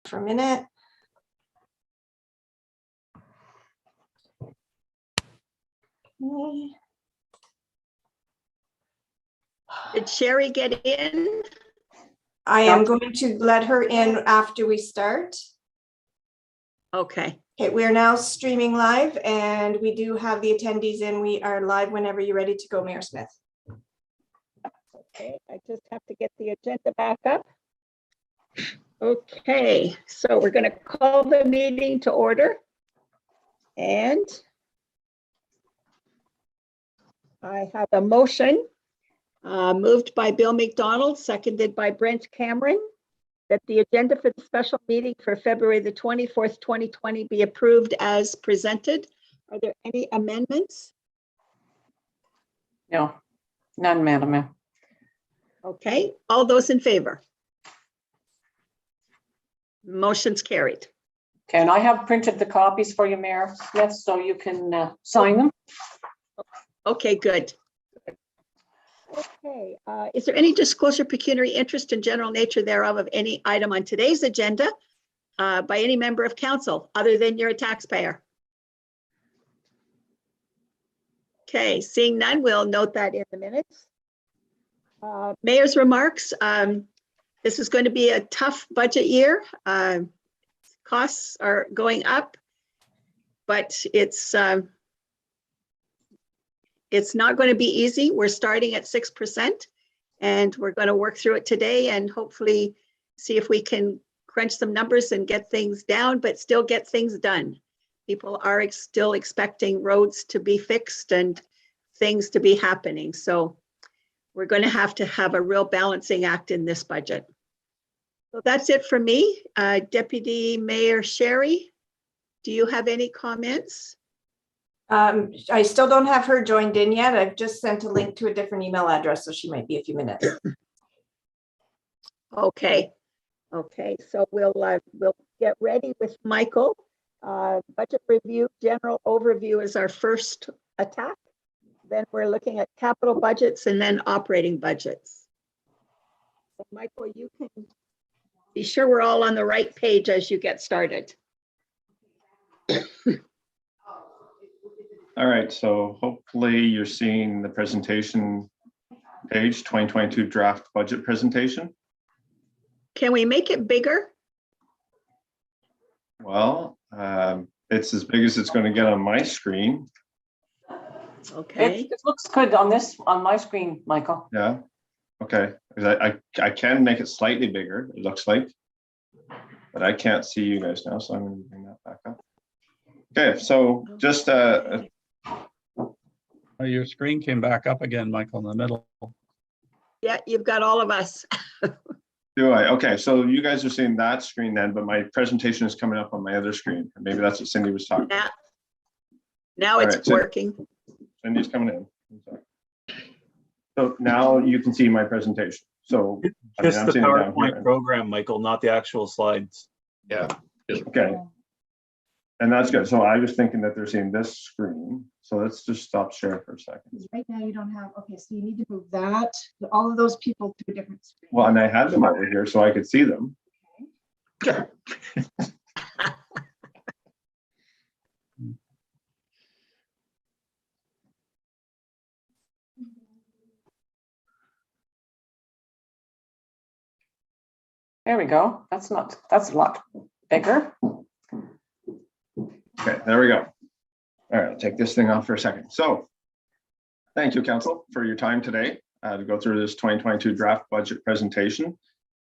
for a minute. Okay. Did Sherry get in? I am going to let her in after we start. Okay. Okay, we are now streaming live and we do have the attendees in. We are live whenever you're ready to go, Mayor Smith. Okay, I just have to get the agenda back up. Okay, so we're going to call the meeting to order. And I have a motion moved by Bill McDonald, seconded by Brent Cameron, that the agenda for the special meeting for February the 24th, 2020 be approved as presented. Are there any amendments? No, none, Madam Mayor. Okay, all those in favor? Motion's carried. Okay, and I have printed the copies for you, Mayor Smith, so you can sign them. Okay, good. Okay, is there any disclosure pecuniary interest in general nature thereof of any item on today's agenda by any member of council other than you're a taxpayer? Okay, seeing none, we'll note that in the minutes. Mayor's remarks. This is going to be a tough budget year. Costs are going up, but it's not going to be easy. We're starting at 6% and we're going to work through it today and hopefully see if we can crunch some numbers and get things down, but still get things done. People are still expecting roads to be fixed and things to be happening. So we're going to have a real balancing act in this budget. So that's it for me. Deputy Mayor Sherry, do you have any comments? I still don't have her joined in yet. I've just sent a link to a different email address, so she might be a few minutes. Okay. Okay, so we'll get ready with Michael. Budget review, general overview is our first attack. Then we're looking at capital budgets and then operating budgets. So Michael, you can be sure we're all on the right page as you get started. All right, so hopefully you're seeing the presentation page, 2022 draft budget presentation. Can we make it bigger? Well, it's as big as it's going to get on my screen. Okay. It looks good on my screen, Michael. Yeah, okay. I can make it slightly bigger, it looks like, but I can't see you guys now, so I'm going to bring that back up. Okay, so just your screen came back up again, Michael, in the middle. Yeah, you've got all of us. do I? Okay, so you guys are seeing that screen then, but my presentation is coming up on my other screen. Maybe that's what Cindy was talking about. Now it's working. Cindy's coming in. So now you can see my presentation. So Just the PowerPoint program, Michael, not the actual slides. Yeah. Okay. And that's good. So I was thinking that they're seeing this screen. So let's just stop sharing for a second. Right now you don't have, okay, so you need to move that, all of those people to a different screen. Well, and I had them over here so I could see them. Okay. There we go. That's a lot bigger. Okay, there we go. All right, I'll take this thing off for a second. So thank you, Council, for your time today to go through this 2022 draft budget presentation.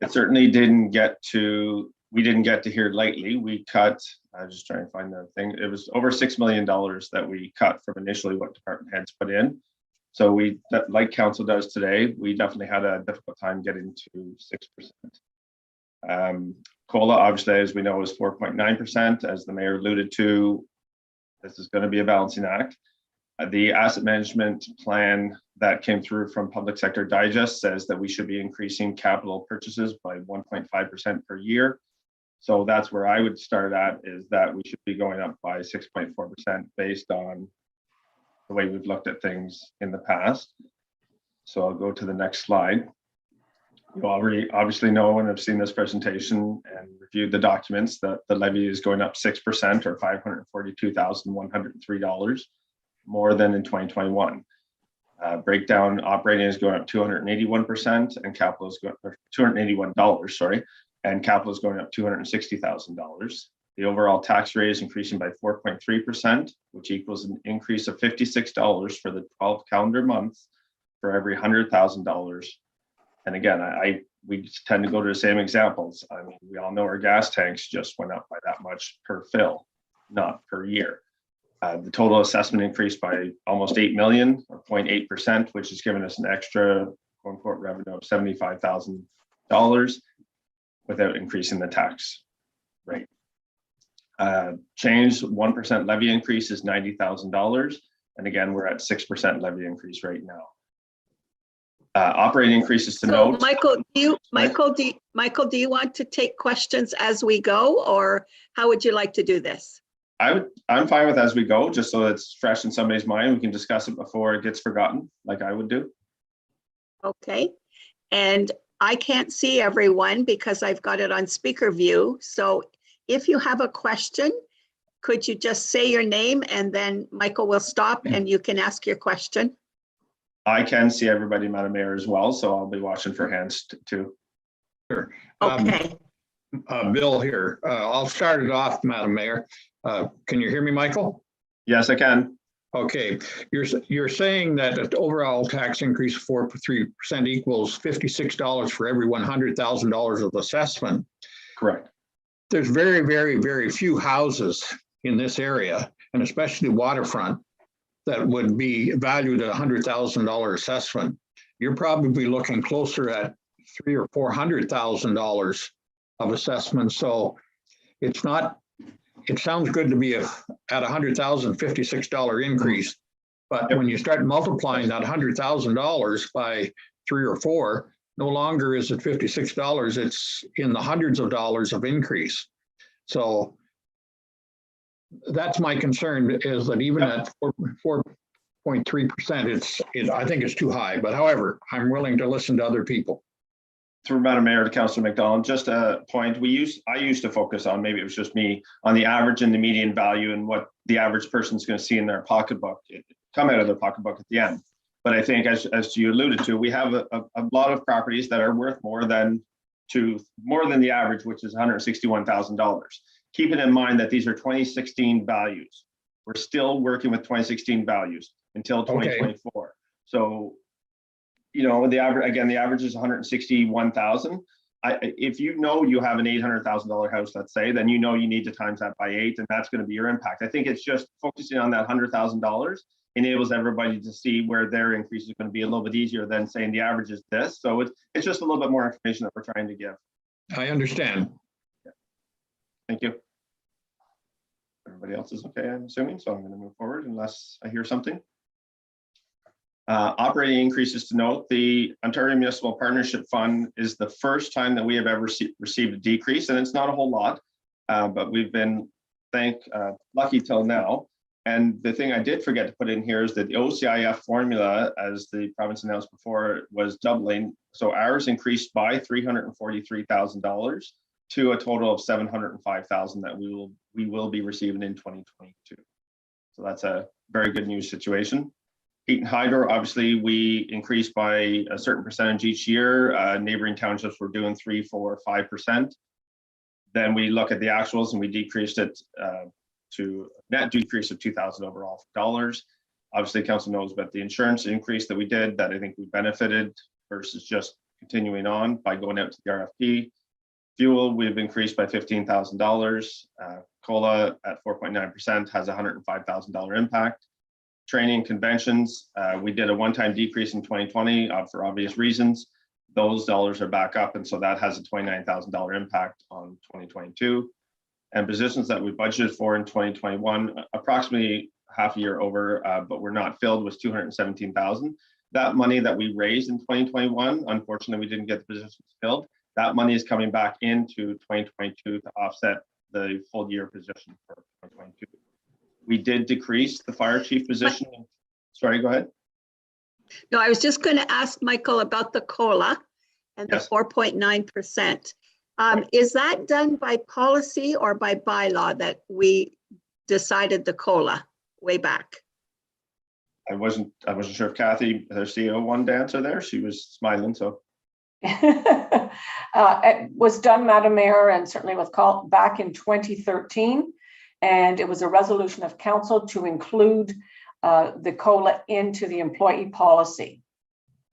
It certainly we didn't get to hear lightly. We cut, I was just trying to find the thing. It was over $6 million that we cut from initially what department heads put in. So like Council does today, we definitely had a difficult time getting to 6%. COLA, obviously, as we know, is 4.9%. As the mayor alluded to, this is going to be a balancing act. The asset management plan that came through from Public Sector Digest says that we should be increasing capital purchases by 1.5% per year. So that's where I would start at, is that we should be going up by 6.4% based on the way we've looked at things in the past. So I'll go to the next slide. You already obviously know and have seen this presentation and reviewed the documents that the levy is going up 6% or $542,103 more than in 2021. Breakdown operating is going up 281% and capital is going up $281, sorry, and capital is going up $260,000. The overall tax rate is increasing by 4.3%, which equals an increase of $56 for the 12 calendar months for every $100,000. And again, we tend to go to the same examples. I mean, we all know our gas tanks just went up by that much per fill, not per year. The total assessment increased by almost 8 million or 0.8%, which has given us an extra quote unquote revenue of $75,000 without increasing the tax rate. Change 1% levy increase is $90,000. And again, we're at 6% levy increase right now. Operating increases to So note. Michael, do you want to take questions as we go, or how would you like to do this? I'm fine with as we go, just so it's fresh in somebody's mind. We can discuss it before it gets forgotten, like I would do. Okay. And I can't see everyone because I've got it on speaker view. So if you have a question, could you just say your name and then Michael will stop and you can ask your question? I can see everybody, Madam Mayor, as well, so I'll be watching for hands too. Sure. Okay. Bill here. I'll start it off, Madam Mayor. Can you hear me, Michael? Yes, I can. Okay. You're saying that the overall tax increase of 4.3% equals $56 for every $100,000 of assessment. Correct. There's very, very, very few houses in this area, and especially waterfront, that would be valued at $100,000 assessment. You're probably looking closer at $300,000 or $400,000 of assessment. So it's not, it sounds good to be at $100,000, $56 increase. But when you start multiplying that $100,000 by 3 or 4, no longer is it $56, it's in the hundreds of dollars of increase. So that's my concern, is that even at 4.3%, I think it's too high. But however, I'm willing to listen to other people. Through Madam Mayor to Councillor McDonald, just a point I used to focus on, maybe it was just me, on the average and the median value and what the average person's going to see in their pocketbook, come out of their pocketbook at the end. But I think, as you alluded to, we have a lot of properties that are worth more than the average, which is $161,000. Keeping in mind that these are 2016 values. We're still working with 2016 values until 2024. Okay. So, you know, the average is 161,000. If you know you have an $800,000 house, let's say, then you know you need to times that by 8, and that's going to be your impact. I think it's just focusing on that $100,000 enables everybody to see where their increase is going to be a little bit easier than saying the average is this. So it's just a little bit more information that we're trying to give. I understand. Thank you. Everybody else is okay, I'm assuming, so I'm going to move forward unless I hear something. Operating increases to note, the Ontario Municipal Partnership Fund is the first time that we have ever received a decrease, and it's not a whole lot, but we've been lucky till now. And the thing I did forget to put in here is that the OCIF formula, as the province announced before, was doubling. So ours increased by $343,000 to a total of $705,000 that we will be receiving in 2022. So that's a very good news situation. Heat and hydro, obviously, we increased by a certain percentage each year. Neighboring townships were doing 3%, 4%, 5%. Then we look at the actuals and we decreased it to a net decrease of $2,000 overall dollars. Obviously, council knows about the insurance increase that we did, that I think we benefited versus just continuing on by going out to the RFP. Fuel, we've increased by $15,000. COLA at 4.9% has a $105,000 impact. Training conventions, we did a one-time decrease in 2020 for obvious reasons. Those dollars are back up, and so that has a $29,000 impact on 2022. And positions that we budgeted for in 2021, approximately half a year over, but we're not filled, was $217,000. That money that we raised in 2021, unfortunately, we didn't get the positions filled. That money is coming back into 2022 to offset the full year position for 2022. We did decrease the fire chief position. Sorry, go ahead. No, I was just going to ask Michael about the COLA. and the Yes. 4.9%. Is that done by policy or by bylaw that we decided the COLA way back? I wasn't sure if Kathy, their CEO, wanted to answer there. She was smiling, so. It was done, Madam Mayor, and certainly was called back in 2013. And it was a resolution of council to include the COLA into the employee policy.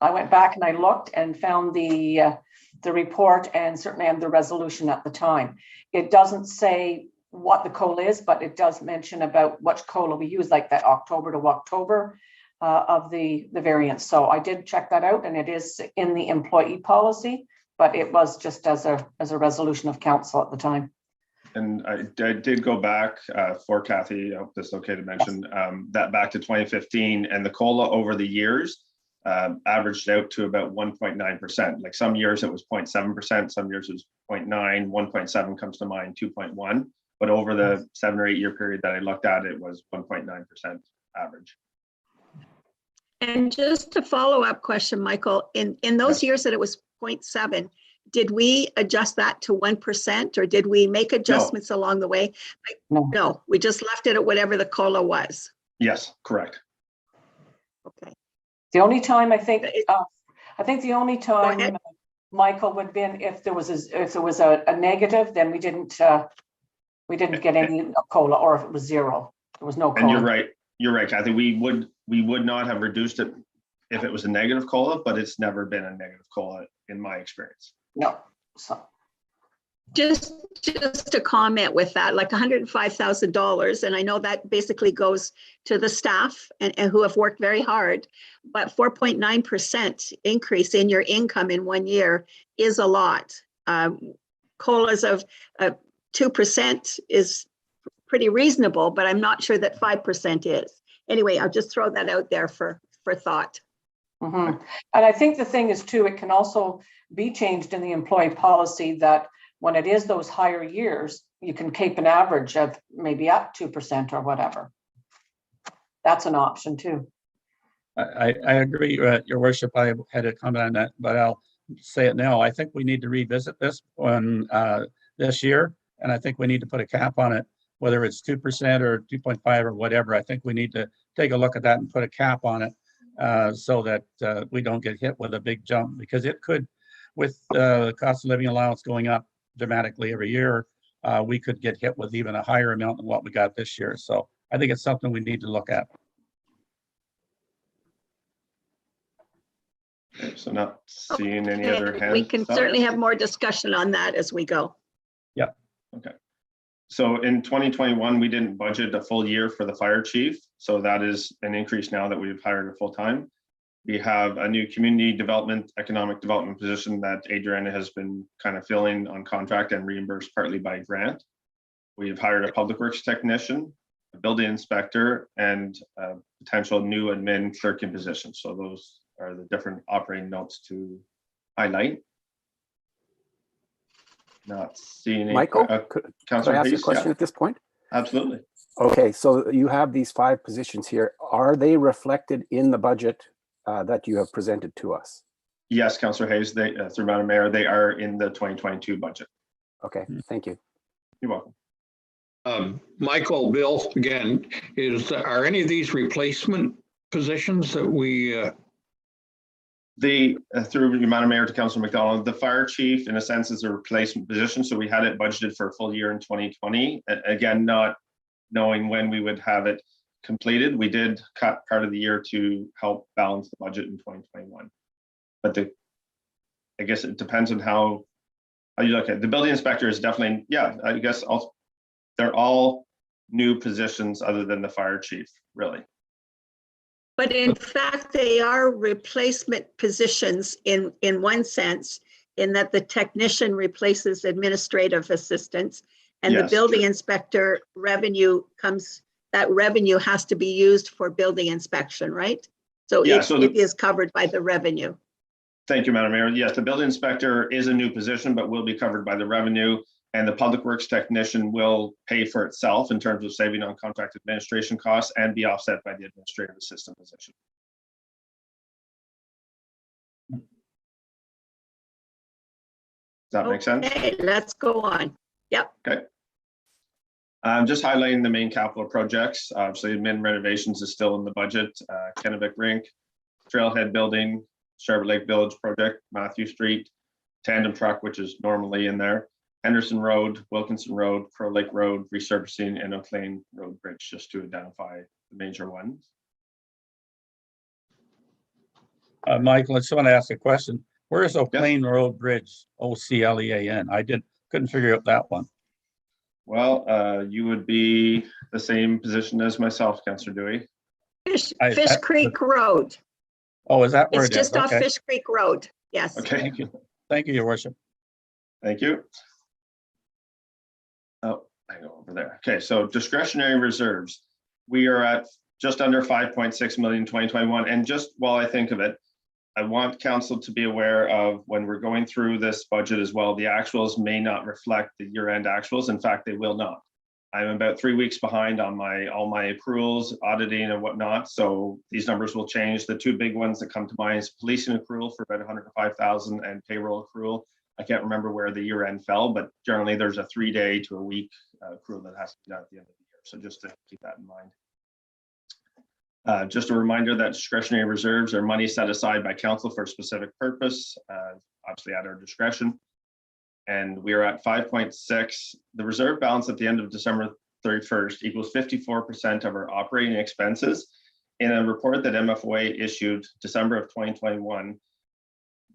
I went back and I looked and found the report and certainly had the resolution at the time. It doesn't say what the COLA is, but it does mention about which COLA we use, like that October to October of the variance. So I did check that out, and it is in the employee policy, but it was just as a resolution of council at the time. And I did go back for Kathy, I hope this is okay to mention, that back to 2015, and the COLA over the years averaged out to about 1.9%. Like some years it was 0.7%, some years it was 0.9, 1.7 comes to mind, 2.1. But over the 7 or 8 year period that I looked at, it was 1.9% average. And just a follow-up question, Michael, in those years that it was 0.7, did we adjust that to 1% or did we make adjustments along the way? No, we just left it at whatever the COLA was. Yes, correct. Okay. The only time I think the only time, Michael, would have been if there was a negative, then we didn't get any COLA, or if it was zero, there was no COLA. And you're right, Kathy. We would not have reduced it if it was a negative COLA, but it's never been a negative COLA in my experience. No. So Just to comment with that, like $105,000, and I know that basically goes to the staff and who have worked very hard, but 4.9% increase in your income in 1 year is a lot. COLAs of 2% is pretty reasonable, but I'm not sure that 5% is. Anyway, I'll just throw that out there for thought. and I think the thing is too, it can also be changed in the employee policy that when it is those higher years, you can keep an average of maybe up 2% or whatever. That's an option too. I agree, Your Worship. I had a comment on that, but I'll say it now. I think we need to revisit this one this year, and I think we need to put a cap on it, whether it's 2% or 2.5 or whatever. I think we need to take a look at that and put a cap on it so that we don't get hit with a big jump, because it could, with the cost of living allowance going up dramatically every year, we could get hit with even a higher amount than what we got this year. So I think it's something we need to look at. Okay, so not seeing any other hands. We can certainly have more discussion on that as we go. Yeah. Okay. So in 2021, we didn't budget a full year for the fire chief. So that is an increase now that we've hired a full-time. We have a new community development, economic development position that Adriana has been kind of filling on contract and reimbursed partly by grant. We've hired a public works technician, a building inspector, and a potential new admin clerk in position. So those are the different operating notes to highlight. Not seeing any. Michael, could I ask a question at this point? Absolutely. Okay, so you have these 5 positions here. Are they reflected in the budget that you have presented to us? Yes, Councillor Hayes, they, through Madam Mayor, they are in the 2022 budget. Okay, thank you. You're welcome. Michael, Bill, again, are any of these replacement positions that we through Madam Mayor to Councillor McDonald, the fire chief in a sense is a replacement position. So we had it budgeted for a full year in 2020. Again, not knowing when we would have it completed. We did cut part of the year to help balance the budget in 2021. But I guess it depends on how you look at it. The building inspector is definitely, I guess they're all new positions other than the fire chief, really. But in fact, they are replacement positions in one sense, in that the technician replaces administrative assistants, and the Yes, building true. inspector revenue that revenue has to be used for building inspection, right? So Yeah, it is covered by the revenue. Thank you, Madam Mayor. Yes, the building inspector is a new position, but will be covered by the revenue. And the public works technician will pay for itself in terms of saving on contract administration costs and be offset by the administrative assistant position. that make sense? Okay, let's go on. Yep. Okay. I'm just highlighting the main capital projects. Obviously, admin renovations is still in the budget. Kennebec Rink, Trailhead Building, Sharp Lake Village project, Matthew Street, Tandem Truck, which is normally in there, Henderson Road, Wilkinson Road, Crow Lake Road, resurfacing, and O'Clain Road Bridge, just to identify the major ones. Michael, I just want to ask a question. Where is O'Clain Road Bridge? Oclean. Couldn't figure out that one. Well, you would be the same position as myself, Councillor Dewey. Fish Creek Road. Oh, is that where It's it is? just off Okay. Fish Creek Road. Yes. Okay, Thank you. Thank you, Your Worship. thank you. Oh, I go over there. Okay, so discretionary reserves. We are at just under 5.6 million in 2021. And just while I think of it, I want council to be aware of when we're going through this budget as well, the actuals may not reflect the year-end actuals. In fact, they will not. I'm about 3 weeks behind on all my accruals, auditing and whatnot. So these numbers will change. The two big ones that come to mind is policing accrual for about 105,000 and payroll accrual. I can't remember where the year end fell, but generally there's a 3-day to a week accrual that has to be done at the end of the year. So just to keep that in mind. Just a reminder that discretionary reserves are money set aside by council for a specific purpose, obviously at our discretion. And we are at 5.6. The reserve balance at the end of December 31st equals 54% of our operating expenses. In a report that MFOA issued December of 2021,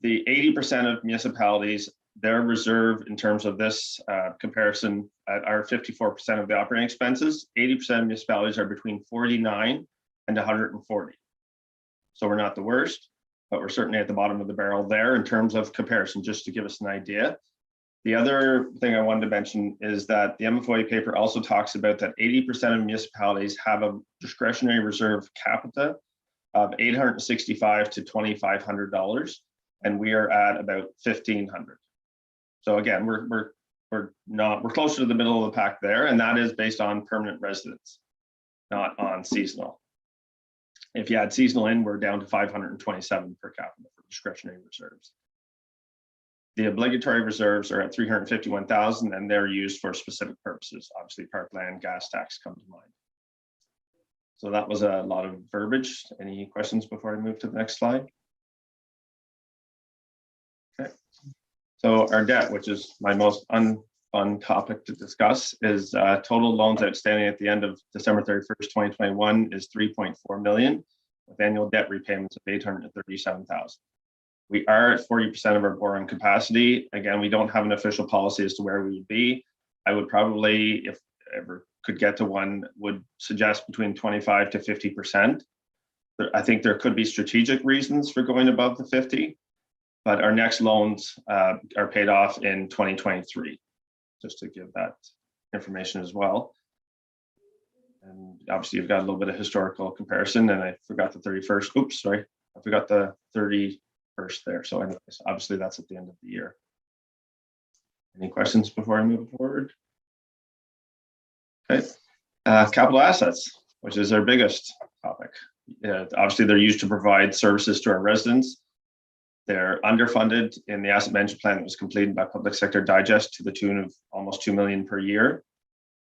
the 80% of municipalities, their reserve in terms of this comparison are 54% of the operating expenses. 80% of municipalities are between 49 and 140. So we're not the worst, but we're certainly at the bottom of the barrel there in terms of comparison, just to give us an idea. The other thing I wanted to mention is that the MFOA paper also talks about that 80% of municipalities have a discretionary reserve capita of $865 to $2,500, and we are at about $1,500. So again, we're closer to the middle of the pack there, and that is based on permanent residents, not on seasonal. If you add seasonal in, we're down to 527 per capita for discretionary reserves. The obligatory reserves are at 351,000, and they're used for specific purposes. Obviously, parkland, gas tax come to mind. So that was a lot of verbiage. Any questions before I move to the next slide? Okay. So our debt, which is my most unfun topic to discuss, is total loans outstanding at the end of December 31st, 2021 is 3.4 million, with annual debt repayments of 837,000. We are at 40% of our borrowing capacity. Again, we don't have an official policy as to where we would be. I would probably, if ever could get to one, would suggest between 25 to 50%. I think there could be strategic reasons for going above the 50, but our next loans are paid off in 2023, just to give that information as well. And obviously you've got a little bit of historical comparison, and I forgot the 31st. Oops, sorry. I forgot the 31st there. So anyways, obviously that's at the end of the year. Any questions before I move forward? Okay. Capital assets, which is our biggest topic. Obviously they're used to provide services to our residents. They're underfunded in the asset management plan that was completed by Public Sector Digest to the tune of almost 2 million per year.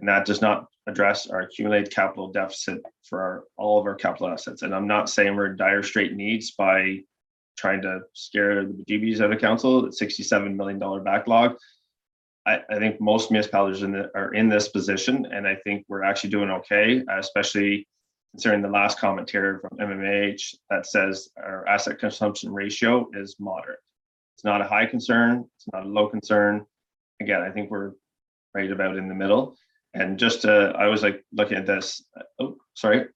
And that does not address our accumulated capital deficit for all of our capital assets. And I'm not saying we're in dire straight needs by trying to scare the bejeebies out of council. It's $67 million backlog. I think most municipalities are in this position, and I think we're actually doing okay, especially considering the last comment here from MMAH that says our asset consumption ratio is moderate. It's not a high concern, it's not a low concern. Again, I think we're right about in the middle. And just I was like looking at this, oh, sorry,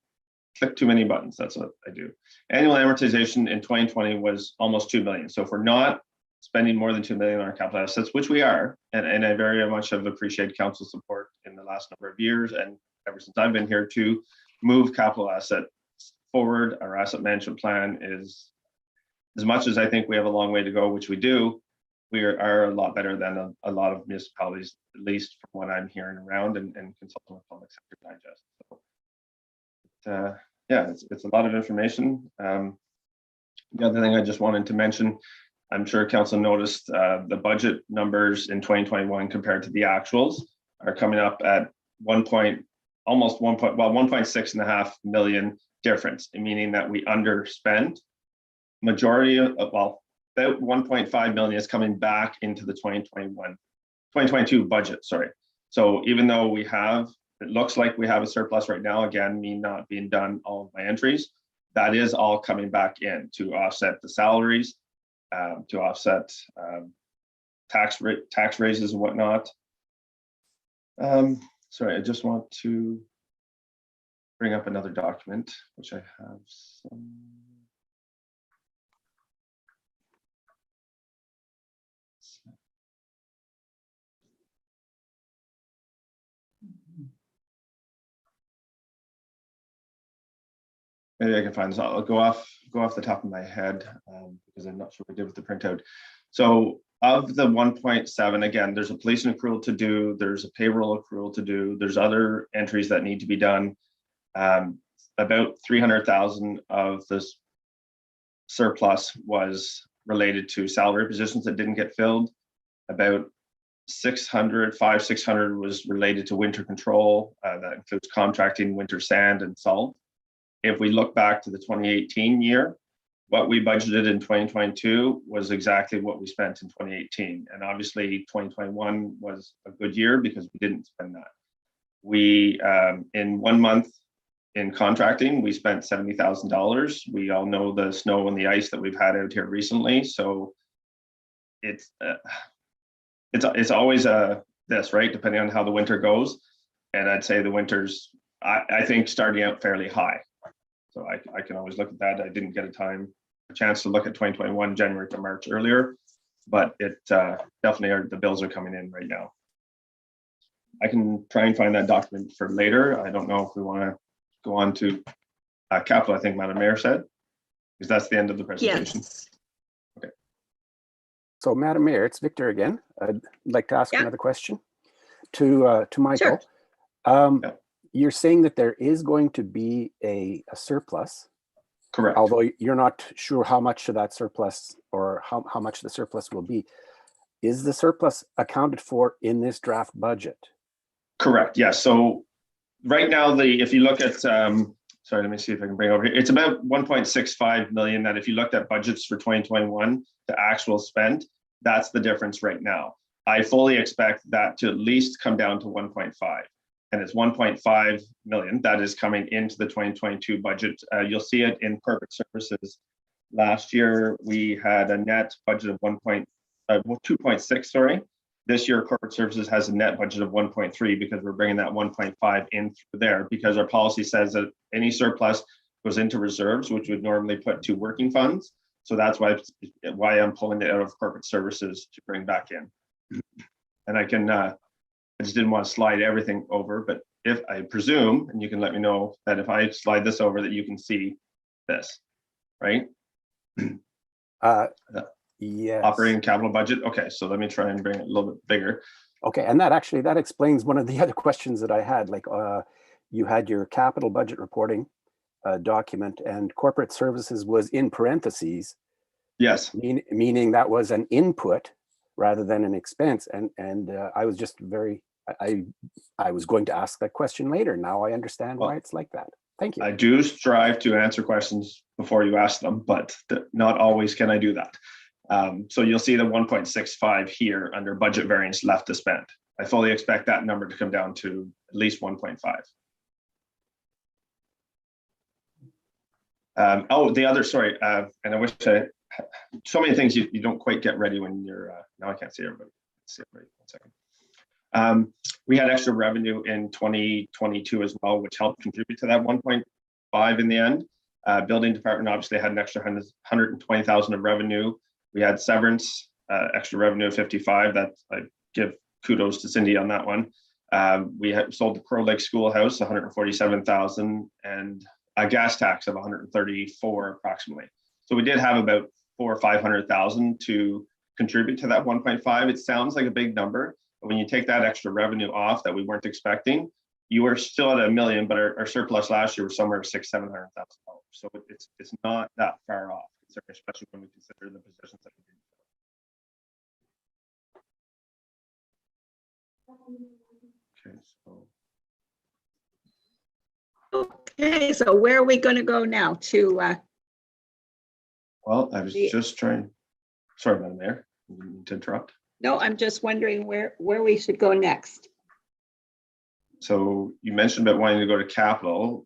click too many buttons, that's what I do. Annual amortization in 2020 was almost 2 million. So if we're not spending more than 2 million on our capital assets, which we are, and I very much have appreciated council support in the last number of years, and ever since I've been here, to move capital assets forward. Our asset management plan is, as much as I think we have a long way to go, which we do, we are a lot better than a lot of municipalities, at least from what I'm hearing around and consulting with Public Sector Digest. So, yeah, it's a lot of information. The other thing I just wanted to mention, I'm sure council noticed the budget numbers in 2021 compared to the actuals are coming up at almost 1.6 million difference, meaning that we underspent. Majority of, well, about 1.5 million is coming back into the 2022 budget, sorry. So even though we have, it looks like we have a surplus right now, again, me not being done all of my entries, that is all coming back in to offset the salaries, to offset tax raises and whatnot. Sorry, I just want to bring up another document, which I have some. Maybe I can find this. I'll go off the top of my head because I'm not sure what I did with the printout. So of the 1.7, again, there's a police accrual to do, there's a payroll accrual to do, there's other entries that need to be done. About 300,000 of this surplus was related to salary positions that didn't get filled. About 600 was related to winter control. That includes contracting, winter sand and salt. If we look back to the 2018 year, what we budgeted in 2022 was exactly what we spent in 2018. And obviously 2021 was a good year because we didn't spend that. We, in 1 month in contracting, we spent $70,000. We all know the snow and the ice that we've had out here recently. So it's always this, right? Depending on how the winter goes. And I'd say the winter's, I think, starting out fairly high. So I can always look at that. I didn't get a chance to look at 2021, January to March earlier, but it definitely the bills are coming in right now. I can try and find that document for later. I don't know if we want to go on to capital, I think Madam Mayor said, because that's the end of the presentation. Yes. Okay. So Madam Mayor, it's Victor again. I'd like to ask Yeah. another question to Michael. Sure. Yeah. You're saying that there is going to be a surplus, Correct. although you're not sure how much of that surplus or how much the surplus will be. Is the surplus accounted for in this draft budget? Correct. Yes. So right now, if you look at, sorry, let me see if I can bring it over here. It's about 1.65 million that if you looked at budgets for 2021 to actual spent, that's the difference right now. I fully expect that to at least come down to 1.5. And it's 1.5 million that is coming into the 2022 budget. You'll see it in corporate services. Last year, we had a net budget of 2.6, sorry. This year, corporate services has a net budget of 1.3 because we're bringing that 1.5 in through there because our policy says that any surplus goes into reserves, which would normally put to working funds. So that's why I'm pulling it out of corporate services to bring back in. And I can, I just didn't want to slide everything over, but if I presume, and you can let me know that if I slide this over, that you can see this, right? Yes. Operating capital budget. Okay, so let me try and bring it a little bit bigger. Okay, and that explains one of the other questions that I had. Like, you had your capital budget reporting document, and corporate services was in parentheses. Yes. Meaning that was an input rather than an expense. And I was just I was going to ask that question later. Now I understand why it's like that. Thank you. I do strive to answer questions before you ask them, but not always can I do that. So you'll see the 1.65 here under budget variance left to spend. I fully expect that number to come down to at least 1.5. The other, sorry, and I wish so many things you don't quite get ready when you're, now I can't see everybody. Let's see everybody, 1 second. We had extra revenue in 2022 as well, which helped contribute to that 1.5 in the end. Building department obviously had an extra 120,000 of revenue. We had severance, extra revenue of 55. That I give kudos to Cindy on that one. We had sold the Crow Lake Schoolhouse, 147,000, and a gas tax of 134 approximately. So we did have about 400,000 or 500,000 to contribute to that 1.5. It sounds like a big number, but when you take that extra revenue off that we weren't expecting, you were still at $1 million, but our surplus last year was somewhere $600,000 to $700,000. So it's not that far off, especially when we consider the positions that we did. Okay, so Okay, so where are we going to go now to, well, I was The- just trying, sorry, Madam Mayor, didn't mean to interrupt. no, I'm just wondering where we should go next. So you mentioned about wanting to go to capital.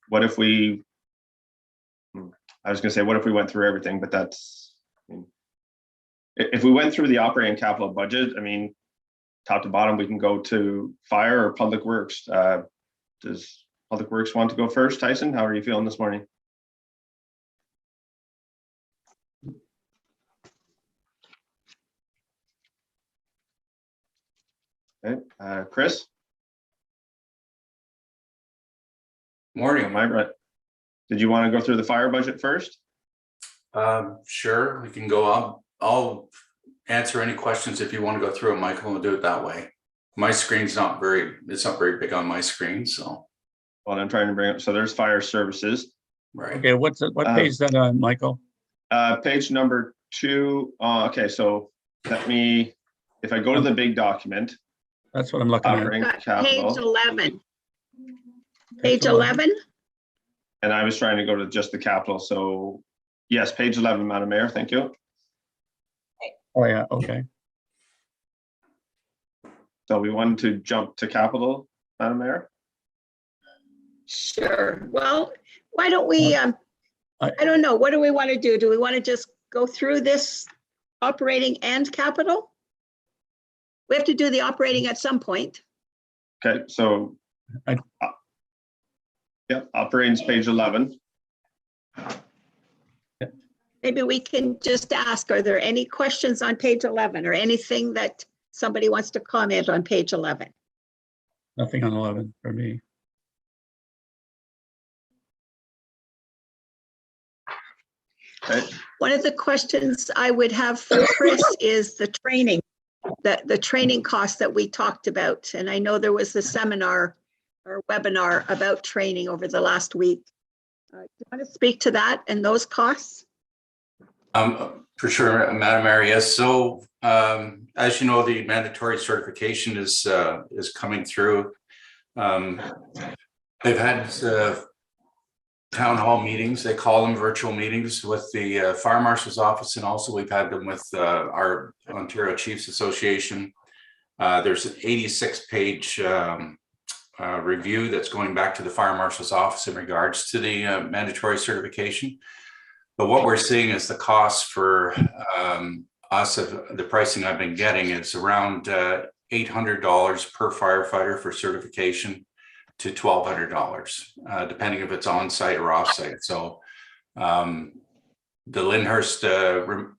What if we, I was gonna say, what if we went through everything, but that's, I mean, if we went through the operating capital budget, I mean, top to bottom, we can go to fire or public works. Does public works want to go first? Tyson, how are you feeling this morning? Okay, Chris? Morning. Am I right? Did you want to go through the fire budget first? Sure, we can go. I'll answer any questions if you want to go through it, Michael. We'll do it that way. My screen's not very, it's not very big on my screen, so. Well, I'm trying to bring up, so there's fire services. Right. Okay, what page is that on, Michael? Page number 2. Okay, so let me, if I go to the big document, That's what I'm looking at. operating Page capital, 11. Page 11? and I was trying to go to just the capital. So yes, page 11, Madam Mayor, thank you. Oh, yeah, okay. So we wanted to jump to capital, Madam Mayor? Sure. Well, why don't we, I- I don't know, what do we want to do? Do we want to just go through this operating and capital? We have to do the operating at some point. Okay, so I- yeah, operating's page 11. Maybe we can just ask, are there any questions on page 11 or anything that somebody wants to comment on page 11? Nothing on 11 for me. Okay, One of the questions I would have for Chris is the training, the training costs that we talked about. And I know there was a seminar or webinar about training over the last week. Do you want to speak to that and those costs? For sure, Madam Mayor, yes. So, as you know, the mandatory certification is coming through. They've had town hall meetings, they call them virtual meetings with the fire marshal's office, and also we've had them with our Ontario Chiefs Association. There's an 86-page review that's going back to the fire marshal's office in regards to the mandatory certification. But what we're seeing is the cost for us, of the pricing I've been getting is around $800 per firefighter for certification to $1,200, depending if it's on-site or off-site. So the Lyndhurst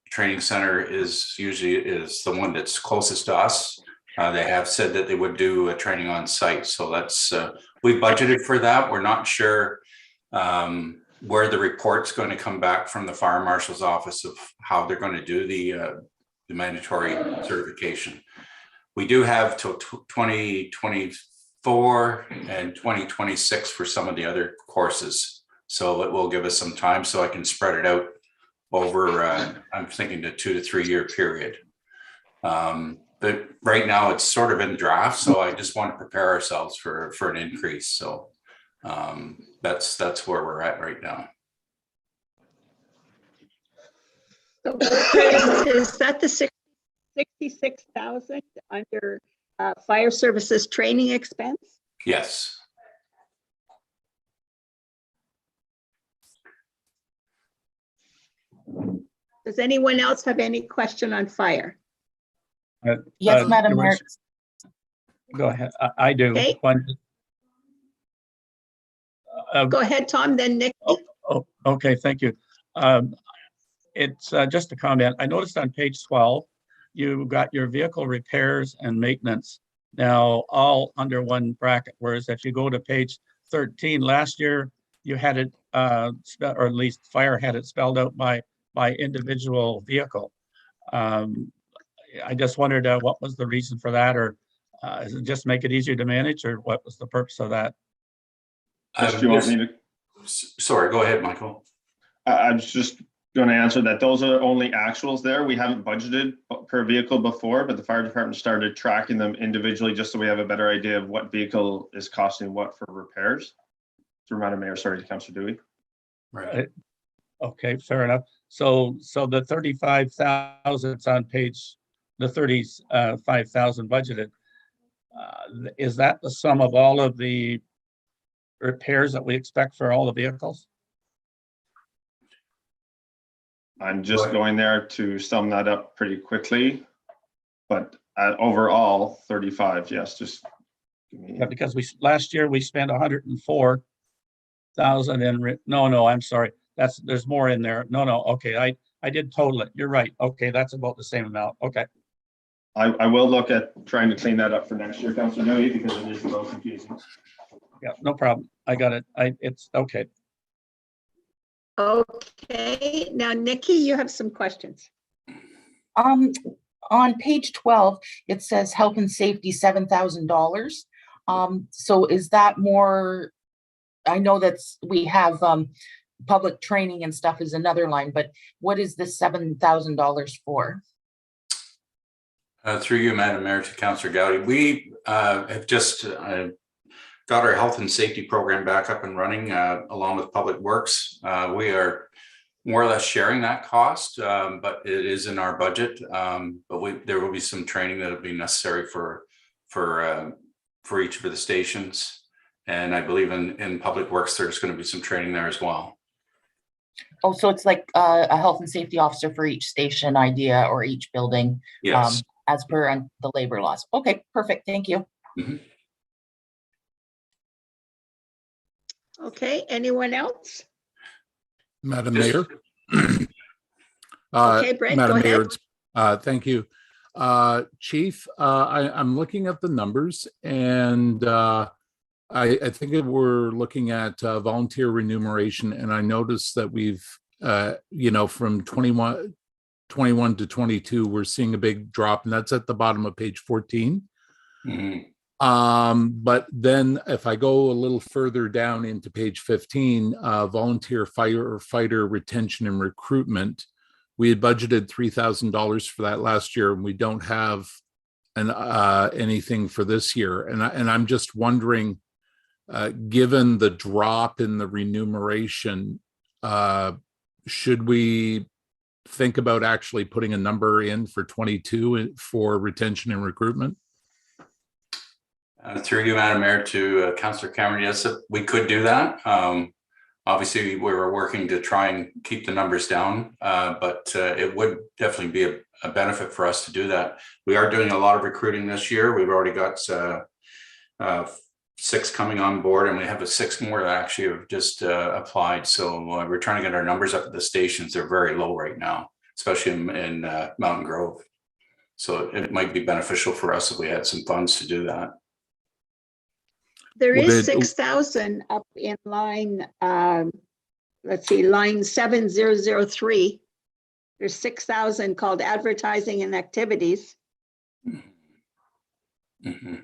Training Center is the one that's closest to us. They have said that they would do a training on site. So that's, we budgeted for that. We're not sure where the report's going to come back from the fire marshal's office of how they're going to do the mandatory certification. We do have till 2024 and 2026 for some of the other courses. So it will give us some time so I can spread it out over, I'm thinking a 2 to 3 year period. But right now it's sort of in draft. So I just want to prepare ourselves for an increase. So that's where we're at right now. So is that the 66,000 under fire services training expense? Yes. Does anyone else have any question on fire? Yes, Madam Your Mayor. Worship. Go ahead. I do. Okay. Go ahead, Tom, then Nick. Oh, okay, thank you. It's just a comment. I noticed on page 12, you got your vehicle repairs and maintenance now all under one bracket, whereas if you go to page 13, last year you had it, or at least fire had it spelled out by individual vehicle. I just wondered what was the reason for that, or is it just make it easier to manage, or what was the purpose of that? Chris, do you want me to? Sorry, go ahead, Michael. I was just going to answer that. Those are only actuals there. We haven't budgeted per vehicle before, but the fire department started tracking them individually just so we have a better idea of what vehicle is costing what for repairs. Through Madam Mayor, sorry, Councillor Dewey. Right. Okay, fair enough. So the 35,000 on page, the 35,000 budgeted. Is that the sum of all of the repairs that we expect for all the vehicles? I'm just going there to sum that up pretty quickly, but overall 35, yes, just. Yeah, because last year we spent 104,000 in, no, I'm sorry. There's more in there. No, okay, I did total it. You're right. Okay, that's about the same amount. Okay. I will look at trying to clean that up for next year, Councillor Dewey, because it is a little confusing. Yeah, no problem. I got it. It's okay. Okay, now Nikki, you have some questions. On page 12, it says health and safety, $7,000. So is that more, I know that's, we have public training and stuff is another line, but what is this $7,000 for? Through you, Madam Mayor, to Councillor Gowdy, we have just got our health and safety program back up and running along with Public Works. We are more or less sharing that cost, but it is in our budget. But there will be some training that will be necessary for each of the stations. And I believe in Public Works, there's going to be some training there as well. Oh, so it's like a health and safety officer for each station idea or each building. Yes. As per the labor laws. Okay, perfect. Thank you. Mm-hmm. Okay, anyone else? Madam Mayor. Okay, Brett, Madam go Mayor, ahead. thank you. Chief, I'm looking at the numbers and I think that we're looking at volunteer remuneration, and I noticed that we've, from 21 to 22, we're seeing a big drop, and that's at the bottom of page 14. Mm-hmm. But then if I go a little further down into page 15, volunteer firefighter retention and recruitment, we had budgeted $3,000 for that last year, and we don't have anything for this year. And I'm just wondering, given the drop in the remuneration, should we think about actually putting a number in for 22 for retention and recruitment? Through you, Madam Mayor, to Councillor Cameron, yes, we could do that. Obviously, we were working to try and keep the numbers down, but it would definitely be a benefit for us to do that. We are doing a lot of recruiting this year. We've already got 6 coming on board, and we have 6 more that actually have just applied. So we're trying to get our numbers up at the stations. They're very low right now, especially in Mountain Grove. So it might be beneficial for us if we had some funds to do that. There is 6,000 up in line, let's see, line 7003. There's 6,000 called advertising and activities. Mm-hmm.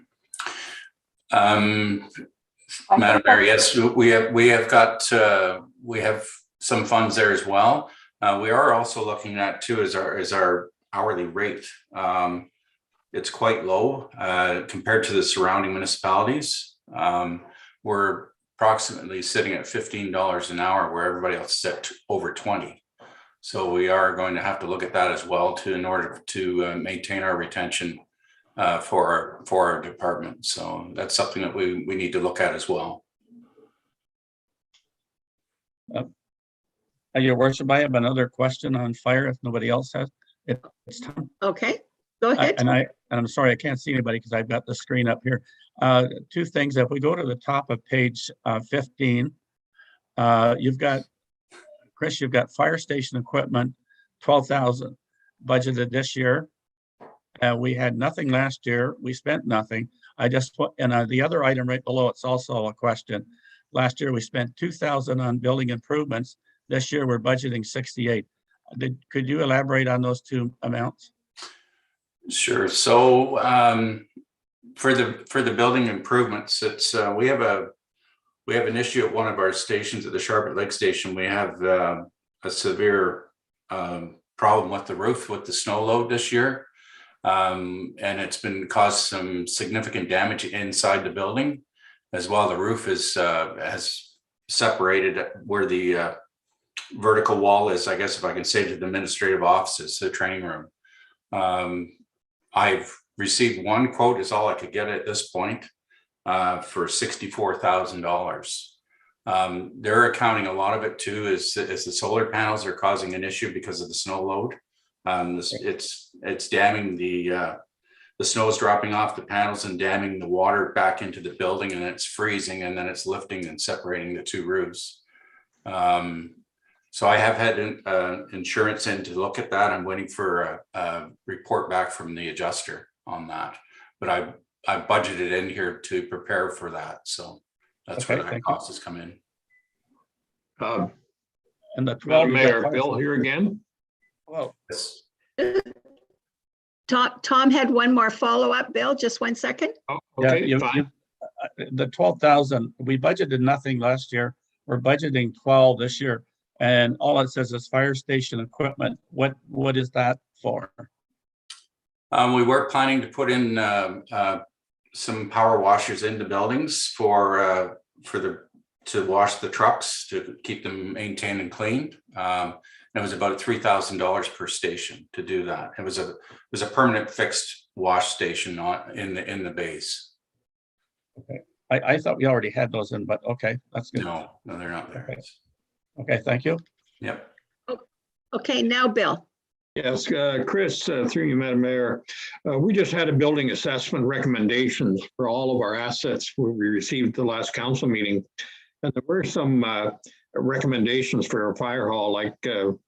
Madam Mayor, yes, we have some funds there as well. We are also looking at too is our hourly rate. It's quite low compared to the surrounding municipalities. We're approximately sitting at $15 an hour, where everybody else is at over 20. So we are going to have to look at that as well in order to maintain our retention for our department. So that's something that we need to look at as well. Your worship, I have another question on fire if nobody else has. It's time. Okay, go ahead. And I'm sorry, I can't see anybody because I've got the screen up here. 2 things. If we go to the top of page 15, you've got, Chris, you've got fire station equipment, 12,000 budgeted this year. We had nothing last year. We spent nothing. And the other item right below, it's also a question. Last year, we spent 2,000 on building improvements. This year, we're budgeting 68. Could you elaborate on those 2 amounts? Sure. So for the building improvements, it's we have an issue at one of our stations at the Charlotte Lake Station. We have a severe problem with the roof with the snow load this year. And it's been caused some significant damage inside the building as well. The roof is has separated where the vertical wall is, I guess, if I can say, to the administrative offices, the training room. I've received one quote is all I could get at this point for $64,000. They're accounting a lot of it too is the solar panels are causing an issue because of the snow load. It's damming the snow is dropping off the panels and damming the water back into the building, and it's freezing, and then it's lifting and separating the two roofs. So I have had insurance in to look at that. I'm waiting for a report back from the adjuster on that, but I budgeted in here to prepare for that. So that's where that cost has come in. And the Madam Mayor, Bill here again. Well, Yes. Tom had one more follow-up, Bill, just 1 second. Oh, yeah, okay, fine. the 12,000, we budgeted nothing last year. We're budgeting 12 this year. And all it says is fire station equipment. What is that for? We were planning to put in some power washers into buildings to wash the trucks to keep them maintained and cleaned. It was about $3,000 per station to do that. It was a permanent fixed wash station in the base. Okay, I thought we already had those in, but okay, that's good. No, they're not there. Okay, thank you. Yep. Okay, now Bill. Yes, Chris, through you, Madam Mayor. We just had a building assessment recommendations for all of our assets we received at the last council meeting. And there were some recommendations for a fire hall, like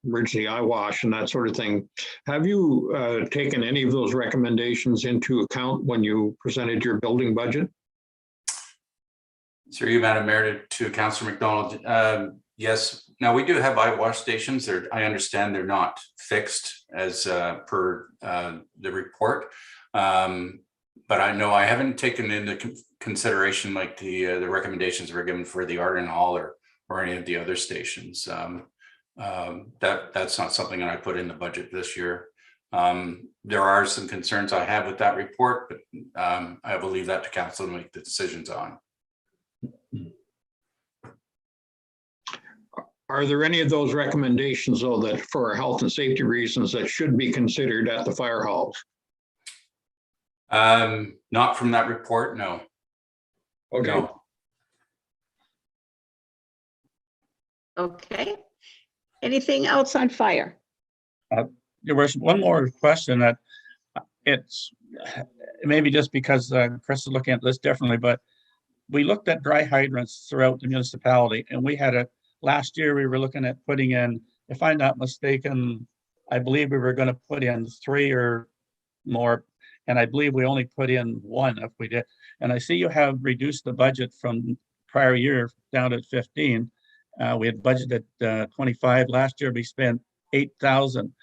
emergency eye wash and that sort of thing. Have you taken any of those recommendations into account when you presented your building budget? Through you, Madam Mayor, to Councillor McDonald. Yes. Now we do have eye wash stations. I understand they're not fixed as per the report. But I know I haven't taken into consideration like the recommendations were given for the Arden Hall or any of the other stations. That's not something that I put in the budget this year. There are some concerns I have with that report, but I will leave that to council to make the decisions on. Are there any of those recommendations, though, that for health and safety reasons that should be considered at the fire halls? Not from that report, no. Okay. No. Okay. Anything else on fire? There was one more question that it's maybe just because Chris is looking at this differently, but we looked at dry hydrants throughout the municipality, and we had last year we were looking at putting in, if I'm not mistaken, I believe we were going to put in 3 or more, and I believe we only put in 1 if we did. And I see you have reduced the budget from prior year down at 15. We had budgeted 25 last year. We spent 8,000.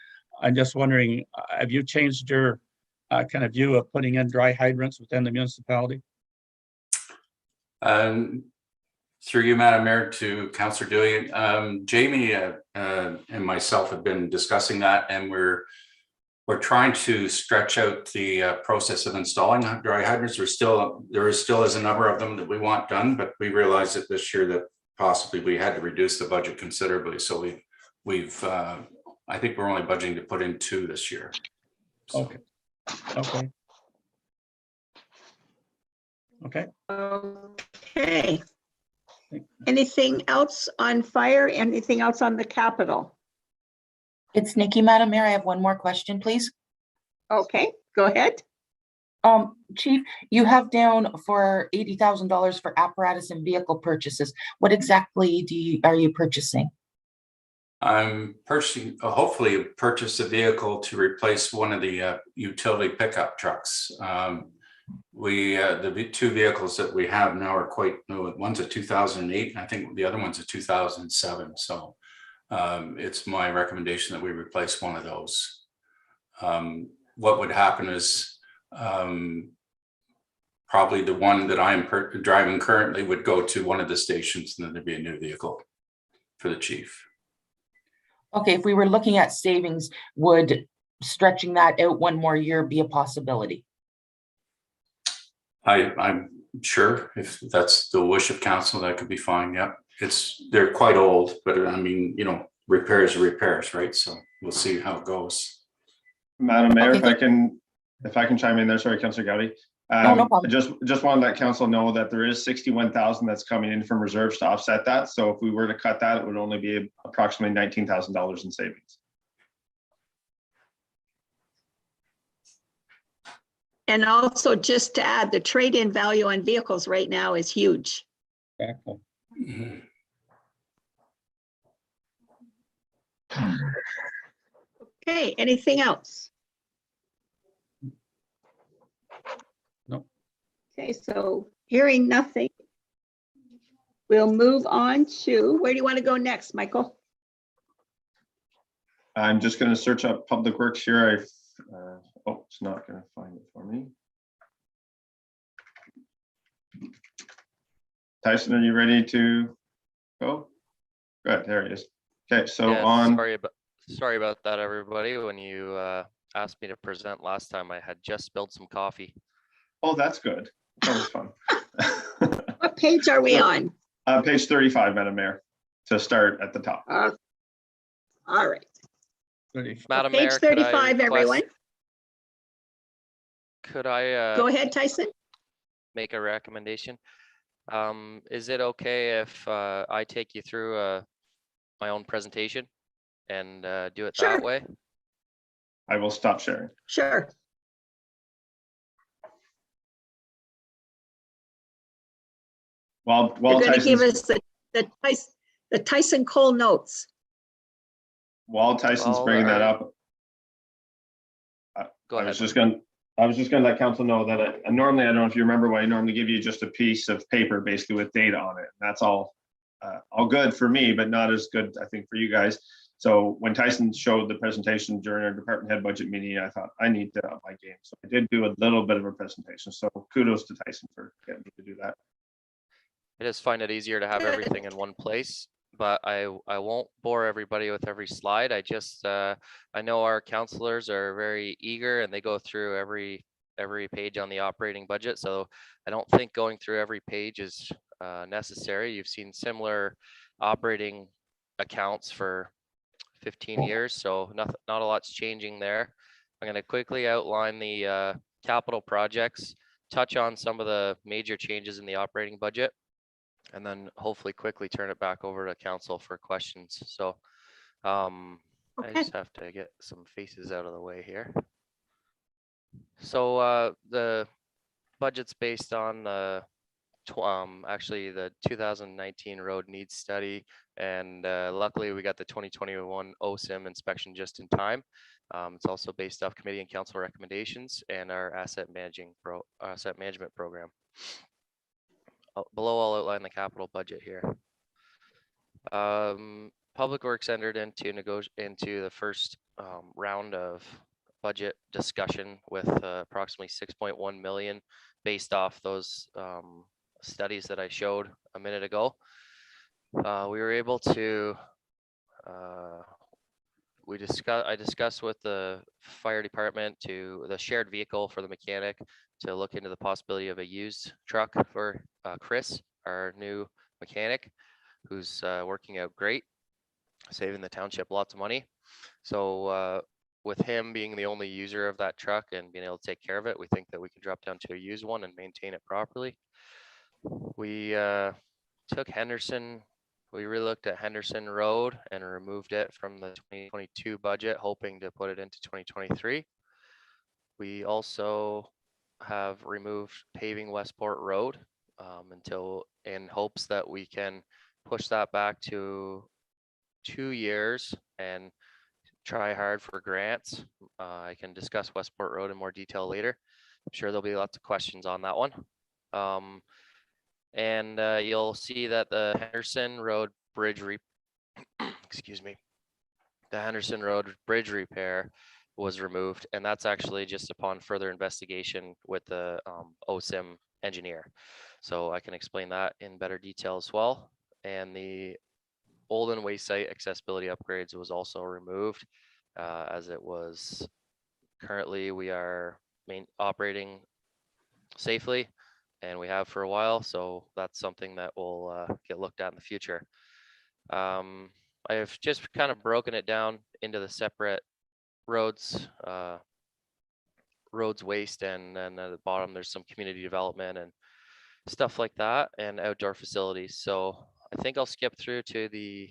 I'm just wondering, have you changed your kind of view of putting in dry hydrants within the municipality? Through you, Madam Mayor, to Councillor Dewey, Jamie and myself have been discussing that, and we're trying to stretch out the process of installing dry hydrants. There still is a number of them that we want done, but we realized that this year that possibly we had to reduce the budget considerably. So we've I think we're only budgeting to put in 2 this year. So. Okay. Okay. Okay. Okay. Anything else on fire? Anything else on the Capitol? It's Nikki, Madam Mayor. I have one more question, please. Okay, go ahead. Chief, you have down for $80,000 for apparatus and vehicle purchases. What exactly are you purchasing? I'm purchasing, hopefully purchase a vehicle to replace one of the utility pickup trucks. The 2 vehicles that we have now are quite new. One's a 2008, and I think the other one's a 2007. So it's my recommendation that we replace one of those. What would happen is probably the one that I'm driving currently would go to one of the stations, and then there'd be a new vehicle for the chief. Okay, if we were looking at savings, would stretching that out one more year be a possibility? I'm sure if that's the wish of council, that could be fine. Yeah, they're quite old, but I mean, repairs are repairs, right? So we'll see how it goes. Madam Mayor, Okay, if I can chime in there, sorry, Councillor Gowdy. No problem. Just want to let council know that there is 61,000 that's coming in from reserves to offset that. So if we were to cut that, it would only be approximately $19,000 in savings. And also just to add, the trade-in value on vehicles right now is huge. Exactly. Mhm. Okay, anything else? No. Okay, so hearing nothing, we'll move on to, where do you want to go next, Michael? I'm just going to search up Public Works here. It's not going to find it for me. Tyson, are you ready to go? Good, there it is. Okay, so Yeah, sorry about that, everybody. When you asked me to present last time, I had just spilled some coffee. Oh, that's good. That was fun. What page are we on? Page 35, Madam Mayor, to start at the top. All right. Madam Page Mayor, could I 35, request- everyone. Could I Go ahead, Tyson. make a recommendation? Is it okay if I take you through my own presentation and do it Sure. that way? I will stop sharing. Sure. While You're going to give Tyson's, us the Tyson Cole notes. while Tyson's Well, bringing that up, Go I ahead. was just going to let council know that normally, I don't know if you remember, what I normally give you just a piece of paper basically with data on it. That's all good for me, but not as good, I think, for you guys. So when Tyson showed the presentation during our department head budget meeting, I thought I need to up my game. So I did do a little bit of a presentation. So kudos to Tyson for getting me to do that. I just find it easier to have everything in one place, but I won't bore everybody with every slide. I know our counselors are very eager and they go through every page on the operating budget. So I don't think going through every page is necessary. You've seen similar operating accounts for 15 years, so not a lot's changing there. I'm going to quickly outline the capital projects, touch on some of the major changes in the operating budget, and then hopefully quickly turn it back over to council for questions. So I just have to get some faces out of the way here. So the budget's based on actually the 2019 road needs study, and luckily we got the 2021 OSIM inspection just in time. It's also based off committee and council recommendations and our asset management program. Below, I'll outline the capital budget here. Public Works entered into the first round of budget discussion with approximately 6.1 million based off those studies that I showed a minute ago. We were able to I discussed with the fire department the shared vehicle for the mechanic to look into the possibility of a used truck for Chris, our new mechanic, who's working out great, saving the township lots of money. So with him being the only user of that truck and being able to take care of it, we think that we can drop down to a used one and maintain it properly. We took Henderson. We relooked at Henderson Road and removed it from the 2022 budget, hoping to put it into 2023. We also have removed paving Westport Road in hopes that we can push that back to 2 years and try hard for grants. I can discuss Westport Road in more detail later. I'm sure there'll be lots of questions on that one. And you'll see that the Henderson Road bridge excuse me, the Henderson Road bridge repair was removed, and that's actually just upon further investigation with the OSIM engineer. So I can explain that in better detail as well. And the Olden Waste Site accessibility upgrades was also removed, as it was currently we are operating safely, and we have for a while. So that's something that will get looked at in the future. I've just kind of broken it down into the separate roads, roads waste, and then at the bottom there's some community development and stuff like that, and outdoor facilities. So I think I'll skip through to the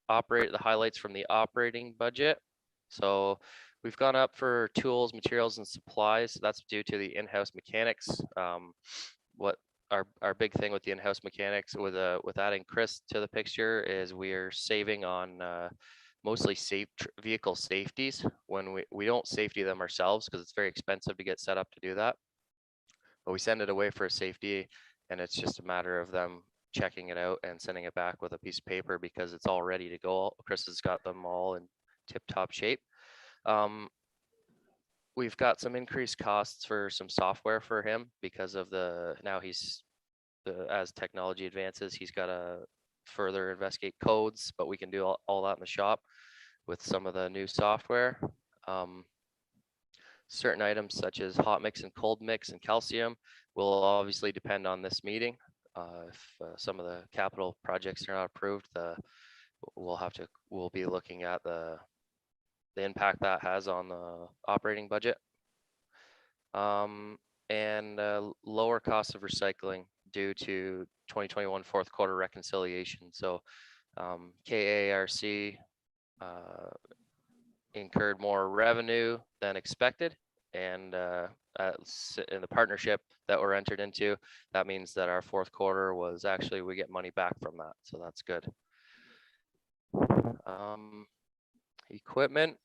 highlights from the operating budget. So we've gone up for tools, materials, and supplies. That's due to the in-house mechanics. What our big thing with the in-house mechanics with adding Chris to the picture is we are saving on mostly vehicle safeties when we don't safety them ourselves because it's very expensive to get set up to do that. But we send it away for a safety, and it's just a matter of them checking it out and sending it back with a piece of paper because it's all ready to go. Chris has got them all in tip-top shape. We've got some increased costs for some software for him because of as technology advances, he's got to further investigate codes, but we can do all that in the shop with some of the new software. Certain items such as hot mix and cold mix and calcium will obviously depend on this meeting. If some of the capital projects are not approved, we'll be looking at the impact that has on the operating budget. And lower cost of recycling due to 2021 fourth quarter reconciliation. So KARC incurred more revenue than expected, and in the partnership that we're entered into, that means that our fourth quarter was actually, we get money back from that, so that's good. Equipment,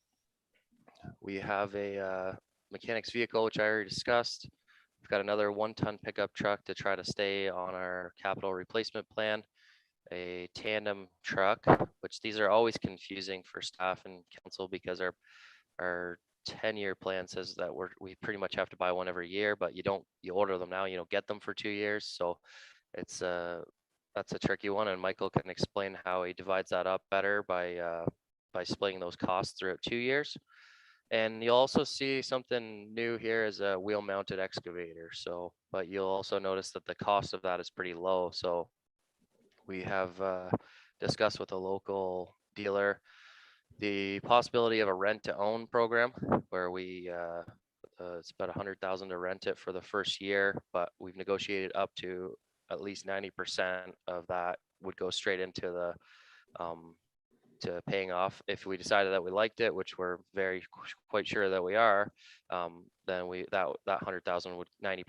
we have a mechanics vehicle, which I already discussed. We've got another 1-ton pickup truck to try to stay on our capital replacement plan. A tandem truck, which these are always confusing for staff and council because our 10-year plan says that we pretty much have to buy one every year, but you order them now, you don't get them for 2 years. So it's that's a tricky one, and Michael can explain how he divides that up better by splitting those costs throughout 2 years. And you'll also see something new here is a wheel mounted excavator. So, but you'll also notice that the cost of that is pretty low. So we have discussed with a local dealer the possibility of a rent to own program where we it's about $100,000 to rent it for the first year, but we've negotiated up to at least 90% of that would go straight into the to paying off. If we decided that we liked it, which we're quite sure that we are, then that 100,000 would 90%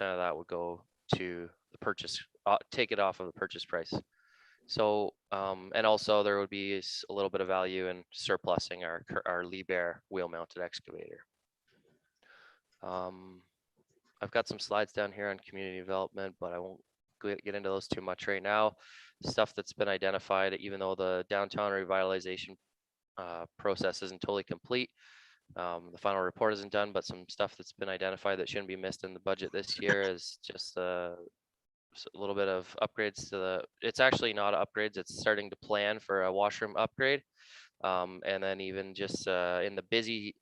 of that would go to the purchase, take it off of the purchase price. So and also there would be a little bit of value in surplusing our Liebherr wheel mounted excavator. I've got some slides down here on community development, but I won't get into those too much right now. Stuff that's been identified, even though the downtown revitalization process isn't totally complete. The final report isn't done, but some stuff that's been identified that shouldn't be missed in the budget this year is just a little bit of upgrades to it's actually not upgrades, it's starting to plan for a washroom upgrade. And then even just in the busy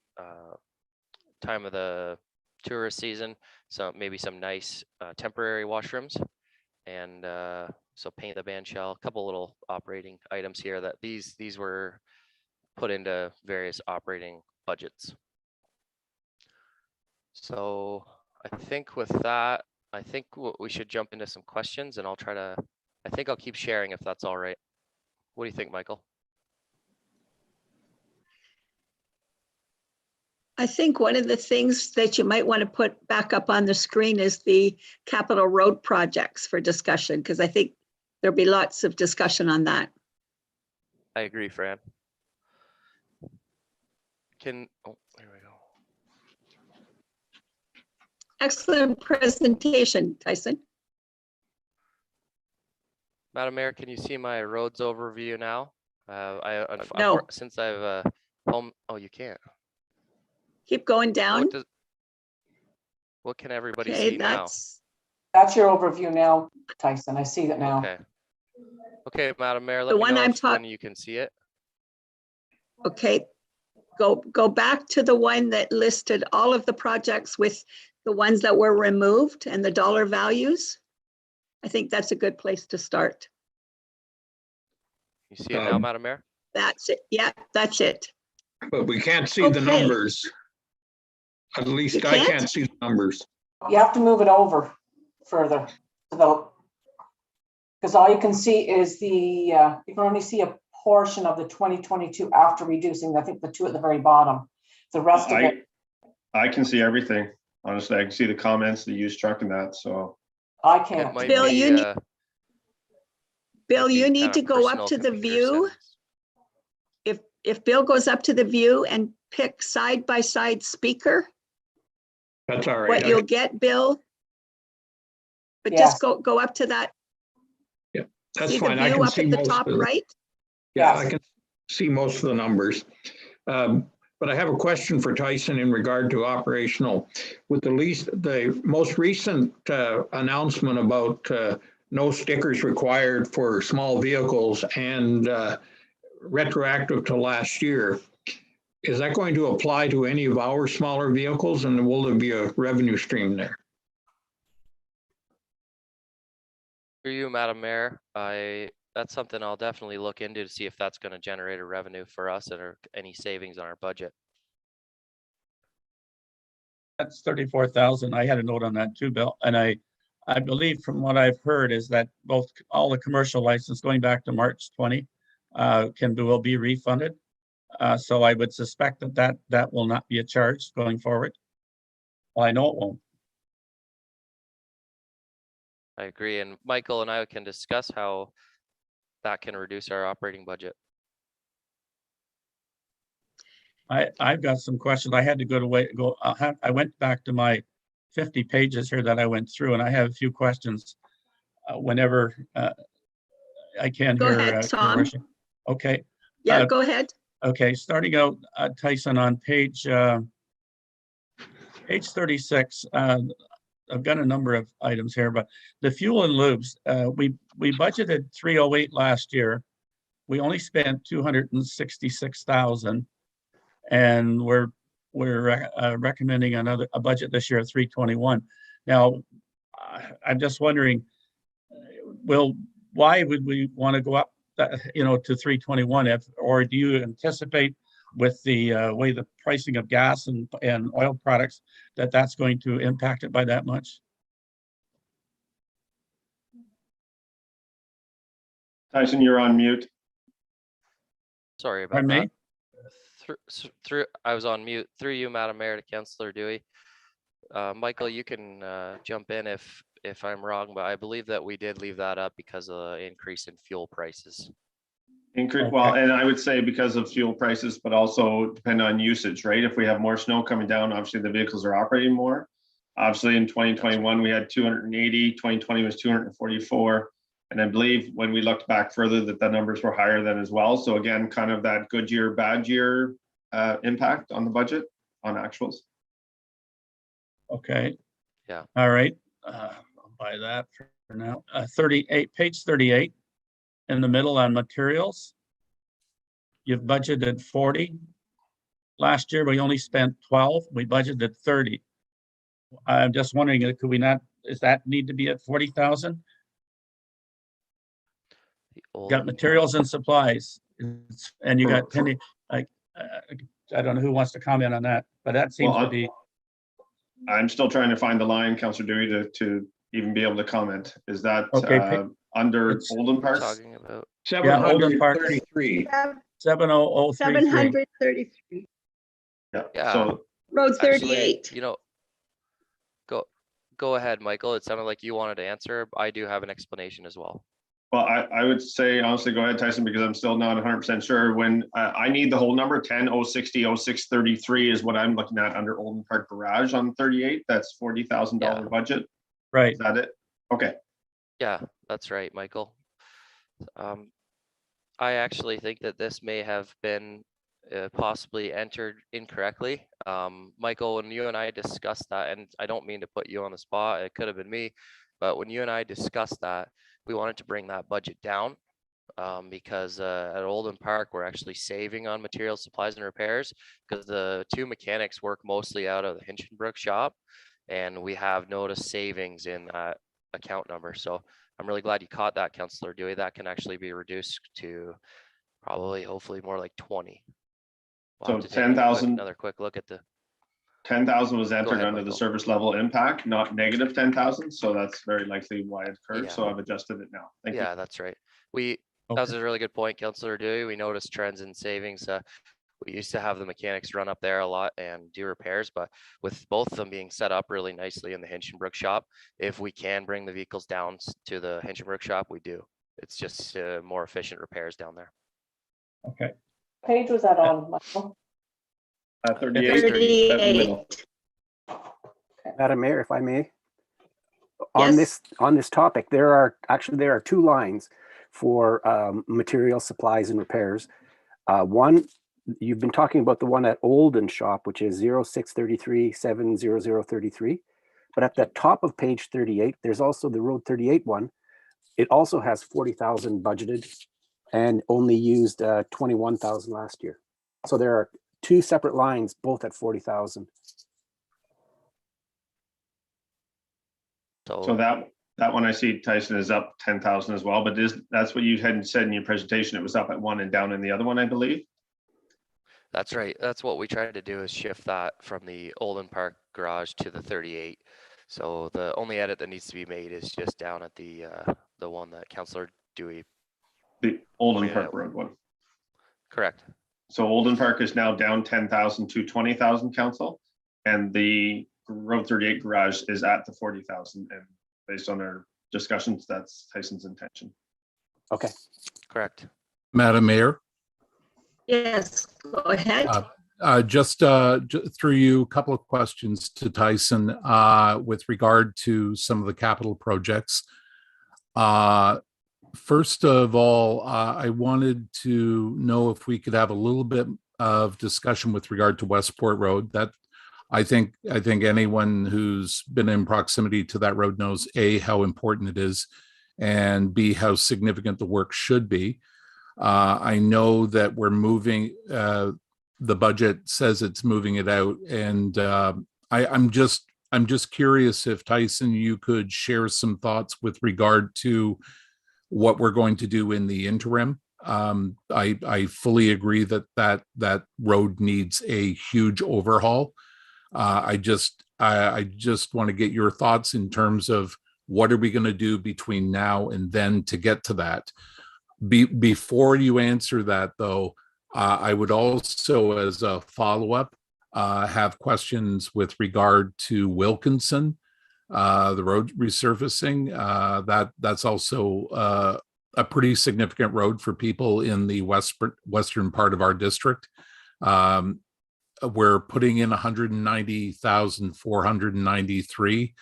time of the tourist season, so maybe some nice temporary washrooms. And so paint the band shell, a couple little operating items here that these were put into various operating budgets. So I think with that, I think we should jump into some questions, and I think I'll keep sharing if that's all right. What do you think, Michael? I think one of the things that you might want to put back up on the screen is the capital road projects for discussion, because I think there'll be lots of discussion on that. I agree, Fran. Oh, there we go. Excellent presentation, Tyson. Madam Mayor, can you see my roads overview now? No. Since I've home. Oh, you can't. Keep going down. What can everybody Okay, see now? That's your overview now, Tyson. I see that now. Okay. Okay, Madam Mayor, The let me one know I'm when talk- you can see it. Okay, go back to the one that listed all of the projects with the ones that were removed and the dollar values. I think that's a good place to start. You see it now, Madam Mayor? That's it. Yeah, that's it. But we can't see the Okay. numbers. At least You I can't? can't see the numbers. You have to move it over further to the, because all you can see is the, you can only see a portion of the 2022 after reducing, I think the two at the very bottom. The rest of it, I can see everything. Honestly, I can see the comments, the used truck and that, so. I It can't. might Bill, be, you need- Bill, might be you need kinda to go up personal to the computer view. settings. If Bill goes up to the view and pick side by side speaker, That's all right. what you'll get, Bill. But Yes. just go up to that. That's See the fine. I view can up see at the most top of it. right? Yeah, Yes. I can see most of the numbers. But I have a question for Tyson in regard to operational. With the most recent announcement about no stickers required for small vehicles and retroactive to last year, is that going to apply to any of our smaller vehicles, and will there be a revenue stream there? For you, Madam Mayor, that's something I'll definitely look into to see if that's gonna generate a revenue for us or any savings on our budget. That's 34,000. I had a note on that too, Bill. And I believe from what I've heard is that all the commercial license going back to March 20 will be refunded. So I would suspect that will not be a charge going forward. Well, I know it won't. I agree, and Michael and I can discuss how that can reduce our operating budget. I've got some questions. I had to I went back to my 50 pages here that I went through, and I have a few questions whenever I can Go hear. ahead, Your Tom. worship. Okay. Yeah, go ahead. Okay, starting out, Tyson, on page 36, I've got a number of items here, but the fuel and lubes, we budgeted 308 last year. We only spent 266,000, and we're recommending a budget this year of 321. Now, I'm just wondering, why would we want to go up, to 321 or do you anticipate with the way the pricing of gas and oil products that's going to impact it by that much? Tyson, you're on mute. Sorry about Pardon me? that. I was on mute. Through you, Madam Mayor, to Councillor Dewey. Michael, you can jump in if I'm wrong, but I believe that we did leave that up because of the increase in fuel prices. Well, and I would say because of fuel prices, but also depend on usage, right? If we have more snow coming down, obviously the vehicles are operating more. Obviously in 2021, we had 280, 2020 was 244. And I believe when we looked back further that the numbers were higher than as well. So again, kind of that good year, bad year impact on the budget on actuals. Okay. Yeah. All right. I'll buy that for now. 38, page 38, in the middle on materials. You've budgeted 40. Last year, we only spent 12. We budgeted 30. I'm just wondering, does that need to be at 40,000? Got materials and supplies, and you got penny, I don't know who wants to comment on that, but that seems to be. I'm still trying to find the line, Councillor Dewey, to even be able to comment. Is that Okay, under Olden Parks? Talking about 733. 70033. 733. Yeah. So Road actually, 38. Go ahead, Michael. It sounded like you wanted to answer. I do have an explanation as well. well, I would say honestly, go ahead, Tyson, because I'm still not 100% sure. When I need the whole number, 10,060,0633 is what I'm looking at under Olden Park Garage on 38. That's $40,000 budget. Right. Is that it? Okay. Yeah, that's right, Michael. I actually think that this may have been possibly entered incorrectly. Michael, when you and I discussed that, and I don't mean to put you on the spot, it could have been me, but when you and I discussed that, we wanted to bring that budget down because at Olden Park, we're actually saving on material supplies and repairs because the two mechanics work mostly out of the Hinchinbrook shop, and we have noticed savings in that account number. So I'm really glad you caught that, Councillor Dewey. That can actually be reduced to probably, hopefully, more like 20. We'll So have to take 10,000 another quick look at the. 10,000 was entered ahead, under the Michael. service level impact, not negative 10,000. So that's very likely why it occurred. Yeah. So I've adjusted it now. Thank you. Yeah, that's right. That was a really good point, Councillor Dewey. We noticed trends in savings. We used to have the mechanics run up there a lot and do repairs, but with both of them being set up really nicely in the Hinchinbrook shop, if we can bring the vehicles down to the Hinchinbrook shop, we do. It's just more efficient repairs down there. Okay. Page was that on, Michael? 38. 38. Madam Mayor, if I may. Yes. On this topic, there are two lines for material supplies and repairs. One, you've been talking about the one at Olden Shop, which is 0633 70033. But at the top of page 38, there's also the Road 38 one. It also has 40,000 budgeted and only used 21,000 last year. So there are two separate lines, both at 40,000. So that one I see, Tyson, is up 10,000 as well, but that's what you had said in your presentation. It was up at one and down in the other one, I believe. That's right. That's what we tried to do, is shift that from the Olden Park garage to the 38. So the only edit that needs to be made is just down at the one that Councillor Dewey. The Olden pointed Park out. Road one. Correct. So Olden Park is now down 10,000 to 20,000, council, and the Road 38 garage is at the 40,000. And based on our discussions, that's Tyson's intention. Okay. Correct. Madam Mayor, Yes, go ahead. just through you, a couple of questions to Tyson with regard to some of the capital projects. First of all, I wanted to know if we could have a little bit of discussion with regard to Westport Road. That I think anyone who's been in proximity to that road knows A, how important it is, and B, how significant the work should be. I know that we're moving, the budget says it's moving it out, and I'm just curious if, Tyson, you could share some thoughts with regard to what we're going to do in the interim. I fully agree that road needs a huge overhaul. I just want to get your thoughts in terms of what are we going to do between now and then to get to that. Before you answer that, though, I would also, as a follow-up, have questions with regard to Wilkinson, the road resurfacing. That's also a pretty significant road for people in the western part of our district. We're putting in 190,493.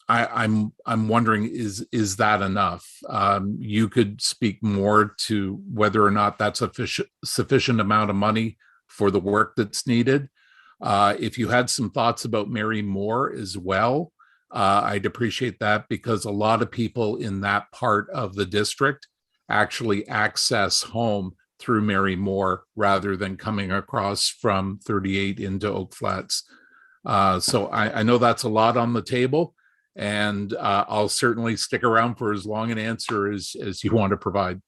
I'm wondering, is that enough? You could speak more to whether or not that's a sufficient amount of money for the work that's needed. If you had some thoughts about Mary Moore as well, I'd appreciate that, because a lot of people in that part of the district actually access home through Mary Moore rather than coming across from 38 into Oak Flats. So I know that's a lot on the table, and I'll certainly stick around for as long an answer as you want to provide.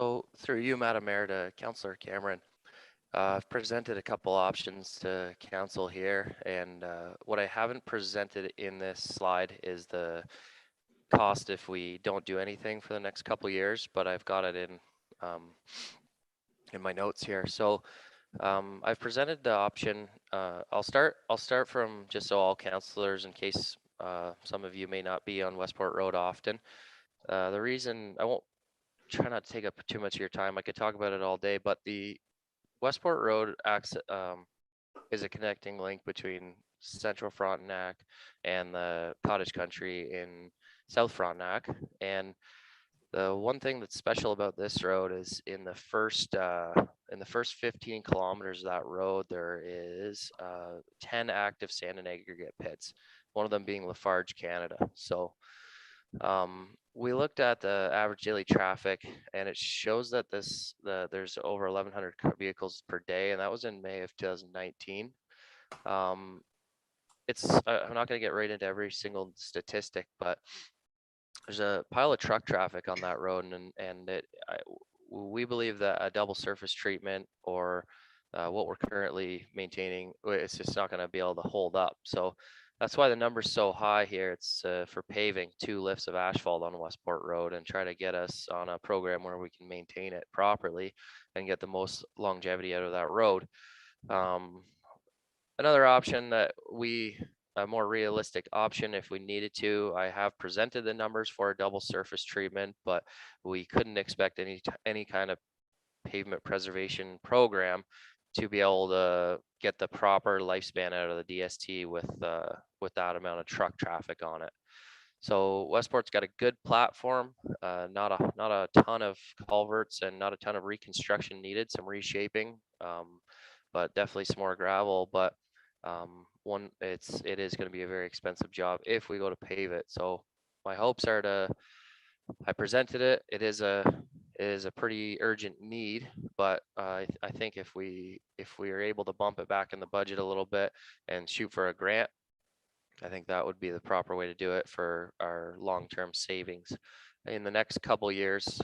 So through you, Madam Mayor, to Councillor Cameron, I've presented a couple options to council here, and what I haven't presented in this slide is the cost if we don't do anything for the next couple of years, but I've got it in my notes here. So I've presented the option. I'll start from just so all councillors, in case some of you may not be on Westport Road often. The reason I won't try not to take up too much of your time, I could talk about it all day, but the Westport Road acts is a connecting link between Central Frontenac and the cottage country in South Frontenac. And the one thing that's special about this road is in the first 15 kilometers of that road, there is 10 active sand and aggregate pits, one of them being Lafarge, Canada. So We looked at the average daily traffic, and it shows that there's over 1,100 vehicles per day, and that was in May of 2019. I'm not going to get right into every single statistic, but there's a pile of truck traffic on that road, and we believe that a double surface treatment or what we're currently maintaining, it's just not going to be able to hold up. So that's why the number's so high here. It's for paving 2 lifts of asphalt on Westport Road and try to get us on a program where we can maintain it properly and get the most longevity out of that road. Another option a more realistic option if we needed to, I have presented the numbers for a double surface treatment, but we couldn't expect any kind of pavement preservation program to be able to get the proper lifespan out of the DST with that amount of truck traffic on it. So Westport's got a good platform, not a ton of culverts and not a ton of reconstruction needed, some reshaping, but definitely some more gravel. But it is going to be a very expensive job if we go to pave it. So my hopes are I presented it. It is a pretty urgent need, but I think if we are able to bump it back in the budget a little bit and shoot for a grant, I think that would be the proper way to do it for our long-term savings. In the next couple years,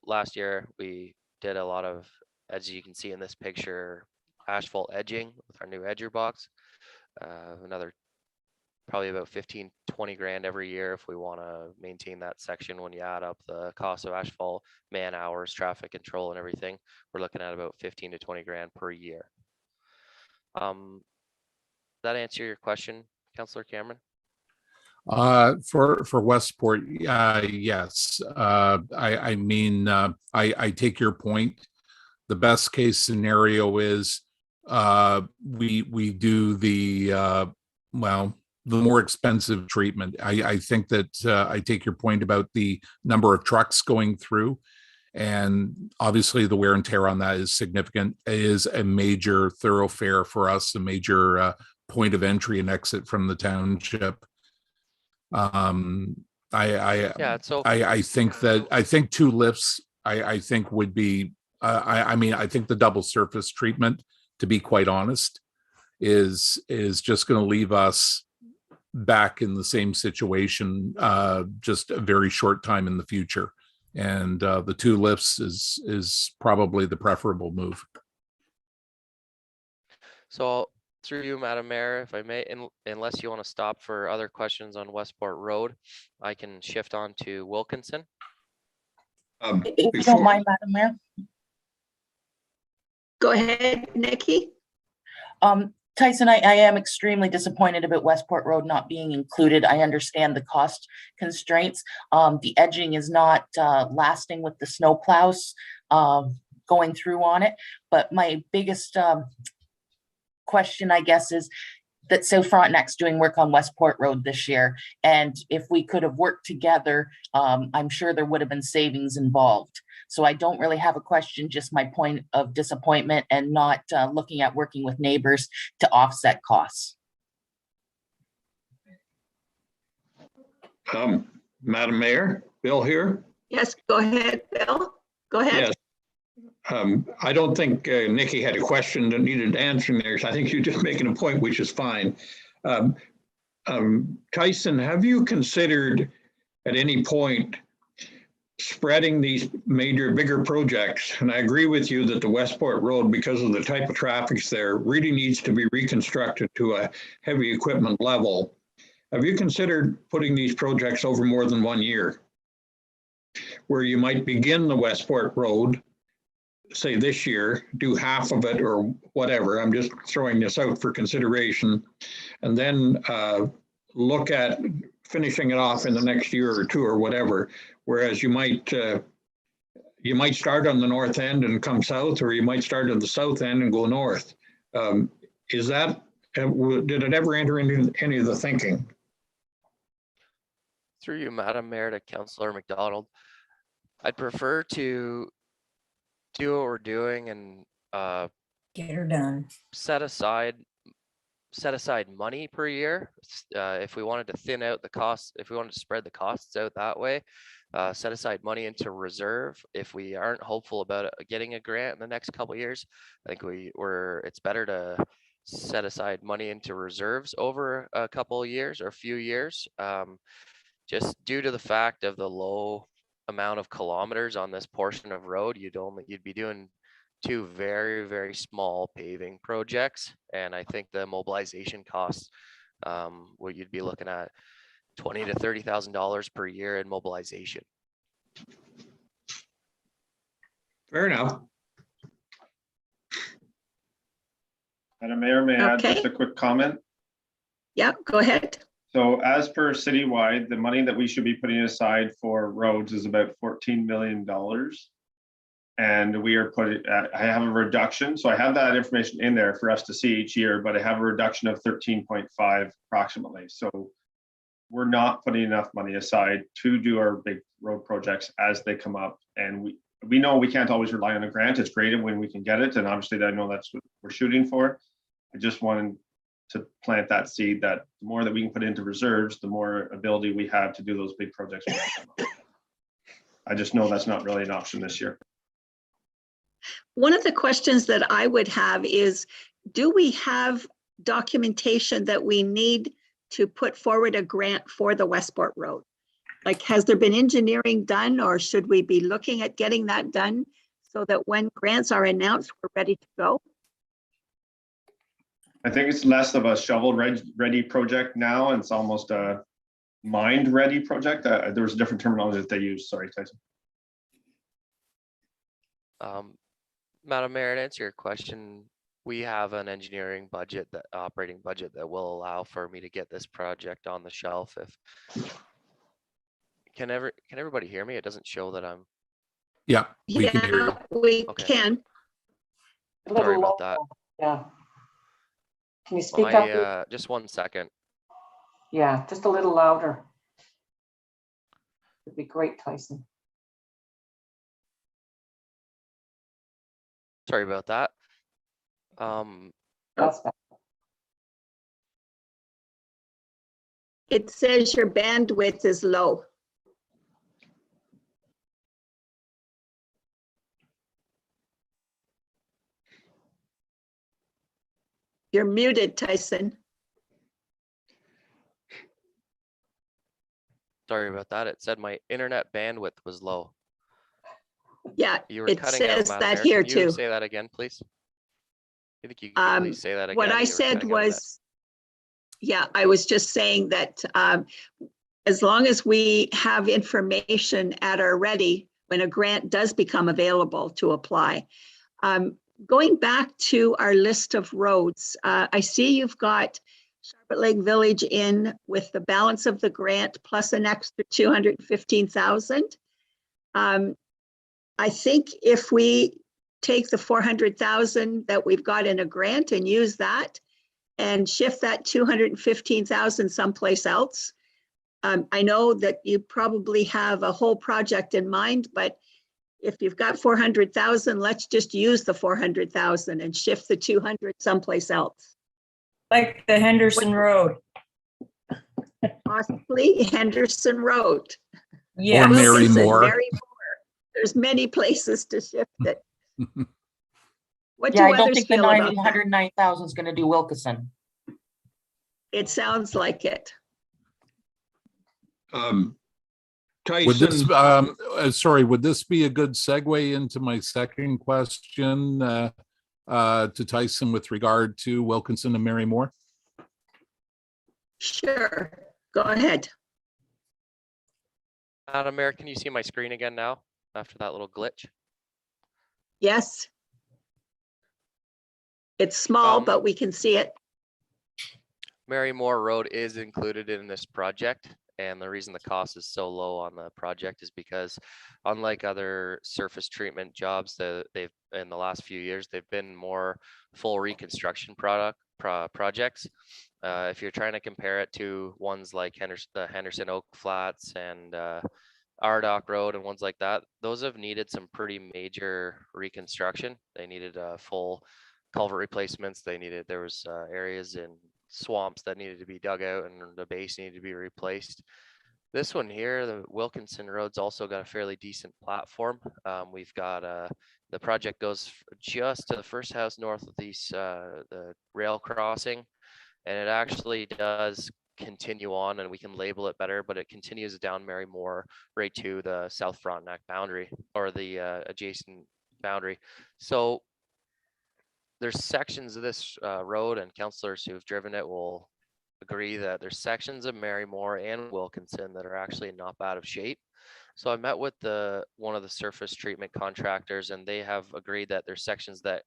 last year we did a lot of, as you can see in this picture, asphalt edging with our new edger box. Another probably about 15, 20 grand every year if we want to maintain that section. When you add up the cost of asphalt, man hours, traffic control and everything, we're looking at about 15 to 20 grand per year. That answer your question, Councillor Cameron? For Westport, yes. I mean, I take your point. The best case scenario is we do the more expensive treatment. I think that I take your point about the number of trucks going through, and obviously the wear and tear on that is significant. It is a major thoroughfare for us, a major point of entry and exit from the township. I think 2 lifts I think would be I think the double surface treatment, to be quite honest, is just going to leave us back in the same situation just a very short time in the future, and the 2 lifts is probably the preferable move. So through you, Madam Mayor, if I may, unless you want to stop for other questions on Westport Road, I can shift on to Wilkinson. If you don't mind, Madam Mayor. Go ahead, Nikki. Tyson, I am extremely disappointed about Westport Road not being included. I understand the cost constraints. The edging is not lasting with the snow plows going through on it. But my biggest question, I guess, is that Frontenac's doing work on Westport Road this year. And if we could have worked together, I'm sure there would have been savings involved. So I don't really have a question, just my point of disappointment and not looking at working with neighbors to offset costs. Madam Mayor, Bill here. Yes, go ahead, Bill. Go ahead. Yes. I don't think Nikki had a question that needed answering there. So I think you're just making a point, which is fine. Tyson, have you considered at any point spreading these bigger projects? And I agree with you that the Westport Road, because of the type of traffic there, really needs to be reconstructed to a heavy equipment level. Have you considered putting these projects over more than 1 year, where you might begin the Westport Road, say this year, do half of it or whatever? I'm just throwing this out for consideration, and then look at finishing it off in the next year or 2 or whatever. Whereas you might start on the north end and come south, or you might start at the south end and go north. Did it ever enter into any of the thinking? Through you, Madam Mayor, to Councillor McDonald, I'd prefer to do what we're doing and get her done. set aside set aside money per year. If we wanted to thin out the costs, if we wanted to spread the costs out that way, set aside money into reserve. If we aren't hopeful about getting a grant in the next couple of years, I think it's better to set aside money into reserves over a couple of years or a few years. Just due to the fact of the low amount of kilometers on this portion of road, you'd be doing two very, very small paving projects. And I think the mobilization costs, what you'd be looking at $20,000 to $30,000 per year in mobilization. Fair enough. Madam Mayor, may I add Okay. just a quick comment? Yeah, go ahead. So as per citywide, the money that we should be putting aside for roads is about $14 million. And we are I have a reduction. So I have that information in there for us to see each year, but I have a reduction of 13.5 approximately. So we're not putting enough money aside to do our big road projects as they come up. And we know we can't always rely on a grant. It's great when we can get it. And obviously I know that's what we're shooting for. I just wanted to plant that seed that the more that we can put into reserves, the more ability we have to do those big projects. I just know that's not really an option this year. One of the questions that I would have is, do we have documentation that we need to put forward a grant for the Westport Road? Like, has there been engineering done, or should we be looking at getting that done so that when grants are announced, we're ready to go? I think it's less of a shovel ready project now, and it's almost a mind ready project. There was a different terminology that they used. Sorry, Tyson. Madam Mayor, to answer your question, we have an engineering budget, that operating budget, that will allow for me to get this project on the shelf. Can everybody hear me? It doesn't show that I'm. Yeah, we can hear you. We Okay. can. A little Sorry about low. that. Yeah. Can you speak up? Just 1 second. Yeah, just a little louder. Would be great, Tyson. Sorry about that. That's better. It says your bandwidth is low. You're muted, Tyson. Sorry about that. It said my internet bandwidth was low. Yeah, You were it cutting out, says Madam that Mayor. here Can you too. say that again, please? I think you can please say that again. What I You were said cutting out a bit. was, yeah, I was just saying that as long as we have information at our ready when a grant does become available to apply. Going back to our list of roads, I see you've got Charlotte Lake Village in with the balance of the grant plus an extra 215,000. I think if we take the 400,000 that we've got in a grant and use that and shift that 215,000 someplace else. I know that you probably have a whole project in mind, but if you've got 400,000, let's just use the 400,000 and shift the 200 someplace else. Like the Henderson Road. Possibly Henderson Road. Yeah. Or Mary Wilkinson, Moore. Mary Moore. There's many places to shift it. What Yeah, do I don't others think the feel about that? 909,000 is going to do Wilkinson. It sounds like it. Would this, Tyson, sorry, would this be a good segue into my second question to Tyson with regard to Wilkinson and Mary Moore? Sure, go ahead. Madam Mayor, can you see my screen again now after that little glitch? Yes. It's small, Um, but we can see it. Mary Moore Road is included in this project, and the reason the cost is so low on the project is because, unlike other surface treatment jobs that they've in the last few years, they've been more full reconstruction projects. If you're trying to compare it to ones like the Henderson Oak Flats and Ardock Road and ones like that, those have needed some pretty major reconstruction. They needed full culvert replacements. There was areas in swamps that needed to be dug out and the base needed to be replaced. This one here, the Wilkinson Road's also got a fairly decent platform. We've got the project goes just to the first house north of the rail crossing, and it actually does continue on, and we can label it better, but it continues down Mary Moore right to the South Frontenac boundary, or the adjacent boundary. So there's sections of this road, and councillors who've driven it will agree that there's sections of Mary Moore and Wilkinson that are actually not bad of shape. So I met with one of the surface treatment contractors, and they have agreed that there's sections that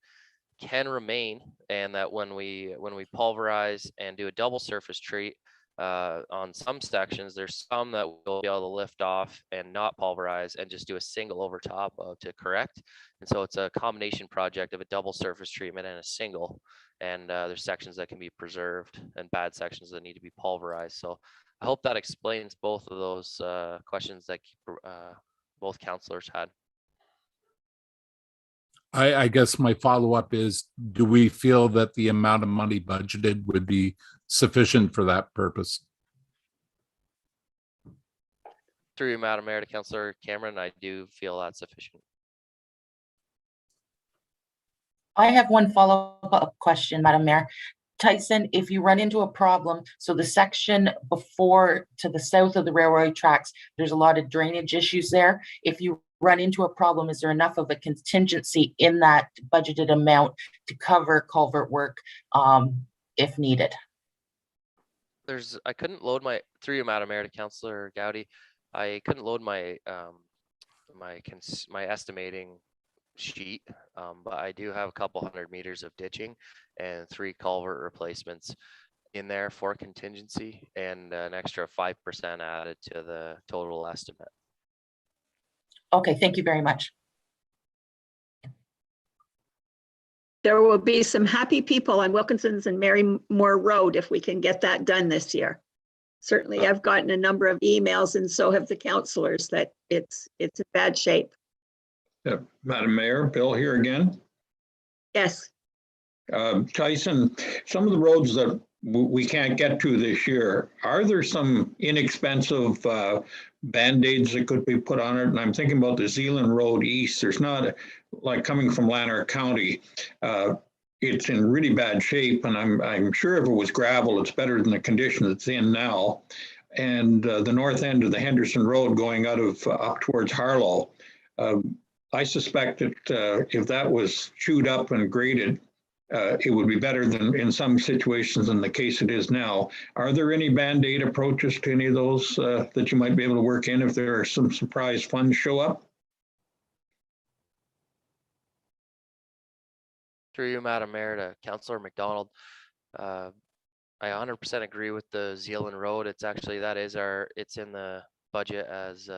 can remain, and that when we pulverize and do a double surface treat on some sections, there's some that we'll be able to lift off and not pulverize and just do a single over top of to correct. And so it's a combination project of a double surface treatment and a single. And there's sections that can be preserved and bad sections that need to be pulverized. So I hope that explains both of those questions that both councillors had. I guess my follow-up is, do we feel that the amount of money budgeted would be sufficient for that purpose? Through you, Madam Mayor, to Councillor Cameron, I do feel that's sufficient. I have one follow-up question, Madam Mayor. Tyson, if you run into a problem, so the section before to the south of the railroad tracks, there's a lot of drainage issues there. If you run into a problem, is there enough of a contingency in that budgeted amount to cover culvert work if needed? I couldn't load my, through you, Madam Mayor, to Councillor Gowdy, I couldn't load my my estimating sheet, but I do have a couple 100 meters of ditching and 3 culvert replacements in there for contingency, and an extra 5% added to the total estimate. Okay, thank you very much. There will be some happy people on Wilkinson's and Mary Moore Road if we can get that done this year. Certainly, I've gotten a number of emails, and so have the councillors, that it's in bad shape. Madam Mayor, Bill here again. Yes. Tyson, some of the roads that we can't get to this year, are there some inexpensive Band-Aids that could be put on it? And I'm thinking about the Zealand Road East. There's not, like coming from Lanark County, it's in really bad shape, and I'm sure if it was gravel, it's better than the condition it's in now. And the north end of the Henderson Road going out of up towards Harlow, I suspect that if that was chewed up and graded, it would be better than in some situations than the case it is now. Are there any Band-Aid approaches to any of those that you might be able to work in if there are some surprise funds show up? Through you, Madam Mayor, to Councillor McDonald, I 100% agree with the Zealand Road. It's actually, it's in the budget as,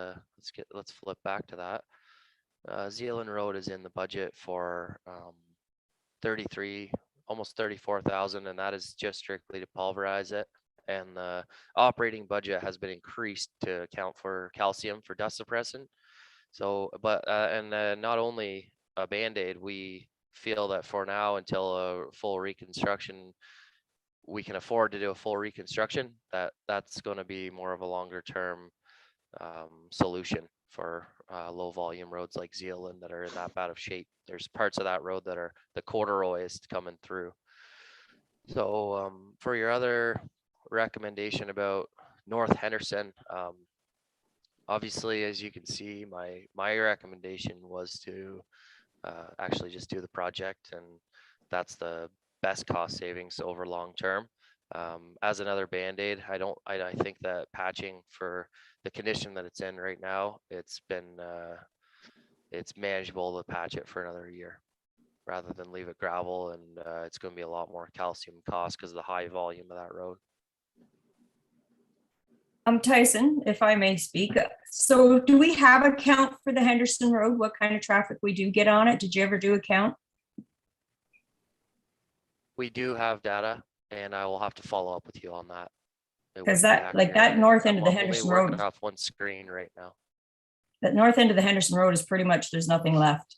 let's flip back to that. Zealand Road is in the budget for 33, almost 34,000, and that is just strictly to pulverize it. And the operating budget has been increased to account for calcium for dust suppressant. So, but not only a Band-Aid, we feel that for now, until a full reconstruction, we can afford to do a full reconstruction. That's going to be more of a longer term solution for low volume roads like Zealand that are in that bad of shape. There's parts of that road that are the corduroy is coming through. So for your other recommendation about North Henderson, obviously, as you can see, my recommendation was to actually just do the project, and that's the best cost savings over long term. As another Band-Aid, I think that patching for the condition that it's in right now, it's manageable to patch it for another year rather than leave it gravel, and it's going to be a lot more calcium cost because of the high volume of that road. Tyson, if I may speak. So do we have a count for the Henderson Road? What kind of traffic we do get on it? Did you ever do a count? We do have data, and I will have to follow up with you on that. Because that north end of the Henderson Road, off one screen right now. that north end of the Henderson Road is pretty much, there's nothing left.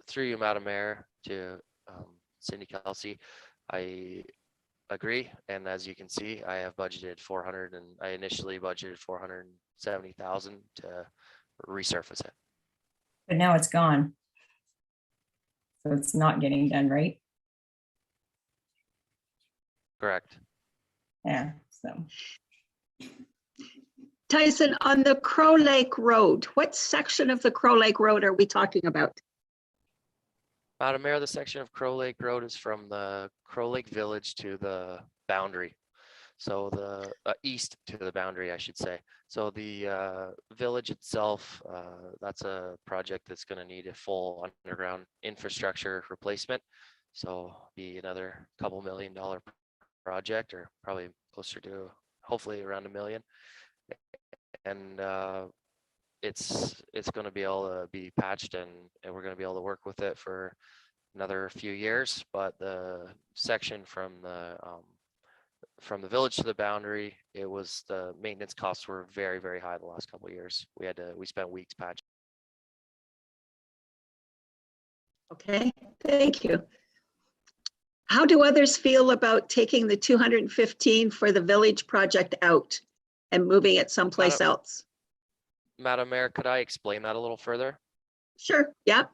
Through you, Madam Mayor, to Cindy Kelsey, I agree. And as you can see, I have budgeted 400 and I initially budgeted 470,000 to resurface it. But now it's gone. So it's not getting done, right? Correct. Yeah, so. Tyson, on the Crow Lake Road, what section of the Crow Lake Road are we talking about? Madam Mayor, the section of Crow Lake Road is from the Crow Lake Village to the boundary. So the east to the boundary, I should say. So the village itself, that's a project that's going to need a full underground infrastructure replacement. So be another couple $1 million project, or probably closer to hopefully around $1 million. And it's going to be able to be patched, and we're going to be able to work with it for another few years. But the section from the village to the boundary, the maintenance costs were very, very high the last couple of years. We spent weeks patching. Okay, thank you. How do others feel about taking the 215 for the village project out and moving it someplace else? Madam Mayor, could I explain that a little further? Sure, yeah.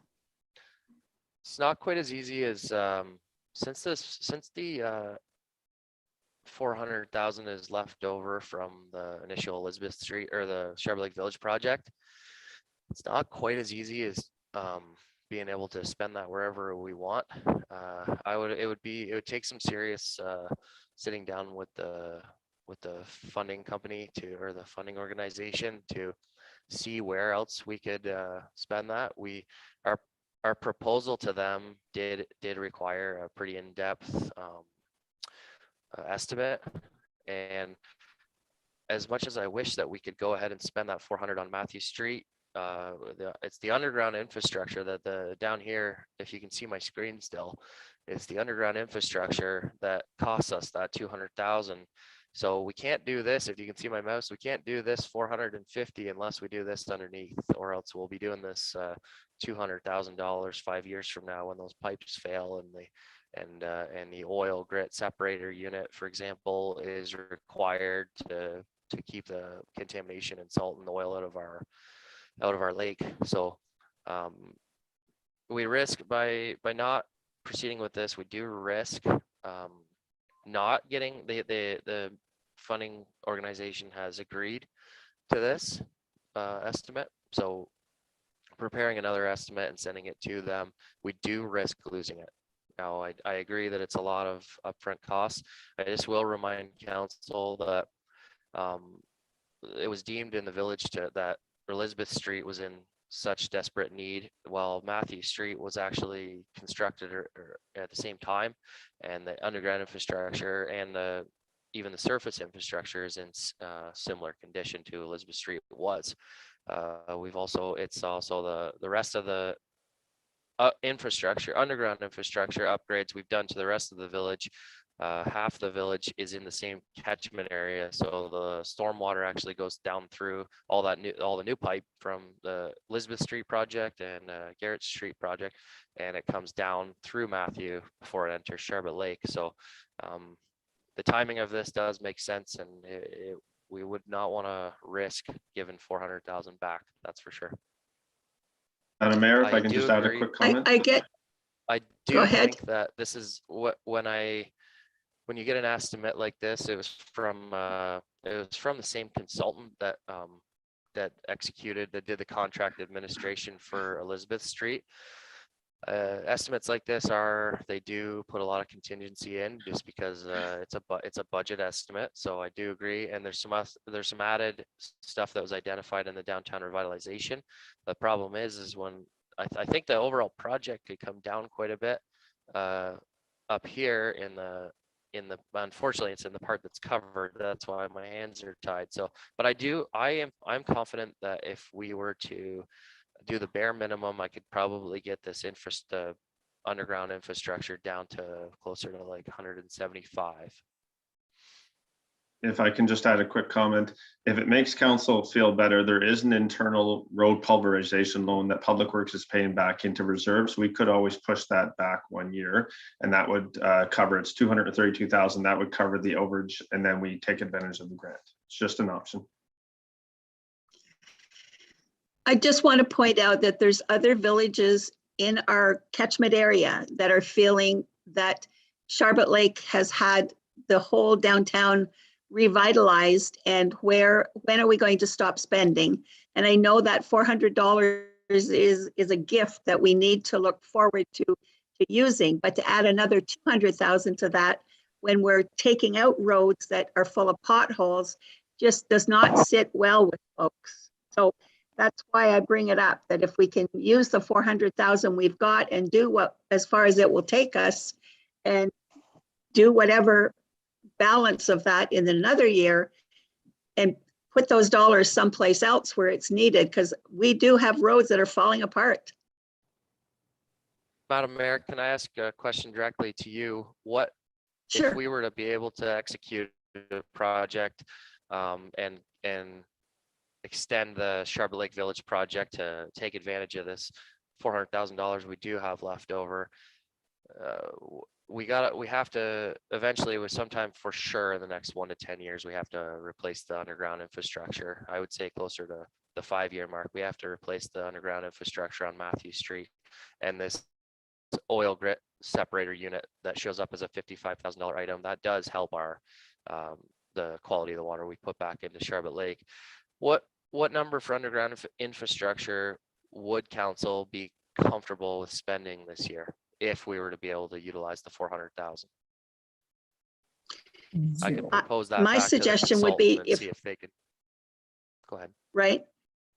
It's not quite as easy as since the 400,000 is left over from the initial Elizabeth Street or the Sherwood Lake Village project. It's not quite as easy as being able to spend that wherever we want. It would take some serious sitting down with the funding company or the funding organization to see where else we could spend that. Our proposal to them did require a pretty in-depth estimate, and as much as I wish that we could go ahead and spend that 400 on Matthew Street, it's the underground infrastructure that down here, if you can see my screen still, it's the underground infrastructure that costs us that 200,000. So we can't do this. If you can see my mouse, we can't do this 450 unless we do this underneath, or else we'll be doing this $200,000 5 years from now when those pipes fail and the oil grit separator unit, for example, is required to keep the contamination and salt and oil out of our lake. So we risk by not proceeding with this, we do risk not getting the funding organization has agreed to this estimate. So preparing another estimate and sending it to them, we do risk losing it. Now, I agree that it's a lot of upfront costs. I just will remind council that it was deemed in the village that Elizabeth Street was in such desperate need, while Matthew Street was actually constructed at the same time, and the underground infrastructure and even the surface infrastructure is in similar condition to Elizabeth Street was. It's also the rest of the underground infrastructure upgrades we've done to the rest of the village. Half the village is in the same catchment area, so the stormwater actually goes down through all the new pipe from the Elizabeth Street project and Garrett Street project, and it comes down through Matthew before it enters Sherwood Lake. So the timing of this does make sense, and we would not want to risk giving 400,000 back. That's for sure. Madam Mayor, if I can do just add a agree. quick comment. I do Go ahead. think that this is when you get an estimate like this, it was from the same consultant that did the contract administration for Elizabeth Street. Estimates like this they do put a lot of contingency in just because it's a budget estimate. So I do agree, and there's some added stuff that was identified in the downtown revitalization. The problem is when I think the overall project could come down quite a bit up here unfortunately it's in the part that's covered. That's why my hands are tied. So, but I'm confident that if we were to do the bare minimum, I could probably get this underground infrastructure down to closer to like 175. if I can just add a quick comment, if it makes council feel better, there is an internal road pulverization loan that Public Works is paying back into reserves. We could always push that back 1 year, and that would cover, it's 232,000. That would cover the overage, and then we take advantage of the grant. It's just an option. I just want to point out that there's other villages in our catchment area that are feeling that Charlotte Lake has had the whole downtown revitalized, and when are we going to stop spending? And I know that $400 is a gift that we need to look forward to using, but to add another 200,000 to that when we're taking out roads that are full of potholes just does not sit well with folks. So that's why I bring it up, that if we can use the 400,000 we've got and do what, as far as it will take us, and do whatever balance of that in another year and put those dollars someplace else where it's needed, because we do have roads that are falling apart. Madam Mayor, can I ask a question directly to you? What Sure. if we were to be able to execute a project and extend the Charlotte Lake Village project to take advantage of this $400,000 we do have left over? We have to eventually, with sometime for sure in the next 1 to 10 years, we have to replace the underground infrastructure. I would say closer to the 5-year mark. We have to replace the underground infrastructure on Matthew Street, and this oil grit separator unit that shows up as a $55,000 item that does help our the quality of the water we put back into Charlotte Lake. What number for underground infrastructure would council be comfortable with spending this year if we were to be able to utilize the 400,000? I could propose that. My back to the suggestion would be consultant and see if they could. Go ahead. Right?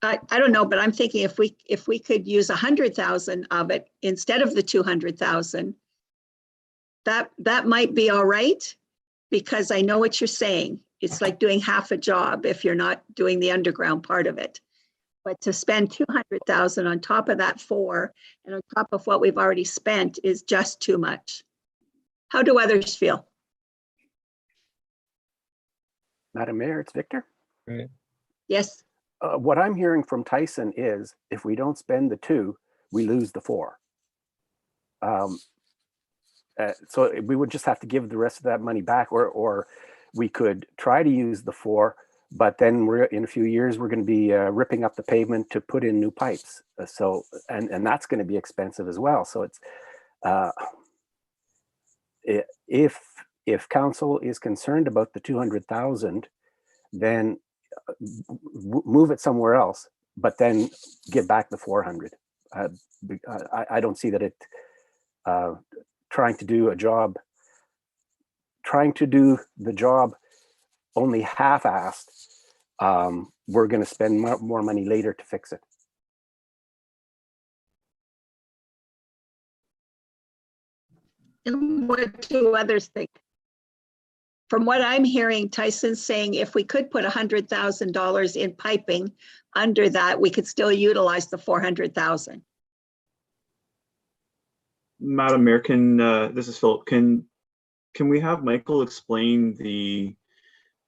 I don't know, but I'm thinking if we could use 100,000 of it instead of the 200,000, that might be all right, because I know what you're saying. It's like doing half a job if you're not doing the underground part of it. But to spend 200,000 on top of that 4 and on top of what we've already spent is just too much. How do others feel? Madam Mayor, it's Victor. Yes. What I'm hearing from Tyson is if we don't spend the 2, we lose the 4. So we would just have to give the rest of that money back, or we could try to use the 4, but then we're in a few years, we're going to be ripping up the pavement to put in new pipes. And that's going to be expensive as well. So it's, if council is concerned about the 200,000, then move it somewhere else, but then get back the 400. I don't see that it trying to do the job only half-assed. We're going to spend more money later to fix it. And what do others think? From what I'm hearing, Tyson's saying if we could put $100,000 in piping under that, we could still utilize the 400,000. Madam Mayor, this is Philip. Can we have Michael explain the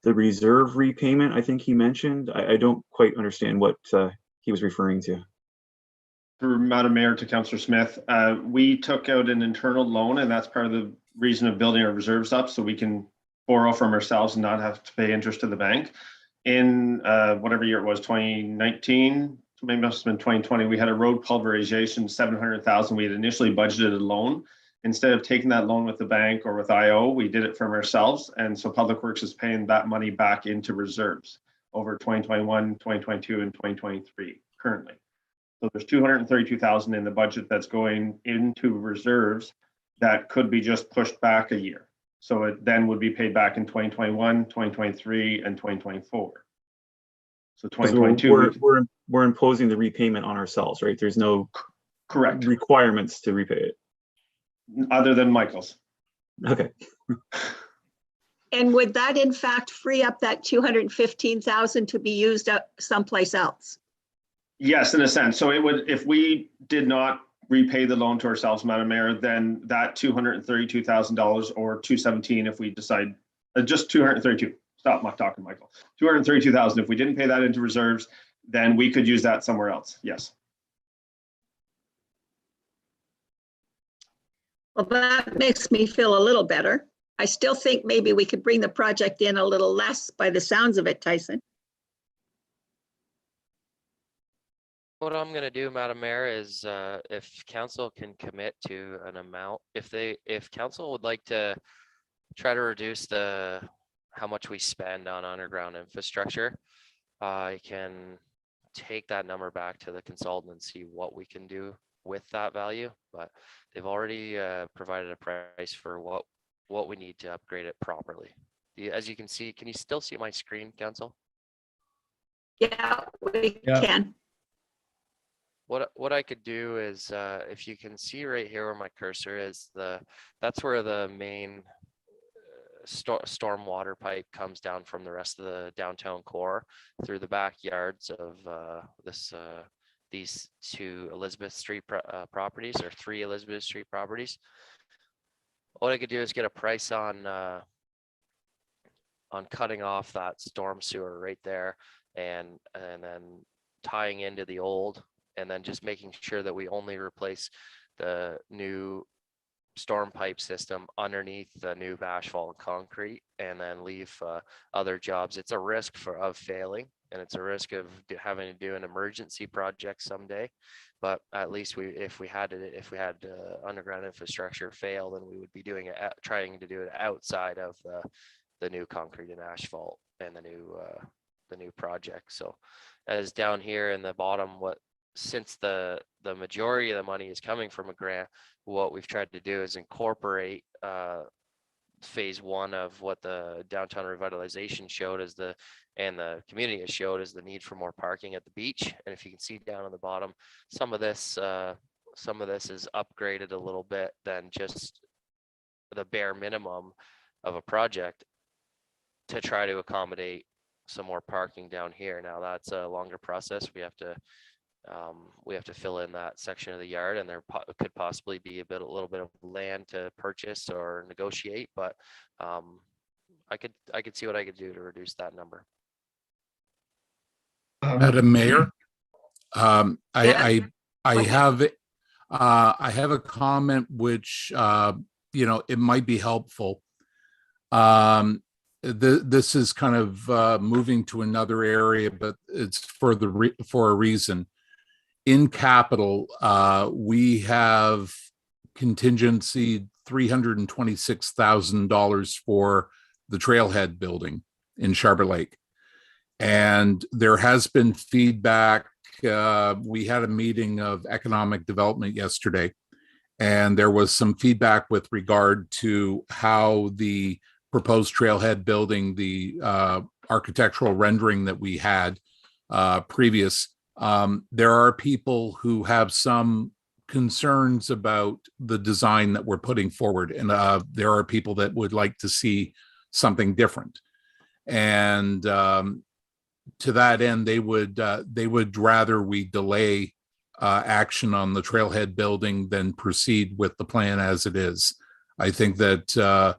reserve repayment? I think he mentioned. I don't quite understand what he was referring to. Through Madam Mayor to Councillor Smith, we took out an internal loan, and that's part of the reason of building our reserves up, so we can borrow from ourselves and not have to pay interest to the bank. In whatever year it was, 2019, maybe must have been 2020, we had a road pulverization, 700,000. We had initially budgeted a loan. Instead of taking that loan with the bank or with IO, we did it from ourselves. And so Public Works is paying that money back into reserves over 2021, 2022, and 2023 currently. So there's 232,000 in the budget that's going into reserves that could be just pushed back a year. So it then would be paid back in 2021, 2023, and 2024. So 2022. We're imposing the repayment on ourselves, right? There's no correct requirements to repay it. Other than Michael's. Okay. And would that in fact free up that 215,000 to be used up someplace else? Yes, in a sense. So it would, if we did not repay the loan to ourselves, Madam Mayor, then that $232,000 or 217, if we decide just 232. stop talking, Michael. 232,000. If we didn't pay that into reserves, then we could use that somewhere else. Yes. Well, that makes me feel a little better. I still think maybe we could bring the project in a little less by the sounds of it, Tyson. What I'm gonna do, Madam Mayor, is if council can commit to an amount, if council would like to try to reduce how much we spend on underground infrastructure, I can take that number back to the consultant and see what we can do with that value, but they've already provided a price for what we need to upgrade it properly. As you can see, can you still see my screen, council? Yeah, we Yeah. can. What I could do is, if you can see right here where my cursor is, that's where the main storm water pipe comes down from the rest of the downtown core through the backyards of these two Elizabeth Street properties, or 3 Elizabeth Street properties. What I could do is get a price on cutting off that storm sewer right there, and then tying into the old, and then just making sure that we only replace the new storm pipe system underneath the new asphalt concrete, and then leave other jobs. It's a risk of failing, and it's a risk of having to do an emergency project someday. But at least if we had underground infrastructure fail, then we would be doing it, trying to do it outside of the new concrete and asphalt and the new project. So as down here in the bottom, since the majority of the money is coming from a grant, what we've tried to do is incorporate phase 1 of what the downtown revitalization showed and the community has showed as the need for more parking at the beach. And if you can see down on the bottom, some of this is upgraded a little bit than just the bare minimum of a project to try to accommodate some more parking down here. Now that's a longer process. We have to fill in that section of the yard, and there could possibly be a little bit of land to purchase or negotiate, but I could see what I could do to reduce that number. Madam Mayor, Yeah. I have a comment which it might be helpful. This is kind of moving to another area, but it's for a reason. In capital, we have contingency $326,000 for the Trailhead Building in Sharper Lake. And there has been feedback. We had a meeting of economic development yesterday, and there was some feedback with regard to how the proposed Trailhead Building, the architectural rendering that we had previous. There are people who have some concerns about the design that we're putting forward, and there are people that would like to see something different. And to that end, they would rather we delay action on the Trailhead Building than proceed with the plan as it is. I think that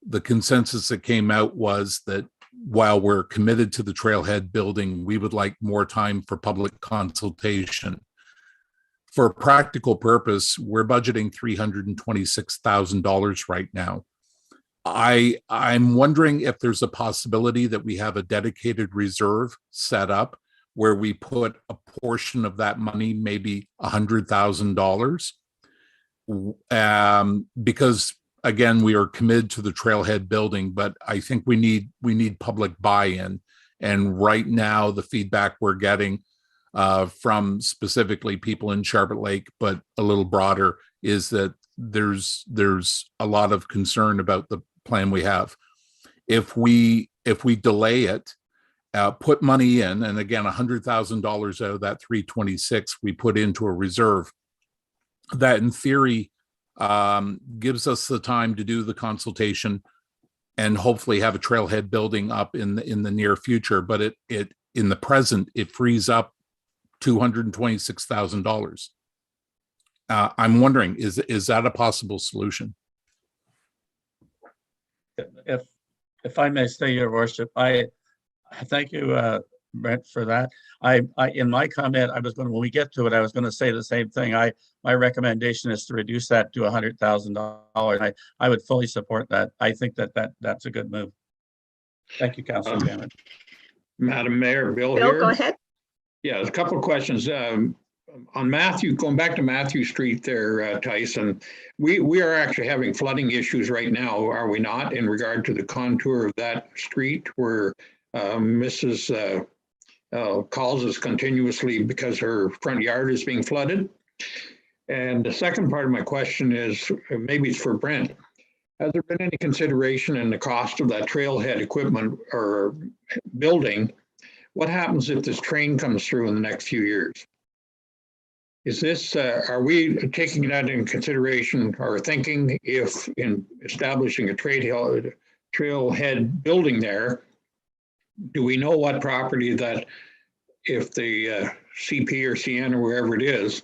the consensus that came out was that while we're committed to the Trailhead Building, we would like more time for public consultation. For a practical purpose, we're budgeting $326,000 right now. I'm wondering if there's a possibility that we have a dedicated reserve set up where we put a portion of that money, maybe $100,000, because again, we are committed to the Trailhead Building, but I think we need public buy-in. And right now, the feedback we're getting from specifically people in Sharper Lake, but a little broader, is that there's a lot of concern about the plan we have. If we delay it, put money in, and again, $100,000 out of that 326 we put into a reserve, that in theory gives us the time to do the consultation and hopefully have a Trailhead Building up in the near future. But it in the present, it frees up $226,000. I'm wondering, is that a possible solution? If If I may say, your worship, I thank you, Brent, for that. In my comment, when we get to it, I was going to say the same thing. My recommendation is to reduce that to $100,000. I would fully support that. I think that's a good move. Thank you, Councilor Cameron. Madam Mayor, Bill Bill, here. go ahead. Yeah, a couple of questions. On Matthew, going back to Matthew Street there, Tyson, we are actually having flooding issues right now, are we not, in regard to the contour of that street where Mrs. calls us continuously because her front yard is being flooded? And the second part of my question is, maybe it's for Brent. Has there been any consideration in the cost of that trailhead equipment or building? What happens if this train comes through in the next few years? Is this, are we taking that into consideration or thinking if in establishing a trailhead building there, do we know what property that if the CP or CN or wherever it is,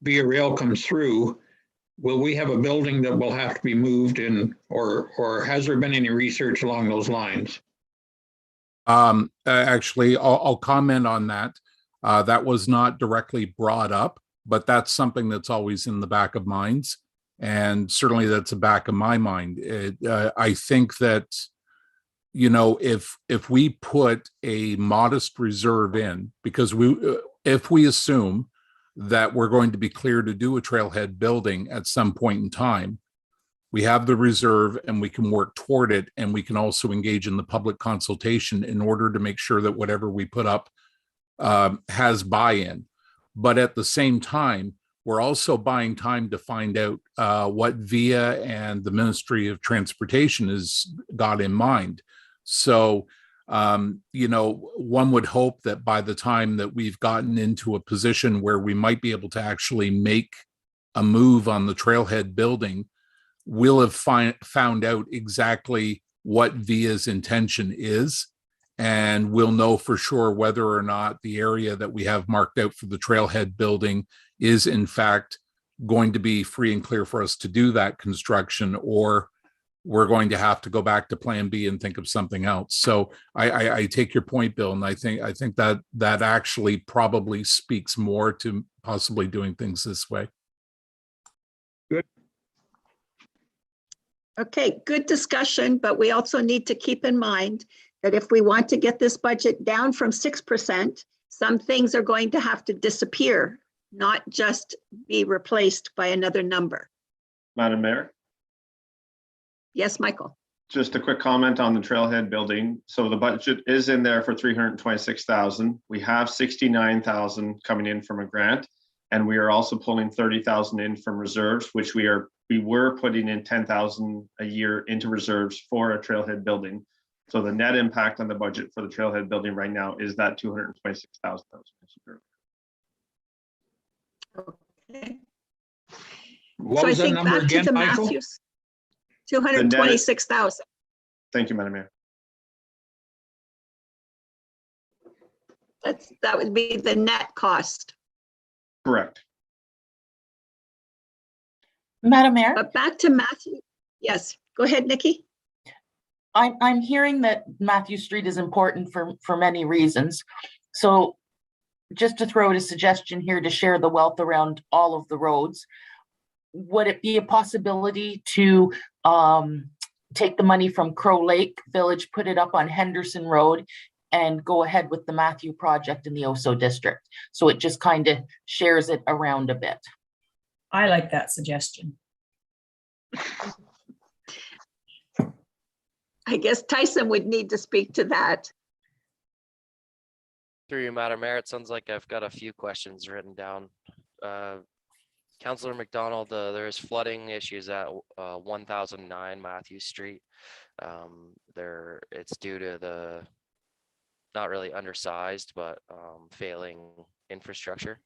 via rail comes through, will we have a building that will have to be moved in, or has there been any research along those lines? Actually, I'll comment on that. That was not directly brought up, but that's something that's always in the back of minds. And certainly that's the back of my mind. I think that, you know, if we put a modest reserve in, because if we assume that we're going to be clear to do a trailhead building at some point in time, we have the reserve and we can work toward it, and we can also engage in the public consultation in order to make sure that whatever we put up has buy-in. But at the same time, we're also buying time to find out what VIA and the Ministry of Transportation has got in mind. So, you know, one would hope that by the time that we've gotten into a position where we might be able to actually make a move on the trailhead building, we'll have found out exactly what VIA's intention is, and we'll know for sure whether or not the area that we have marked out for the trailhead building is in fact going to be free and clear for us to do that construction, or we're going to have to go back to plan B and think of something else. So I take your point, Bill, and I think that actually probably speaks more to possibly doing things this way. Good. Okay, good discussion, but we also need to keep in mind that if we want to get this budget down from 6%, some things are going to have to disappear, not just be replaced by another number. Madam Mayor, Yes, Michael. just a quick comment on the trailhead building. So the budget is in there for 326,000. We have 69,000 coming in from a grant, and we are also pulling 30,000 in from reserves, which we were putting in 10,000 a year into reserves for a trailhead building. So the net impact on the budget for the trailhead building right now is that 226,000. Okay. What So I was that think number back to again, the Michael? Matthews, 226,000. Thank you, Madam Mayor. That would be the net cost. Correct. Madam Mayor, But back to Matthew. Yes, go ahead, Nikki. I'm hearing that Matthew Street is important for many reasons. So just to throw out a suggestion here to share the wealth around all of the roads, would it be a possibility to take the money from Crow Lake Village, put it up on Henderson Road, and go ahead with the Matthew project in the Oso district? So it just kind of shares it around a bit. I like that suggestion. I guess Tyson would need to speak to that. Through you, Madam Mayor, it sounds like I've got a few questions written down. Councillor McDonald, there's flooding issues at 1009 Matthew Street. It's due to the not really undersized, but failing infrastructure.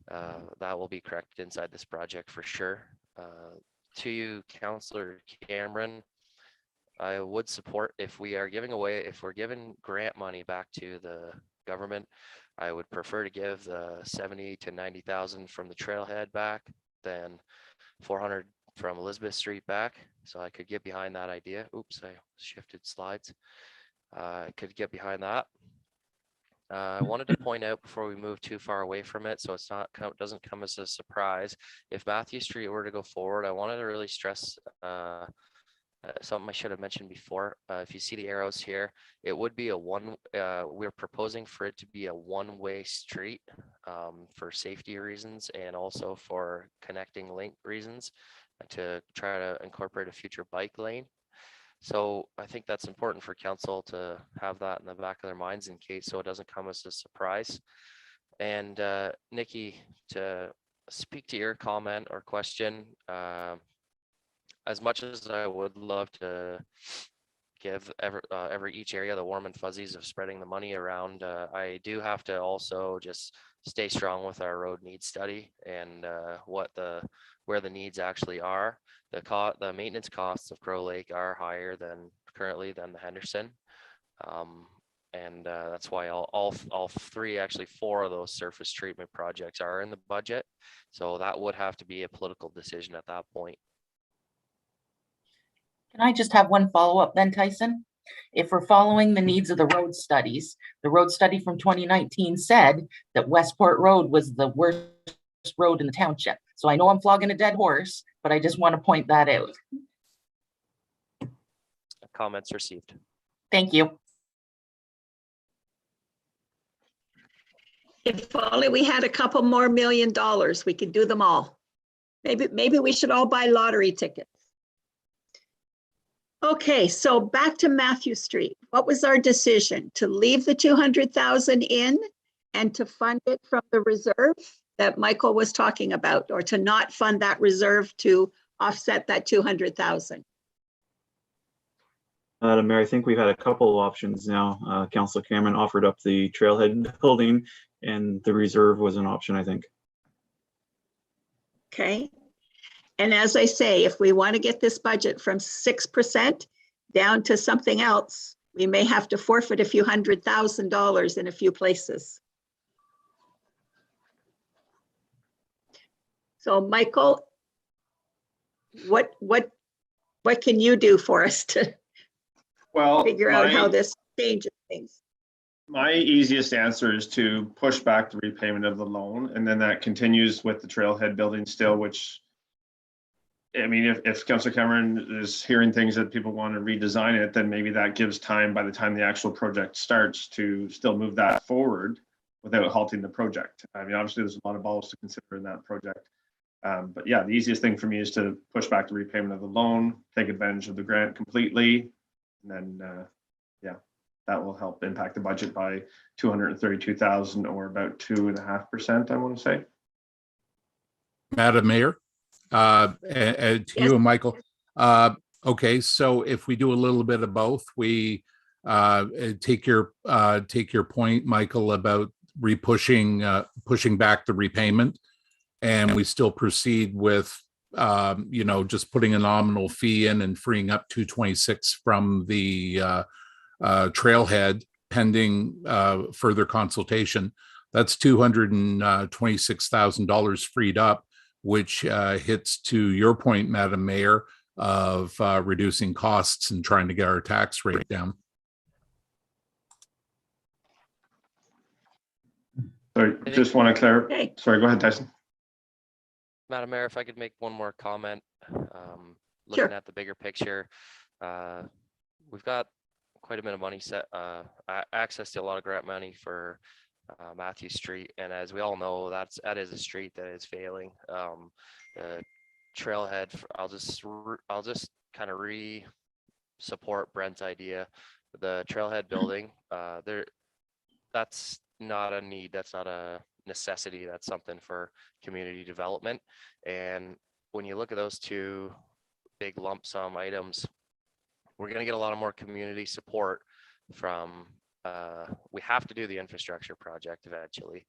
That will be corrected inside this project for sure. To you, Councillor Cameron, I would support if we're giving grant money back to the government, I would prefer to give the 70 to 90,000 from the trailhead back than 400 from Elizabeth Street back. So I could get behind that idea. Oops, I shifted slides. I could get behind that. I wanted to point out before we move too far away from it, so it's not doesn't come as a surprise. If Matthew Street were to go forward, I wanted to really stress something I should have mentioned before. If you see the arrows here, it would be a we're proposing for it to be a one-way street for safety reasons and also for connecting link reasons to try to incorporate a future bike lane. So I think that's important for council to have that in the back of their minds in case so it doesn't come as a surprise. And Nikki, to speak to your comment or question, as much as I would love to give each area the warm and fuzzies of spreading the money around, I do have to also just stay strong with our road needs study and where the needs actually are. The maintenance costs of Crow Lake are higher than currently than the Henderson. And that's why all three, actually 4 of those surface treatment projects are in the budget. So that would have to be a political decision at that point. Can I just have one follow-up then, Tyson? If we're following the needs of the road studies, the road study from 2019 said that Westport Road was the worst road in the township. So I know I'm flogging a dead horse, but I just want to point that out. Comments received. Thank you. If only we had a couple more $1 million, we could do them all. Maybe we should all buy lottery tickets. Okay, so back to Matthew Street. What was our decision? To leave the 200,000 in and to fund it from the reserve that Michael was talking about, or to not fund that reserve to offset that 200,000? Madam Mayor, I think we've had a couple of options now. Councillor Cameron offered up the Trailhead Building, and the reserve was an option, I think. Okay. And as I say, if we want to get this budget from 6% down to something else, we may have to forfeit a few $100,000 in a few places. So Michael, what can you do for us to figure out how this changes things? My easiest answer is to push back the repayment of the loan, and then that continues with the Trailhead Building still, which, I mean, if Councillor Cameron is hearing things that people want to redesign it, then maybe that gives time by the time the actual project starts to still move that forward without halting the project. I mean, obviously there's a lot of balls to consider in that project. But yeah, the easiest thing for me is to push back the repayment of the loan, take advantage of the grant completely, and then yeah, that will help impact the budget by 232,000 or about 2.5%, I want to say. Madam Mayor, to you and Michael. Okay, so if we do a little bit of both, we take your point, Michael, about pushing back the repayment, and we still proceed with just putting a nominal fee in and freeing up 226 from the Trailhead pending further consultation. That's $226,000 freed up, which hits to your point, Madam Mayor, of reducing costs and trying to get our tax rate down. Sorry, just want to clarify. Sorry, go ahead, Tyson. Madam Mayor, if I could make one more comment, looking Sure. at the bigger picture, we've got quite a bit of money set, access to a lot of grant money for Matthew Street, and as we all know, that is a street that is failing. The Trailhead, I'll just kind of support Brent's idea. The Trailhead Building, that's not a need, that's not a necessity, that's something for community development. And when you look at those two big lump sum items, we're going to get a lot of more community support from, we have to do the infrastructure project eventually.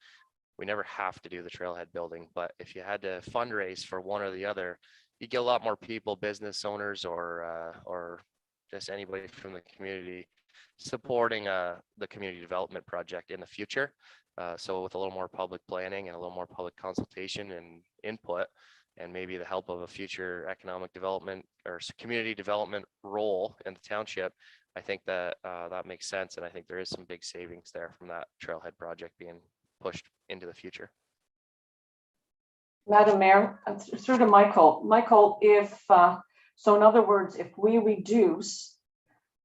We never have to do the Trailhead Building, but if you had to fundraise for one or the other, you get a lot more people, business owners, or just anybody from the community supporting the community development project in the future. So with a little more public planning and a little more public consultation and input, and maybe the help of a future economic development or community development role in the township, I think that that makes sense. And I think there is some big savings there from that trailhead project being pushed into the future. Madam Mayor, through to Michael. Michael, if, so in other words, if we reduce,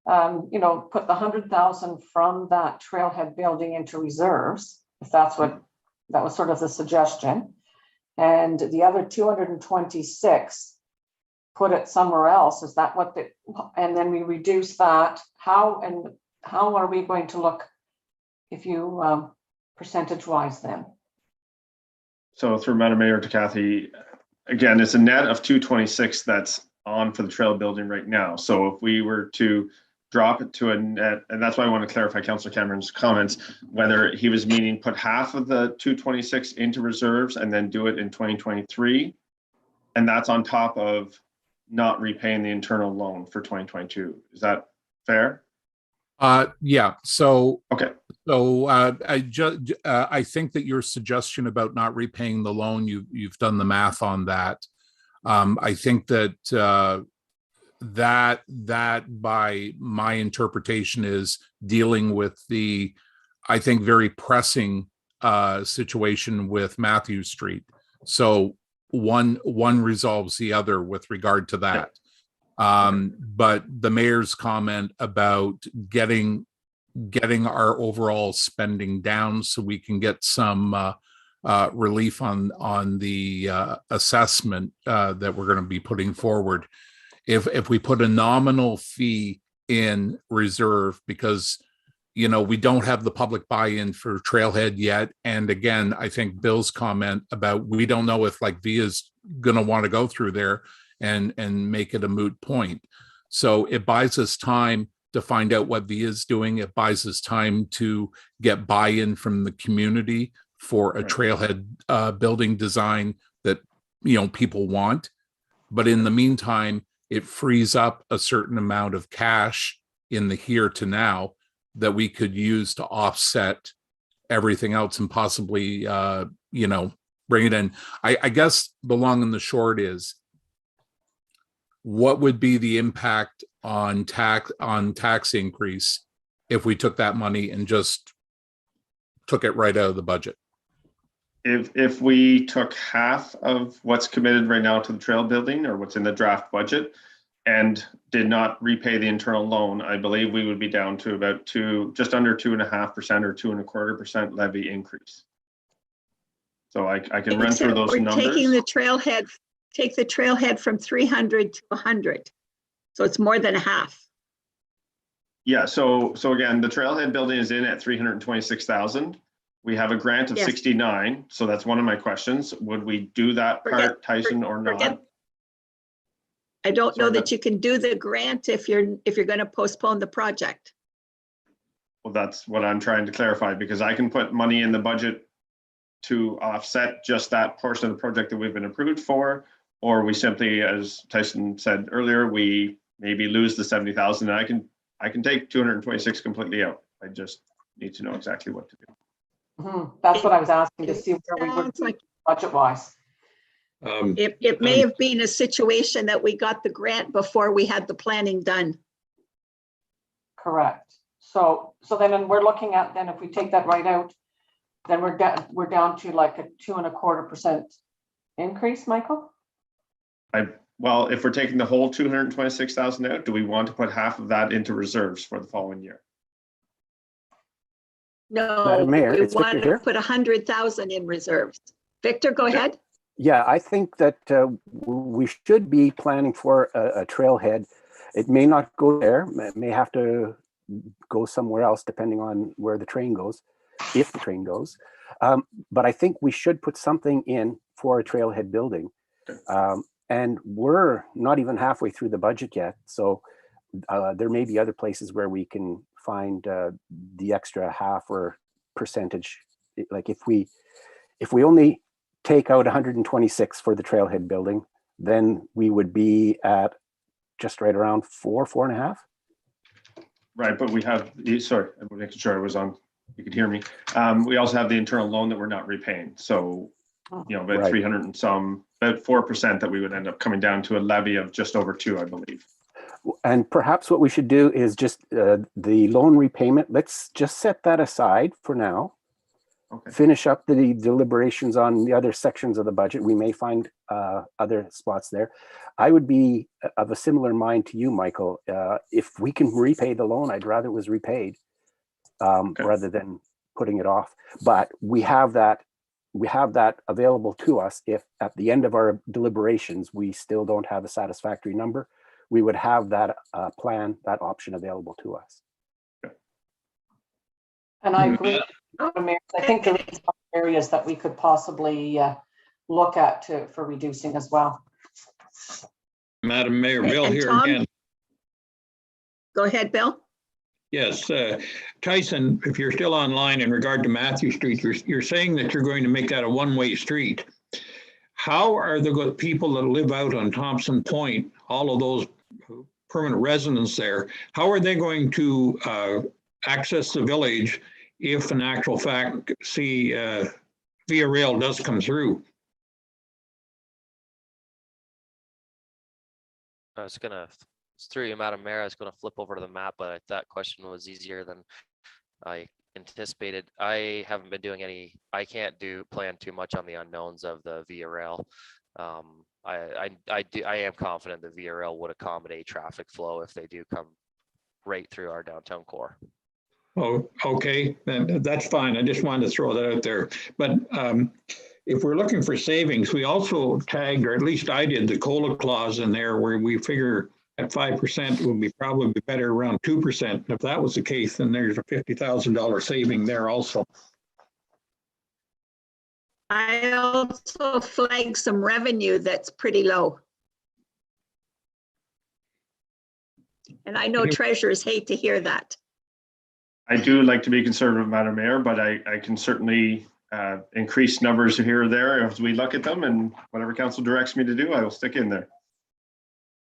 put the 100,000 from that trailhead building into reserves, if that's what, that was sort of the suggestion, and the other 226, put it somewhere else, is that what the, and then we reduce that, how are we going to look if you percentage-wise then? So through Madam Mayor to Kathy, again, it's a net of 226 that's on for the trail building right now. So if we were to drop it to a net, and that's why I want to clarify Councillor Cameron's comments, whether he was meaning put half of the 226 into reserves and then do it in 2023. And that's on top of not repaying the internal loan for 2022. Is that fair? Yeah. So okay. So I think that your suggestion about not repaying the loan, you've done the math on that. I think that that by my interpretation is dealing with the, I think, very pressing situation with Matthew Street. So one resolves the other with regard to that. But the mayor's comment about getting our overall spending down so we can get some relief on the assessment that we're going to be putting forward. If we put a nominal fee in reserve, because we don't have the public buy-in for Trailhead yet, and again, I think Bill's comment about we don't know if like Via's going to want to go through there and make it a moot point. So it buys us time to find out what Via is doing. It buys us time to get buy-in from the community for a trailhead building design that people want. But in the meantime, it frees up a certain amount of cash in the here to now that we could use to offset everything else and possibly bring it in. I guess the long and the short is, what would be the impact on tax increase if we took that money and just took it right out of the budget? If we took half of what's committed right now to the trail building or what's in the draft budget and did not repay the internal loan, I believe we would be down to about just under 2.5% or 2.25% levy increase. So I can run through those numbers. Taking the trailhead. Take the trailhead from 300 to 100. So it's more than half. Yeah, so again, the trailhead building is in at 326,000. We have a grant of 69. So that's one of my questions. Would we do that part, Tyson, or not? I don't know that you can do the grant if you're going to postpone the project. Well, that's what I'm trying to clarify, because I can put money in the budget to offset just that portion of the project that we've been approved for. Or we simply, as Tyson said earlier, we maybe lose the 70,000, and I can take 226 completely out. I just need to know exactly what to do. That's what I was asking, to see where we would be budget-wise. It may have been a situation that we got the grant before we had the planning done. Correct. So then we're looking at, then if we take that right out, then we're down to like a 2.25% increase, Michael? Well, if we're taking the whole 226,000 out, do we want to put half of that into reserves for the following year? No, Mayor, we it's want Victor to here. put 100,000 in reserves. Victor, go ahead. Yeah, I think that we should be planning for a trailhead. It may not go there. It may have to go somewhere else depending on where the train goes, if the train goes. But I think we should put something in for a trailhead building. And we're not even halfway through the budget yet. So there may be other places where we can find the extra half or percentage. Like if we only take out 126 for the trailhead building, then we would be at just right around 4.5. Right, but we have, sorry, I'm making sure I was on, you could hear me. We also have the internal loan that we're not repaying. So about Right. 300 and some, about 4% that we would end up coming down to a levy of just over 2, I believe. And perhaps what we should do is just the loan repayment, let's just set that aside for now. Okay. Finish up the deliberations on the other sections of the budget. We may find other spots there. I would be of a similar mind to you, Michael. If we can repay the loan, I'd rather it was repaid rather than putting it off. But we have that available to us if at the end of our deliberations, we still don't have a satisfactory number. We would have that plan, that option available to us. And I agree. Mayor, I think there is areas that we could possibly look at for reducing as well. Madam Mayor, Okay, Bill and here Tom? again. Go ahead, Bill. Yes, Tyson, if you're still online in regard to Matthew Street, you're saying that you're going to make that a one-way street. How are the people that live out on Thompson Point, all of those permanent residents there, how are they going to access the village if in actual fact, Via Rail does come through? It's through you, Madam Mayor. I was gonna flip over to the map, but that question was easier than I anticipated. I haven't been doing I can't plan too much on the unknowns of the Via Rail. I am confident the Via Rail would accommodate traffic flow if they do come right through our downtown core. Oh, okay, then that's fine. I just wanted to throw that out there. But if we're looking for savings, we also tagged, or at least I did, the COLA clause in there where we figure at 5% would be probably better around 2%. And if that was the case, then there's a $50,000 saving there also. I also flagged some revenue that's pretty low. And I know treasurers hate to hear that. I do like to be conservative, Madam Mayor, but I can certainly increase numbers here or there as we look at them, and whatever council directs me to do, I will stick in there.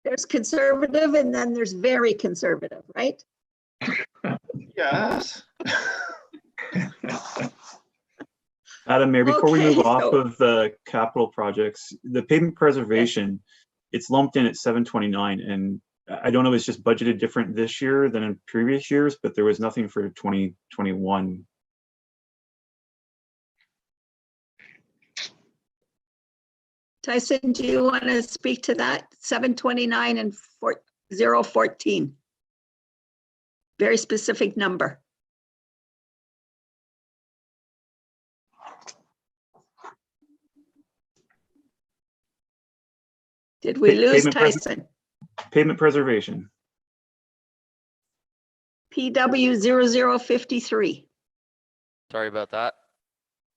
There's conservative and then there's very conservative, right? Yes. Madam Mayor, before we move Okay, off so- of the capital projects, the pavement preservation, it's lumped in at 729, and I don't know if it's just budgeted different this year than in previous years, but there was nothing for 2021. Tyson, do you want to speak to that? 729 and 014. Very specific number. Did we lose Tyson? Pavement preservation. PW 0053. Sorry about that.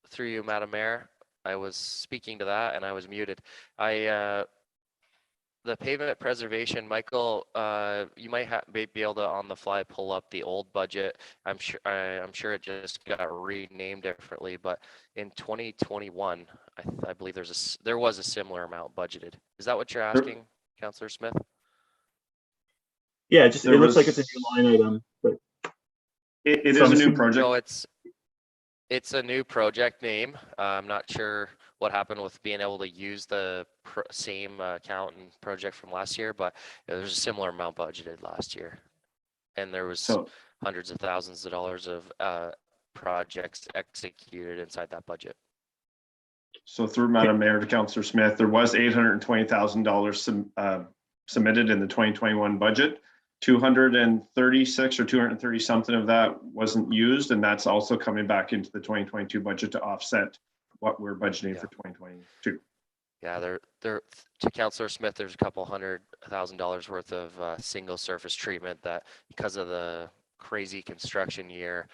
Through you, Madam Mayor. I was speaking to that and I was muted. The pavement preservation, Michael, you might be able to on the fly pull up the old budget. I'm sure it just got renamed differently, but in 2021, I believe there was a similar amount budgeted. Is that what you're asking, Councillor Smith? Yeah, it looks like it's a new line item, but it is a new project. No, it's a new project name. I'm not sure what happened with being able to use the same account and project from last year, but there's a similar amount budgeted last year. And there was hundreds of thousands of dollars of projects executed inside that budget. So through Madam Mayor to Councillor Smith, there was $820,000 submitted in the 2021 budget. 236 or 230 something of that wasn't used, and that's also coming back into the 2022 budget to offset what we're budgeting for 2022. Yeah, there to Councillor Smith, there's a couple $100,000 worth of single surface treatment that, because of the crazy construction year,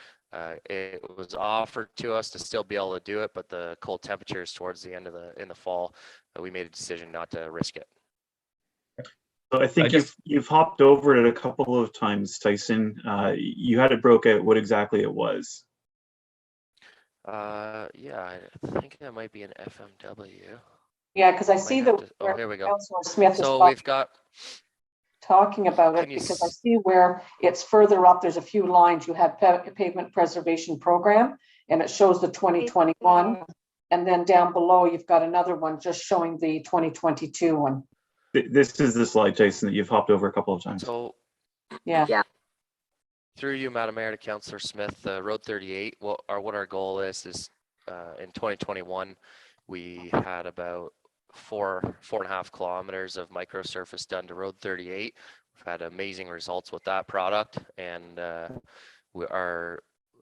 it was offered to us to still be able to do it, but the cold temperatures towards the end of in the fall, we made a decision not to risk it. So I think you've hopped over it a couple of times, Tyson. You had it broke out what exactly it was. Yeah, I think that might be an FMW. Yeah, because I see that. Oh, here we go. Councillor Smith So we've got talking about it because I see where it's further up. There's a few lines. You had pavement preservation program, and it shows the 2021, And then down below, you've got another one just showing the 2022 one. This is the slide, Jason, that you've hopped over a couple of times. So Yeah. through you, Madam Mayor, to Councillor Smith, Road 38, what our goal is in 2021, we had about 4.5 kilometers of microsurface done to Road 38. We've had amazing results with that product, and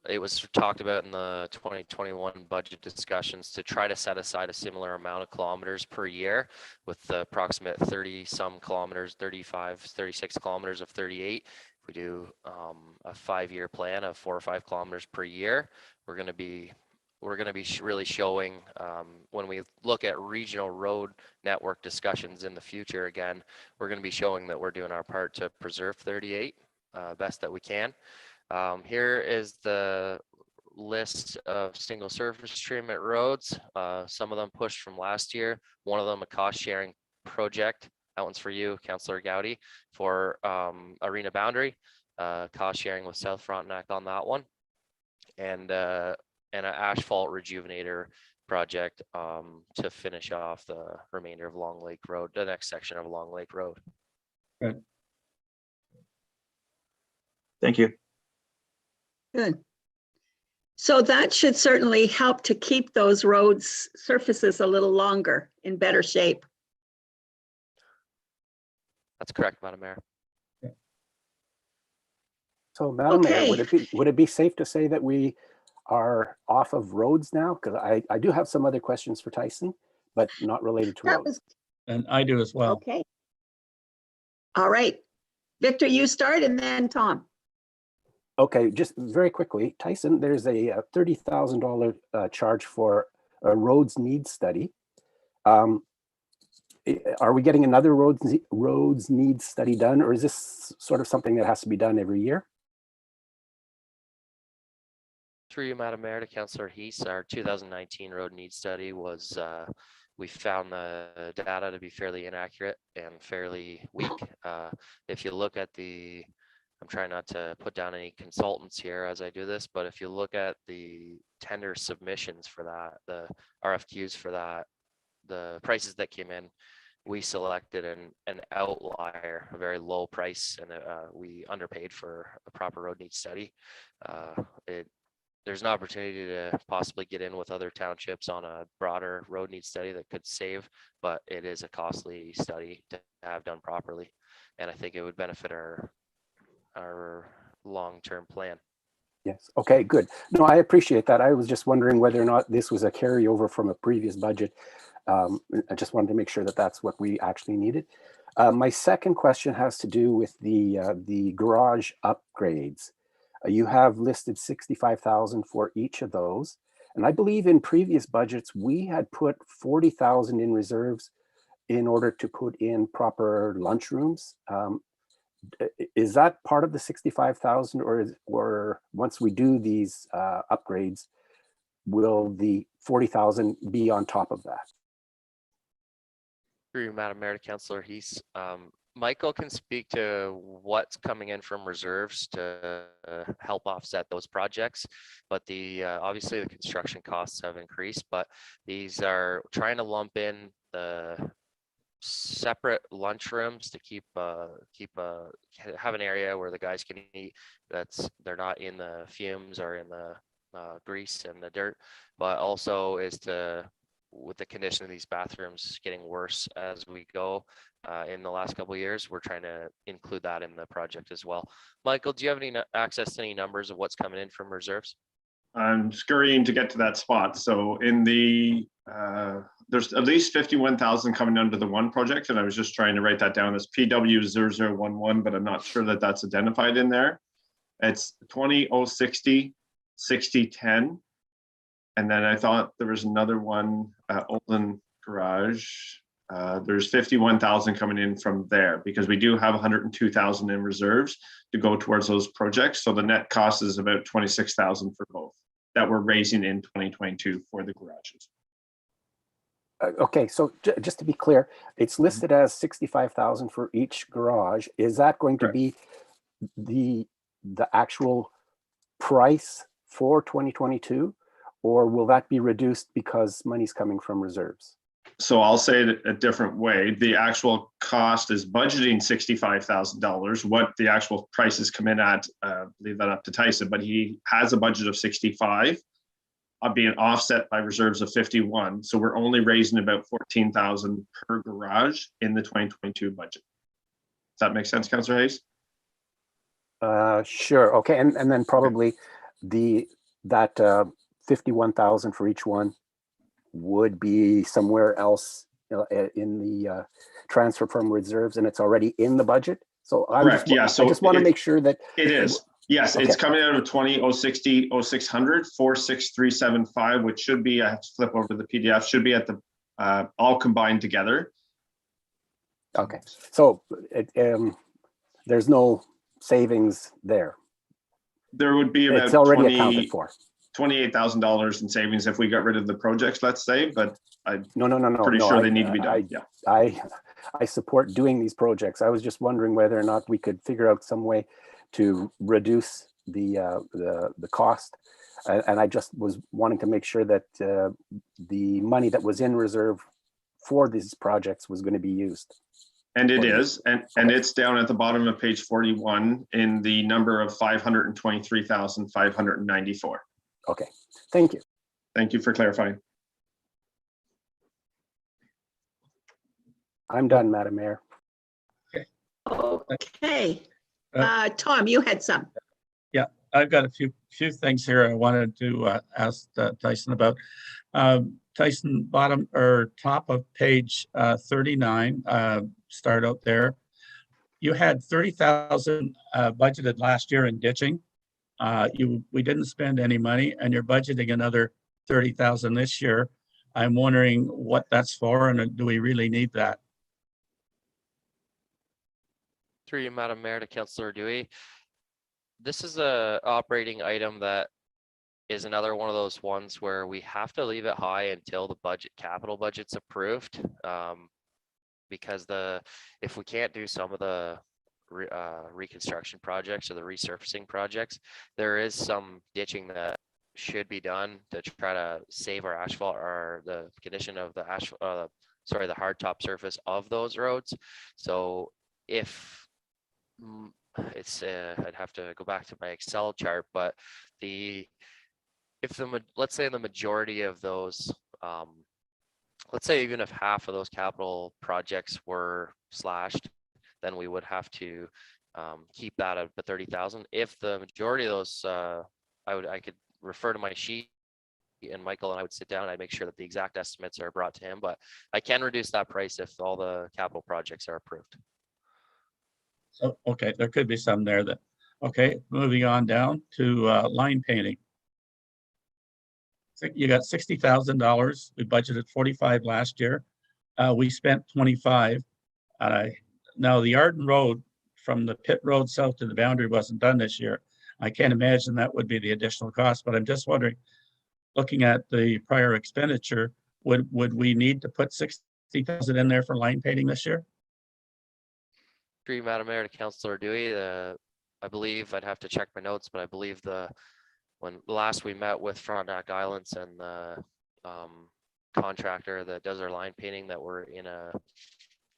it was talked about in the 2021 budget discussions to try to set aside a similar amount of kilometers per year, with the approximate 30 some kilometers, 35, 36 kilometers of 38. If we do a 5-year plan of 4 or 5 kilometers per year, we're going to be really showing, when we look at regional road network discussions in the future, again, we're going to be showing that we're doing our part to preserve 38 best that we can. Here is the list of single surface treatment roads. Some of them pushed from last year. One of them a cost sharing project. That one's for you, Councillor Gowdy, for Arena Boundary. Cost sharing with South Frontenac on that one. And an asphalt rejuvenator project to finish off the remainder of Long Lake Road, the next section of Long Lake Road. Good. Thank you. Good. So that should certainly help to keep those roads surfaces a little longer in better shape. That's correct, Madam Mayor. So Madam Mayor, Okay. would it be safe to say that we are off of roads now? Because I do have some other questions for Tyson, but not related to That roads. was And I do as well. okay. All right. Victor, you start and then Tom. Okay, just very quickly, Tyson, there's a $30,000 charge for a roads needs study. Are we getting another roads needs study done, or is this sort of something that has to be done every year? Through you, Madam Mayor, to Councillor Heese, our 2019 road needs study was, we found the data to be fairly inaccurate and fairly weak. If you look at I'm trying not to put down any consultants here as I do this, but if you look at the tender submissions for that, the RFQs for that, the prices that came in, we selected an outlier, a very low price, and we underpaid for a proper road needs study. There's an opportunity to possibly get in with other townships on a broader road needs study that could save, but it is a costly study to have done properly. And I think it would benefit our long-term plan. Yes. Okay, good. No, I appreciate that. I was just wondering whether or not this was a carryover from a previous budget. I just wanted to make sure that that's what we actually needed. My second question has to do with the garage upgrades. You have listed 65,000 for each of those. And I believe in previous budgets, we had put 40,000 in reserves in order to put in proper lunchrooms. Is that part of the 65,000, or once we do these upgrades, will the 40,000 be on top of that? Through you, Madam Mayor, to Councillor Heese. Michael can speak to what's coming in from reserves to help offset those projects, but obviously the construction costs have increased, but these are trying to lump in the separate lunchrooms to have an area where the guys can eat they're not in the fumes or in the grease and the dirt, but also is with the condition of these bathrooms getting worse as we go in the last couple of years, we're trying to include that in the project as well. Michael, do you have any access to any numbers of what's coming in from reserves? I'm scurrying to get to that spot. So in there's at least 51,000 coming under the one project, and I was just trying to write that down as PW0011, but I'm not sure that that's identified in there. It's 20060 6010, and then I thought there was another one, Olden Garage. There's 51,000 coming in from there because we do have 102,000 in reserves to go towards those projects. So the net cost is about 26,000 for both that we're raising in 2022 for the garages. Okay, so just to be clear, it's listed as 65,000 for each garage. Is that going to be the actual price for 2022, or will that be reduced because money's coming from reserves? So I'll say it a different way. The actual cost is budgeting $65,000. What the actual prices come in at, leave that up to Tyson, but he has a budget of 65, being offset by reserves of 51. So we're only raising about 14,000 per garage in the 2022 budget. Does that make sense, Councillor Hayes? Sure. Okay. And then probably that 51,000 for each one would be somewhere else in the transfer from reserves, and it's already in the budget. So Correct. Yeah. So I just want to make sure that it is. Yes, okay. It's coming out of 20,060, 0600, 46375, which should be, I have to flip over the PDF, should be at the all combined together. Okay. So there's no savings there. There would be about it's already accounted for. $28,000 in savings if we got rid of the projects, let's say, but no. Pretty sure they need to be done. I support doing these projects. I was just wondering whether or not we could figure out some way to reduce the cost, and I just was wanting to make sure that the money that was in reserve for these projects was going to be used. And it is, and it's down at the bottom of page 41 in the number of 523,594. Okay, thank you. Thank you for clarifying. I'm done, Madam Mayor. Okay. Tom, you had some. Yeah, I've got a few things here I wanted to ask Tyson about. Tyson, bottom or top of page 39, start out there. You had 30,000 budgeted last year in ditching. We didn't spend any money, and you're budgeting another 30,000 this year. I'm wondering what that's for, and do we really need that? Through you, Madam Mayor, to Councillor Dewey. This is a operating item that is another one of those ones where we have to leave it high until the capital budget's approved. Because if we can't do some of the reconstruction projects or the resurfacing projects, there is some ditching that should be done to try to save our asphalt or the condition of the asphalt, the hard top surface of those roads. So if it's I'd have to go back to my Excel chart, but let's say the majority of those, let's say even if half of those capital projects were slashed, then we would have to keep that at the 30,000. If the majority of those, I could refer to my sheet, and Michael and I would sit down and I'd make sure that the exact estimates are brought to him, but I can reduce that price if all the capital projects are approved. So, okay, there could be some there that, okay, moving on down to line painting. So you got $60,000. We budgeted 45 last year. We spent 25. Now the Arden Road from the pit road south to the boundary wasn't done this year. I can't imagine that would be the additional cost, but I'm just wondering, looking at the prior expenditure, would we need to put 60,000 in there for line painting this year? Madam Mayor, to Councillor Dewey, I believe, I'd have to check my notes, but I believe when last we met with Frontenac Islands and the contractor that does our line painting that we're in a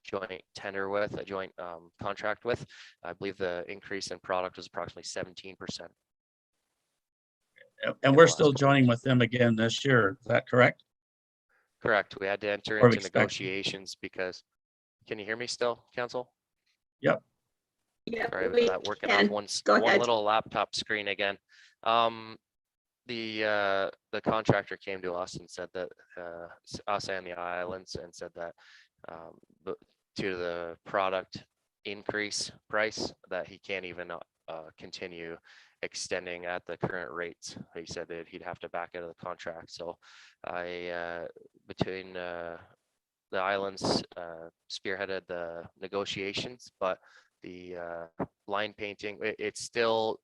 joint tender with, a joint contract with, I believe the increase in product was approximately 17%. And we're still joining with them again this year. Is that correct? Correct. We had to enter into negotiations because, can you hear me still, Council? Yep. Yeah, sorry about that, working on one little laptop screen again. The contractor came to us and said that us and the islands, and said that due to the product increase price that he can't even continue extending at the current rates. He said that he'd have to back out of the contract. So between the islands spearheaded the negotiations, but the line painting, it still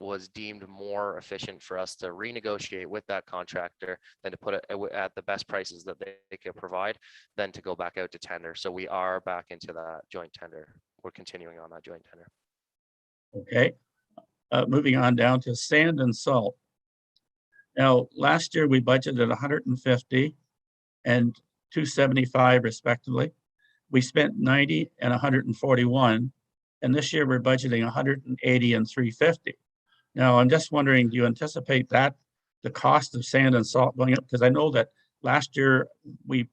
was deemed more efficient for us to renegotiate with that contractor than to put it at the best prices that they could provide, than to go back out to tender. So we are back into that joint tender. We're continuing on that joint tender. Okay. Moving on down to sand and salt. Now, last year we budgeted 150 and 275 respectively. We spent 90 and 141. And this year we're budgeting 180 and 350. Now, I'm just wondering, do you anticipate that the cost of sand and salt going up? Because I know that last year we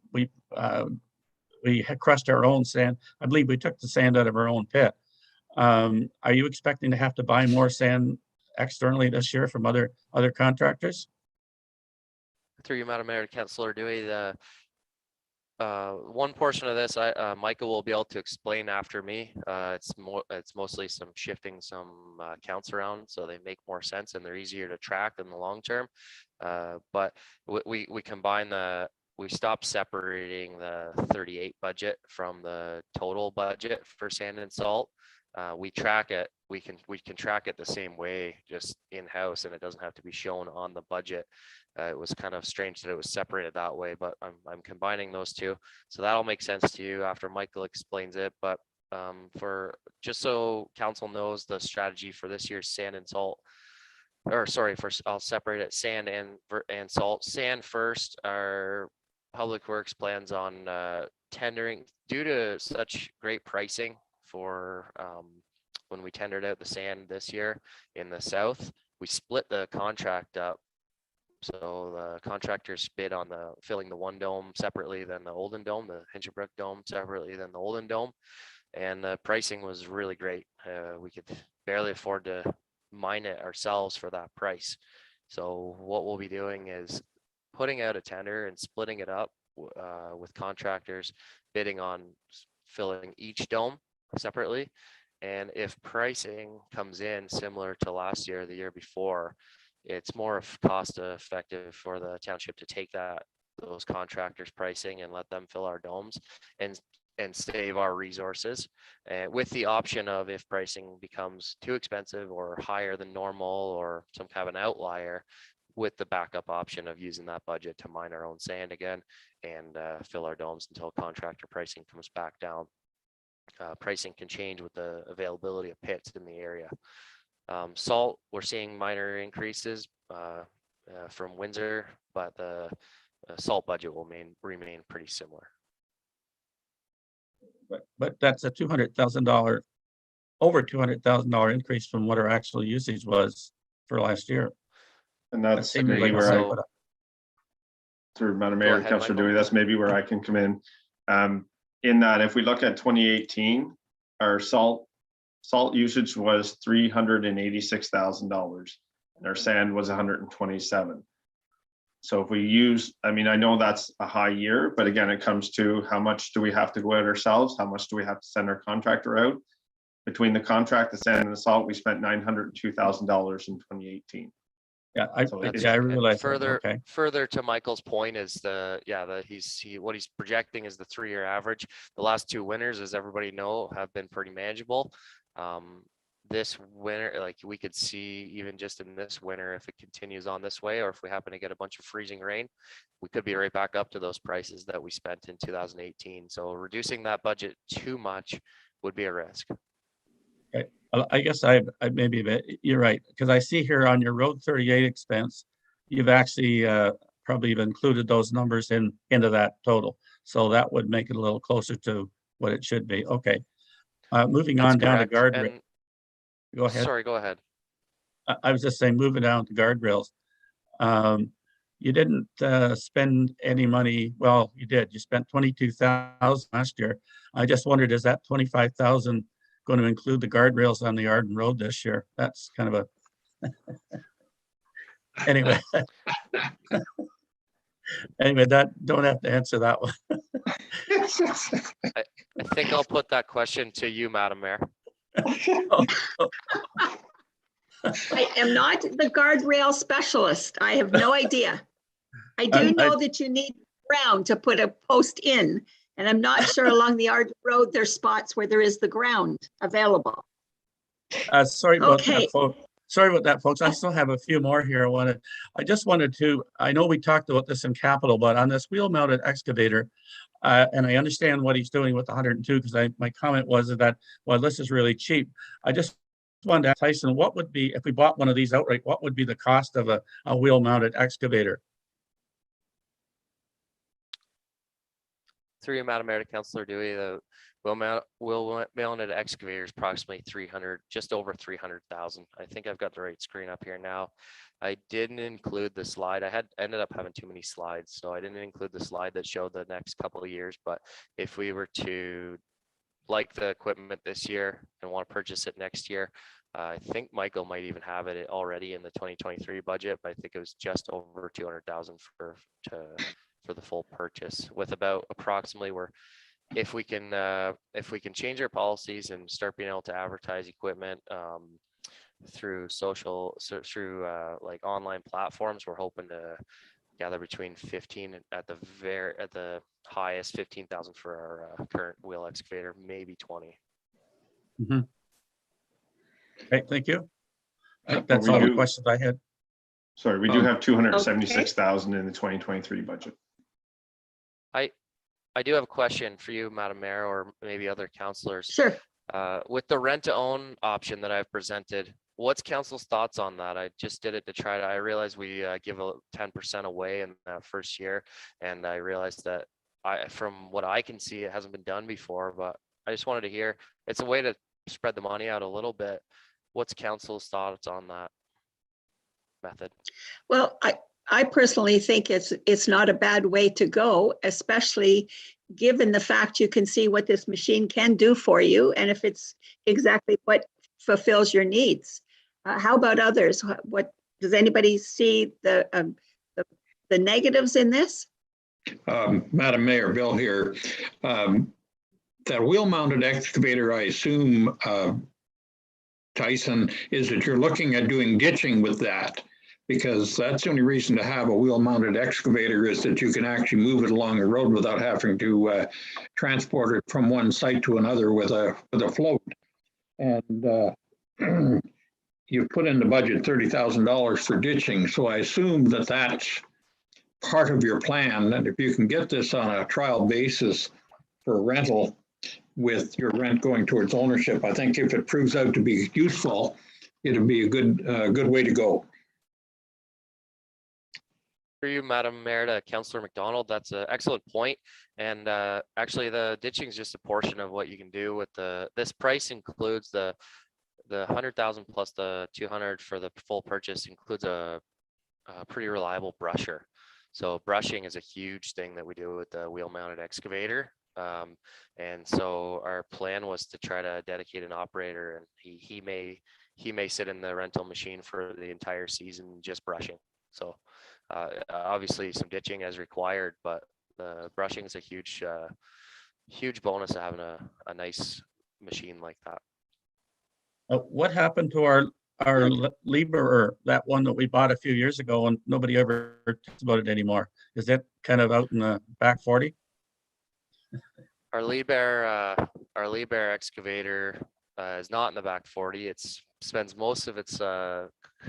had crushed our own sand. I believe we took the sand out of our own pit. Are you expecting to have to buy more sand externally this year from other contractors? Through you, Madam Mayor, Councillor Dewey, the one portion of this, Michael will be able to explain after me. It's mostly some shifting some counts around so they make more sense and they're easier to track in the long term. But we combine we stopped separating the 38 budget from the total budget for sand and salt. We track it. We can track it the same way, just in-house, and it doesn't have to be shown on the budget. It was kind of strange that it was separated that way, but I'm combining those two, so that'll make sense to you after Michael explains it. But for just so council knows, the strategy for this year's sand and salt, or sorry, first I'll separate it, sand and salt. Sand first. Our public works plans on tendering due to such great pricing for when we tendered out the sand this year in the south. We split the contract up. So the contractors bid on filling the one dome separately than the Olden Dome, the Hinchinbrook Dome separately than the Olden Dome. And the pricing was really great. We could barely afford to mine it ourselves for that price. So what we'll be doing is putting out a tender and splitting it up with contractors bidding on filling each dome separately. And if pricing comes in similar to last year, the year before, it's more cost effective for the township to take those contractors' pricing and let them fill our domes and save our resources. And with the option of, if pricing becomes too expensive or higher than normal or some kind of an outlier, with the backup option of using that budget to mine our own sand again and fill our domes until contractor pricing comes back down. Pricing can change with the availability of pits in the area. Salt, we're seeing minor increases from Windsor, but the salt budget will remain pretty similar. But that's a $200,000, over $200,000 increase from what our actual usage was for last year. And that's That maybe seems like where a- through Madam Mayor, ahead, Councillor Michael. Dewey, that's maybe where I can come in. In that, if we look at 2018, our salt usage was $386,000 and our sand was 127. So if we use, I mean, I know that's a high year, but again, it comes to how much do we have to go out ourselves? How much do we have to send our contractor out? Between the contract, the sand and the salt, we spent $902,000 in 2018. Yeah, I And realize. further to Michael's point is what he's projecting is the 3-year average. The last 2 winters, as everybody know, have been pretty manageable. This winter, like we could see even just in this winter, if it continues on this way, or if we happen to get a bunch of freezing rain, we could be right back up to those prices that we spent in 2018. So reducing that budget too much would be a risk. Okay. I guess I maybe you're right, because I see here on your Road 38 expense, you've actually probably included those numbers into that total. So that would make it a little closer to what it should be. Okay. Moving on down to guardrail. Go ahead. Sorry, go ahead. I was just saying, moving down to guardrails. You didn't spend any money. Well, you did. You spent $22,000 last year. I just wondered, is that $25,000 going to include the guardrails on the Arden Road this year? That's kind of a anyway. Anyway, don't have to answer that one. I think I'll put that question to you, Madam Mayor. I am not the guardrail specialist. I have no idea. I do know that you need ground to put a post in, and I'm not sure along the Arden Road there's spots where there is the ground available. Sorry about that, folks. Sorry about that, folks. I still have a few more here. I just wanted to, I know we talked about this in capital, but on this wheel mounted excavator, and I understand what he's doing with the 102, because my comment was that, well, this is really cheap. I just wanted to ask Tyson, what would be, if we bought one of these outright, what would be the cost of a wheel mounted excavator? Through you, Madam Mayor, to Councillor Dewey, the wheel mounted excavator is approximately 300, just over 300,000. I think I've got the right screen up here now. I didn't include the slide. I ended up having too many slides, so I didn't include the slide that showed the next couple of years. But if we were to like the equipment this year and want to purchase it next year, I think Michael might even have it already in the 2023 budget, but I think it was just over 200,000 for the full purchase, with about approximately if we can change our policies and start being able to advertise equipment through like online platforms, we're hoping to gather between 15 at the highest 15,000 for our current wheel excavator, maybe 20. Mm-hmm. Okay, thank you. That's all the questions I had. Sorry, we do have 276,000 in the 2023 budget. I do have a question for you, Madam Mayor, or maybe other councillors. Sure. With the rent to own option that I've presented, what's council's thoughts on that? I just did it to try to, I realized we give 10% away in that first year. And I realized that from what I can see, it hasn't been done before, but I just wanted to hear, it's a way to spread the money out a little bit. What's council's thoughts on that method? Well, I personally think it's not a bad way to go, especially given the fact you can see what this machine can do for you and if it's exactly what fulfills your needs. How about others? What does anybody see the negatives in this? Madam Mayor, Bill here. That wheel-mounted excavator, I assume, Tyson, is that you're looking at doing ditching with that, because that's the only reason to have a wheel-mounted excavator is that you can actually move it along the road without having to transport it from one site to another with a float. And you've put in the budget $30,000 for ditching, so I assume that that's part of your plan. And if you can get this on a trial basis for rental, with your rent going towards ownership, I think if it proves out to be useful, it'll be a good way to go. For you, Madam Mayor, to Councillor McDonald, that's an excellent point. And actually, the ditching is just a portion of what you can do with this price includes the 100,000 plus the 200 for the full purchase includes a pretty reliable brusher. So brushing is a huge thing that we do with the wheel-mounted excavator. And so our plan was to try to dedicate an operator, and he may sit in the rental machine for the entire season just brushing. So obviously some ditching as required, but the brushing is a huge bonus of having a nice machine like that. What happened to our Lieber, that one that we bought a few years ago and nobody ever talks about it anymore? Is that kind of out in the back 40? Our Lieber excavator is not in the back 40. It spends most of its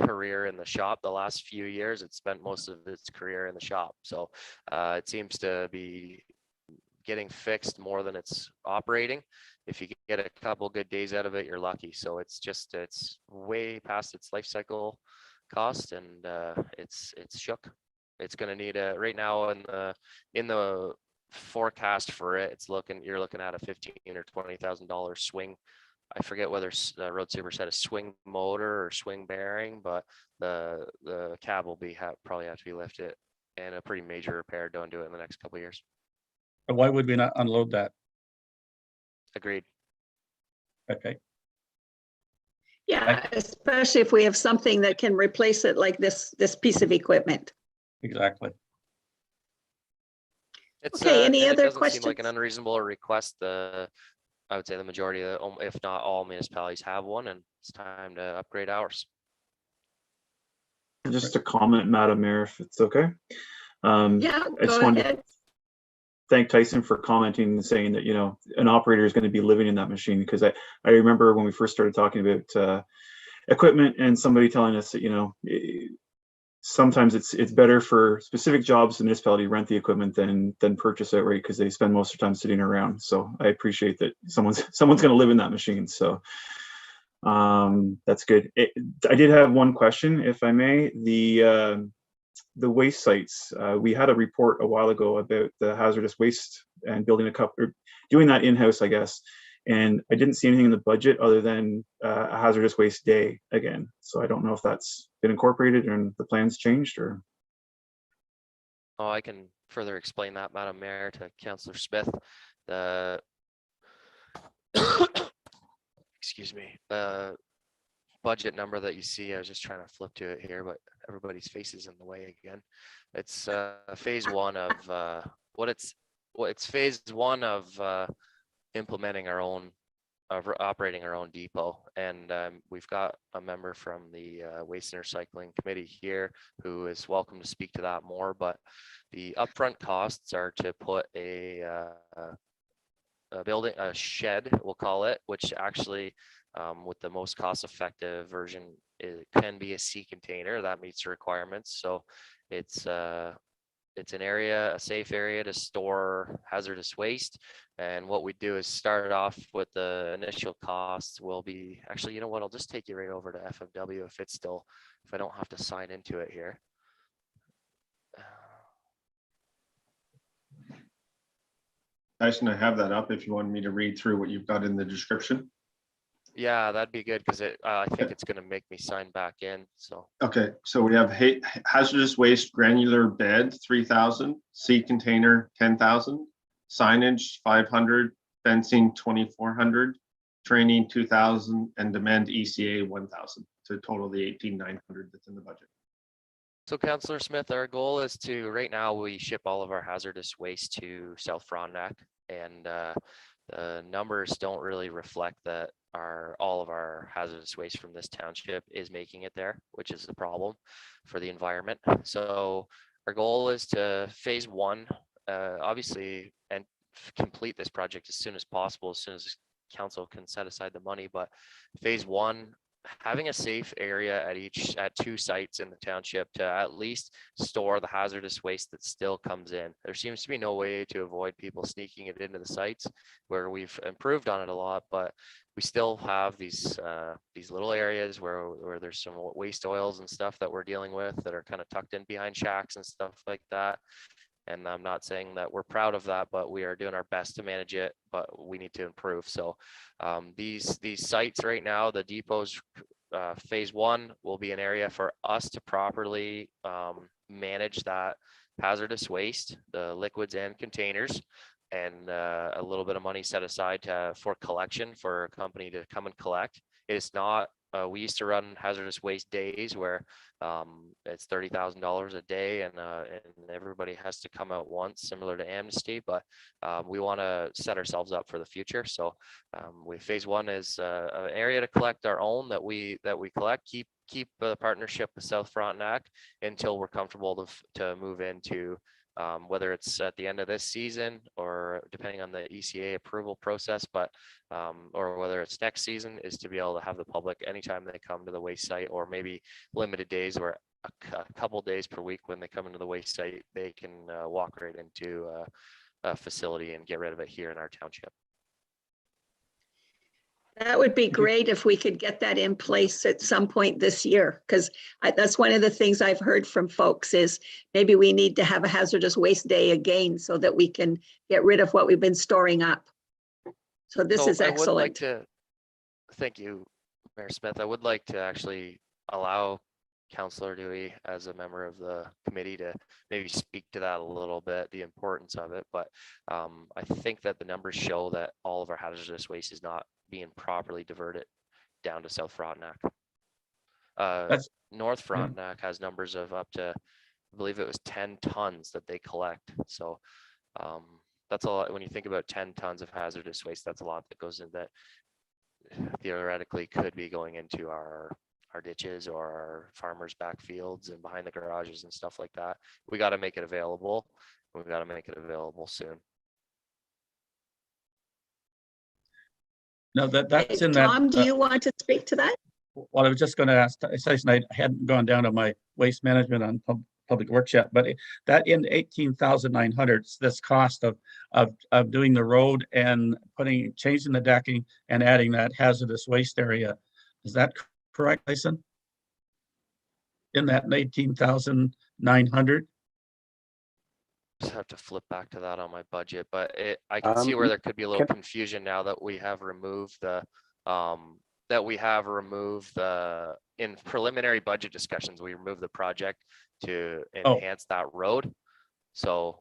career in the shop. The last few years, it spent most of its career in the shop. So it seems to be getting fixed more than it's operating. If you get a couple good days out of it, you're lucky. So it's way past its life cycle cost, and it's shook. It's going to need right now in the forecast for it. You're looking at a $15,000 or $20,000 swing. I forget whether Road Super said a swing motor or swing bearing, but the cab will probably have to be lifted and a pretty major repair done to it in the next couple of years. Why would we not unload that? Agreed. Okay. Yeah, especially if we have something that can replace it, like this piece of equipment. Exactly. Okay, any other questions? It doesn't seem like an questions? unreasonable request. I would say the majority of, if not all municipalities have one, and it's time to upgrade ours. Just a comment, Madam Mayor, if it's okay. Yeah, I just go wanted ahead. to thank Tyson for commenting and saying that, an operator is going to be living in that machine, because I remember when we first started talking about equipment and somebody telling us that, sometimes it's better for specific jobs the municipality rent the equipment than purchase outright, because they spend most of their time sitting around. So I appreciate that someone's going to live in that machine. So That's good. I did have one question, if I may. The waste sites, we had a report a while ago about the hazardous waste and building a couple, or doing that in-house, I guess. And I didn't see anything in the budget other than a hazardous waste day again. So I don't know if that's been incorporated and the plans changed or. Oh, I can further explain that, Madam Mayor, to Councillor Smith. The excuse me, the budget number that you see, I was just trying to flip to it here, but everybody's face is in the way again. It's phase one of it's phase one of implementing our own operating our own depot, and we've got a member from the waste and recycling committee here who is welcome to speak to that more. But the upfront costs are to put a building, a shed, we'll call it, which actually with the most cost-effective version, it can be a sea container that meets the requirements. So it's an area, a safe area to store hazardous waste. And what we do is start off with the initial costs will be, actually, you know what, I'll just take you right over to FFW if I don't have to sign into it here. Tyson, I have that up if you wanted me to read through what you've got in the description. Yeah, that'd be good, because I think it's going to make me sign back in. So Okay, so we have hazardous waste granular bed 3,000, sea container 10,000, signage 500, fencing 2,400, training 2,000, and demand ECA 1,000 to total the 18,900 that's in the budget. So Councillor Smith, our goal is to, right now we ship all of our hazardous waste to South Frontenac, and the numbers don't really reflect that all of our hazardous waste from this township is making it there, which is the problem for the environment. So our goal is to phase one, obviously, and complete this project as soon as possible, as soon as council can set aside the money. But phase one, having a safe area at two sites in the township to at least store the hazardous waste that still comes in. There seems to be no way to avoid people sneaking it into the sites, where we've improved on it a lot, but we still have these little areas where there's some waste oils and stuff that we're dealing with that are kind of tucked in behind shacks and stuff like that. And I'm not saying that we're proud of that, but we are doing our best to manage it, but we need to improve. So these sites right now, the depots, phase one will be an area for us to properly manage that hazardous waste, the liquids and containers, and a little bit of money set aside for collection, for a company to come and collect. It's not, we used to run hazardous waste days where it's $30,000 a day, and everybody has to come out once, similar to Amnesty. But we want to set ourselves up for the future. So phase one is an area to collect our own that we collect, keep a partnership with South Frontenac until we're comfortable to move into whether it's at the end of this season or depending on the ECA approval process, but or whether it's next season, is to be able to have the public anytime they come to the waste site, or maybe limited days where a couple days per week when they come into the waste site, they can walk right into a facility and get rid of it here in our township. That would be great if we could get that in place at some point this year, because that's one of the things I've heard from folks is maybe we need to have a hazardous waste day again so that we can get rid of what we've been storing up. So this is excellent. Thank you, Mayor Smith. I would like to actually allow Councillor Dewey, as a member of the committee, to maybe speak to that a little bit, the importance of it. But I think that the numbers show that all of our hazardous waste is not being properly diverted down to South Frontenac. North Frontenac has numbers of up to, I believe it was 10 tons that they collect. So that's a lot. When you think about 10 tons of hazardous waste, that's a lot that goes in that theoretically could be going into our ditches or our farmers' backfields and behind the garages and stuff like that. We got to make it available. We've got to make it available soon. No, that's in that. Tom, do you want to speak to that? Well, I was just going to ask, I hadn't gone down to my waste management on public works yet, but that in 18,900, this cost of doing the road and changing the decking and adding that hazardous waste area, Is that correct, Tyson? In that 18,900? Just have to flip back to that on my budget, but I can see where there could be a little confusion now that we have removed the, in preliminary budget discussions, we removed the project to enhance that road. So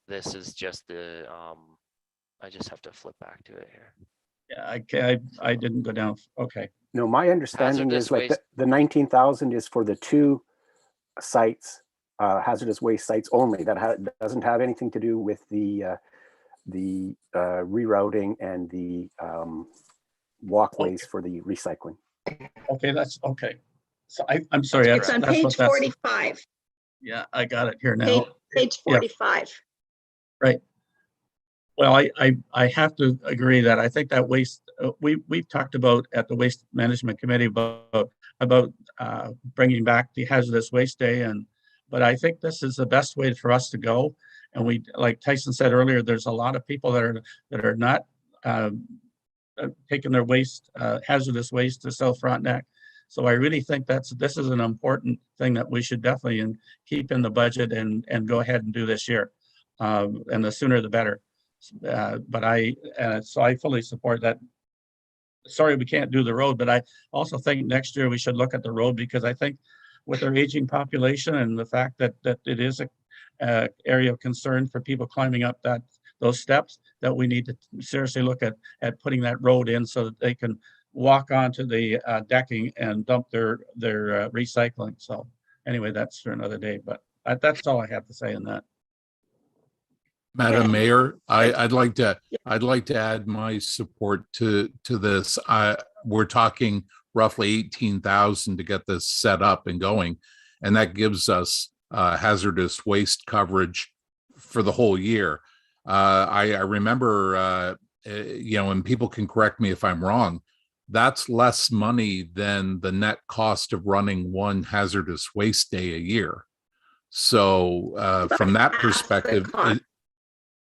this is just the, I just have to flip back to it here. Yeah, I didn't go down. Okay. No, my understanding Hazardous is like waste. the 19,000 is for the two sites, hazardous waste sites only. That doesn't have anything to do with the rerouting and the walkways for the recycling. Okay, that's okay. So I'm sorry. It's on page 45. Yeah, I got it here now. Page 45. Right. Well, I have to agree that I think that waste, we've talked about at the Waste Management Committee about bringing back the hazardous waste day, but I think this is the best way for us to go. And we, like Tyson said earlier, there's a lot of people that are not taking their waste, hazardous waste to South Frontenac. So I really think this is an important thing that we should definitely keep in the budget and go ahead and do this year. And the sooner the better. So I fully support that. Sorry, we can't do the road, but I also think next year we should look at the road, because I think with our aging population and the fact that it is a area of concern for people climbing up those steps, that we need to seriously look at putting that road in so that they can walk onto the decking and dump their recycling. So anyway, that's for another day, but that's all I have to say on that. Madam Mayor, I'd like to add my support to this. We're talking roughly 18,000 to get this set up and going, and that gives us hazardous waste coverage for the whole year. I remember, and people can correct me if I'm wrong, that's less money than the net cost of running one hazardous waste day a year. So from that perspective,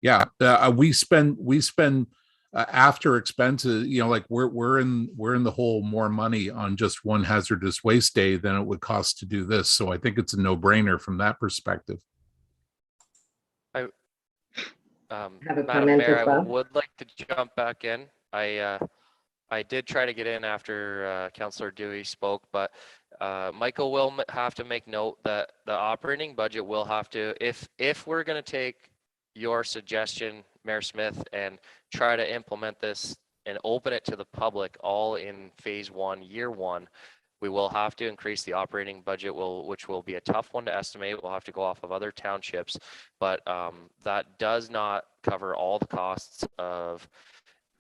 we spend after expenses, like we're in the hole more money on just one hazardous waste day than it would cost to do this. So I think it's a no-brainer from that perspective. Madam Mayor, I would like to jump back in. I did try to get in after Councillor Dewey spoke, but Michael will have to make note that the operating budget will have to, if we're going to take your suggestion, Mayor Smith, and try to implement this and open it to the public all in phase 1, year 1, we will have to increase the operating budget, which will be a tough one to estimate. We'll have to go off of other townships, but that does not cover all the costs of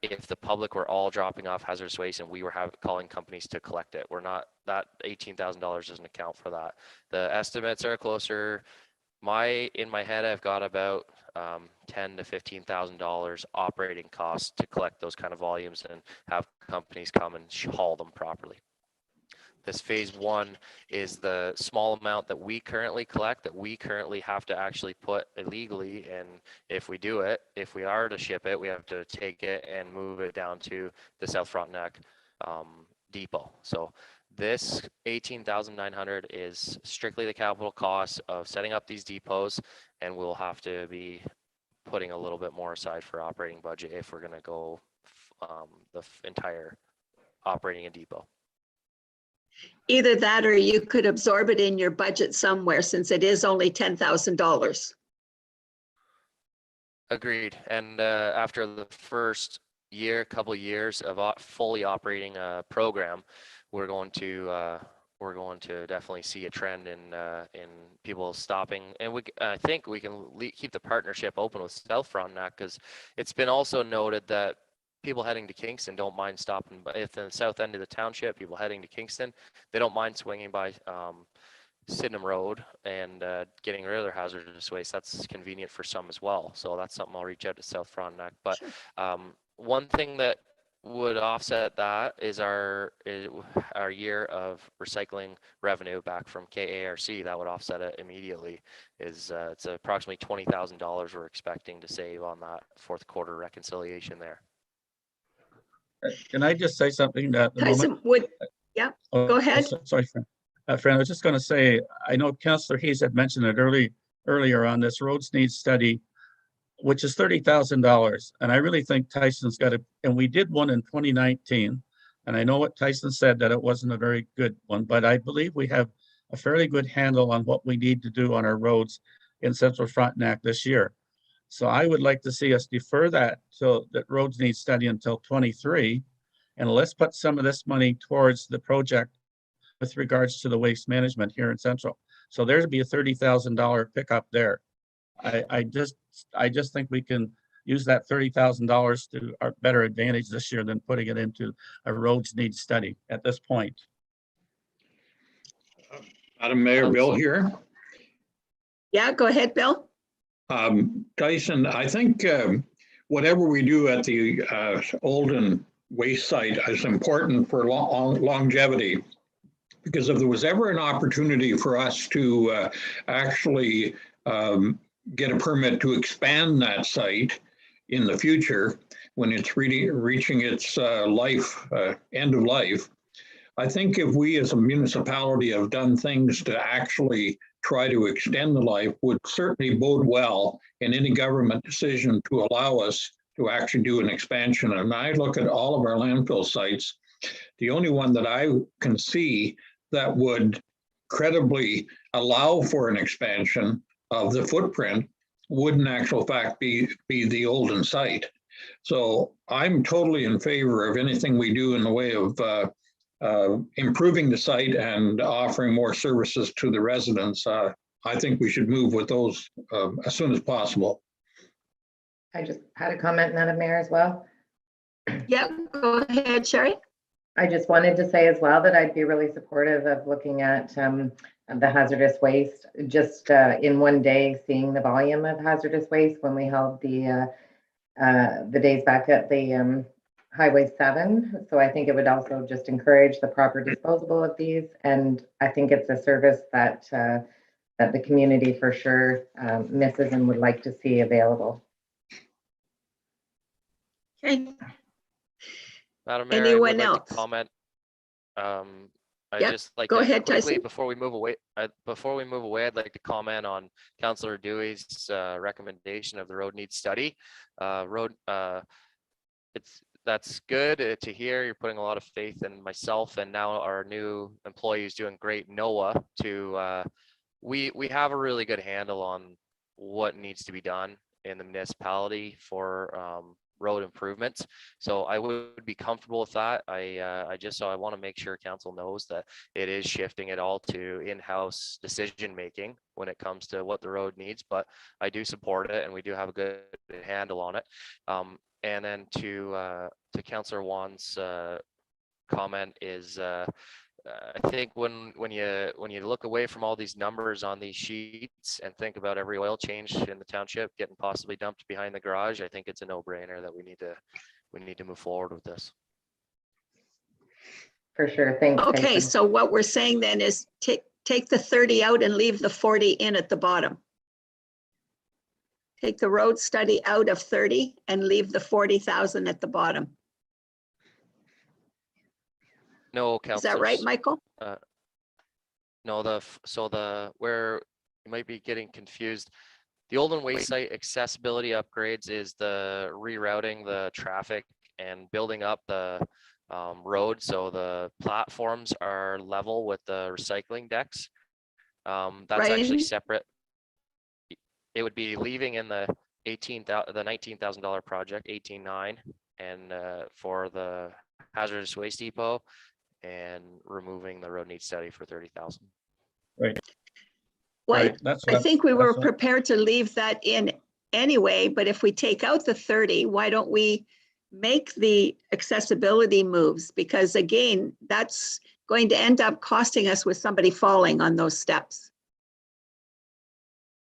if the public were all dropping off hazardous waste and we were calling companies to collect it. We're not, that $18,000 doesn't account for that. The estimates are closer. In my head, I've got about $10,000 to $15,000 operating costs to collect those kind of volumes and have companies come and haul them properly. This phase 1 is the small amount that we currently collect, that we currently have to actually put illegally. And if we are to ship it, we have to take it and move it down to the South Frontenac depot. So this 18,900 is strictly the capital cost of setting up these depots, and we'll have to be putting a little bit more aside for operating budget if we're going to go the entire operating a depot. Either that, or you could absorb it in your budget somewhere, since it is only $10,000. Agreed. And after the first couple of years of fully operating a program, we're going to definitely see a trend in people stopping, and I think we can keep the partnership open with South Frontenac, because it's been also noted that people heading to Kingston don't mind stopping. But if in the south end of the township, people heading to Kingston, they don't mind swinging by Sydenham Road and getting rid of their hazardous waste. That's convenient for some as well. So that's something I'll reach out to South Frontenac. But one thing that would offset that is our year of recycling revenue back from KARC. That would offset it immediately. It's approximately $20,000 we're expecting to save on that fourth quarter reconciliation there. Can I just say something at the Tyson, moment? Go ahead. Sorry, Fran, I was just going to say, I know Councillor Hayes had mentioned it earlier on this roads needs study, which is $30,000. And I really think Tyson's got it. And we did one in 2019. And I know what Tyson said, that it wasn't a very good one, but I believe we have a fairly good handle on what we need to do on our roads in Central Frontenac this year. So I would like to see us defer that till that roads need study until 23. And let's put some of this money towards the project with regards to the waste management here in Central. So there'd be a $30,000 pickup there. I just think we can use that $30,000 to our better advantage this year than putting it into a roads needs study at this point. Madam Mayor, Bill here. Yeah, go ahead, Bill. Tyson, I think whatever we do at the Olden waste site is important for longevity. Because if there was ever an opportunity for us to actually get a permit to expand that site in the future, when it's really reaching its end of life, I think if we as a municipality have done things to actually try to extend the life, would certainly bode well in any government decision to allow us to actually do an expansion. And I look at all of our landfill sites, the only one that I can see that would credibly allow for an expansion of the footprint would in actual fact be the Olden site. So I'm totally in favor of anything we do in the way of improving the site and offering more services to the residents. I think we should move with those as soon as possible. I just had a comment, Madam Mayor, as well. Yeah, go ahead, Sherry. I just wanted to say as well that I'd be really supportive of looking at the hazardous waste, just in one day, seeing the volume of hazardous waste when we held the days back at the Highway 7. So I think it would also just encourage the proper disposal of these. And I think it's a service that that the community for sure misses and would like to see available. Okay. Madam Mayor, Anyone I would like else? to comment. I Yep, just like go to ahead, quickly, Tyson. before we move away, I'd like to comment on Councillor Dewey's recommendation of the road needs study. That's good to hear. You're putting a lot of faith in myself and now our new employees doing great, Noah, to we have a really good handle on what needs to be done in the municipality for road improvements. So I would be comfortable with that. I want to make sure council knows that it is shifting it all to in-house decision making when it comes to what the road needs, but I do support it and we do have a good handle on it. And then to Councillor Wan's comment is I think when you look away from all these numbers on these sheets and think about every oil change in the township getting possibly dumped behind the garage, I think it's a no-brainer that we need to move forward with this. For sure. Thanks. Okay, Tyson. so what we're saying then is take the 30 out and leave the 40 in at the bottom. Take the road study out of 30 and leave the 40,000 at the bottom. No, Is that right, Michael? No, where you might be getting confused. The Olden Waste Site accessibility upgrades is the rerouting the traffic and building up the road so the platforms are level with the recycling decks. That's actually separate. It would be leaving in the $19,000 project, 18.9, and for the hazardous waste depot, and removing the road needs study for 30,000. Right. Well, Right. That's I what- think we were that's what- prepared to leave that in anyway, but if we take out the 30, why don't we make the accessibility moves? Because again, that's going to end up costing us with somebody falling on those steps.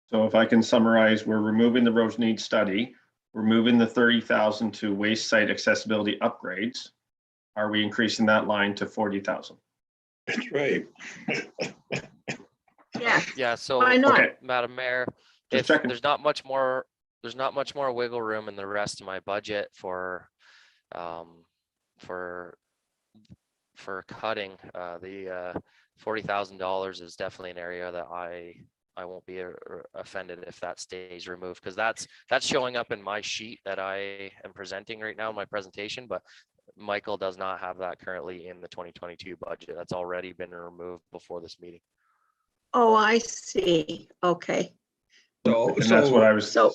So if I can summarize, we're removing the roads need study, we're moving the 30,000 to waste site accessibility upgrades. Are we increasing that line to 40,000? That's right. Yeah. Yeah, so Why not? Okay. Madam Mayor, Just if checking. there's not much more wiggle room in the rest of my budget for for cutting, the $40,000 is definitely an area that I won't be offended if that stays removed, because that's showing up in my sheet that I am presenting right now in my presentation, but Michael does not have that currently in the 2022 budget. That's already been removed before this meeting. Oh, I see. Okay. So, And that's what I was. So-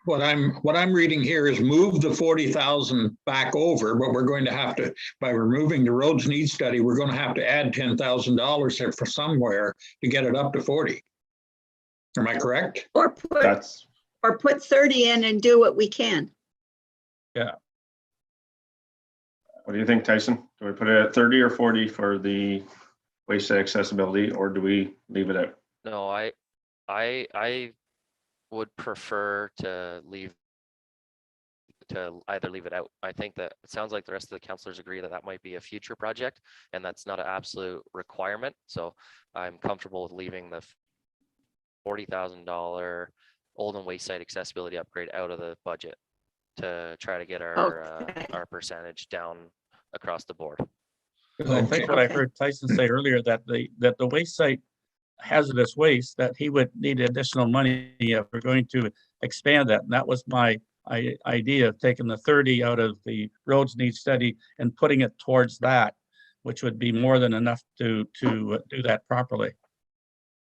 what I'm reading here is move the 40,000 back over, but we're going to have to, by removing the roads need study, we're going to have to add $10,000 there for somewhere to get it up to 40. Am I correct? Or put 30 in and do what we can. What do you think, Tyson? Do we put it at 30 or 40 for the wayside accessibility, or do we leave it out? No, I would prefer to either leave it out. I think that it sounds like the rest of the councillors agree that that might be a future project, and that's not an absolute requirement. So I'm comfortable with leaving the $40,000 Old and Wayside accessibility upgrade out of the budget to try to get our percentage down across the board. I think what I heard Tyson say earlier, that the wayside hazardous waste, that he would need additional money if we're going to expand that. And that was my idea of taking the 30 out of the roads need study and putting it towards that, which would be more than enough to do that properly.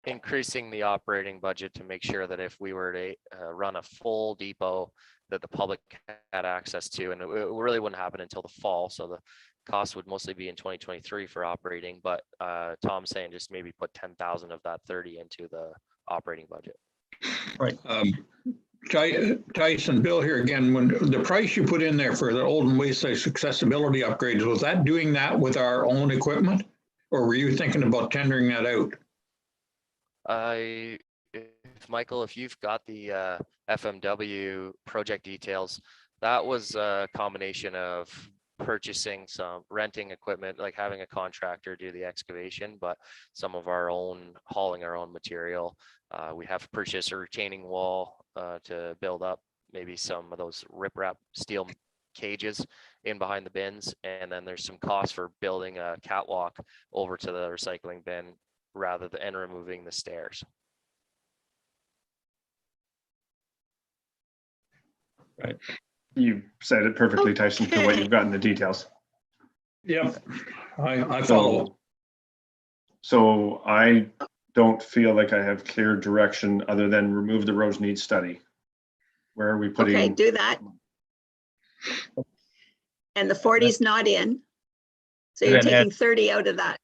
Increasing the operating budget to make sure that if we were to run a full depot that the public had access to, and it really wouldn't happen until the fall, so the cost would mostly be in 2023 for operating, but Tom's saying just maybe put 10,000 of that 30 into the operating budget. Right. Tyson, Bill here again, when the price you put in there for the Old and Wayside accessibility upgrades, was that doing that with our own equipment? Or were you thinking about tendering that out? Michael, if you've got the FMW project details, that was a combination of purchasing some renting equipment, like having a contractor do the excavation, but some of our own hauling our own material. We have to purchase a retaining wall to build up maybe some of those riprap steel cages in behind the bins, and then there's some cost for building a catwalk over to the recycling bin rather than removing the stairs. Right. You said it perfectly, Tyson, to what you've got in the details. Yep, I follow. So I don't feel like I have clear direction other than remove the roads need study. Where are we putting? Okay, do that. And the 40's not in. So you're taking 30 out of that.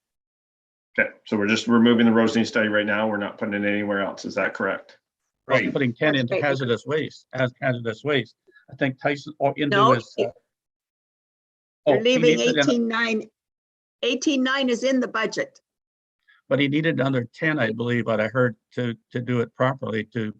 Okay, so we're just removing the roads need study right now. We're not putting it anywhere else. Is that correct? Right. Putting 10 That's into right. hazardous waste, hazardous waste. I think Tyson, or into No, his. you're He leaving needs it in- 18.9. 18.9 is in the budget. But he needed under 10, I believe, but I heard to do it properly is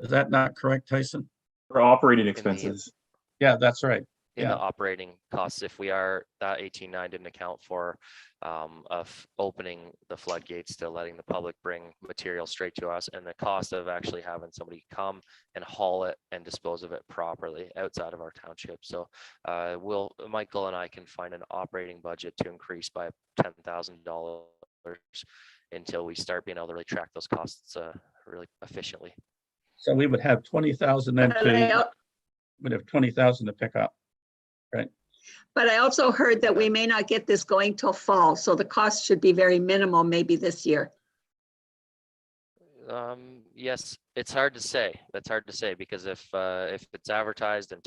that not correct, Tyson? For operating expenses. Yeah, that's right. In the operating costs, if we are, that 18.9 didn't account for of opening the floodgates to letting the public bring material straight to us, and the cost of actually having somebody come and haul it and dispose of it properly outside of our township. So Michael and I can find an operating budget to increase by $10,000 until we start being able to really track those costs really efficiently. So we would have 20,000 then would have 20,000 to pick up. Right. But I also heard that we may not get this going till fall, so the cost should be very minimal maybe this year. Yes, it's hard to say. That's hard to say, because if it's advertised and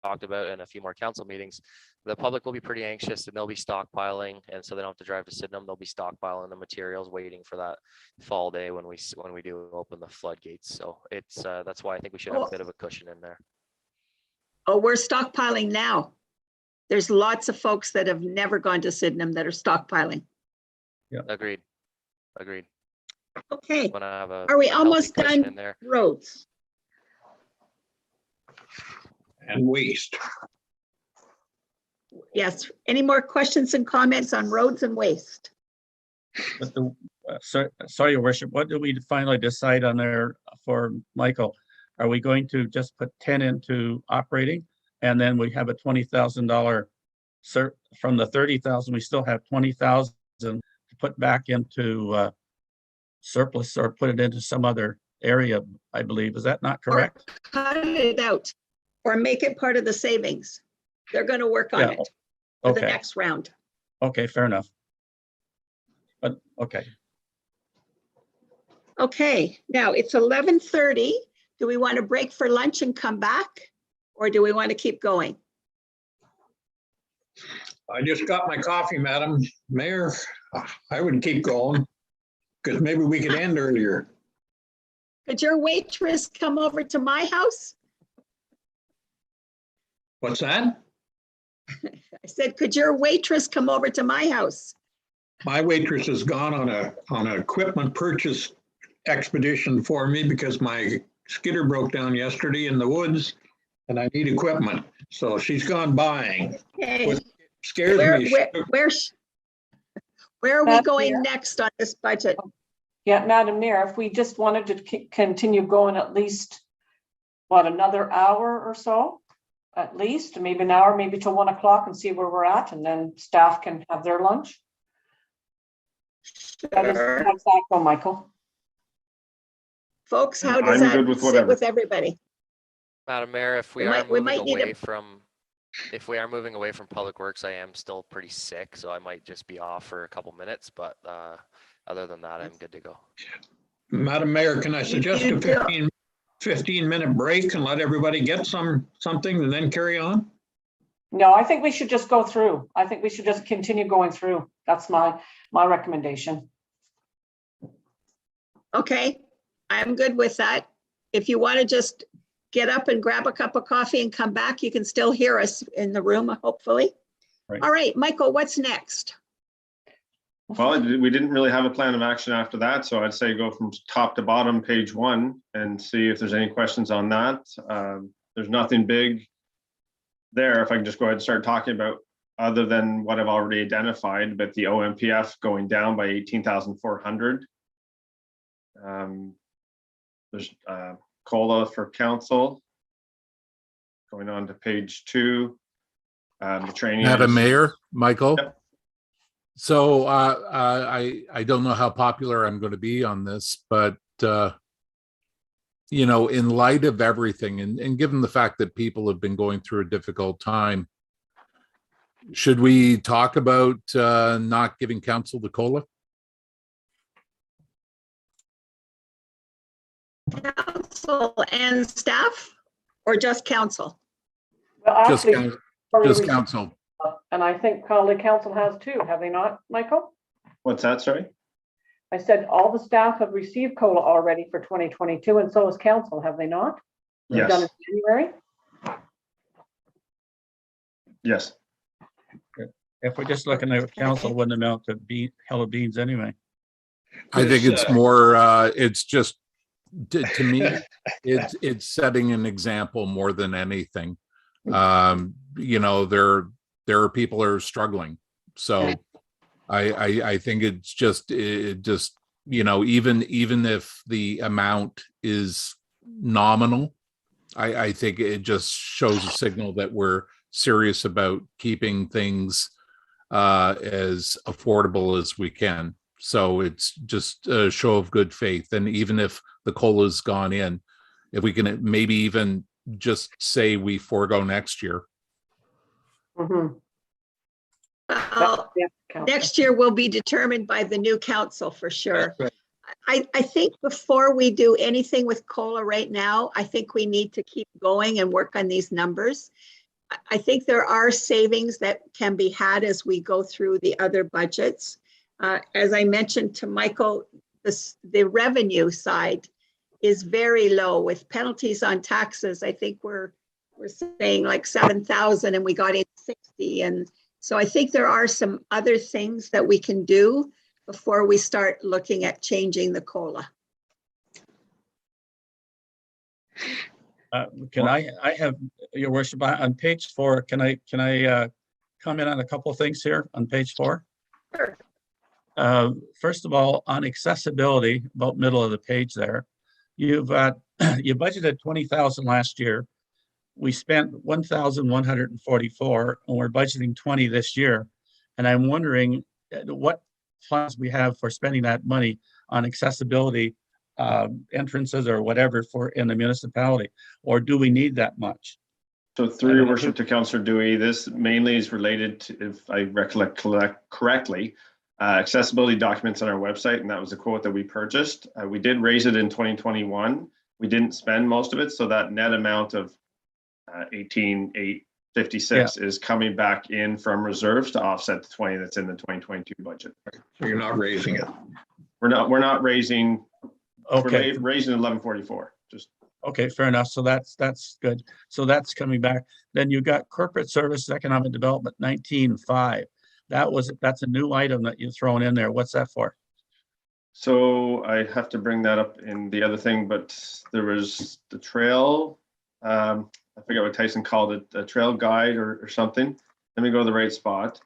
talked about in a few more council meetings, the public will be pretty anxious and they'll be stockpiling, and so they don't have to drive to Sydenham. They'll be stockpiling the materials, waiting for that fall day when we do open the floodgates. So it's that's why I think we should have a bit of a cushion in there. Oh, we're stockpiling now. There's lots of folks that have never gone to Sydenham that are stockpiling. Yeah. Agreed. Okay. Are we almost in done? there. Roads. And waste. Yes. Any more questions and comments on roads and waste? But sorry, Your Worship, what do we finally decide on there for Michael? Are we going to just put 10 into operating, and then we have a $20,000 from the 30,000, we still have 20,000 to put back into surplus or put it into some other area, I believe. Is that not correct? Cut it out or make it part of the savings. They're going to work on Yeah. it for the Okay. next round. Okay, fair enough. But, okay. Okay, now it's 11:30. Do we want to break for lunch and come back? Or do we want to keep going? I just got my coffee, Madam Mayor. I would keep going because maybe we could end earlier. Could your waitress come over to my house? What's that? I said, could your waitress come over to my house? My waitress has gone on an equipment purchase expedition for me because my skidder broke down yesterday in the woods and I need equipment. So she's gone buying. Okay. What scares me. Where are we Madam going Mayor? next on this budget? Yeah, Madam Mayor, if we just wanted to continue going at least, what, another hour or so? At least, maybe an hour, maybe till 1 o'clock and see where we're at, and then staff can have their lunch. How does that go, Michael? Folks, how does I'm that good with sit whatever. with everybody? Madam Mayor, if we We are might- we moving might need away a- from, if we are moving away from Public Works, I am still pretty sick, so I might just be off for a couple minutes, but other than that, I'm good to go. Madam Mayor, can I suggest You a do. 15-minute break and let everybody get something and then carry on? No, I think we should just go through. I think we should just continue going through. That's my recommendation. Okay, I'm good with that. If you want to just get up and grab a cup of coffee and come back, you can still hear us in the room, hopefully. Right. All right, Michael, what's next? Well, we didn't really have a plan of action after that, so I'd say go from top to bottom, page 1, and see if there's any questions on that. There's nothing big there. If I can just go ahead and start talking about, other than what I've already identified, but the OMPF going down by 18,400. There's COLA for council. Going on to page 2. The training. Madam is- Mayor, Michael. Yep. So I don't know how popular I'm going to be on this, but you know, in light of everything and given the fact that people have been going through a difficult time, should we talk about not giving council the COLA? Council and staff or just council? Well, Just actually, just council. and I think probably council has too, have they not, Michael? What's that, sorry? I said all the staff have received COLA already for 2022, and so has council, have they not? They've done Yes, in January? yes. If we're just looking at council, wouldn't amount to hell of beans anyway. I think This, it's more, it's just, to me, it's setting an example more than anything. You know, there are people who are struggling. So I think it's just, you know, even if the amount is nominal, I think it just shows a signal that we're serious about keeping things as affordable as we can. So it's just a show of good faith. And even if the COLA's gone in, if we can maybe even just say we forego next year. Mhm. Well, Yeah, council. next year will be determined by the new council for sure. Right. I think before we do anything with COLA right now, I think we need to keep going and work on these numbers. I think there are savings that can be had as we go through the other budgets. As I mentioned to Michael, the revenue side is very low with penalties on taxes. I think we're saying like 7,000 and we got in 60. And so I think there are some other things that we can do before we start looking at changing the COLA. Can I have, your worship, on page 4, can I comment on a couple of things here on page 4? Sure. First of all, on accessibility, about middle of the page there, you've you budgeted 20,000 last year. we spent 1,144 and we're budgeting 20 this year. And I'm wondering what funds we have for spending that money on accessibility entrances or whatever for in the municipality, or do we need that much? So through your worship to Councillor Dewey, this mainly is related to, if I recollect correctly, accessibility documents on our website, and that was a quote that we purchased. We did raise it in 2021. We didn't spend most of it, so that net amount of 18,856 is coming back in from reserves to offset the 20 that's in the 2022 budget. So you're not raising it. We're not raising. Okay. We're raising 1144. Just okay, fair enough. So that's good. So that's coming back. Then you got corporate services, economic development, 19.5. That's a new item that you've thrown in there. What's that for? so I have to bring that up in the other thing, but there was the trail. I forget what Tyson called it, a trail guide or something. Let me go to the right spot.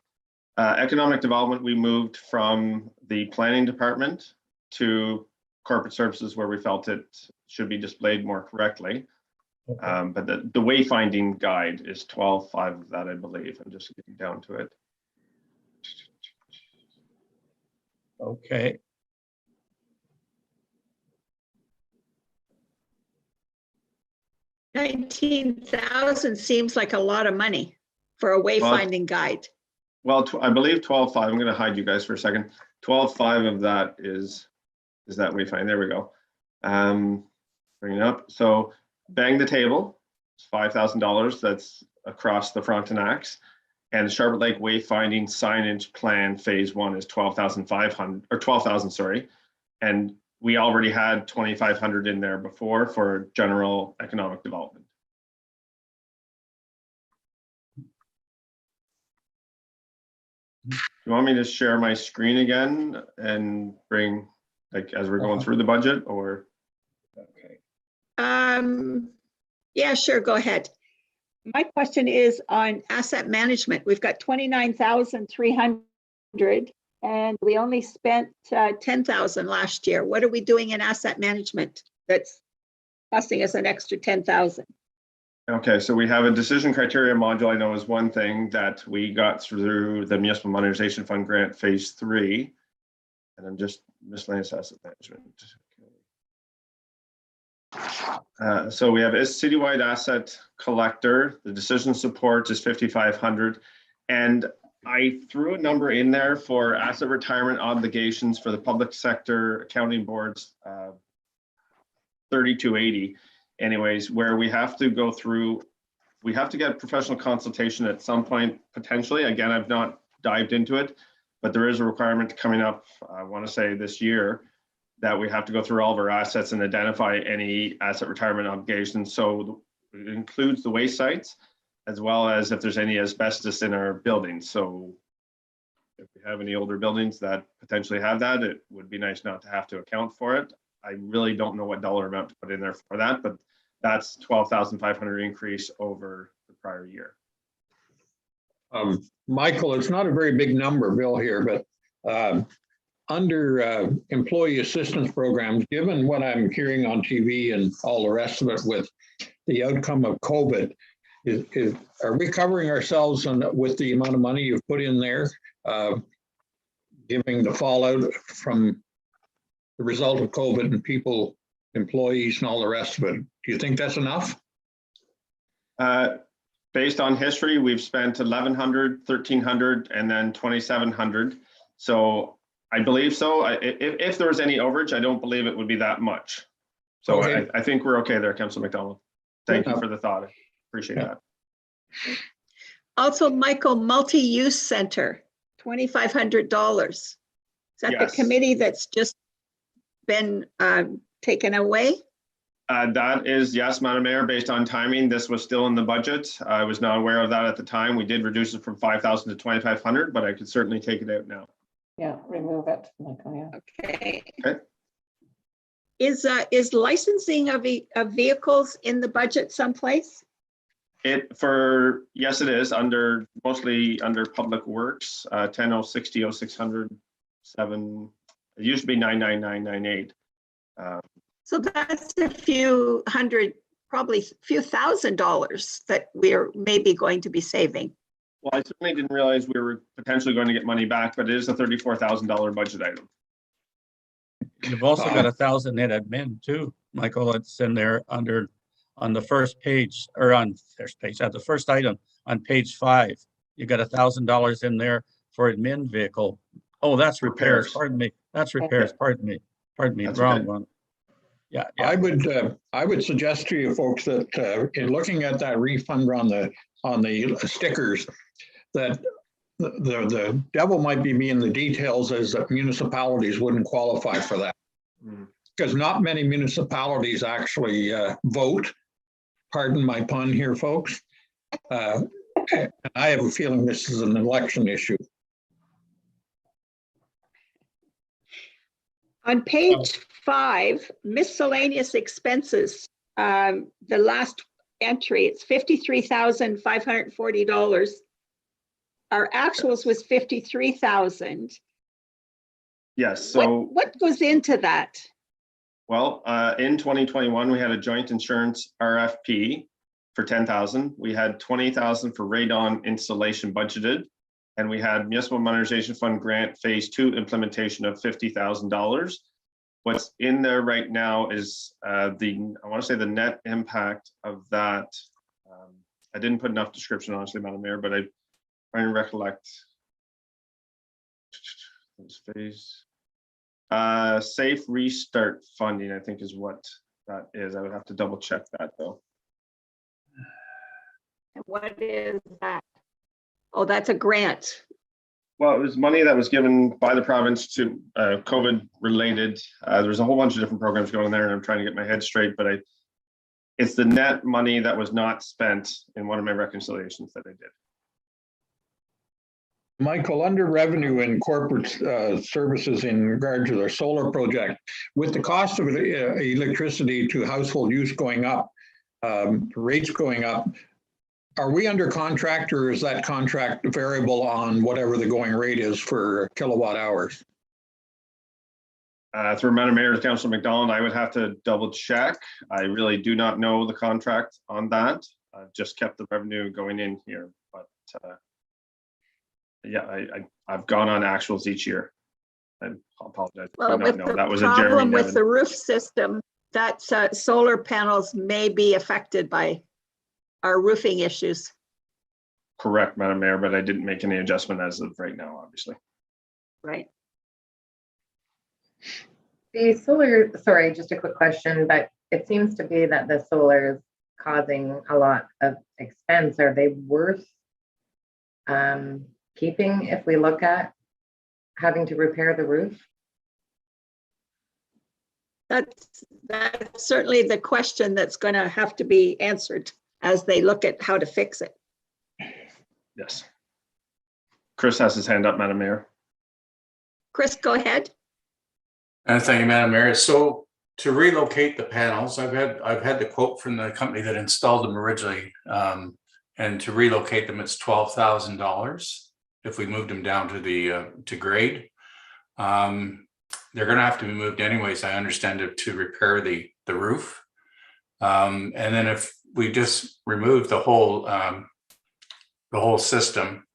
Economic development, we moved from the planning department to corporate services where we felt it should be displayed more correctly. Okay. But the wayfinding guide is 12.5 of that, I believe. I'm just getting down to it. Okay. $19,000 seems like a lot of money for a wayfinding guide. Well, I believe 12.5. I'm going to hide you guys for a second. 12.5 of that is that wayfind. There we go. Bring it up. So bang the table. It's $5,000. That's across the Frontenacs. And Charlotte Lake wayfinding signage plan phase 1 is 12,500 or 12,000. Sorry, and we already had 2,500 in there before for general economic development. You want me to share my screen again and bring, like, as we're going through the budget, or? Okay. Yeah, sure, go ahead. My question is on asset management. We've got 29,300 and we only spent 10,000 last year. What are we doing in asset management that's costing us an extra 10,000? Okay, so we have a decision criteria module. I know is one thing that we got through the Municipal Modernization Fund grant phase 3, and I'm just miscellaneous asset management. So we have a citywide asset collector. The decision support is 5,500, and I threw a number in there for asset retirement obligations for the public sector accounting boards, 3,280. Anyways, where we have to go through, we have to get professional consultation at some point potentially. Again, I've not dived into it, but there is a requirement coming up, I want to say this year, that we have to go through all of our assets and identify any asset retirement obligations. So it includes the waste sites, as well as if there's any asbestos in our buildings. So if we have any older buildings that potentially have that, it would be nice not to have to account for it. I really don't know what dollar amount to put in there for that, but that's 12,500 increase over the prior year. Michael, it's not a very big number, Bill, here, but under employee assistance programs, given what I'm hearing on TV and all the rest of it with the outcome of COVID, are we covering ourselves with the amount of money you've put in there, giving the fallout from the result of COVID and people, employees and all the rest of it? Do you think that's enough? Based on history, we've spent 1,100, 1,300, and then 2,700. So I believe so. If there was any overage, I don't believe it would be that much. So okay. I think we're okay there, Councillor McDonald. Thank you for the thought. I appreciate that. Also, Michael, multi-use center, $2,500. Is that the committee that's just been taken away? That is, yes, Madam Mayor, based on timing, this was still in the budget. I was not aware of that at the time. We did reduce it from 5,000 to 2,500, but I could certainly take it out now. Yeah, remove it, Michael, yeah. Okay. Okay. Is licensing of vehicles in the budget someplace? Yes, it is mostly under Public Works, 10, 060, 0600, 7. It used to be 99998. So that's a few hundred probably a few $1,000s that we're maybe going to be saving. Well, I certainly didn't realize we were potentially going to get money back, but it is a $34,000 budget item. You've also got 1,000 in admin too, Michael. It's in there under, on the first page, or on first page, at the first item on page 5. You got $1,000 in there for admin vehicle. Oh, that's repairs. Pardon me. That's repairs. Pardon me. That's wrong okay. One. Yeah, yeah. I would suggest to you folks that in looking at that refund on the stickers, that the devil might be in the details, as that municipalities wouldn't qualify for that. Because not many municipalities actually vote. Pardon my pun here, folks. I have a feeling this is an election issue. On page 5, miscellaneous expenses, the last entry, it's $53,540. Our actuals was 53,000. Yes. So what goes into that? Well, in 2021, we had a joint insurance RFP for 10,000. We had 20,000 for radon installation budgeted, and we had Municipal Modernization Fund grant phase 2 implementation of $50,000. What's in there right now is I want to say the net impact of that. I didn't put enough description, honestly, Madam Mayor, but I try and recollect this phase. Safe restart funding, I think, is what that is. I would have to double check that though. What is that? Oh, that's a grant. Well, it was money that was given by the province to COVID related. There's a whole bunch of different programs going there, and I'm trying to get my head straight, but it's the net money that was not spent in one of my reconciliations that I did. Michael, under revenue and corporate services in regard to their solar project, with the cost of electricity to household use going up, rates going up, are we under contract, or is that contract variable on whatever the going rate is for kilowatt hours? Through Madam Mayor to Councilor McDonald, I would have to double check. I really do not know the contract on that. I've just kept the revenue going in here, but yeah, I've gone on actuals each year. I apologize. Well, with the problem with the roof system, that solar panels may be affected by our roofing issues. Correct, Madam Mayor, but I didn't make any adjustment as of right now, obviously. Right. The solar, sorry, just a quick question, but it seems to be that the solar is causing a lot of expense. Are they worth keeping if we look at having to repair the roof? That's certainly the question that's going to have to be answered as they look at how to fix it. Yes. Chris has his hand up, Madam Mayor. Chris, go ahead. Thank you, Madam Mayor. So to relocate the panels, I've had the quote from the company that installed them originally, and to relocate them, it's $12,000 if we moved them down to the to grade. They're going to have to be moved anyways, I understand, to repair the roof. And then if we just remove the whole system,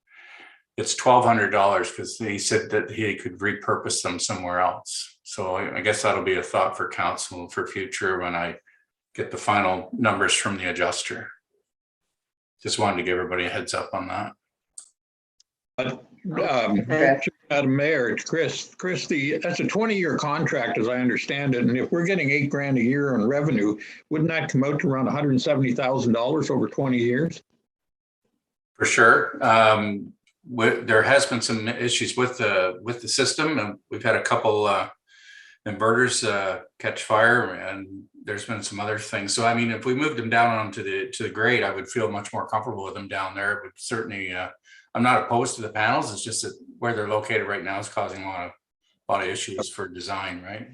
it's $1,200 because he said that he could repurpose them somewhere else. So I guess that'll be a thought for council for future when I get the final numbers from the adjuster. Just wanted to give everybody a heads up on that. Madam Mayor, it's Chris, that's a 20-year contract, as I understand it. And if we're getting $8,000 a year in revenue, wouldn't that come out to around $170,000 over 20 years? For sure. There has been some issues with the system, and we've had a couple inverters catch fire, and there's been some other things. So I mean, if we moved them down onto the grade, I would feel much more comfortable with them down there. But certainly, I'm not opposed to the panels. It's just that where they're located right now is causing a lot of issues for design, right?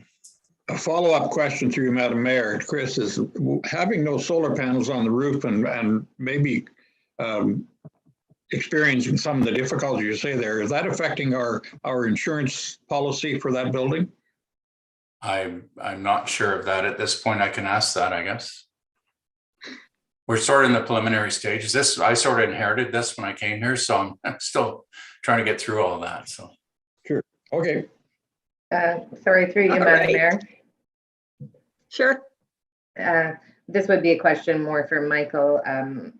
A follow-up question through you, Madam Mayor, Chris, is having those solar panels on the roof and maybe experiencing some of the difficulties you say there, is that affecting our insurance policy for that building? I'm not sure of that at this point. I can ask that, I guess. We're sort of in the preliminary stages. This, I sort of inherited this when I came here, so I'm still trying to get through all that, so. Sure. Okay. Sorry, through you, All Madam right. Mayor. Sure. This would be a question more for Michael,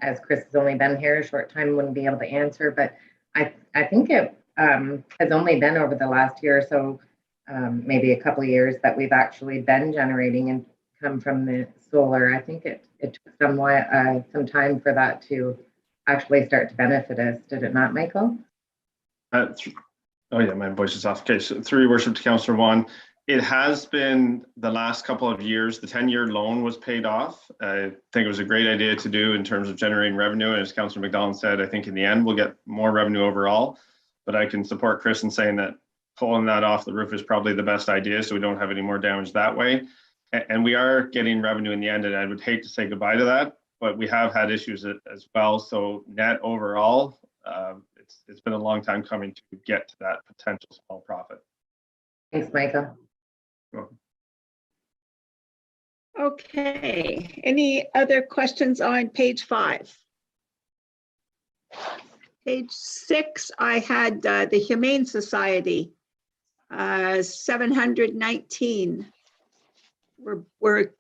as Chris has only been here a short time, wouldn't be able to answer, but I think it has only been over the last year or so, maybe a couple of years, that we've actually been generating income from the solar. I think it took some time for that to actually start to benefit us. Did it not, Michael? Oh yeah, my voice is off. Okay, so through your worship to Councillor Vaughan, it has been the last couple of years, the 10-year loan was paid off. I think it was a great idea to do in terms of generating revenue. And as Councillor McDonald said, I think in the end, we'll get more revenue overall. But I can support Chris in saying that pulling that off the roof is probably the best idea, so we don't have any more damage that way. And we are getting revenue in the end, and I would hate to say goodbye to that, but we have had issues as well. So net overall, it's been a long time coming to get to that potential small profit. Thanks, Michael. Okay. Any other questions on page 5? Page 6, I had the Humane Society, 719. We're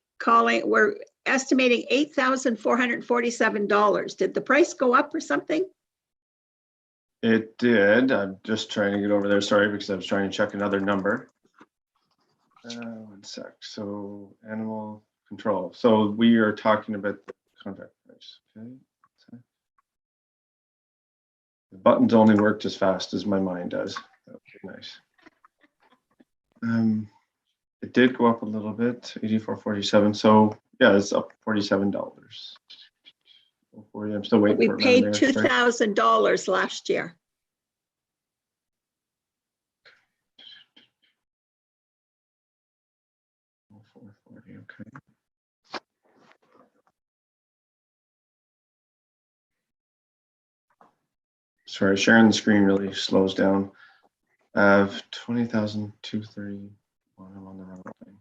estimating $8,447. Did the price go up or something? It did. I'm just trying to get over there. Sorry, because I was trying to check another number. 1 sec. So animal control. So we are talking about the contract price. Okay. The buttons only worked as fast as my mind does. That would be nice. It did go up a little bit, 84.47. So yeah, it's up $47. I'm still waiting. We for it, paid Madam Mayor. Sorry. $2,000 last year. Okay. Sorry, sharing the screen really slows down. 20,230. I'm on the wrong thing.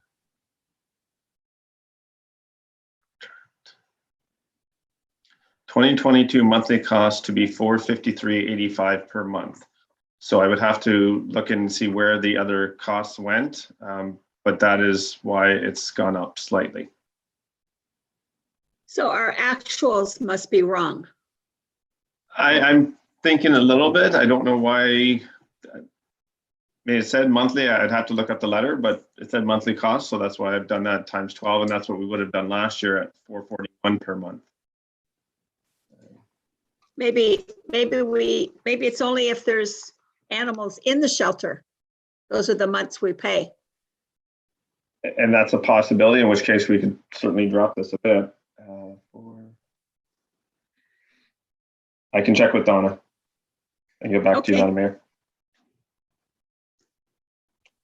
2022 monthly cost to be $453.85 per month. So I would have to look and see where the other costs went, but that is why it's gone up slightly. So our actuals must be wrong. I'm thinking a little bit. I don't know why. I mean, it said monthly. I'd have to look up the letter, but it said monthly cost, so that's why I've done that times 12, and that's what we would have done last year at $441 per month. Maybe it's only if there's animals in the shelter. Those are the months we pay. And that's a possibility, in which case we could certainly drop this a bit. I can check with Donna and get back to you, Madam Mayor.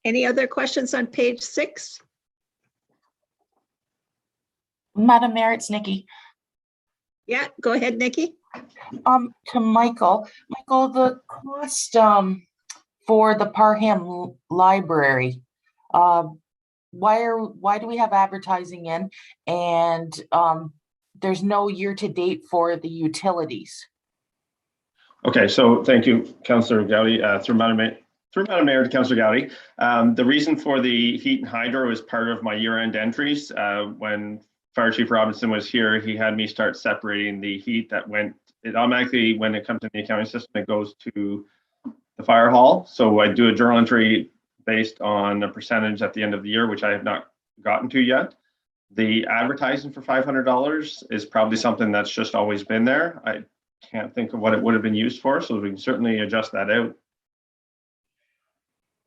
Any other questions on page 6? Madam Mayor, it's Nikki. Yeah, go ahead, Nikki. To Michael, the cost for the Parham Library, why do we have advertising in, and there's no year-to-date for the utilities? Okay, so thank you, Councillor Gowdy. Through Madam Mayor to Councillor Gowdy. The reason for the heat and hydro is part of my year-end entries. When Fire Chief Robinson was here, he had me start separating the heat that went, it automatically, when it comes to the accounting system, it goes to the fire hall. So I do a journal entry based on a percentage at the end of the year, which I have not gotten to yet. The advertising for $500 is probably something that's just always been there. I can't think of what it would have been used for, so we can certainly adjust that out.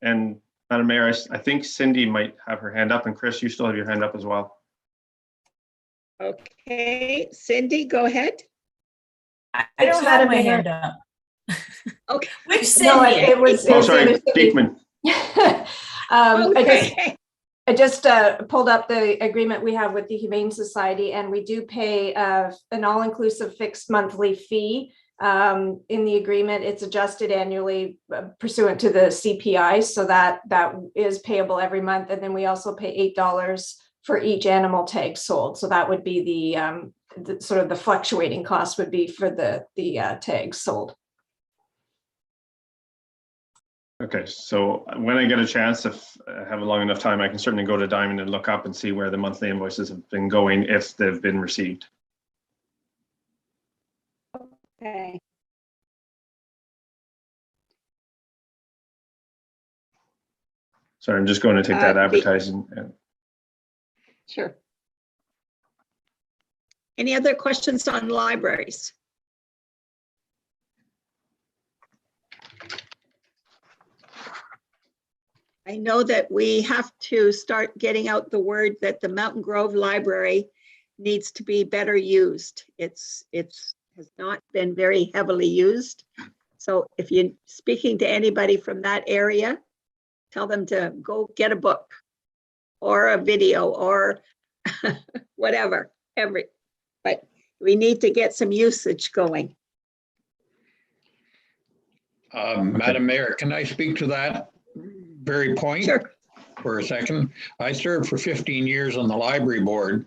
And Madam Mayor, I think Cindy might have her hand up, and Chris, you still have your hand up as well. Okay, Cindy, go ahead. I don't have my hand up. Okay. Which Cindy? No, it was. Oh, sorry, Beekman. Okay. I just pulled up the agreement we have with the Humane Society, and we do pay an all-inclusive fixed monthly fee. In the agreement, it's adjusted annually pursuant to the CPI, so that is payable every month. And then we also pay $8 for each animal tag sold. So that would be the sort of the fluctuating cost would be for the tags sold. Okay, so when I get a chance, if I have a long enough time, I can certainly go to Diamond and look up and see where the monthly invoices have been going, if they've been received. Okay. Sorry, I'm just going to take that advertising. Sure. Any other questions on libraries? I know that we have to start getting out the word that the Mountain Grove Library needs to be better used. It's has not been very heavily used. So if you're speaking to anybody from that area, tell them to go get a book or a video or whatever, but we need to get some usage going. Madam Mayor, can I speak to that very point? Sure. For a second? I served for 15 years on the library board,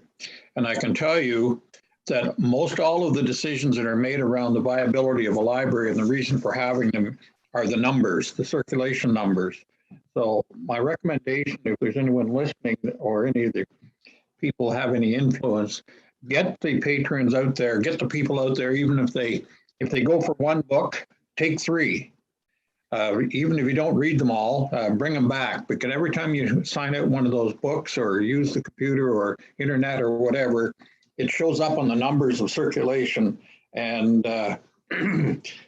and I can tell you that most all of the decisions that are made around the viability of a library and the reason for having them are the numbers, the circulation numbers. So my recommendation, if there's anyone listening or any of the people have any influence, get the patrons out there, get the people out there, even if they go for one book, take 3. Even if you don't read them all, bring them back, because every time you sign out one of those books or use the computer or internet or whatever, it shows up on the numbers of circulation. And the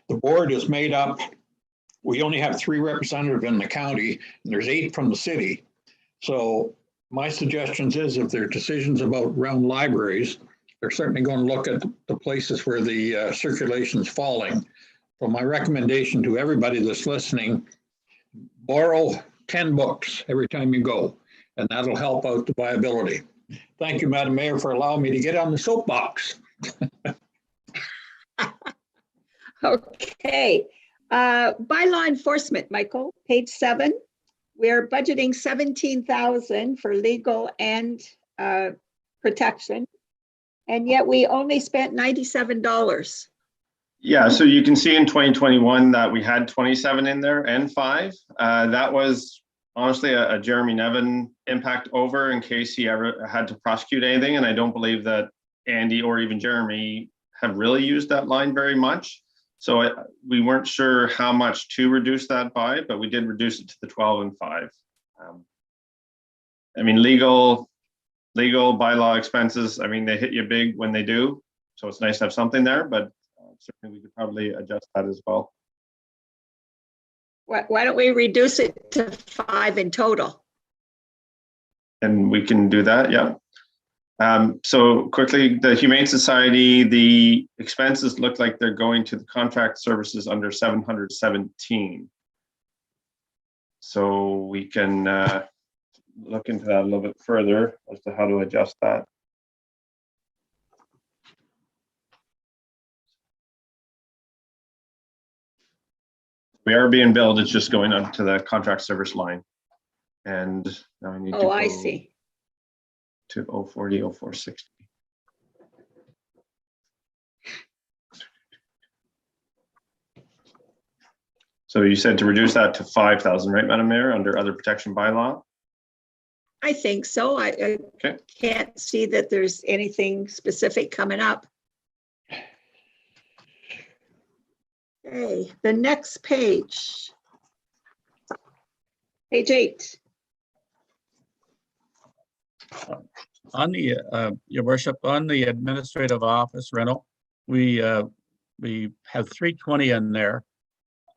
board is made up. We only have 3 representatives in the county, and there's 8 from the city. So my suggestions is, if there are decisions about round libraries, they're certainly going to look at the places where the circulation's falling. So my recommendation to everybody that's listening, borrow 10 books every time you go, and that'll help out the viability. Thank you, Madam Mayor, for allowing me to get on the soapbox. Okay. Bylaw enforcement, Michael, page 7. We're budgeting 17,000 for legal and protection, and yet we only spent $97. Yeah, so you can see in 2021 that we had 27 in there and 5. That was honestly a Jeremy Nevin impact over in case he ever had to prosecute anything. And I don't believe that Andy or even Jeremy have really used that line very much. So we weren't sure how much to reduce that by, but we did reduce it to the 12 and 5. I mean, legal bylaw expenses, I mean, they hit you big when they do. So it's nice to have something there, but certainly we could probably adjust that as well. Why don't we reduce it to 5 in total? And we can do that, yeah. So quickly, the Humane Society, the expenses look like they're going to the contract services under 717. So we can look into that a little bit further as to how to adjust that. We are being billed, it's just going on to the contract service line. And now I need to go I see. to 040, 0460. So you said to reduce that to 5,000, right, Madam Mayor, under other protection bylaw? I think so. I Okay. can't see that there's anything specific coming up. Okay, the next page. Page 8. On the, Your Worship, on the administrative office rental, we have 320 in there.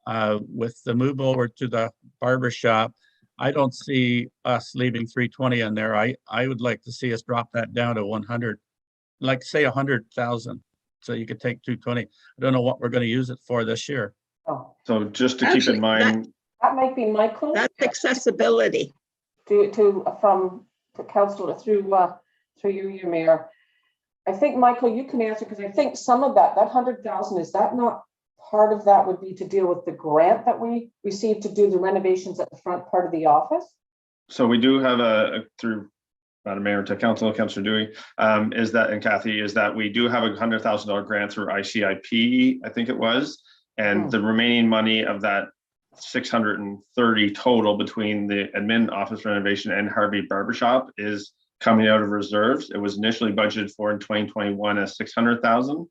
With the move over to the barber shop, I don't see us leaving 320 in there. I would like to see us drop that down to 100, like say 100,000. So you could take 220. I don't know what we're going to use it for this year. Oh, So just to keep in mind, that might be Michael. That's accessibility. From council through you, Mayor. I think, Michael, you can answer, because I think some of that 100,000, is that not part of that would be to deal with the grant that we received to do the renovations at the front part of the office? so we do have through Madam Mayor, to Councillor Dewey, is that, and Kathy, is that we do have a $100,000 grant through ICIP, I think it was, and the remaining money of that 630 total between the admin office renovation and Harvey Barbershop is coming out of reserves. It was initially budgeted for in 2021 as 600,000,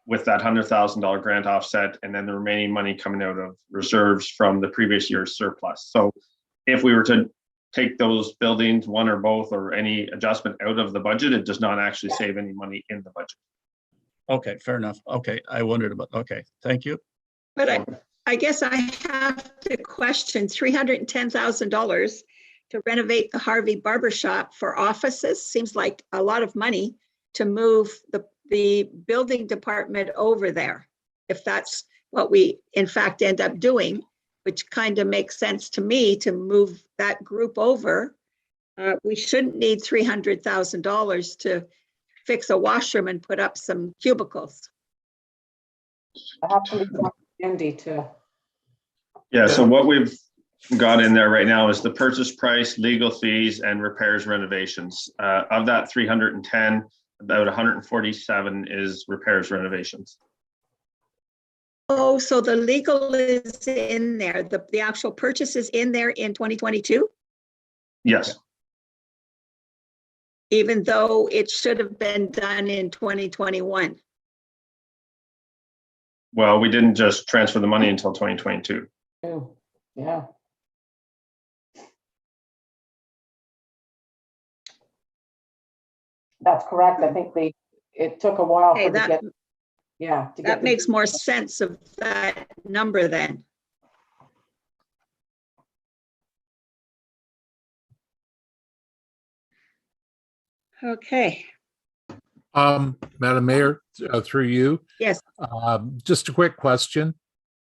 with that $100,000 grant offset, and then the remaining money coming out of reserves from the previous year's surplus. So if we were to take those buildings, one or both, or any adjustment out of the budget, it does not actually save any money in the budget. Okay, fair enough. Okay, I wondered about, okay, thank you. But I guess I have to question $310,000 to renovate the Harvey Barbershop for offices. Seems like a lot of money to move the building department over there. If that's what we in fact end up doing, which kind of makes sense to me to move that group over. We shouldn't need $300,000 to fix a washroom and put up some cubicles. I have to leave that to Andy to. Yeah, so what we've got in there right now is the purchase price, legal fees, and repairs renovations. Of that 310, about 147 is repairs renovations. Oh, so the legal is in there, the actual purchase is in there in 2022, Yes, even though it should have been done in 2021. well, we didn't just transfer the money until 2022. Oh, yeah. That's correct. I think it took a while Okay, for to get, yeah. to get that the- makes more sense of that number then. Okay, Madam Mayor, through you. yes, Just a quick question.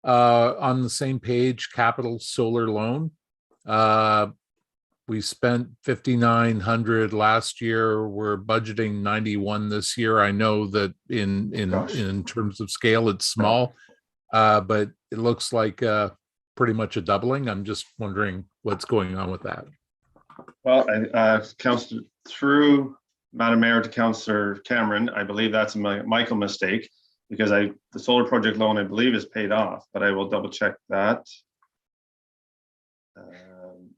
On the same page, capital solar loan. We spent 5,900 last year. We're budgeting 91 this year. I know that in terms of scale, it's small, but it looks like pretty much a doubling. I'm just wondering what's going on with that. Well, Councillor, through Madam Mayor to Councillor Cameron, I believe that's a Michael mistake, because the solar project loan, I believe, is paid off, but I will double check that.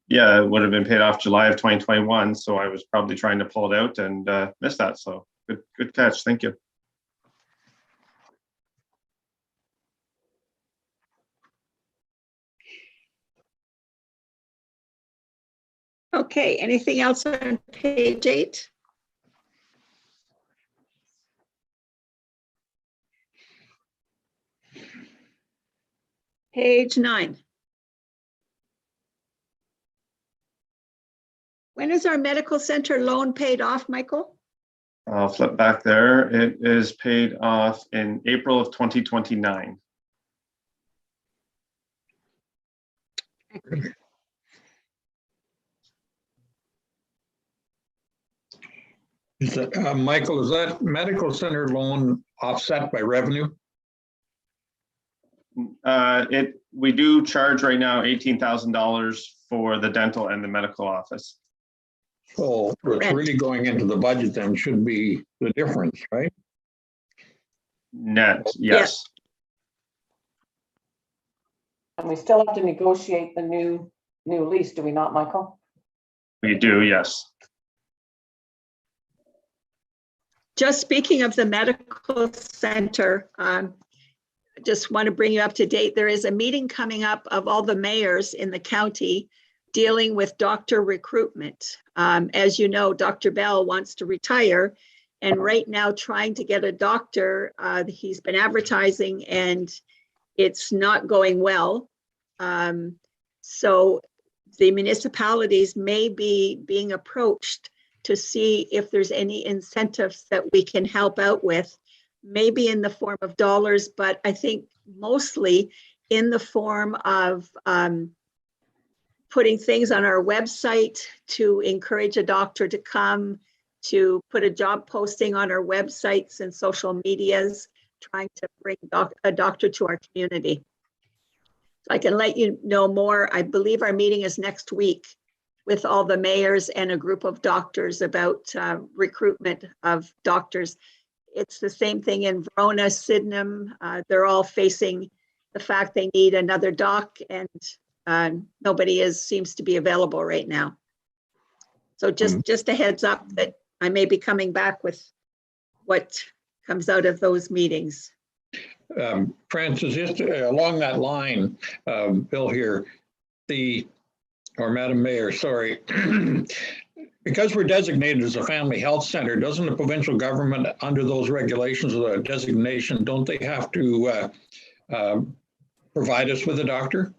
Yeah, it would have been paid off July of 2021, so I was probably trying to pull it out and missed that. So good catch. Thank you. okay, anything else on page 8? Page 9. When is our medical center loan paid off, Michael? I'll flip back there. It is paid off in April of 2029. Michael, is that medical center loan offset by revenue? We do charge right now $18,000 for the dental and the medical office. So what's really going into the budget then should be the difference, right? Net, yes. And we still have to negotiate the new lease, do we not, Michael? We do, yes. Just speaking of the medical center, just want to bring you up to date. There is a meeting coming up of all the mayors in the county dealing with doctor recruitment. As you know, Dr. Bell wants to retire, and right now trying to get a doctor. He's been advertising and it's not going well. So the municipalities may be being approached to see if there's any incentives that we can help out with, maybe in the form of dollars, but I think mostly in the form of putting things on our website to encourage a doctor to come, to put a job posting on our websites and social medias, trying to bring a doctor to our community. So I can let you know more. I believe our meeting is next week. with all the mayors and a group of doctors about recruitment of doctors. It's the same thing in Verona, Sydenham. They're all facing the fact they need another doc, and nobody seems to be available right now. So just a heads up that I may be coming back with what comes out of those meetings. Francis, just along that line, Bill here, or Madam Mayor, sorry. Because we're designated as a family health center, doesn't the provincial government, under those regulations of the designation, don't they have to provide us with a doctor?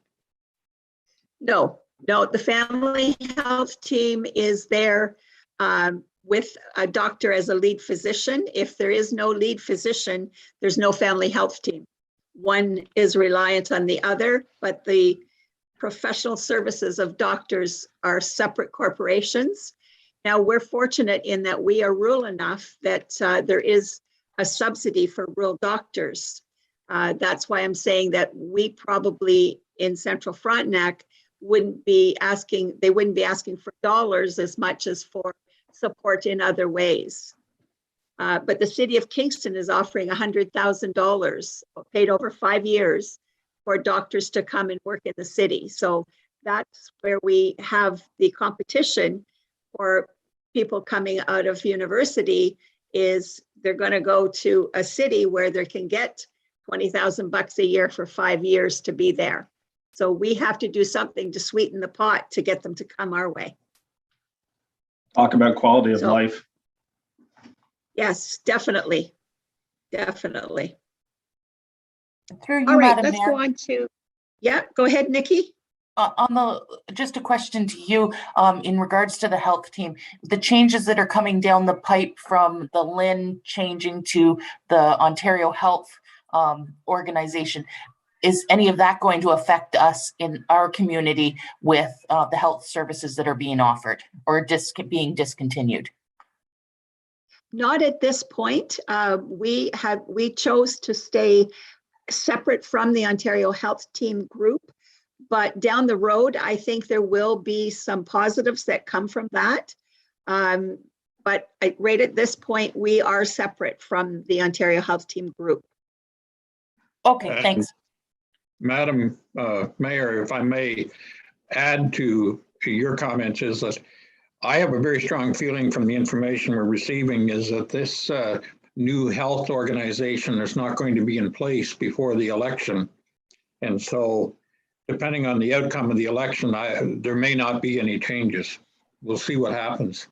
No, the family health team is there with a doctor as a lead physician. If there is no lead physician, there's no family health team. One is reliant on the other, but the professional services of doctors are separate corporations. Now, we're fortunate in that we are rural enough that there is a subsidy for rural doctors. That's why I'm saying that we probably in Central Frontenac wouldn't be asking for dollars as much as for support in other ways. But the city of Kingston is offering $100,000 paid over 5 years for doctors to come and work in the city. So that's where we have the competition for people coming out of university, is they're going to go to a city where they can get $20,000 a year for 5 years to be there. So we have to do something to sweeten the pot to get them to come our way. Talk about quality of life. Yes, definitely. Definitely. Through you, All right, Madam let's Mayor. go on to, yeah, go ahead, Nikki. Just a question to you in regards to the health team, the changes that are coming down the pipe from the LIN changing to the Ontario Health organization, is any of that going to affect us in our community with the health services that are being offered or being discontinued? Not at this point. We chose to stay separate from the Ontario Health Team group, but down the road, I think there will be some positives that come from that. But right at this point, we are separate from the Ontario Health Team group. Okay, thanks. Madam Mayor, if I may add to your comments, is that I have a very strong feeling from the information we're receiving is that this new health organization is not going to be in place before the election. And so depending on the outcome of the election, there may not be any changes. We'll see what happens.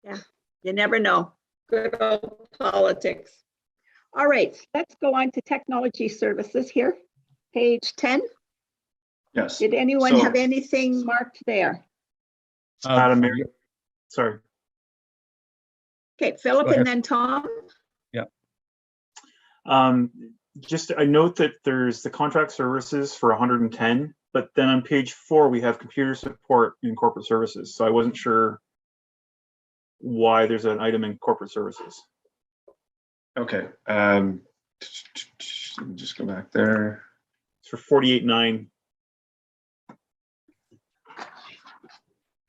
Yeah, you never know. Good old politics. All right, let's go on to technology services here. Page 10. Yes. Did anyone have anything marked there? Madam Mayor, sorry. Okay, Philip and then Tom. Yeah. Just I note that there's the contract services for 110, but then on page 4 we have computer support in corporate services. So I wasn't sure why there's an item in corporate services. Okay. Just go back there. It's for 48.9.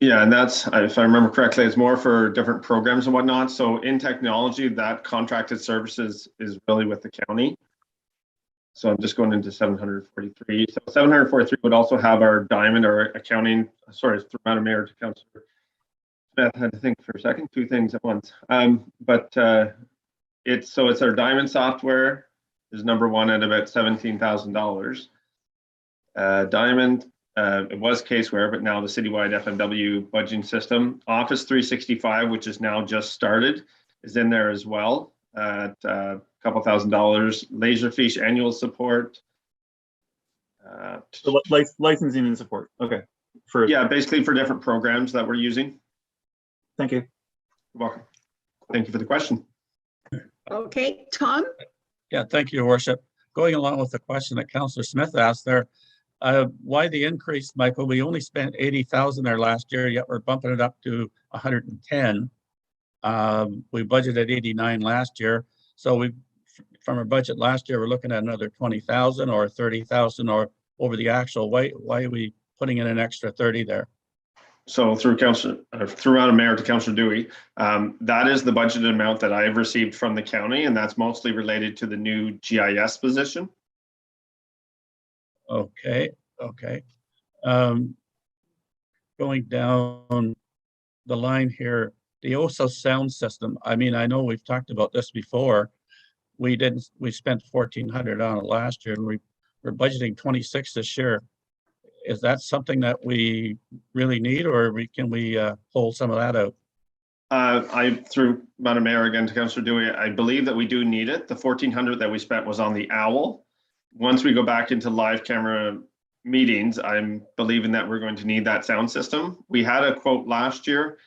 Yeah, and that's, if I remember correctly, it's more for different programs and whatnot. So in technology, that contracted services is really with the county. So I'm just going into 743. So 743 would also have our diamond or accounting, sorry, through Madam Mayor to Councillor Smith. I had to think for a second, two things at once. It's our diamond software is number one at about $17,000. Diamond, it was Caseware, but now the citywide FMW budgeting system. Office 365, which is now just started, is in there as well at a couple $1,000. Laserfish annual support. So licensing and support. Okay. Yeah, basically for different programs that we're using. Thank you. You're welcome. Thank you for the question. Okay, Tom. Yeah, thank you, Your Worship. Going along with the question that Councillor Smith asked there, why the increase, Michael? We only spent 80,000 there last year, yet we're bumping it up to 110. We budgeted 89 last year, so from our budget last year, we're looking at another 20,000 or 30,000 or over the actual. Why are we putting in an extra 30 there? So through Madam Mayor to Councillor Dewey, that is the budgeted amount that I've received from the county, and that's mostly related to the new GIS position. Okay, okay. Going down the line here, the OSA sound system. I mean, I know we've talked about this before. We spent 1,400 on it last year, and we're budgeting 26 this year. Is that something that we really need, or can we pull some of that out? Through Madam Mayor again to Councillor Dewey, I believe that we do need it. The 1,400 that we spent was on the OWL. Once we go back into live camera meetings, I'm believing that we're going to need that sound system. We had a quote last year.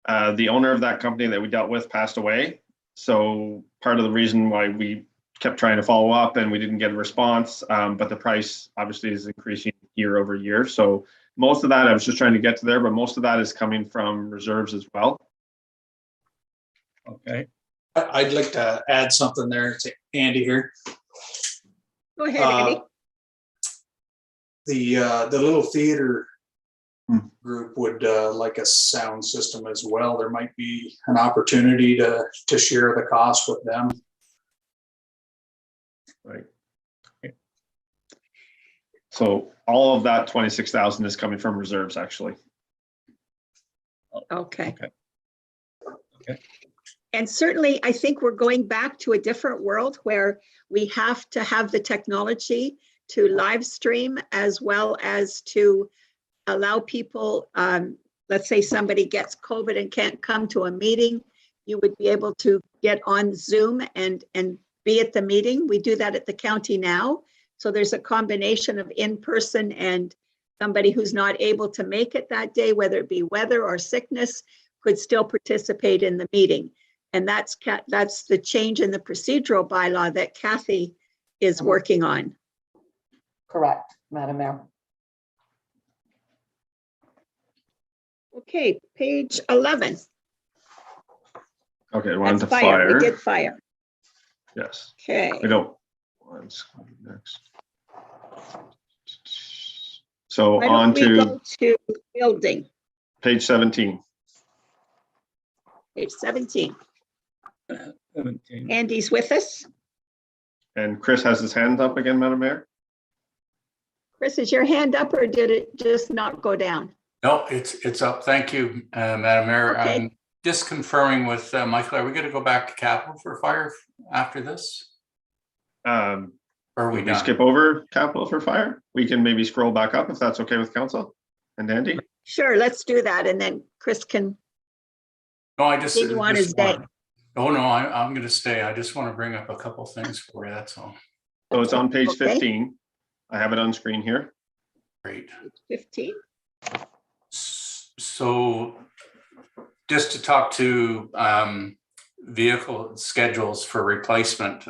The owner of that company that we dealt with passed away. So part of the reason why we kept trying to follow up and we didn't get a response, but the price obviously is increasing year over year. So most of that, I was just trying to get to there, but most of that is coming from reserves as well. Okay. I'd like to add something there to Andy here. Go ahead, Andy. The little theater group would like a sound system as well. There might be an opportunity to share the cost with them. Right. So all of that 26,000 is coming from reserves, actually. Okay. Okay. And certainly, I think we're going back to a different world where we have to have the technology to live stream as well as to allow people, let's say somebody gets COVID and can't come to a meeting, you would be able to get on Zoom and be at the meeting. We do that at the county now. So there's a combination of in-person and somebody who's not able to make it that day, whether it be weather or sickness, could still participate in the meeting. And that's the change in the procedural bylaw that Kathy is working on. Correct, Madam Mayor. Okay, page 11. Okay, we're on to That's fire. We did fire. Yes. Okay. We don't. Let's go next. So Why on don't we to go to building, page 17. page 17. 17. Andy's with us. And Chris has his hand up again, Madam Mayor. Chris, is your hand up or did it just not go down? No, it's up. Thank you, Madam Mayor. Okay. I'm just confirming with Michael, are we going to go back to capital for fire after this? Or are we done? Skip over capital for fire? We can maybe scroll back up if that's okay with council and Andy. Sure, let's do that. And then Chris can No, I just continue on his day. Oh, no, I'm going to stay. I just want to bring up a couple things for you. That's all. So it's on page Okay. 15. I have it on screen here. Great. 15. So just to talk to vehicle schedules for replacement,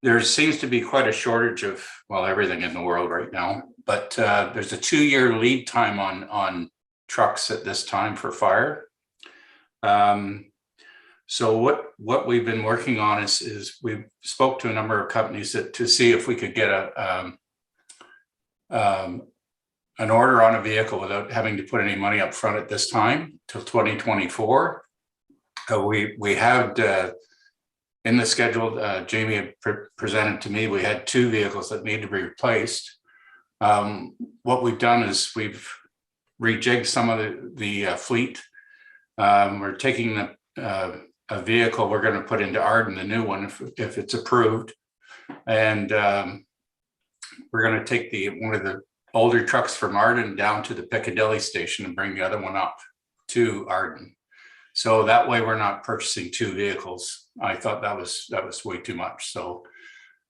there seems to be quite a shortage of, well, everything in the world right now, but there's a 2-year lead time on trucks at this time for fire. So what we've been working on is we spoke to a number of companies to see if we could get an order on a vehicle without having to put any money up front at this time till 2024. We had in the schedule, Jamie had presented to me, we had 2 vehicles that need to be replaced. What we've done is we've rejigged some of the fleet. We're taking a vehicle we're going to put into Arden, the new one, if it's approved. And we're going to take one of the older trucks from Arden down to the Piccadilly station and bring the other one up to Arden. So that way we're not purchasing 2 vehicles. I thought that was way too much. So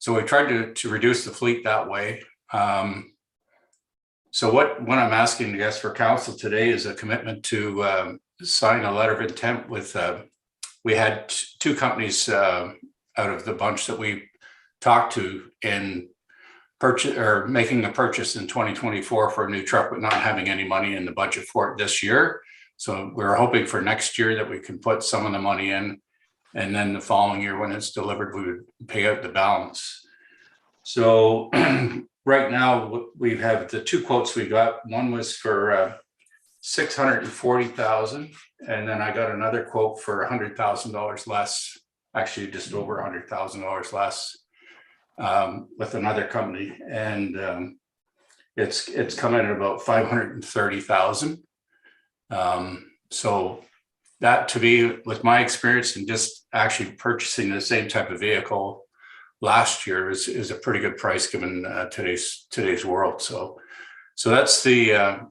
we tried to reduce the fleet that way. So what I'm asking, I guess, for council today is a commitment to sign a letter of intent with, we had 2 companies out of the bunch that we talked to in purchase or making a purchase in 2024 for a new truck, but not having any money in the budget for it this year. So we're hoping for next year that we can put some of the money in, and then the following year when it's delivered, we would pay out the balance. So right now we have the 2 quotes we got. One was for 640,000. And then I got another quote for $100,000 less, actually just over $100,000 less with another company. And it's coming at about 530,000. So that, to me, with my experience and just actually purchasing the same type of vehicle last year is a pretty good price given today's world. So that's the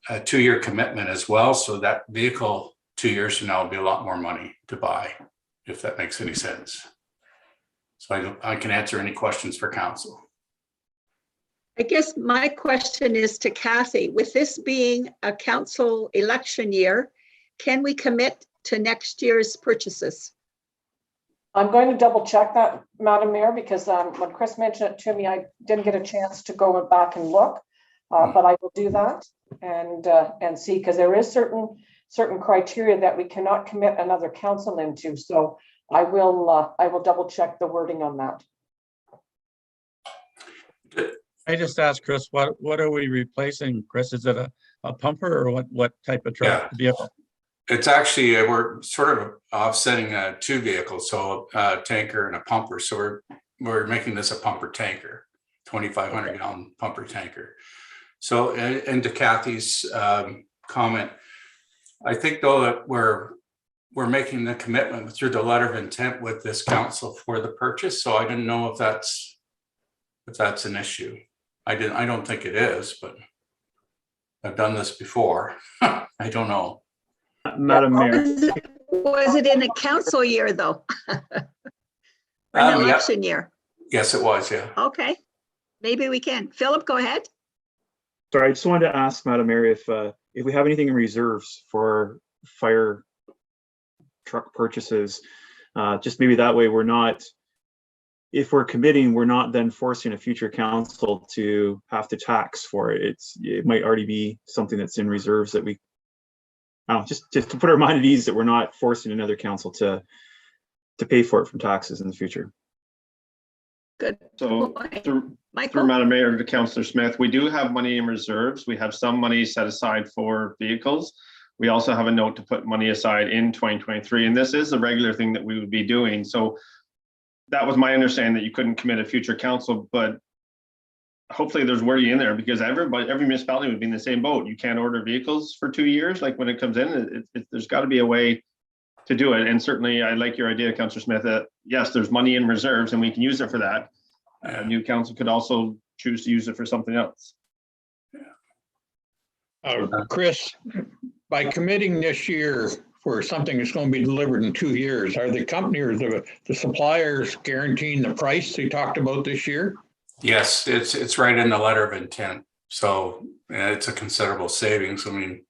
2-year commitment as well. So that vehicle 2 years from now will be a lot more money to buy, if that makes any sense. So I can answer any questions for council. I guess my question is to Kathy, with this being a council election year, can we commit to next year's purchases? I'm going to double check that, Madam Mayor, because when Chris mentioned it to me, I didn't get a chance to go back and look, but I will do that and see, because there is certain criteria that we cannot commit another council into. So I will double check the wording on that. I just asked Chris, what are we replacing, Chris? Is it a pumper or what type of truck vehicle? It's actually, we're sort of offsetting 2 vehicles, so a tanker and a pumper. So we're making this a pumper tanker, 2,500 gallon pumper tanker. So, and to Kathy's comment, I think though that we're making the commitment through the letter of intent with this council for the purchase. So I didn't know if that's an issue. I don't think it is, but I've done this before. I don't know. Madam Mayor. Was it in a council year though? An election year? Yes, it was, yeah. Okay, maybe we can. Philip, go ahead. Sorry, I just wanted to ask Madam Mayor if we have anything in reserves for fire truck purchases. Just maybe that way we're not, if we're committing, we're not then forcing a future council to have to tax for it. It might already be something that's in reserves that we, just to put our mind at ease that we're not forcing another council to pay for it from taxes in the future. Good. So through Madam Mayor to Councillor Smith, we do have money in reserves. We have some money set aside for vehicles. We also have a note to put money aside in 2023, and this is a regular thing that we would be doing. So that was my understanding, that you couldn't commit a future council, but hopefully there's wording in there, because every municipality would be in the same boat. You can't order vehicles for 2 years. Like when it comes in, there's got to be a way to do it. And certainly I like your idea, Councillor Smith, that yes, there's money in reserves and we can use it for that. A new council could also choose to use it for something else. Chris, by committing this year for something that's going to be delivered in 2 years, are the company or the suppliers guaranteeing the price they talked about this year? Yes, it's right in the letter of intent. So it's a considerable savings. I mean,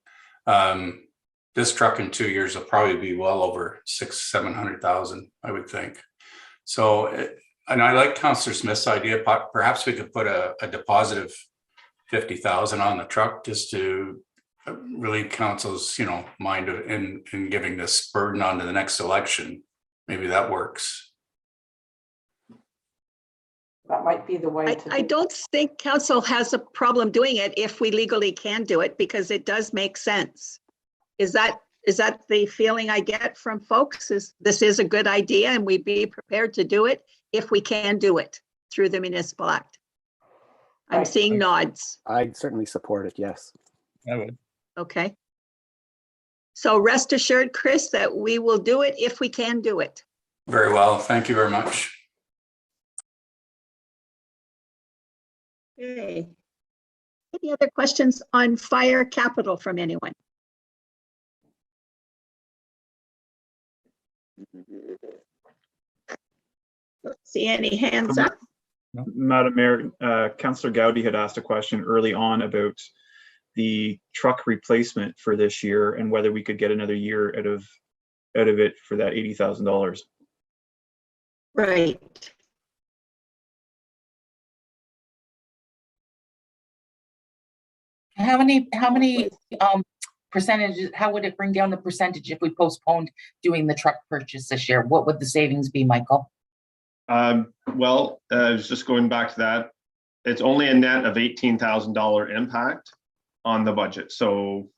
this truck in 2 years will probably be well over 600,000-700,000, I would think. So, and I like Councillor Smith's idea. Perhaps we could put a deposit of 50,000 on the truck just to relieve council's, mind in giving this burden onto the next election. Maybe that works. That might be the way to. I don't think council has a problem doing it if we legally can do it, because it does make sense. Is that the feeling I get from folks? Is this is a good idea and we'd be prepared to do it if we can do it through the municipal act? I'm seeing nods. I'd certainly support it, yes. I would. Okay. So rest assured, Chris, that we will do it if we can do it. Very well. Thank you very much. Okay. Any other questions on fire capital from anyone? Don't see any hands up. Madam Mayor, Councillor Gowdy had asked a question early on about the truck replacement for this year and whether we could get another year out of it for that $80,000. Right. How many percentages, how would it bring down the percentage if we postponed doing the truck purchase this year? What would the savings be, Michael? Well, I was just going back to that. It's only a net of $18,000 impact on the budget. So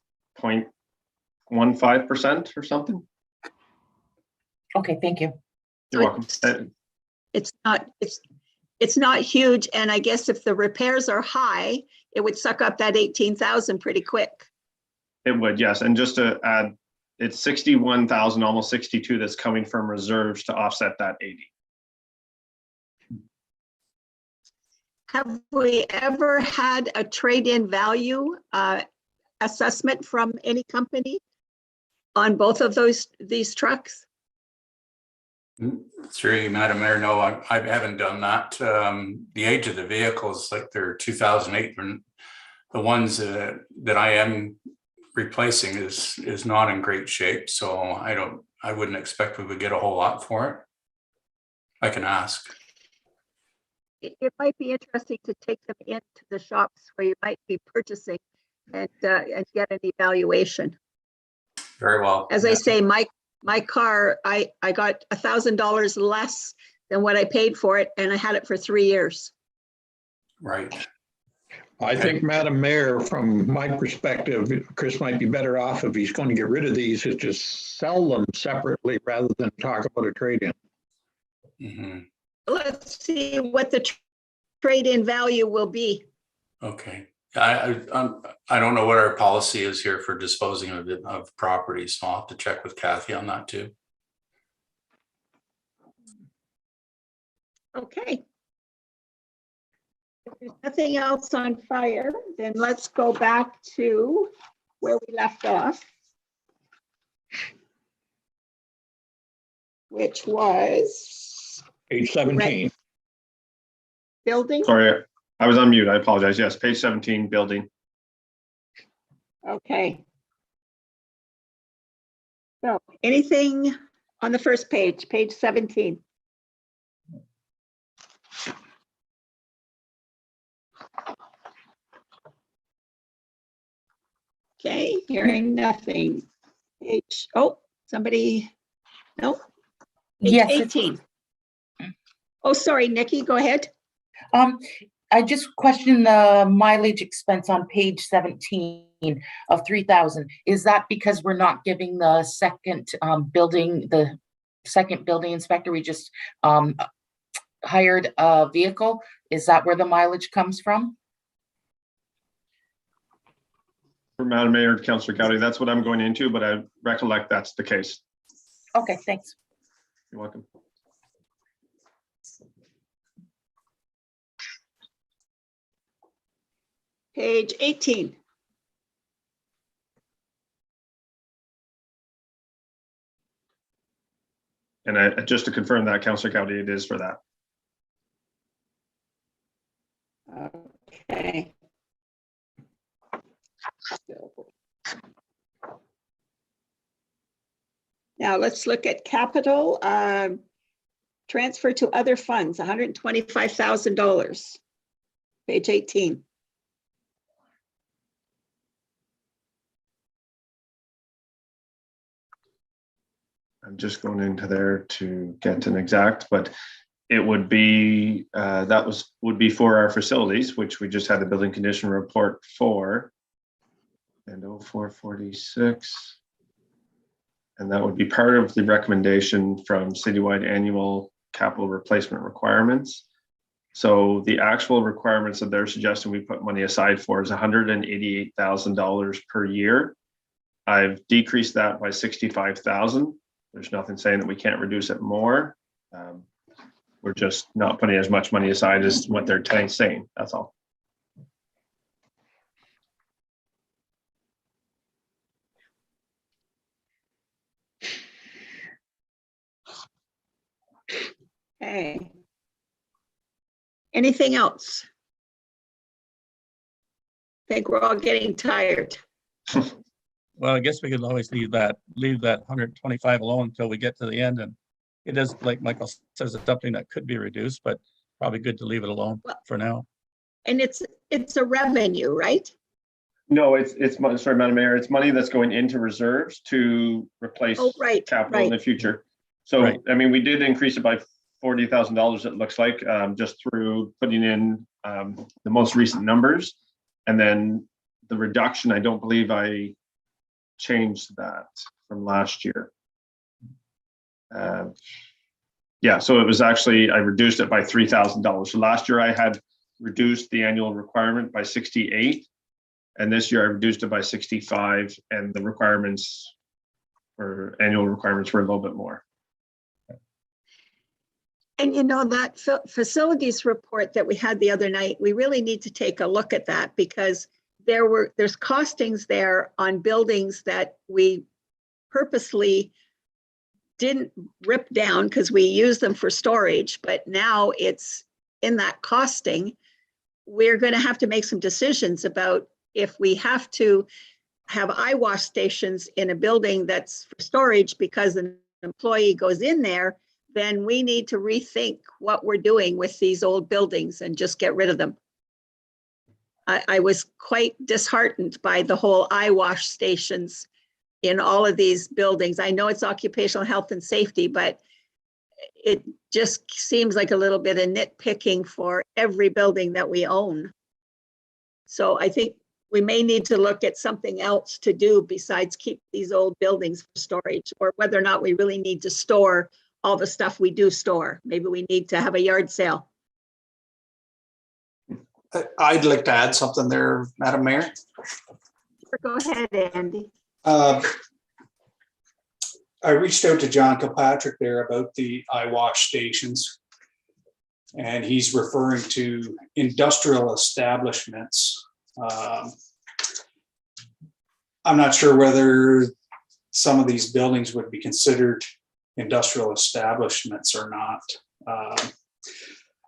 0.15% or something. Okay, thank you. You're welcome. It's not huge, and I guess if the repairs are high, it would suck up that 18,000 pretty quick. It would, yes. And just to add, it's 61,000, almost 62 that's coming from reserves to offset that 80. Have we ever had a trade-in value assessment from any company on both of these trucks? Through you, Madam Mayor, no, I haven't done that. The age of the vehicles, like they're 2008, the ones that I am replacing is not in great shape. So I wouldn't expect we would get a whole lot for it. I can ask. It might be interesting to take them into the shops where you might be purchasing and get an evaluation. Very well. As I say, my car, I got $1,000 less than what I paid for it, and I had it for 3 years. Right. I think, Madam Mayor, from my perspective, Chris might be better off if he's going to get rid of these, is just sell them separately rather than talk about a trade-in. Mm-hmm. Let's see what the trade-in value will be. Okay. I don't know what our policy is here for disposing of property, so I'll have to check with Kathy on that too. Okay. If there's nothing else on fire, then let's go back to where we left off, which was Page 17. building. Sorry, I was on mute. I apologize. Yes, page 17, building. Okay. So anything on the first page, page 17? Okay, hearing nothing. Page, oh, somebody, no? Page Yes. 18. Oh, sorry, Nikki, go ahead. I just questioned the mileage expense on page 17 of 3,000. Is that because we're not giving the second building inspector? We just hired a vehicle. Is that where the mileage comes from? For Madam Mayor, Councillor Gowdy, that's what I'm going into, but I recollect that's the case. Okay, thanks. You're welcome. Page 18. And just to confirm that, Councillor Gowdy, it is for that. Okay. Now let's look at capital. Transfer to other funds, $125,000. Page 18. I'm just going into there to get an exact, but it would be, would be for our facilities, which we just had the building condition report for. And 0446. And that would be part of the recommendation from citywide annual capital replacement requirements. So the actual requirements that they're suggesting we put money aside for is $188,000 per year. I've decreased that by 65,000. There's nothing saying that we can't reduce it more. We're just not putting as much money aside as what they're saying. That's all. Okay. Anything else? I think we're all getting tired. Well, I guess we could always leave that 125 alone until we get to the end. And it is, like Michael says, it's something that could be reduced, but probably good to leave it alone for now. And it's a revenue, right? No, it's sorry, Madam Mayor, it's money that's going into reserves to replace capital in the future. So, I mean, we did increase it by $40,000, it looks like, just through putting in the most recent numbers. And then the reduction, I don't believe I changed that from last year. Yeah, so it was actually, I reduced it by $3,000. So last year I had reduced the annual requirement by 68. And this year I reduced it by 65, and the requirements or annual requirements were a little bit more. And you know, that facilities report that we had the other night, we really need to take a look at that, because there's costings there on buildings that we purposely didn't rip down because we use them for storage, but now it's in that costing. We're going to have to make some decisions about if we have to have eye wash stations in a building that's for storage because an employee goes in there, then we need to rethink what we're doing with these old buildings and just get rid of them. I was quite disheartened by the whole eye wash stations in all of these buildings. I know it's occupational health and safety, but it just seems like a little bit of nitpicking for every building that we own. So I think we may need to look at something else to do besides keep these old buildings for storage, or whether or not we really need to store all the stuff we do store. Maybe we need to have a yard sale. I'd like to add something there, Madam Mayor. Go ahead, Andy. I reached out to John Kilpatrick there about the eye wash stations, and he's referring to industrial establishments. I'm not sure whether some of these buildings would be considered industrial establishments or not.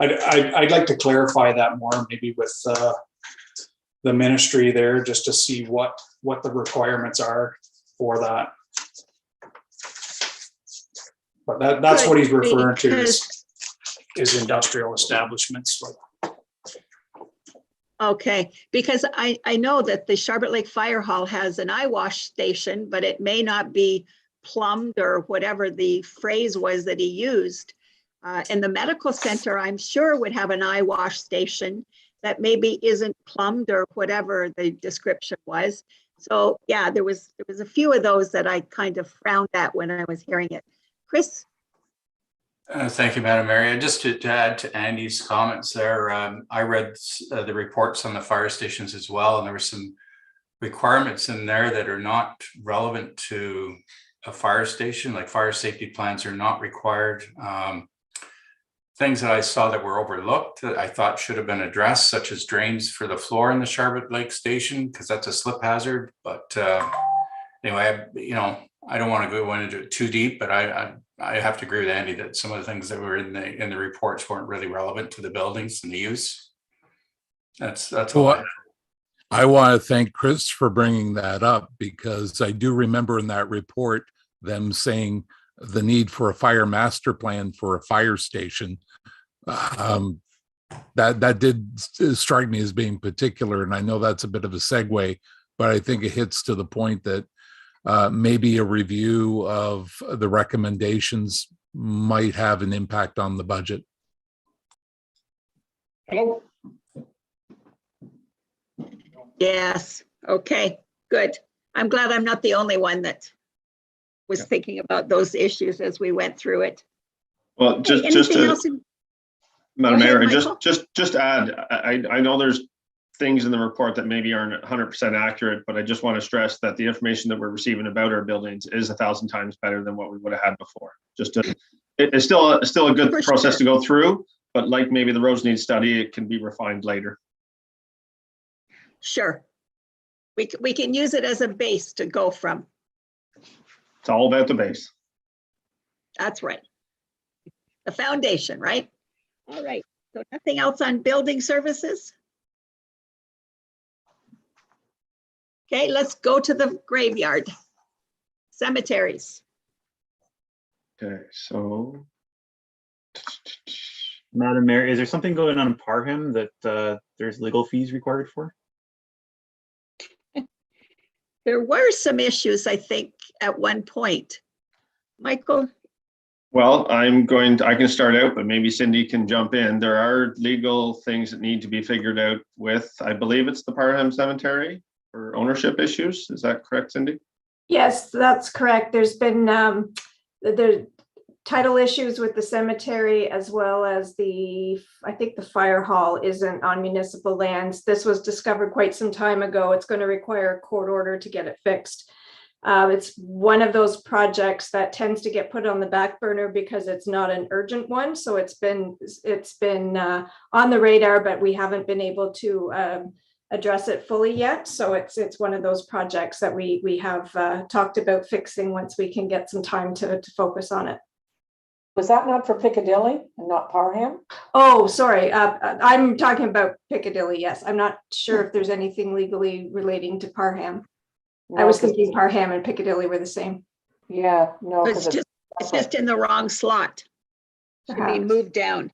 I'd like to clarify that more, maybe with the ministry there, just to see what the requirements are for that. But that's what he's referring to is industrial establishments. Okay, because I know that the Charlotte Lake Fire Hall has an eye wash station, but it may not be plumbed or whatever the phrase was that he used. And the medical center, I'm sure, would have an eye wash station that maybe isn't plumbed or whatever the description was. So yeah, there was a few of those that I kind of frowned at when I was hearing it. Chris? Thank you, Madam Mayor. Just to add to Andy's comments there, I read the reports on the fire stations as well, and there were some requirements in there that are not relevant to a fire station, like fire safety plans are not required. Things that I saw that were overlooked that I thought should have been addressed, such as drains for the floor in the Charlotte Lake station, because that's a slip hazard. But anyway, I don't want to go into it too deep, but I have to agree with Andy that some of the things that were in the reports weren't really relevant to the buildings and the use. That's all. I want to thank Chris for bringing that up, because I do remember in that report them saying the need for a fire master plan for a fire station. That did strike me as being particular, and I know that's a bit of a segue, but I think it hits to the point that maybe a review of the recommendations might have an impact on the budget. Hello. Yes. Okay, good. I'm glad I'm not the only one that was thinking about those issues as we went through it. Well, just to, Madam Mayor, and just add, I know there's things in the report that maybe aren't 100% accurate, but I just want to stress that the information that we're receiving about our buildings is 1,000 times better than what we would have had before. It's still a good process to go through, but like maybe the roads need study, it can be refined later. Sure. We can use it as a base to go from. It's all about the base. That's right. The foundation, right? All right. So nothing else on building services? Okay, let's go to the graveyard. Cemeteries. Okay, so. Madam Mayor, is there something going on in Parham that there's legal fees required for? There were some issues, I think, at one point. Michael? Well, I can start out, but maybe Cindy can jump in. There are legal things that need to be figured out with, I believe it's the Parham Cemetery for ownership issues. Is that correct, Cindy? Yes, that's correct. There's been the title issues with the cemetery, as well as I think the fire hall isn't on municipal lands. This was discovered quite some time ago. It's going to require a court order to get it fixed. It's one of those projects that tends to get put on the back burner because it's not an urgent one. So it's been on the radar, but we haven't been able to address it fully yet. So it's one of those projects that we have talked about fixing once we can get some time to focus on it. Was that not for Piccadilly and not Parham? Oh, sorry. I'm talking about Piccadilly. Yes, I'm not sure if there's anything legally relating to Parham. No, I was 'cause- thinking Parham and Piccadilly were the same. Yeah, no. It's 'cause just in the wrong slot. Should be Perhaps. moved down.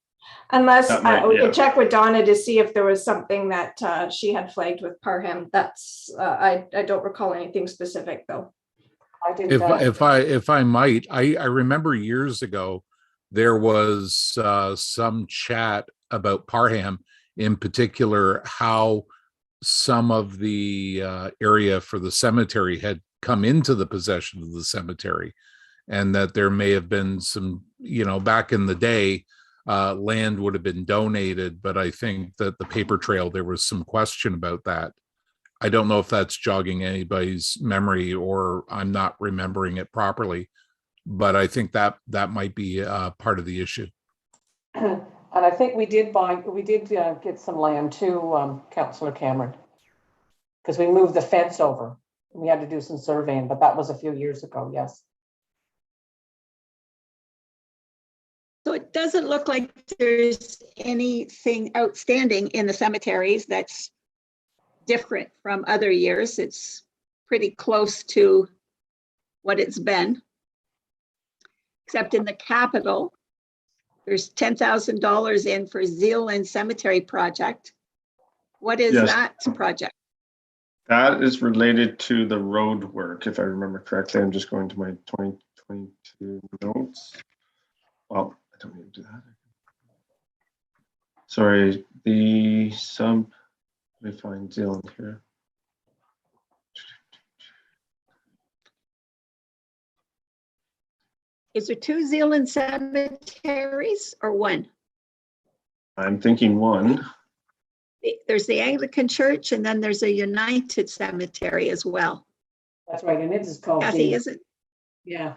Unless That might- we yeah. could check with Donna to see if there was something that she had flagged with Parham. That's I don't recall anything specific though. I did If I might, I remember years ago, there was some chat about Parham, in particular, how some of the area for the cemetery had come into the possession of the cemetery, and that there may have been some, back in the day, land would have been donated, but I think that the paper trail, there was some question about that. I don't know if that's jogging anybody's memory or I'm not remembering it properly, but I think that might be part of the issue. And I think we did get some land too, Councillor Cameron. Because we moved the fence over. We had to do some surveying, but that was a few years ago, yes. So it doesn't look like there's anything outstanding in the cemeteries that's different from other years. It's pretty close to what it's been. Except in the capital, there's $10,000 in for Zealand Cemetery project. What is Yes. that project? That is related to the road work, if I remember correctly. I'm just going to my 2022 notes. Well, I don't need to do that. Sorry, let me find Zealand here. Is there 2 Zealand cemeteries or one? I'm thinking one. There's the Anglican Church and then there's a United Cemetery as well. That's right, and it is called. Kathy, is it? Yeah.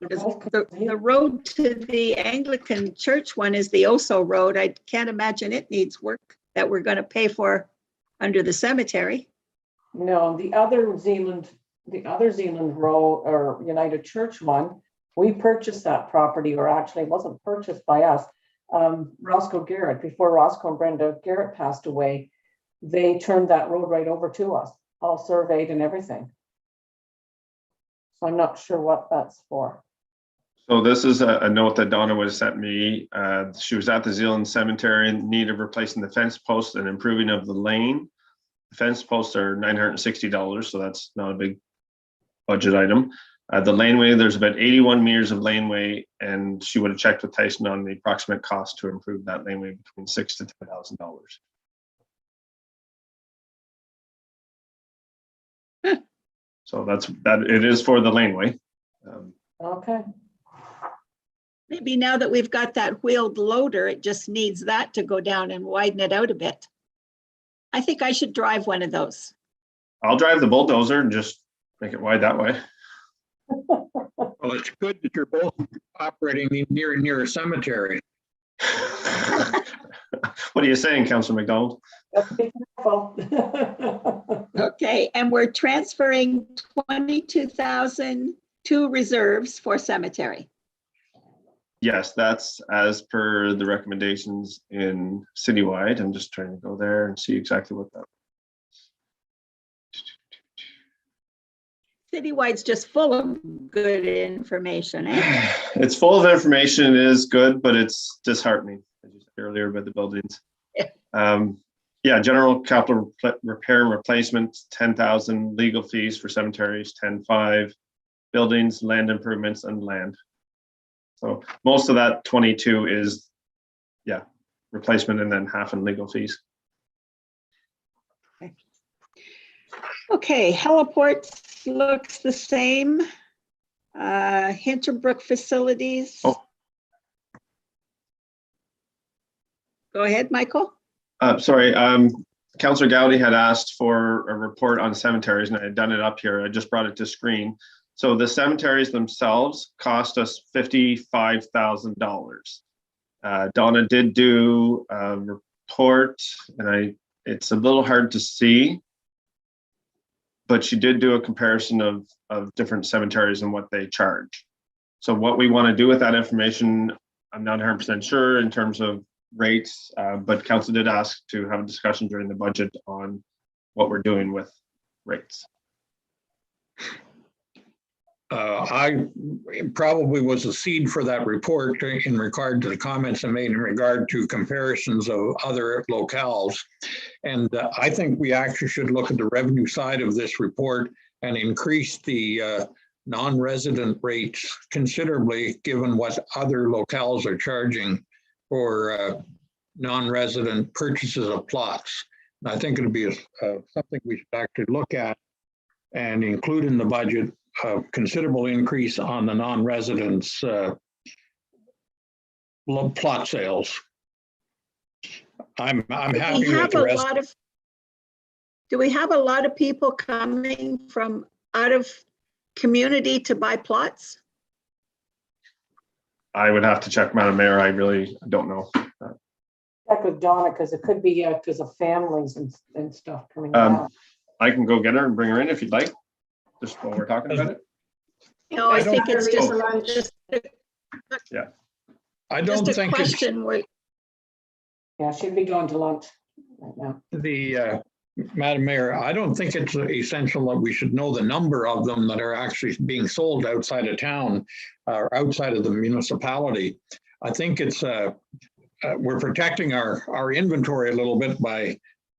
The road to the Anglican Church one is the Oso Road. I can't imagine it needs work that we're going to pay for under the cemetery. No, the other Zealand Road or United Church one, we purchased that property, or actually it wasn't purchased by us. Roscoe Garrett, before Roscoe and Brenda Garrett passed away, they turned that road right over to us, all surveyed and everything. So I'm not sure what that's for. So this is a note that Donna would have sent me. She was at the Zealand Cemetery in need of replacing the fence post and improving of the lane. The fence posts are $960, so that's not a big budget item. The laneway, there's about 81 meters of laneway, and she would have checked with Tyson on the approximate cost to improve that laneway between $6,000 to $10,000. So it is for the laneway. Okay. Maybe now that we've got that wheeled loader, it just needs that to go down and widen it out a bit. I think I should drive one of those. I'll drive the bulldozer and just make it wide that way. Well, it's good that you're both operating near a cemetery. What are you saying, Councillor McDonald? Be careful. Okay, and we're transferring 22,000 to reserves for cemetery. Yes, that's as per the recommendations in citywide. I'm just trying to go there and see exactly what that. Citywide's just full of good information, eh? It's full of information, it is good, but it's disheartening, as you said earlier about the buildings. Yeah, general capital repair and replacement, 10,000, legal fees for cemeteries, 10,500, buildings, land improvements, and land. So most of that 22 is, yeah, replacement and then half in legal fees. Okay, heliports looks the same. Hinterbrook facilities. Oh. Go ahead, Michael. Sorry, Councillor Gowdy had asked for a report on cemeteries, and I had done it up here. I just brought it to screen. So the cemeteries themselves cost us $55,000. Donna did do a report, and it's a little hard to see, but she did do a comparison of different cemeteries and what they charge. So what we want to do with that information, I'm not 100% sure in terms of rates, but council did ask to have a discussion during the budget on what we're doing with rates. I probably was a seed for that report in regard to the comments I made in regard to comparisons of other locales. And I think we actually should look at the revenue side of this report and increase the non-resident rates considerably, given what other locales are charging for non-resident purchases of plots. And I think it'll be something we should actually look at and include in the budget a considerable increase on the non-residents plot sales. I'm happy with the rest. Do we have a lot of people coming from out of community to buy plots? I would have to check, Madam Mayor. I really don't know. Check with Donna, because it could be because of families and stuff coming out. I can go get her and bring her in if you'd like, just while we're talking about it. No, I think it's just, yeah. I don't just a think question where Yeah, she'd be going to lunch right now. the Madam Mayor, I don't think it's essential that we should know the number of them that are actually being sold outside of town or outside of the municipality. I think it's we're protecting our inventory a little bit by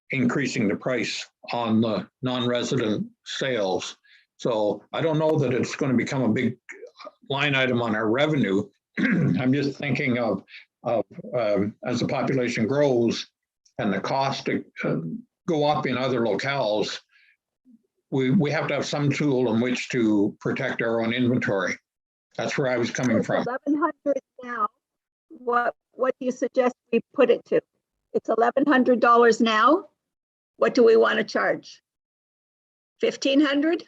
increasing the price on the non-resident sales. So I don't know that it's going to become a big line item on our revenue. I'm just thinking of as the population grows and the cost to go up in other locales, we have to have some tool in which to protect our own inventory. That's where I was coming from. 1,100 now. What do you suggest we put it to? It's $1,100 now. What do we want to charge? 1,500?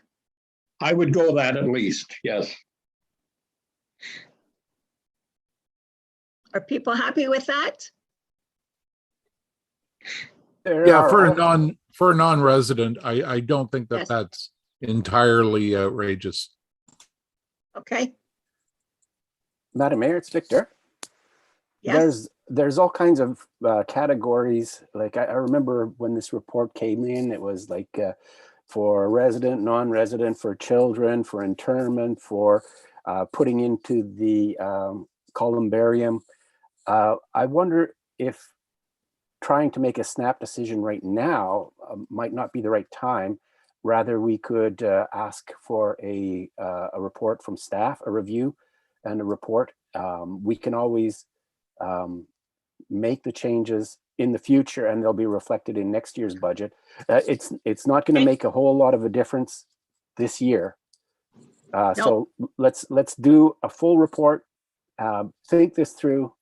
I would go that at least, yes. Are people happy with that? Yeah, for a non-resident, I don't think that Yes. that's entirely outrageous. Okay. Madam Mayor, it's Victor. Yes. There's all kinds of categories. Like I remember when this report came in, it was like for resident, non-resident, for children, for internment, for putting into the columbarium. I wonder if trying to make a snap decision right now might not be the right time. Rather, we could ask for a report from staff, a review and a report. We can always make the changes in the future and they'll be reflected in next year's budget. It's not going to make a whole lot of a difference this year. So let's do a full report, think this through,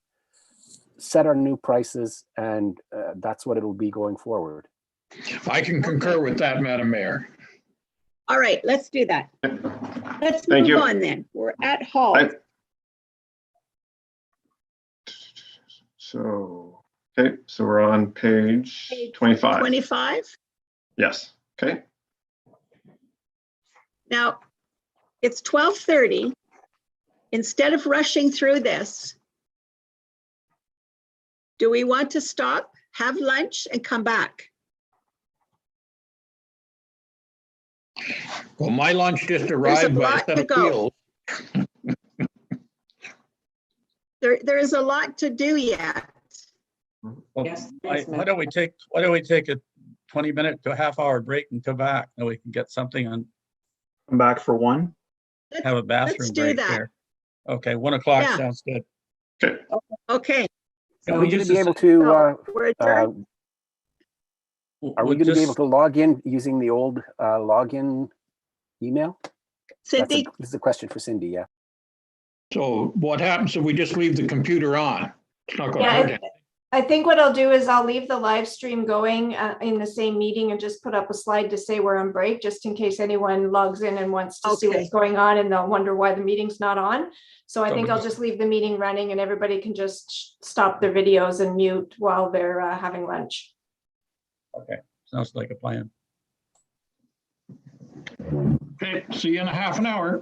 set our new prices, and that's what it'll be going forward. I can concur with that, Madam Mayor. All right, let's do that. Let's Thank move you. on then. We're at Hall. So, okay, so we're on page 25. 25. Yes, okay. Now, it's 12:30. Instead of rushing through this, do we want to stop, have lunch, and come back? Well, my lunch just arrived, but I lot set to a go. field. There is a lot to do yet. Well, Yes, why don't we take a 20-minute to a half-hour break and come back, and we can get something on, Come back for one. have a bathroom do break that. there. Okay, 1 o'clock Yeah. sounds good. Okay. Can Are we we going use to be this- able to So we're adjourned. Are we going to be able to log in using the old login email? Cindy? This is a question for Cindy, yeah. So what happens if we just leave the computer on? It's not going to Yeah, hurt it. I think what I'll do is I'll leave the live stream going in the same meeting and just put up a slide to say we're on break, just in case anyone logs in and wants to see what's going on and they'll wonder why the meeting's not on. So I think I'll just leave the meeting running and everybody can just stop their videos and mute while they're having lunch. Okay, sounds like a plan. Okay, see you in a half an hour.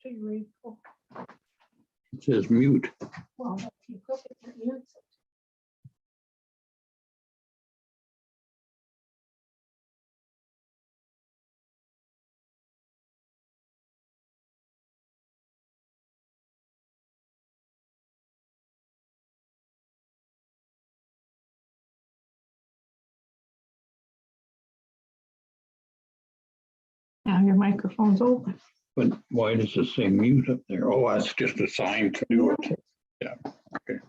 It says mute. Now your microphone's open. But why does it say mute up there? Oh, that's just a sign to do it. Yeah, okay.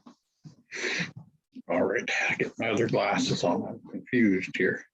All right, I get my other glasses on. I'm confused here.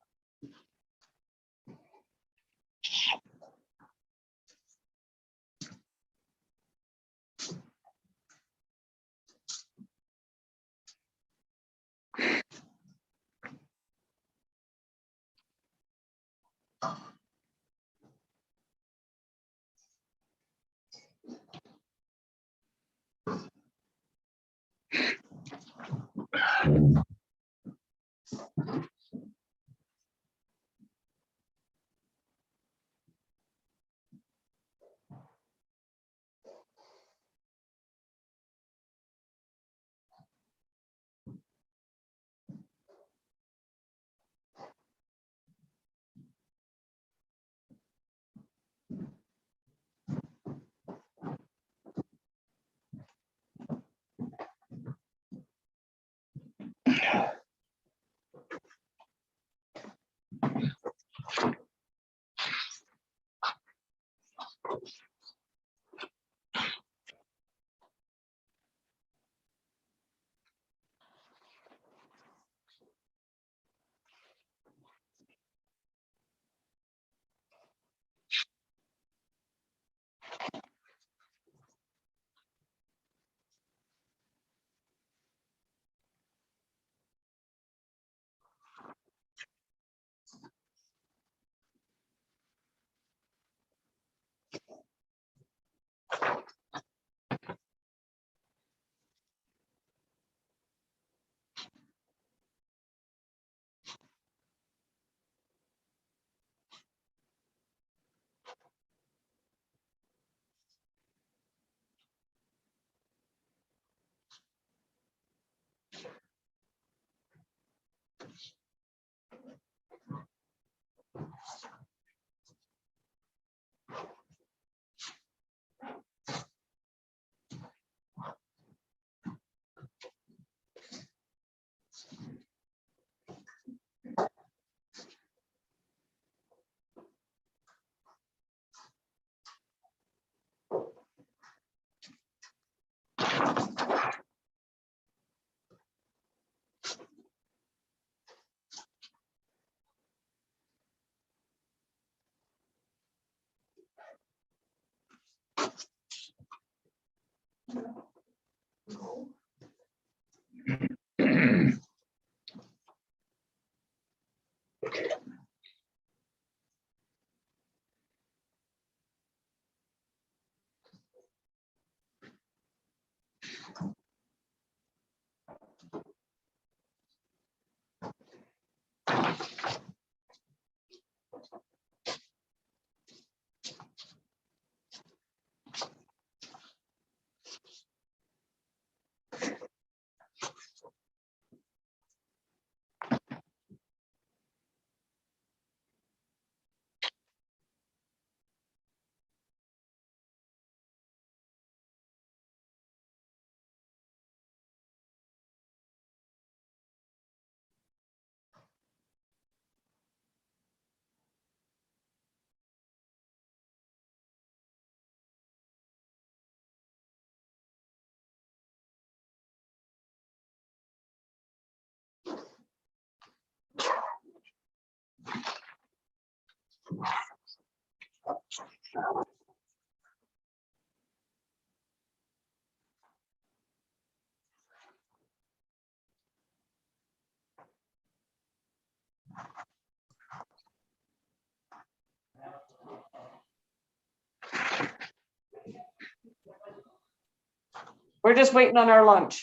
We're just waiting on our lunch.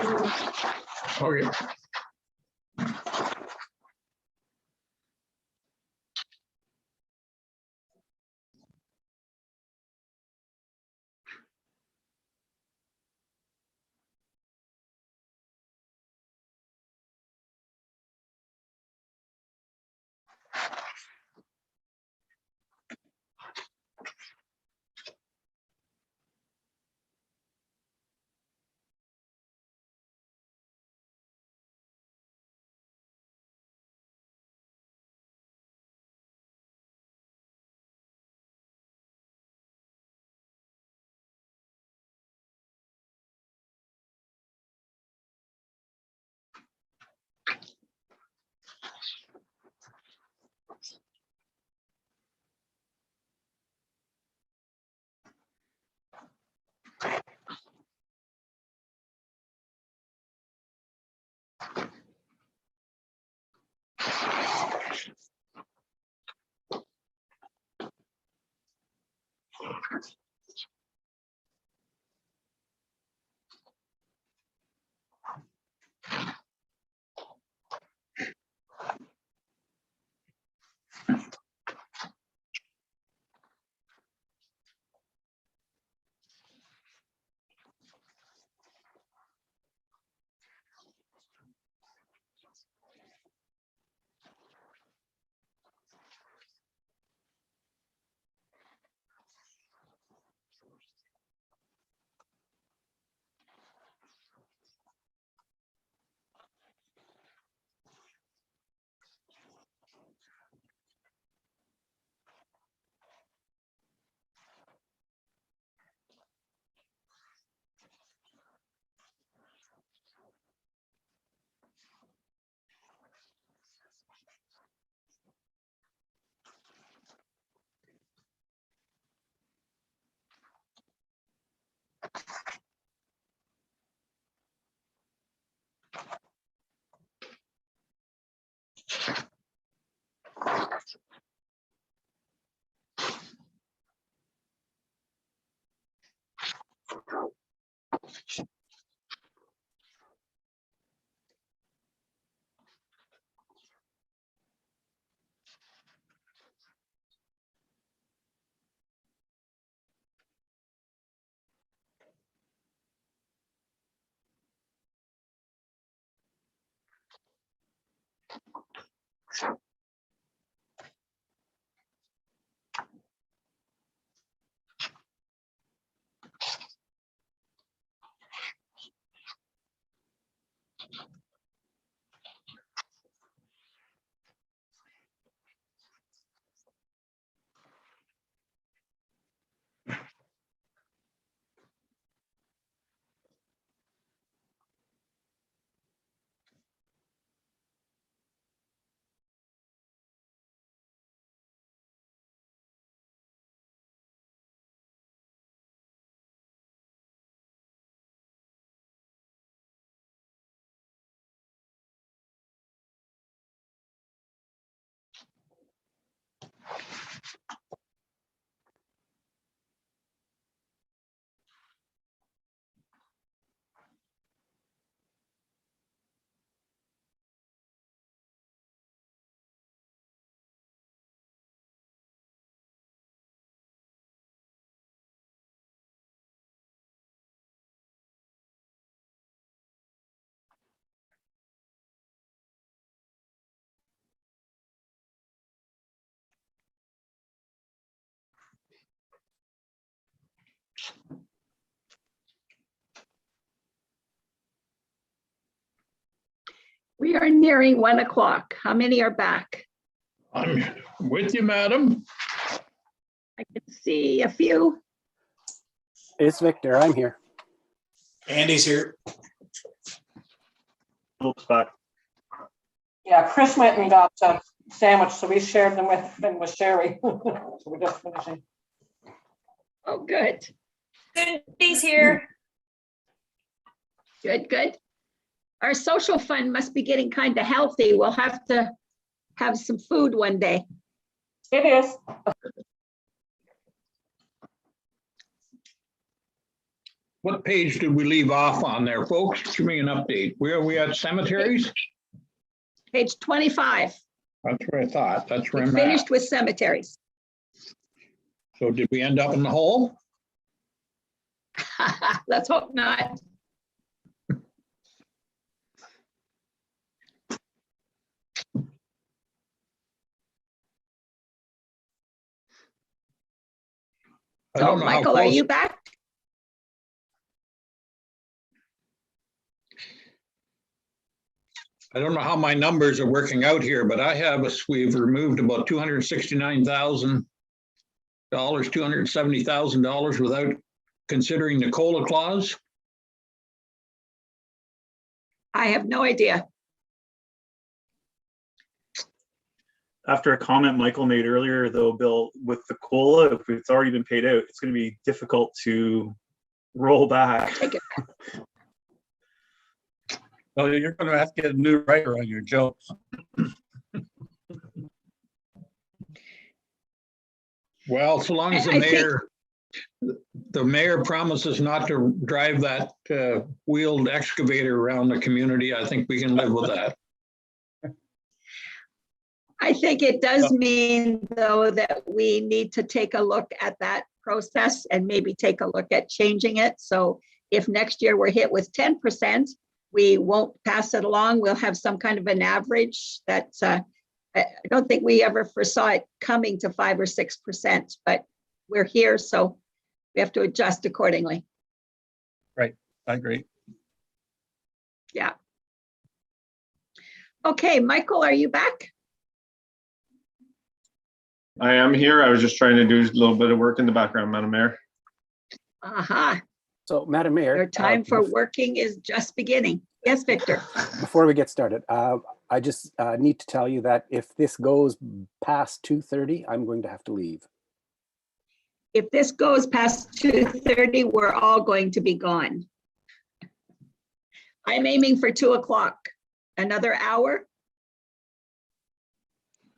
Okay. We are nearing 1 o'clock. How many are back? I'm with you, madam. I can see a few. It's Victor. I'm here. Andy's here. Philip's back. Yeah, Chris went and got a sandwich, so we shared them with Sherry. So we're just finishing. Oh, good. Cindy's here. Good, good. Our social fund must be getting kind of healthy. We'll have to have some food one day. It is. What page did we leave off on there, folks? Give me an update. Where are we at, cemeteries? Page 25. That's where I thought. That's where We I'm at. finished with cemeteries. So did we end up in the hole? Let's hope not. I So don't know how Michael, are close- you back? I don't know how my numbers are working out here, but I have us, we've removed about $269,000, $270,000 without considering the COLA clause. I have no idea. After a comment Michael made earlier, though, Bill, with the COLA, if it's already been paid out, it's going to be difficult to roll back. Take it. So you're going to have to get a new writer on your jokes. Well, so long as I think- the mayor promises not to drive that wheeled excavator around the community, I think we can live with that. I think it does mean, though, that we need to take a look at that process and maybe take a look at changing it. So if next year we're hit with 10%, we won't pass it along. We'll have some kind of an average that's, I don't think we ever foresaw it coming to 5 or 6%, but we're here, so we have to adjust accordingly. Right, I agree. Yeah. Okay, Michael, are you back? I am here. I was just trying to do a little bit of work in the background, Madam Mayor. Aha, So, Madam Mayor. your time for working is just beginning. Yes, Victor. Before we get started, I just need to tell you that if this goes past 2:30, I'm going to have to leave. If this goes past 2:30, we're all going to be gone. I'm aiming for 2 o'clock. Another hour?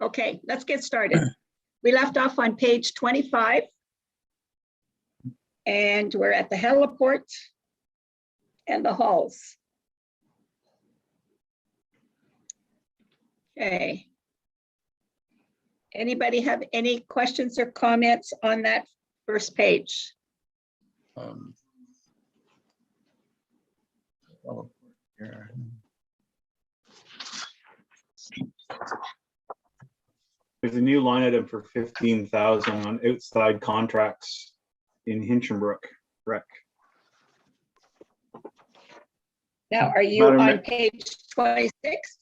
Okay, let's get started. We left off on page 25. And we're at the heliport and the halls. Okay. Anybody have any questions or comments on that first page? Here. There's a new line item for 15,000 on outside contracts in Hinchinbrook Rec. Now, are you Madam on Ma- page 26?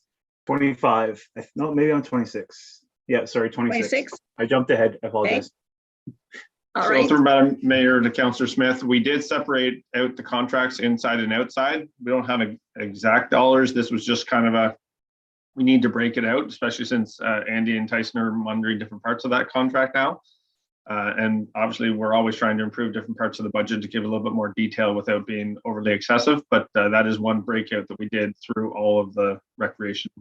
25. No, maybe I'm 26. Yeah, sorry, 26. 26? I jumped ahead. I apologize. All So right. through Madam Mayor to Councillor Smith, we did separate out the contracts inside and outside. We don't have exact dollars. This was just kind of we need to break it out, especially since Andy and Tyson are monitoring different parts of that contract now. And obviously, we're always trying to improve different parts of the budget to give a little bit more detail without being overly excessive. But that is one breakout that we did through all of the recreation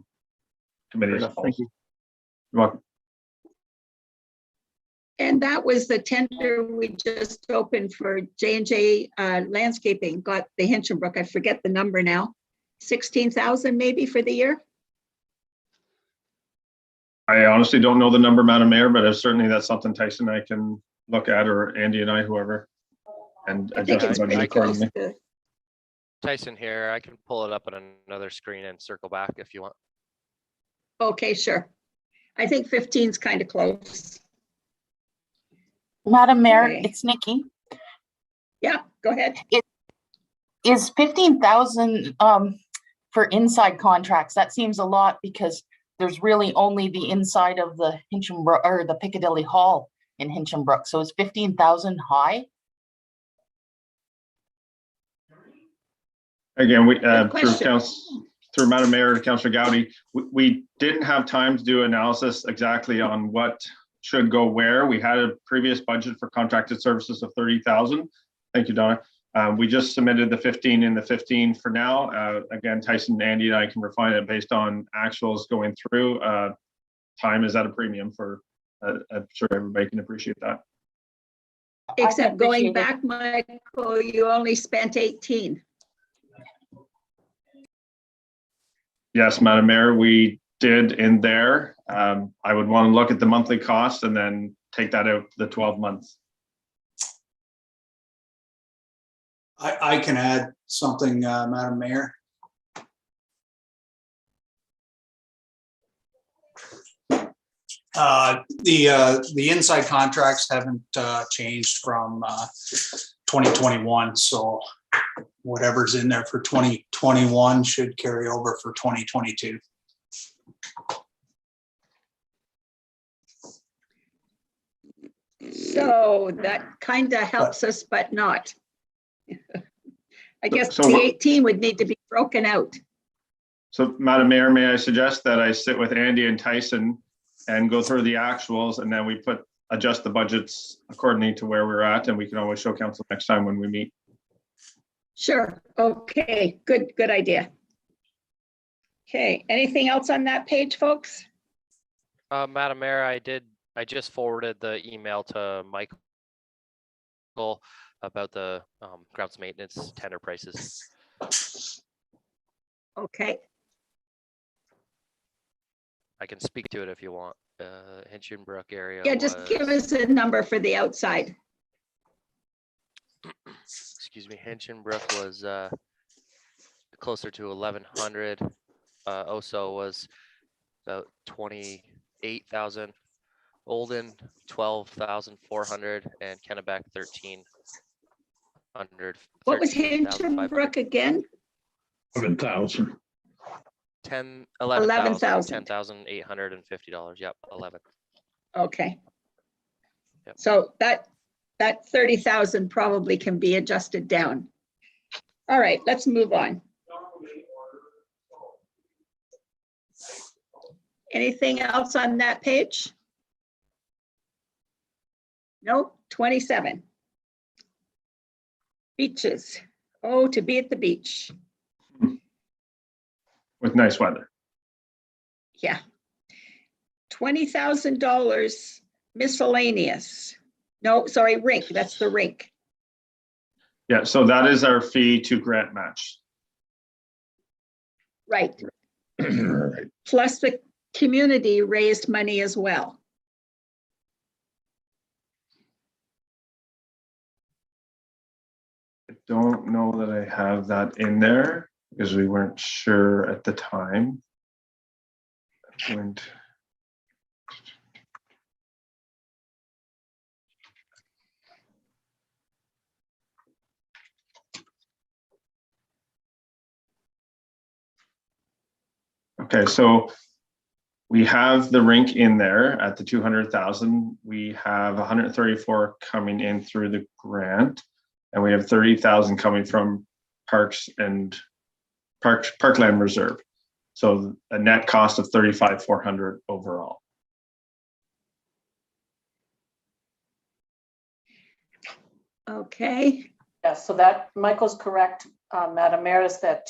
committees. Thank you. You're welcome. And that was the tender we just opened for J&J Landscaping, got the Hinchinbrook, I forget the number now, 16,000 maybe for the year? I honestly don't know the number, Madam Mayor, but certainly that's something Tyson and I can look at, or Andy and I, whoever, and I think adjust it's the budget pretty close accordingly. to, Tyson here. I can pull it up on another screen and circle back if you want. okay, sure. I think 15 is kind of close. Madam Mayor, Okay. it's Nikki. Yeah, go ahead. Is 15,000 for inside contracts? That seems a lot because there's really only the inside of the Hinchinbrook or the Piccadilly Hall in Hinchinbrook. So is 15,000 high? Again, we Good question. through Madam Mayor to Councillor Gowdy, we didn't have time to do analysis exactly on what should go where. We had a previous budget for contracted services of 30,000. Thank you, Donna. We just submitted the 15 and the 15 for now. Again, Tyson, Andy, and I can refine it based on actuals going through. Time is at a premium for, I'm sure everybody can appreciate that. Except going appreciate it. back, Michael, you only spent 18. Yes, Madam Mayor, we did in there. I would want to look at the monthly cost and then take that out the 12 months. I can add something, Madam Mayor. The inside contracts haven't changed from 2021, so whatever's in there for 2021 should carry over for 2022. So that kind of helps us, but not. I guess So the what- 18 would need to be broken out. So Madam Mayor, may I suggest that I sit with Andy and Tyson and go through the actuals, and then we adjust the budgets accordingly to where we're at, and we can always show council next time when we meet. Sure. Okay, good idea. Okay, anything else on that page, folks? Madam Mayor, I just forwarded the email to Michael about the grounds maintenance tender prices. Okay, I can speak to it if you want. Hinchinbrook area. yeah, just give us a number for the outside. Excuse me, Hinchinbrook was closer to 1,100. Oso was about 28,000. Olden 12,400 and Kennebec 1,300. What was 13,500. Hinchinbrook again? 7,000. 11,000. $10,850. Yep, 11. Okay. Yep. So that 30,000 probably can be adjusted down. All right, let's move on. Anything else on that page? Nope, 27. Beaches. Oh, to be at the beach. With nice weather. Yeah. $20,000 miscellaneous. No, sorry, rink. That's the rink. Yeah, so that is our fee to grant match. Right. Plus the community raised money as well. I don't know that I have that in there because we weren't sure at the time. And okay, so we have the rink in there at the 200,000. We have 134 coming in through the grant, and we have 30,000 coming from parks and parkland reserve. So a net cost of 35,400 overall. Okay. Yes, so that Michael's correct, Madam Mayor, is that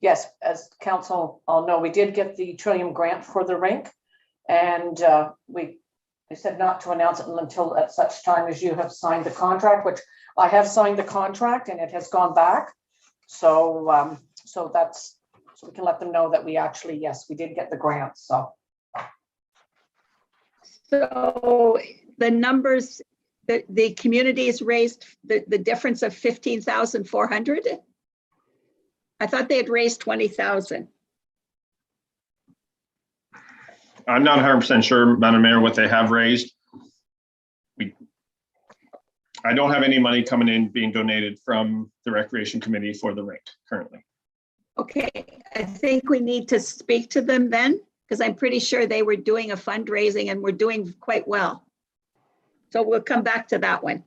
yes, as council all know, we did get the Trillium grant for the rink, and we said not to announce it until at such time as you have signed the contract, which I have signed the contract and it has gone back. So so we can let them know that we actually, yes, we did get the grant. So the numbers that the communities raised, the difference of 15,400. I thought they had raised 20,000. I'm not 100% sure, Madam Mayor, what they have raised. I don't have any money coming in being donated from the Recreation Committee for the rink currently. Okay, I think we need to speak to them then, because I'm pretty sure they were doing a fundraising and we're doing quite well. So we'll come back to that one.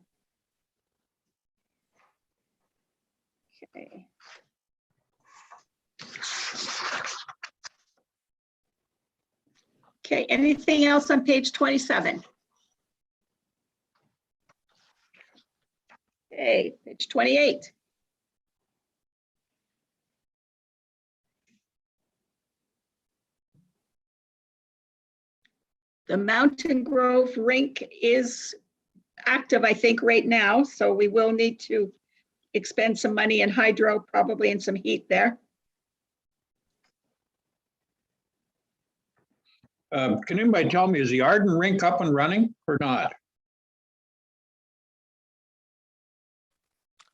Okay. Okay, anything else on page 27? Okay, page 28. The Mountain Grove rink is active, I think, right now, so we will need to expend some money in hydro, probably, and some heat there. Can anybody tell me, is the Arden rink up and running or not?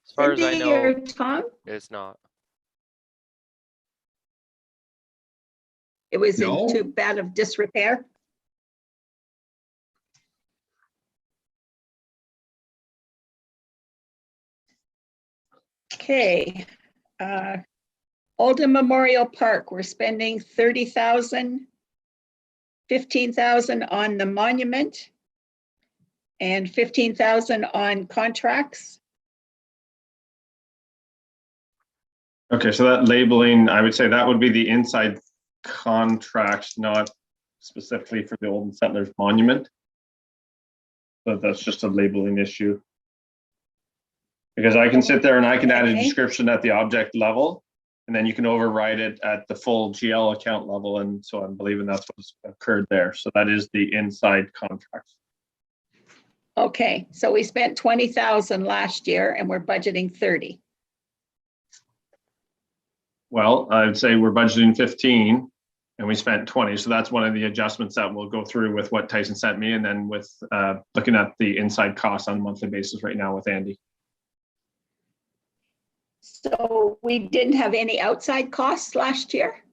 As far as I Cindy or know, Tom, it's not. it was No. in too bad of disrepair. Okay. Oldham Memorial Park, we're spending 30,000, 15,000 on the monument and 15,000 on contracts. Okay, so that labeling, I would say that would be the inside contracts, not specifically for the Old Settlers Monument. But that's just a labeling issue. Because I can sit there and I can add a Okay. description at the object level, and then you can override it at the full GL account level. And so I'm believing that's what's occurred there. So that is the inside contracts. Okay, so we spent 20,000 last year and we're budgeting 30. Well, I'd say we're budgeting 15 and we spent 20. So that's one of the adjustments that we'll go through with what Tyson sent me, and then with looking at the inside costs on a monthly basis right now with Andy. So we didn't have any outside costs last year?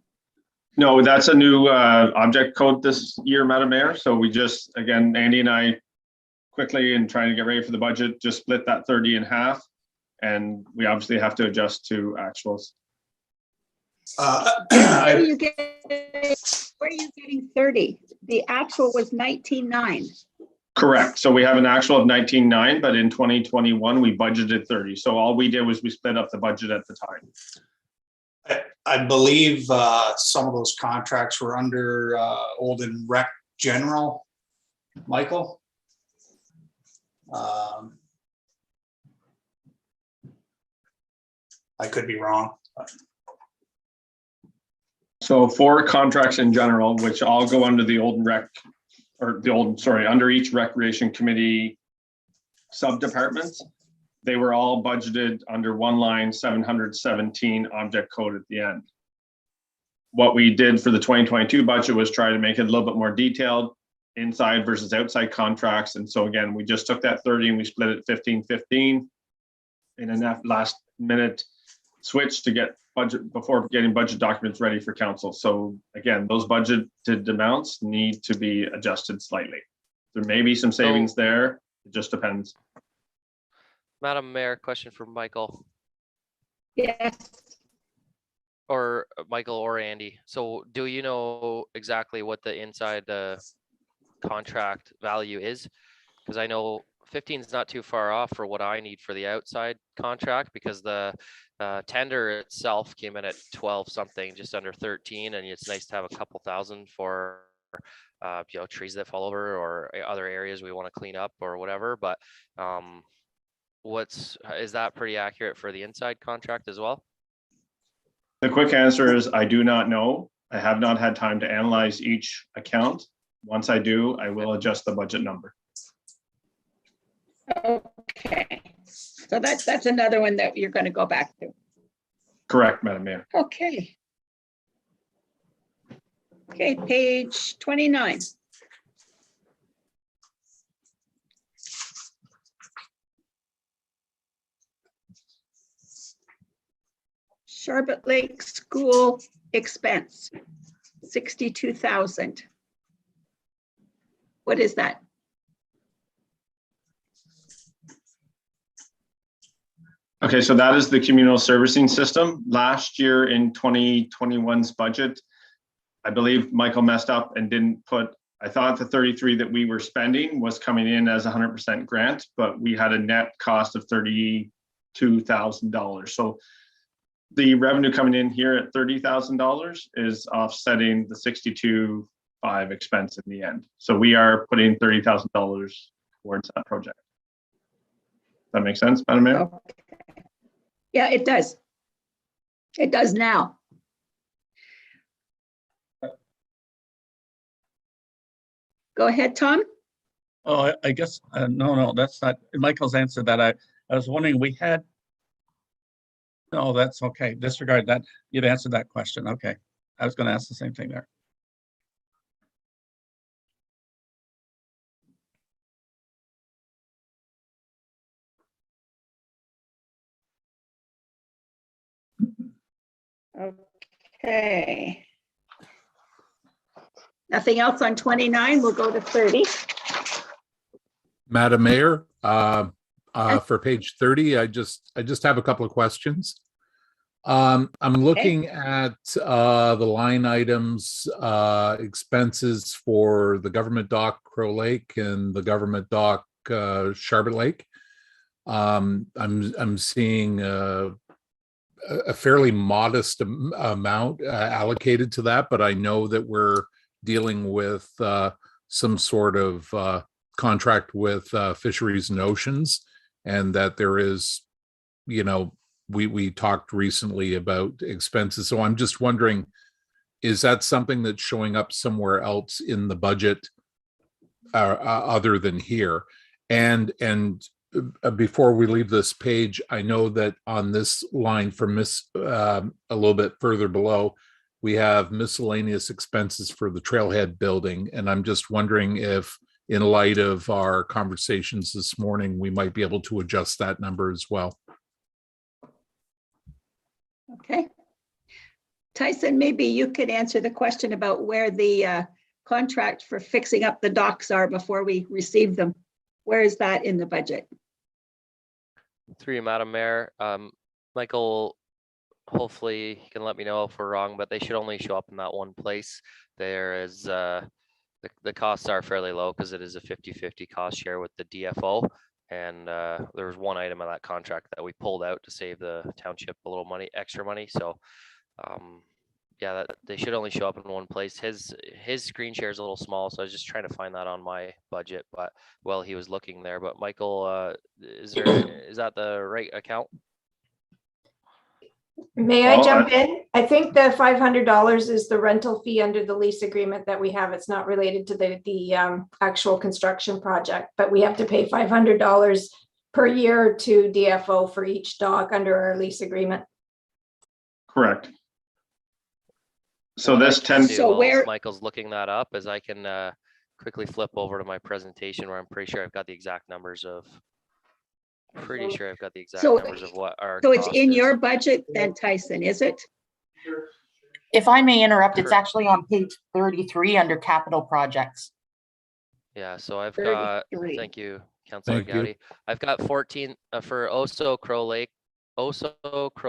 No, that's a new object code this year, Madam Mayor. So we just, again, Andy and I quickly, and trying to get ready for the budget, just split that 30 in half. And we obviously have to adjust to actuals. Where are you getting 30? The actual was 19.9. Correct. So we have an actual of 19.9, but in 2021, we budgeted 30. So all we did was we split up the budget at the time. I believe some of those contracts were under Old and Rec General, Michael. I could be wrong. So for contracts in general, which all go under the old rec, or the old, sorry, under each recreation committee sub-departments, they were all budgeted under one line, 717 object code at the end. What we did for the 2022 budget was try to make it a little bit more detailed, inside versus outside contracts. And so again, we just took that 30 and we split it 15-15 in a last minute switch to get budget before getting budget documents ready for council. So again, those budgeted amounts need to be adjusted slightly. There may be some savings there. It just depends. Madam Mayor, question for Michael. Yes. Or Michael or Andy. So do you know exactly what the inside contract value is? Because I know 15 is not too far off for what I need for the outside contract, because the tender itself came in at 12 something, just under 13, and it's nice to have a couple thousand for you know, trees that fall over or other areas we want to clean up or whatever. But is that pretty accurate for the inside contract as well? The quick answer is I do not know. I have not had time to analyze each account. Once I do, I will adjust the budget number. Okay, so that's another one that you're going to go back to. Correct, Madam Mayor. Okay. Okay, page 29. Charlotte Lake School expense, 62,000. What is that? Okay, so that is the communal servicing system. Last year in 2021's budget, I believe Michael messed up and didn't put, I thought the 33 that we were spending was coming in as 100% grant, but we had a net cost of $32,000. So the revenue coming in here at $30,000 is offsetting the 62,500 expense in the end. So we are putting $30,000 towards that project. That makes sense, Madam Mayor? Okay. Yeah, it does. It does now. Go ahead, Tom. Oh, I guess, no, that's not, Michael's answered that. I was wondering, we had. No, that's okay. Disregard that. You've answered that question. Okay. I was going to ask the same thing there. Okay. Nothing else on 29. We'll go to 30. Madam Mayor, for page 30, I just have a couple of questions. I'm looking at the line items, expenses for the government dock Crow Lake and the government dock Charlotte Lake. I'm seeing a fairly modest amount allocated to that, but I know that we're dealing with some sort of contract with Fisheries and Oceans, and that there is, you know, we talked recently about expenses. So I'm just wondering, is that something that's showing up somewhere else in the budget other than here? And before we leave this page, I know that on this line from a little bit further below, we have miscellaneous expenses for the Trailhead Building. And I'm just wondering if, in light of our conversations this morning, we might be able to adjust that number as well. Okay. Tyson, maybe you could answer the question about where the contract for fixing up the docks are before we receive them. Where is that in the budget? Through you, Madam Mayor. Michael, hopefully you can let me know if we're wrong, but they should only show up in that one place. There is, the costs are fairly low because it is a 50-50 cost share with the DFO. And there was one item of that contract that we pulled out to save the township a little money, extra money. So yeah, they should only show up in one place. His screen share is a little small, so I was just trying to find that on my budget, but while he was looking there. But Michael, is that the right account? May I jump in? I think the $500 is the rental fee under the lease agreement that we have. It's not related to the actual construction project, but we have to pay $500 per year to DFO for each dock under our lease agreement. Correct. So this 10. So where Michael's looking that up, as I can quickly flip over to my presentation where I'm pretty sure I've got the exact numbers of. Pretty sure I've got the exact numbers of what our. So it's in your budget then, Tyson, is it? If I may interrupt, it's actually on page 33 under capital projects. Yeah, so I've got, thank you, Councilor Gowdy. I've got 14 for Oso Crow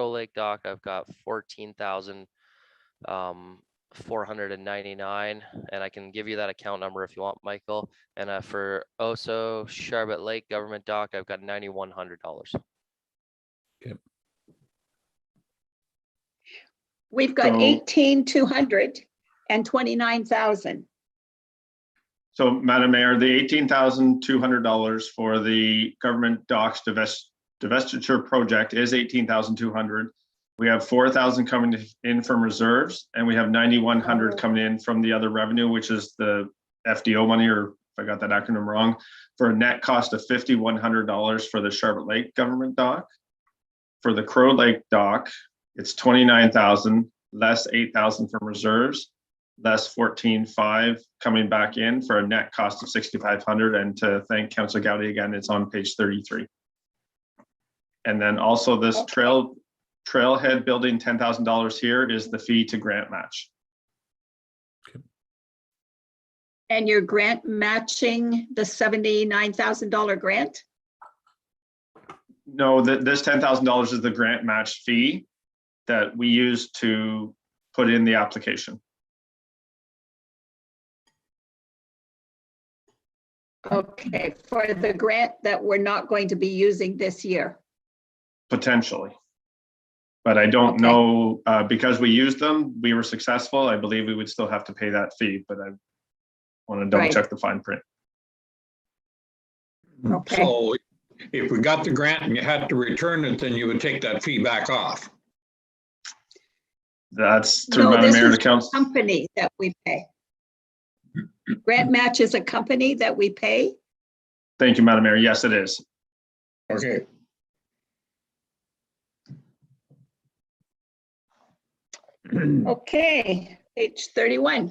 Lake dock. I've got 14,499, and I can give you that account number if you want, Michael. And for Oso Charlotte Lake government dock, I've got $9,100. Okay. We've got 18,200 and 29,000. So, Madam Mayor, the $18,200 for the government docks divestiture project is $18,200. We have 4,000 coming in from reserves, and we have 9,100 coming in from the other revenue, which is the FDO money, or if I got that acronym wrong, for a net cost of $5,100 for the Charlotte Lake government dock. For the Crow Lake dock, it's 29,000 less 8,000 from reserves, less 14,500 coming back in for a net cost of 6,500. And to thank Councilor Gowdy again, it's on page 33. And then also this Trailhead Building, $10,000 here is the fee to grant match. And you're grant matching the $79,000 grant? No, this $10,000 is the grant match fee that we use to put in the application. Okay, for the grant that we're not going to be using this year. Potentially. But I don't know, because we used them, we were successful. I believe we would still have to pay that fee, but I want to double check the fine print. Okay. So if we got the grant and you had to return it, then you would take that fee back off. That's through Madam Mayor to Council. Company that we pay. Grant match is a company that we pay. Thank you, Madam Mayor. Yes, it is. Okay. Okay, page 31.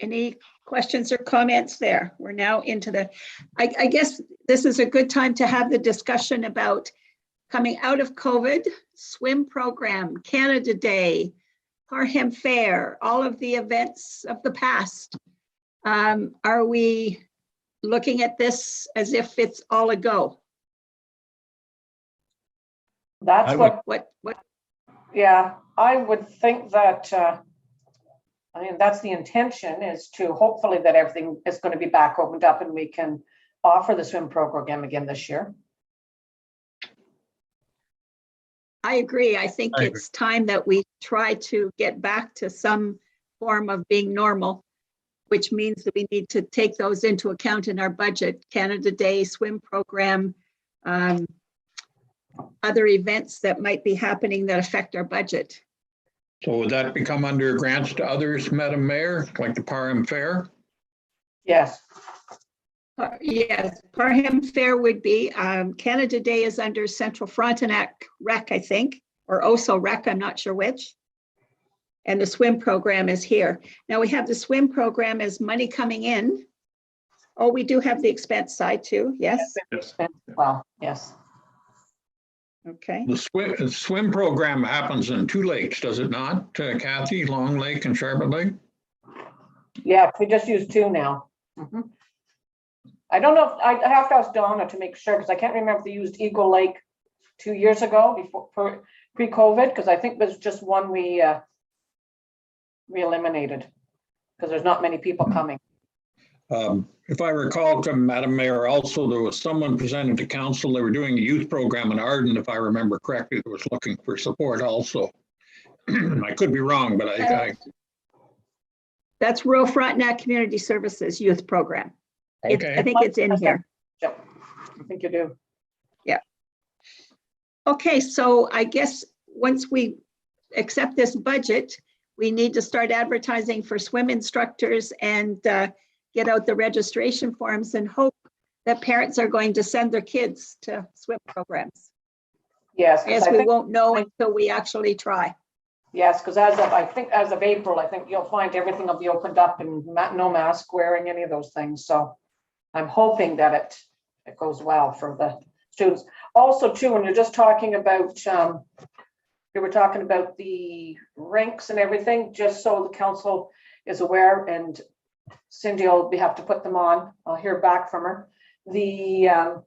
Any questions or comments there? We're now into the, I guess this is a good time to have the discussion about coming out of COVID, swim program, Canada Day, Parham Fair, all of the events of the past. Are we looking at this as if it's all a go? That's What? yeah, I would think that, I mean, that's the intention, is to hopefully that everything is going to be back opened up and we can offer the swim program again this year. I agree. I think it's time that we try to get back to some form of being normal, which means that we need to take those into account in our budget. Canada Day, swim program, other events that might be happening that affect our budget. So would that become under grants to others, Madam Mayor, like the Parham Fair? Yes. Yes, Parham Fair would be. Canada Day is under Central Frontenac Rec, I think, or OSO Rec, I'm not sure which. And the swim program is here. Now we have the swim program as money coming in. Oh, we do have the expense side too, yes? Yes. Well, yes. Okay. The swim program happens in two lakes, does it not, Kathy? Long Lake and Charlotte Lake? Yeah, we just use two now. I don't know, I have to ask Donna to make sure, because I can't remember if they used Eagle Lake 2 years ago before pre-COVID, because I think there's just one we eliminated because there's not many people coming. If I recall, Madam Mayor, also there was someone presented to council. They were doing a youth program in Arden, if I remember correctly, that was looking for support also. I could be wrong, but I That's Rural Frontenac Community Services Youth Program. Okay. I think it's in here. Yep, I think you do. Yeah. Okay, so I guess once we accept this budget, we need to start advertising for swim instructors and get out the registration forms and hope that parents are going to send their kids to swim programs. Yes. Yes, we won't know until we actually try. Yes, because as of April, I think you'll find everything will be opened up and no mask wearing, any of those things. So I'm hoping that it goes well for the students. Also, too, when you're just talking about, you were talking about the rinks and everything, just so the council is aware, and Cindy will have to put them on. I'll hear back from her. The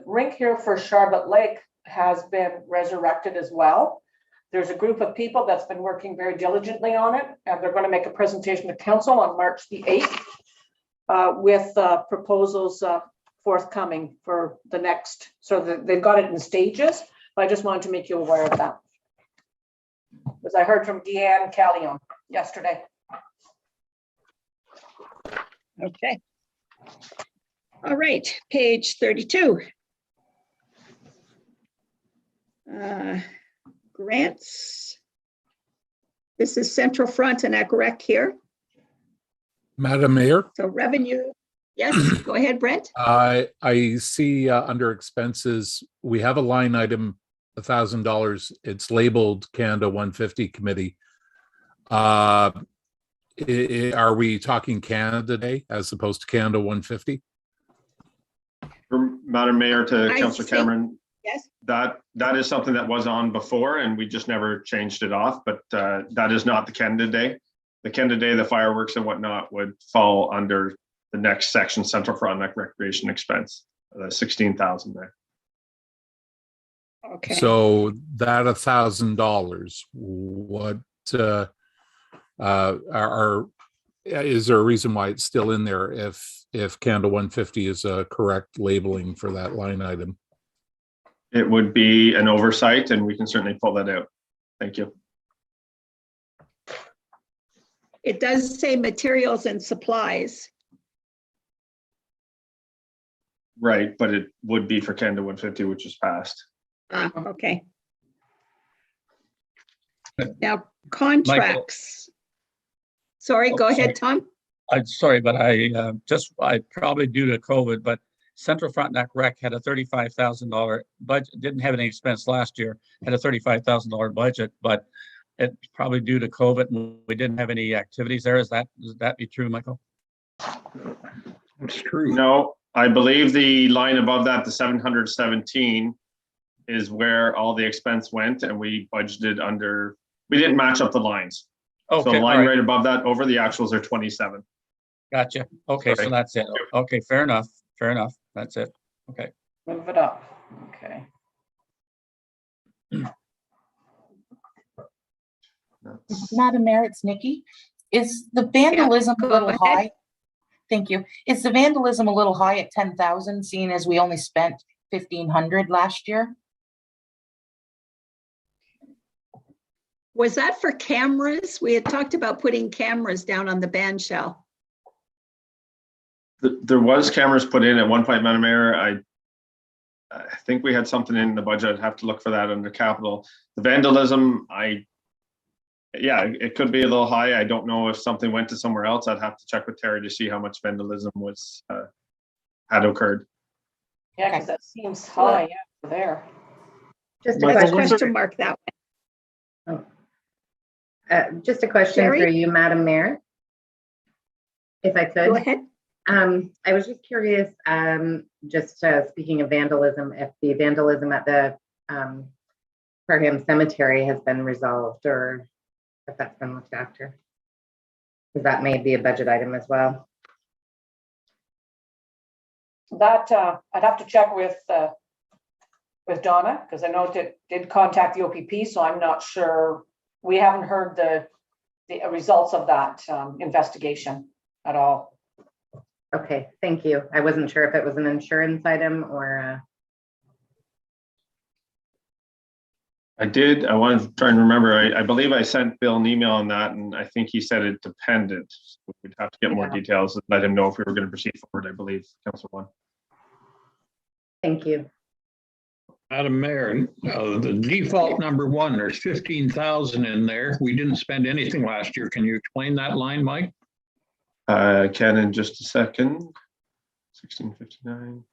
rink here for Charlotte Lake has been resurrected as well. There's a group of people that's been working very diligently on it, and they're going to make a presentation to council on March the 8th with proposals forthcoming for the next, so they've got it in stages, but I just wanted to make you aware of that. Because I heard from Deanne Callion yesterday. Okay. All right, page 32. Grants. This is Central Frontenac Rec here. Madam Mayor, So revenue, yes, go ahead, Brent. I see under expenses, we have a line item, $1,000. It's labeled Canada 150 Committee. Are we talking Canada Day as opposed to Canada 150? Madam Mayor, to I Councillor see. Cameron, Yes, that is something that was on before and we just never changed it off, but that is not the Canada Day. The Canada Day, the fireworks and whatnot would fall under the next section, Central Frontenac Recreation Expense, 16,000 there. okay. So that $1,000, what is there a reason why it's still in there if Canada 150 is a correct labeling for that line item? It would be an oversight and we can certainly pull that out. Thank you. It does say materials and supplies. Right, but it would be for Canada 150, which is passed. Okay. Now, Contracts. Sorry, go ahead, Tom. I'm sorry, but I probably due to COVID, but Central Frontenac Rec had a $35,000 budget, didn't have any expense last year, had a $35,000 budget, but it's probably due to COVID and we didn't have any activities there. Does that be true, Michael? It's true. No, I believe the line above that, the 717, is where all the expense went, and we budgeted under. We didn't match up the lines. Okay, So the line all right. right above that, over the actuals are 27. Gotcha. Okay, so Sorry. that's it. Okay, fair enough. Fair enough. That's it. Okay. Move it up. Okay. Madam Mayor, it's Nikki. Is the vandalism a little ahead. high? Thank you. Is the vandalism a little high at 10,000, seeing as we only spent 1,500 last year? Was that for cameras? We had talked about putting cameras down on the band shell. There was cameras put in at one point, Madam Mayor. I think we had something in the budget. I'd have to look for that under capital. The vandalism, yeah, it could be a little high. I don't know if something went to somewhere else. I'd have to check with Terry to see how much vandalism was had occurred. Yeah, because that seems high, yeah, there. Just a That's a question. question mark that one. Just a question Terry? for you, Madam Mayor. If I could. Go ahead. I was just curious, speaking of vandalism, if the vandalism at the Parham Cemetery has been resolved, or if that's been looked after. Because that may be a budget item as well. That I'd have to check with Donna, because I know it did contact the OPP, so I'm not sure. We haven't heard the results of that investigation at all. Okay, thank you. I wasn't sure if it was an insurance item or. I wanted to try and remember. I believe I sent Bill an email on that, and I think he said it depended. We'd have to get more details and let him know if we were going to proceed forward, I believe, Councilor One. Thank you. Madam Mayor, the default number one, there's 15,000 in there. We didn't spend anything last year. Can you explain that line, Mike? I can in just a second. 1659.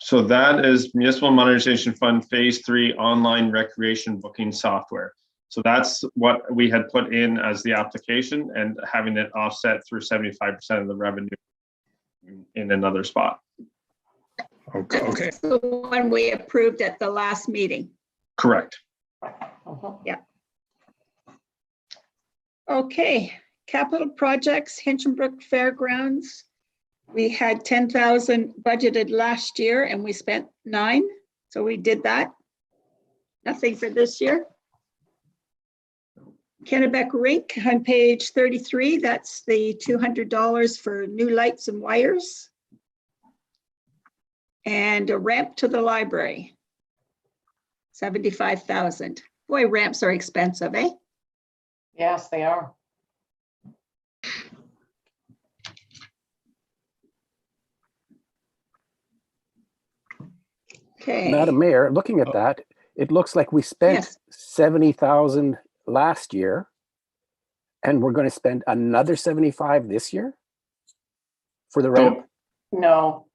So that is Municipal Modernization Fund Phase 3 online recreation booking software. So that's what we had put in as the application, and having it offset through 75% of the revenue in another spot. Okay. That's the one we approved at the last meeting. Correct. Yeah. Okay, capital projects, Hinchinbrook Fairgrounds. We had 10,000 budgeted last year and we spent 9. So we did that. Nothing for this year. Kennebec Rink on page 33, that's the $200 for new lights and wires. And a ramp to the library, 75,000. Boy, ramps are expensive, eh? Yes, they are. Okay. Madam Mayor, looking at that, it looks like we spent Yes. 70,000 last year, and we're going to spend another 75 this year for the ramp. No.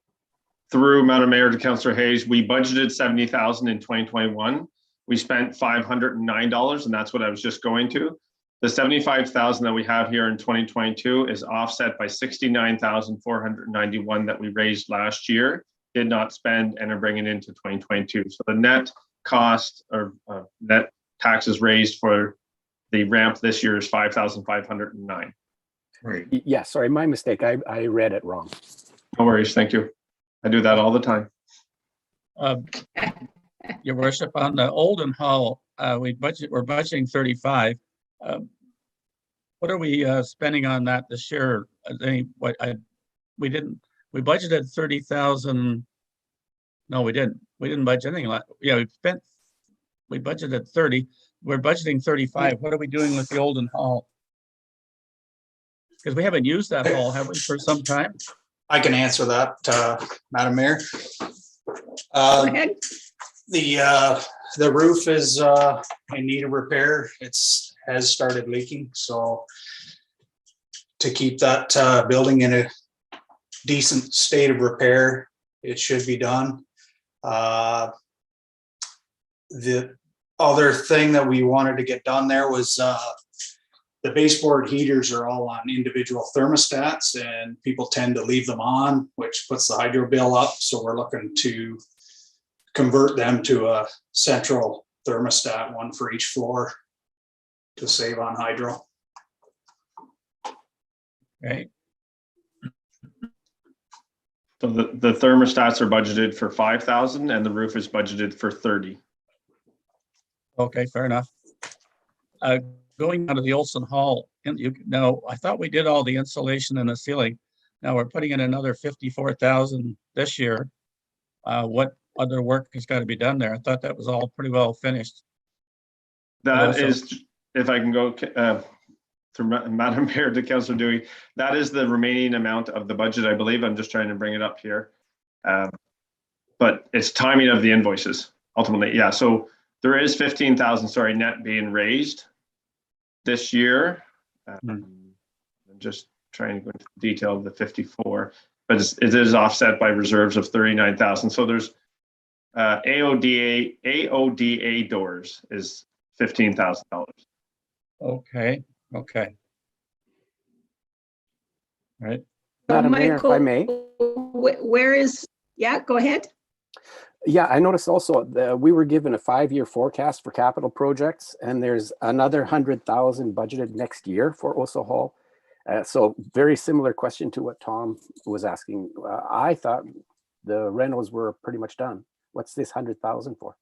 Through Madam Mayor to Councillor Hayes, we budgeted 70,000 in 2021. We spent $509, and that's what I was just going to. The 75,000 that we have here in 2022 is offset by 69,491 that we raised last year, did not spend, and are bringing into 2022. So the net cost or net taxes raised for the ramp this year is 5,509. Right. Yeah, sorry, my mistake. I read it wrong. No worries, thank you. I do that all the time. Your worship, on the Olden Hall, we're budgeting 35. What are we spending on that this year? We budgeted 30,000. No, we didn't. We didn't budget anything. Yeah, we budgeted 30. We're budgeting 35. What are we doing with the Olden Hall? Because we haven't used that hall, have we, for some time? I can answer that, Madam Mayor. Go ahead. The roof is in need of repair. Has started leaking, so to keep that building in a decent state of repair, it should be done. The other thing that we wanted to get done there was the baseboard heaters are all on individual thermostats, and people tend to leave them on, which puts the hydro bill up. So we're looking to convert them to a central thermostat, one for each floor, to save on hydro. Okay, So the thermostats are budgeted for 5,000 and the roof is budgeted for 30. okay, fair enough. Going out of the Olson Hall, and I thought we did all the insulation and the ceiling. Now we're putting in another 54,000 this year. What other work has got to be done there? I thought that was all pretty well finished. That is, if I can go through Madam Mayor to Councillor Dewey, that is the remaining amount of the budget, I believe. I'm just trying to bring it up here. But it's timing of the invoices ultimately. Yeah, so there is 15,000, sorry, net being raised this year. I'm just trying to go into the detail of the 54, but it is offset by reserves of 39,000. So there's AODA doors is $15,000. Okay. Right. Madam Mayor, if I may. Where is, yeah, go ahead. Yeah, I noticed also we were given a 5-year forecast for capital projects, and there's another 100,000 budgeted next year for Oso Hall. So very similar question to what Tom was asking. I thought the rentals were pretty much done. What's this 100,000 for?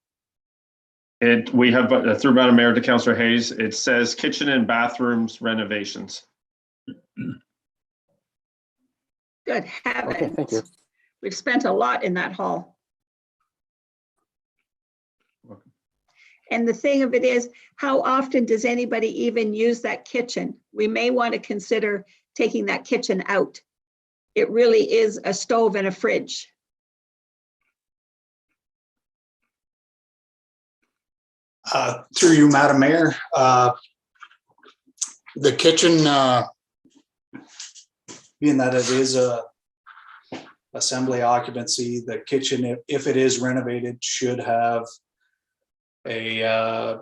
We have through Madam Mayor to Councillor Hayes. It says kitchen and bathrooms renovations. Good heavens. Okay, thank you. We've spent a lot in that hall. And the thing of it is, how often does anybody even use that kitchen? We may want to consider taking that kitchen out. It really is a stove and a fridge. Through you, Madam Mayor, the kitchen, being that it is a assembly occupancy, the kitchen, if it is renovated, should have a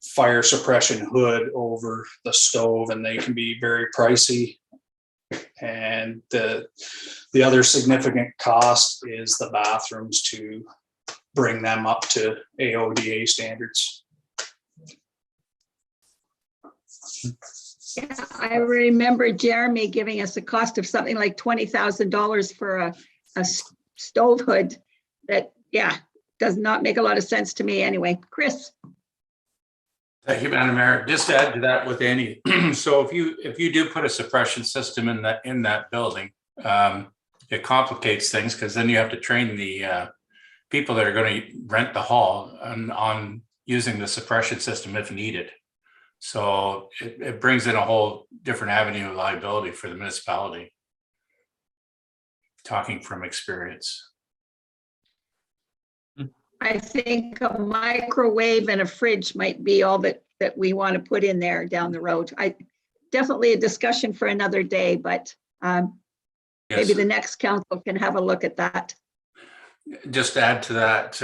fire suppression hood over the stove, and they can be very pricey. And the other significant cost is the bathrooms to bring them up to AODA standards. Yeah, I remember Jeremy giving us a cost of something like $20,000 for a stove hood that, yeah, does not make a lot of sense to me anyway. Chris. Thank you, Madam Mayor. Just to add to that with Annie. So if you do put a suppression system in that building, it complicates things because then you have to train the people that are going to rent the hall on using the suppression system if needed. So it brings in a whole different avenue of liability for the municipality. Talking from experience. I think a microwave and a fridge might be all that we want to put in there down the road. Definitely a discussion for another day, but Yes. maybe the next council can have a look at that. Just to add to that,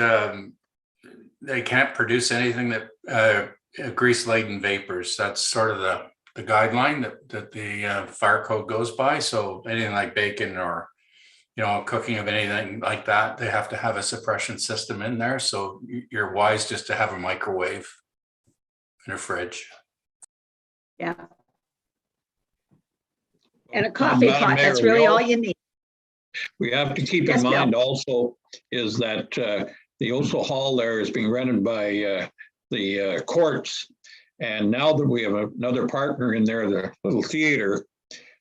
they can't produce anything that grease-laden vapors. That's sort of the guideline that the fire code goes by. So anything like bacon or cooking of anything like that, they have to have a suppression system in there. So you're wise just to have a microwave and a fridge. Yeah. And a coffee Madam pot, Mayor, that's really all you need. We have to keep Yes, in mind Bill. also is that the Oso Hall there is being rented by the courts. And now that we have another partner in there, the little theater,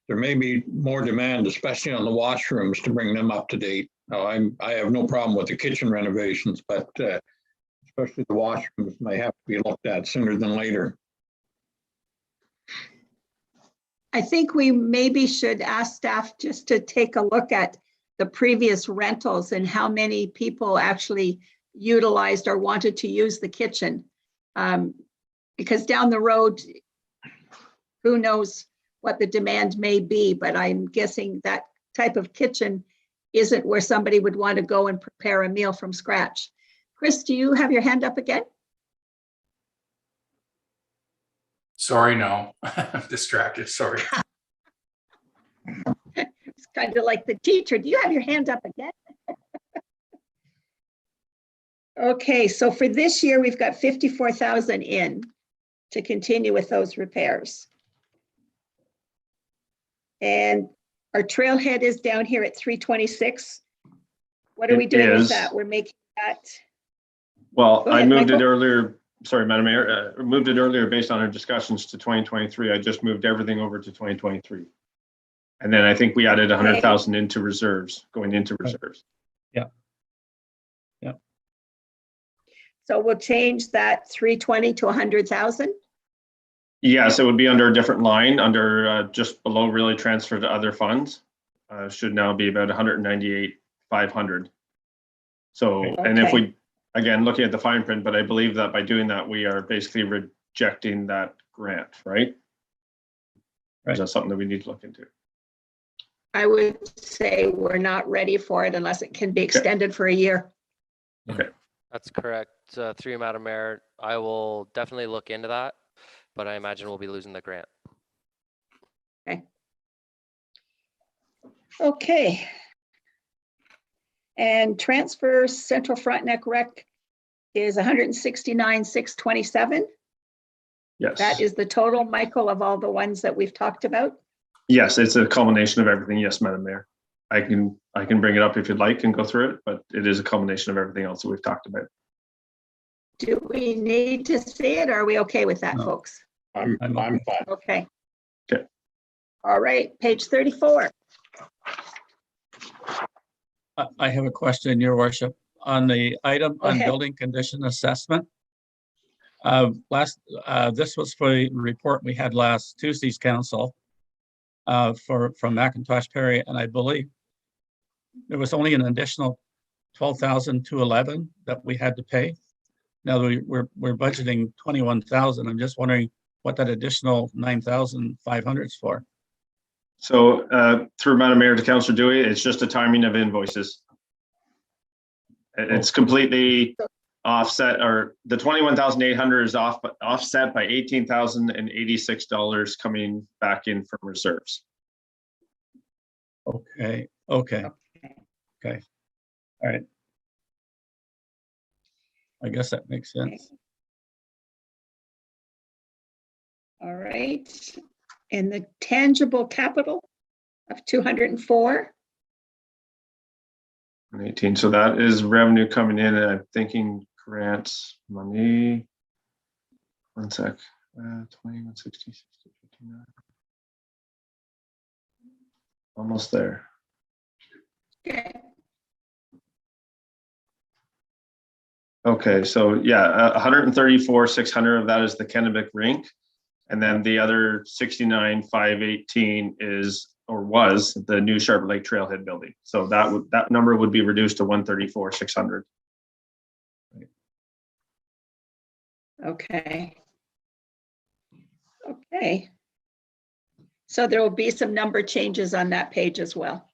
there may be more demand, especially on the washrooms, to bring them up to date. Now, I have no problem with the kitchen renovations, but especially the washrooms may have to be looked at sooner than later. I think we maybe should ask staff just to take a look at the previous rentals and how many people actually utilized or wanted to use the kitchen. Because down the road, who knows what the demand may be, but I'm guessing that type of kitchen isn't where somebody would want to go and prepare a meal from scratch. Chris, do you have your hand up again? Sorry, no, I'm distracted, sorry. It's kind of like the teacher. Do you have your hand up again? Okay, so for this year, we've got 54,000 in to continue with those repairs. And our trailhead is down here at 326. What are we doing with that? We're making that. Well, Go I ahead, moved it Michael. earlier, sorry, Madam Mayor, moved it earlier based on our discussions to 2023. I just moved everything over to 2023. And then I think we added 100,000 into reserves, going into reserves. Yeah. So we'll change that 320 to 100,000. Yes, it would be under a different line, under just below really transfer to other funds. Should now be about 198,500. So, and if we, again, looking at the fine print, but I believe that by doing that, we are basically rejecting that grant, right? Or is that something that we need to look into? I would say we're not ready for it unless it can be extended for a year. Okay. That's correct. Through you, Madam Mayor, I will definitely look into that, but I imagine we'll be losing the grant. Okay. And transfer Central Frontenac Rec is 169,627. Yes. That is the total, Michael, of all the ones that we've talked about. Yes, it's a culmination of everything. Yes, Madam Mayor. I can bring it up if you'd like and go through it, but it is a culmination of everything else that we've talked about. Do we need to see it? Or are we okay with that, folks? I'm fine. Okay. Okay. All right, page 34. I have a question, Your Worship, on the item Go on ahead. building condition assessment. This was for the report we had last Tuesday's council from Macintosh Perry, and I believe there was only an additional 12,211 that we had to pay. Now we're budgeting 21,000. I'm just wondering what that additional 9,500 is for. So through Madam Mayor to Councillor Dewey, it's just a timing of invoices. It's completely offset, or the 21,800 is offset by $18,086 coming back in from reserves. Okay. All right. I guess that makes sense. All right. And the tangible capital of 204. 18. So that is revenue coming in, and I'm thinking grants money. One sec. 21, 60, 60, 59. Almost there. Okay. Okay, so yeah, 134,600 of that is the Kennebec rink. And then the other 69,518 is, or was, the new Sharp Lake Trailhead building. So that number would be reduced to 134,600. Okay. Okay. So there will be some number changes on that page as well.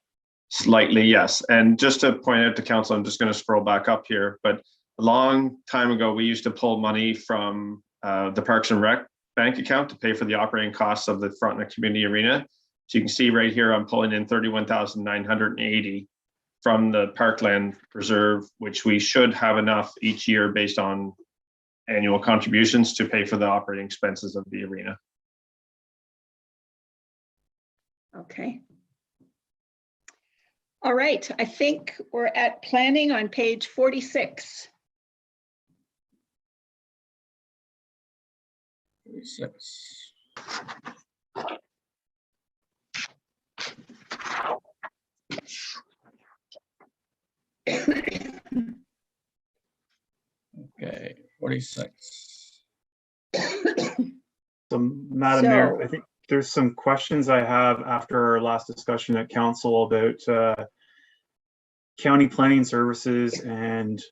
Slightly, yes. And just to point out to council, I'm just going to scroll back up here, but a long time ago, we used to pull money from the Parks and Rec bank account to pay for the operating costs of the Frontenac Community Arena. So you can see right here, I'm pulling in 31,980 from the Parkland Reserve, which we should have enough each year based on annual contributions to pay for the operating expenses of the arena. Okay. All right, I think we're at planning on page 46. 46. Okay, 46. So, Madam Mayor, I think there's some questions I have after our last discussion at council about county planning services and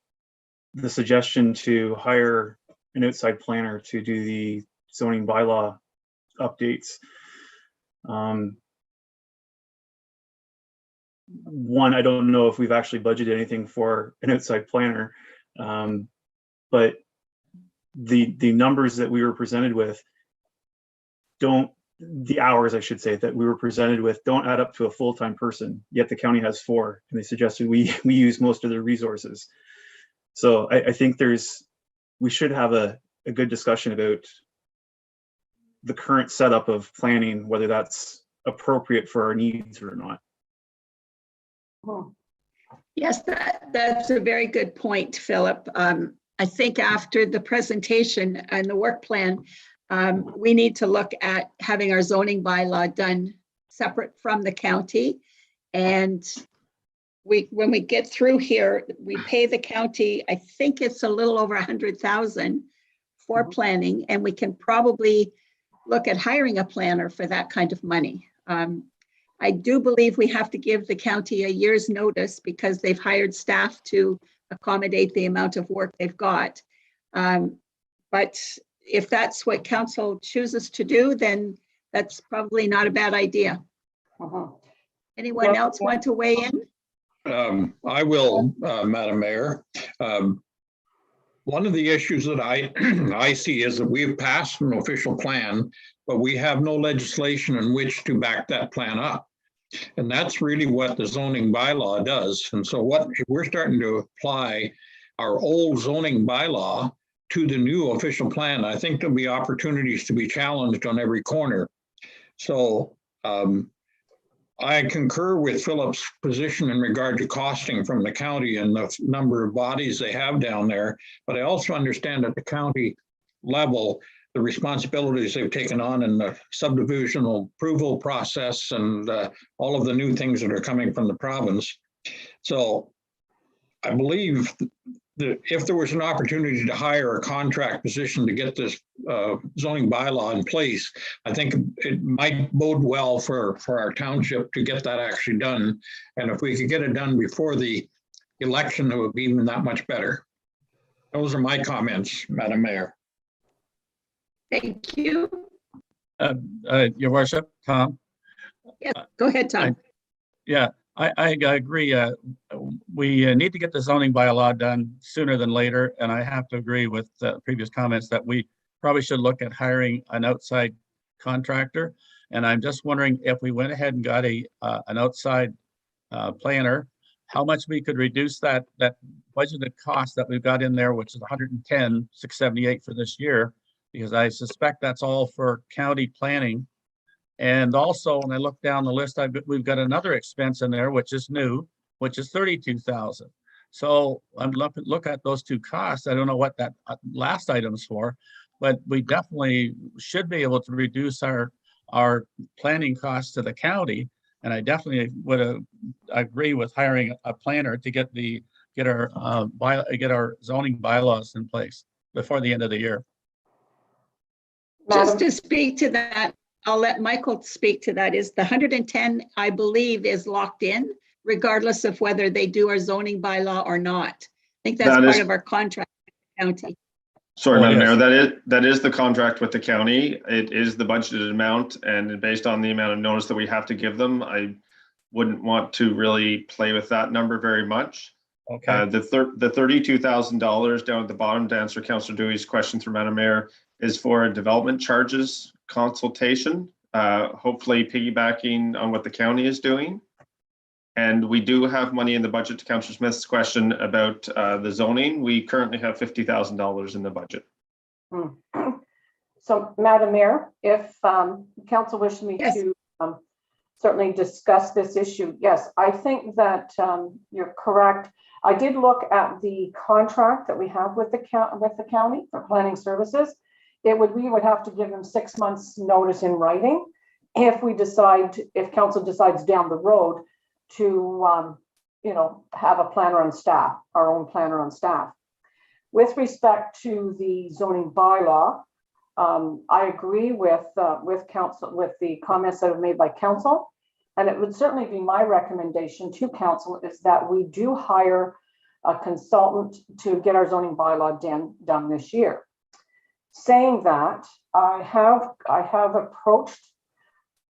the suggestion to hire an outside planner to do the zoning bylaw updates. One, I don't know if we've actually budgeted anything for an outside planner, but the numbers that we were presented with the hours, I should say, that we were presented with don't add up to a full-time person, yet the county has 4, and they suggested we use most of their resources. So I think we should have a good discussion about the current setup of planning, whether that's appropriate for our needs or not. Yes, that's a very good point, Philip. I think after the presentation and the work plan, we need to look at having our zoning bylaw done separate from the county. And when we get through here, we pay the county, I think it's a little over 100,000 for planning, and we can probably look at hiring a planner for that kind of money. I do believe we have to give the county a year's notice because they've hired staff to accommodate the amount of work they've got. But if that's what council chooses to do, then that's probably not a bad idea. Anyone else want to weigh in? I will, Madam Mayor. One of the issues that I see is that we've passed an official plan, but we have no legislation in which to back that plan up. And that's really what the zoning bylaw does. And so if we're starting to apply our old zoning bylaw to the new official plan, I think there'll be opportunities to be challenged on every corner. So I concur with Philip's position in regard to costing from the county and the number of bodies they have down there. But I also understand at the county level, the responsibilities they've taken on in the subdivisional approval process and all of the new things that are coming from the province. So I believe that if there was an opportunity to hire a contract position to get this zoning bylaw in place, I think it might bode well for our township to get that actually done. And if we could get it done before the election, it would be even that much better. Those are my comments, Madam Mayor. Thank you. Your worship, Tom. Yeah, go ahead, Tom. I agree. We need to get the zoning bylaw done sooner than later. And I have to agree with previous comments that we probably should look at hiring an outside contractor. And I'm just wondering if we went ahead and got an outside planner, how much we could reduce that budgeted cost that we've got in there, which is $110,678 for this year, because I suspect that's all for county planning. And also, when I look down the list, we've got another expense in there, which is new, which is $32,000. So I'm look at those two costs. I don't know what that last item's for, but we definitely should be able to reduce our planning costs to the county. And I definitely would agree with hiring a planner to get our zoning bylaws in place before the end of the year. Just to speak to that, I'll let Michael speak to that. Is the 110, I believe, is locked in regardless of whether they do our zoning bylaw or not. I think that's part of our contract with the county. Sorry, Madam Mayor, that is the contract with the county. It is the budgeted amount, and based on the amount of notice that we have to give them, I wouldn't want to really play with that number very much. Okay. The $32,000 down at the bottom, to answer Councillor Dewey's question through Madam Mayor, is for a development charges consultation, hopefully piggybacking on what the county is doing. And we do have money in the budget, to Councillor Smith's question about the zoning. We currently have $50,000 in the budget. So, Madam Mayor, if council wishes me to certainly discuss this issue, yes, I think that you're correct. I did look at the contract that we have with the county for planning services. We would have to give them 6 months notice in writing if council decides down the road to have a planner on staff, our own planner on staff. With respect to the zoning bylaw, I agree with council, with the comments that are made by council, and it would certainly be my recommendation to council is that we do hire a consultant to get our zoning bylaw done this year. Saying that, I have approached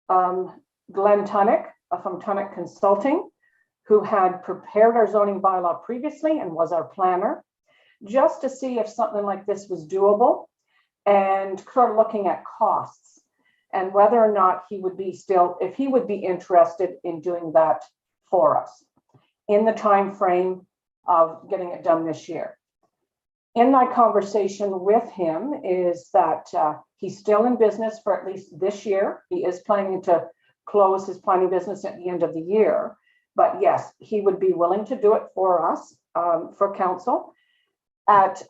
Glenn Tunnick from Tunnick Consulting, who had prepared our zoning bylaw previously and was our planner, just to see if something like this was doable and sort of looking at costs and whether or not he would be if he would be interested in doing that for us in the time frame of getting it done this year. In my conversation with him is that he's still in business for at least this year. He is planning to close his planning business at the end of the year. But yes, he would be willing to do it for us, for council, at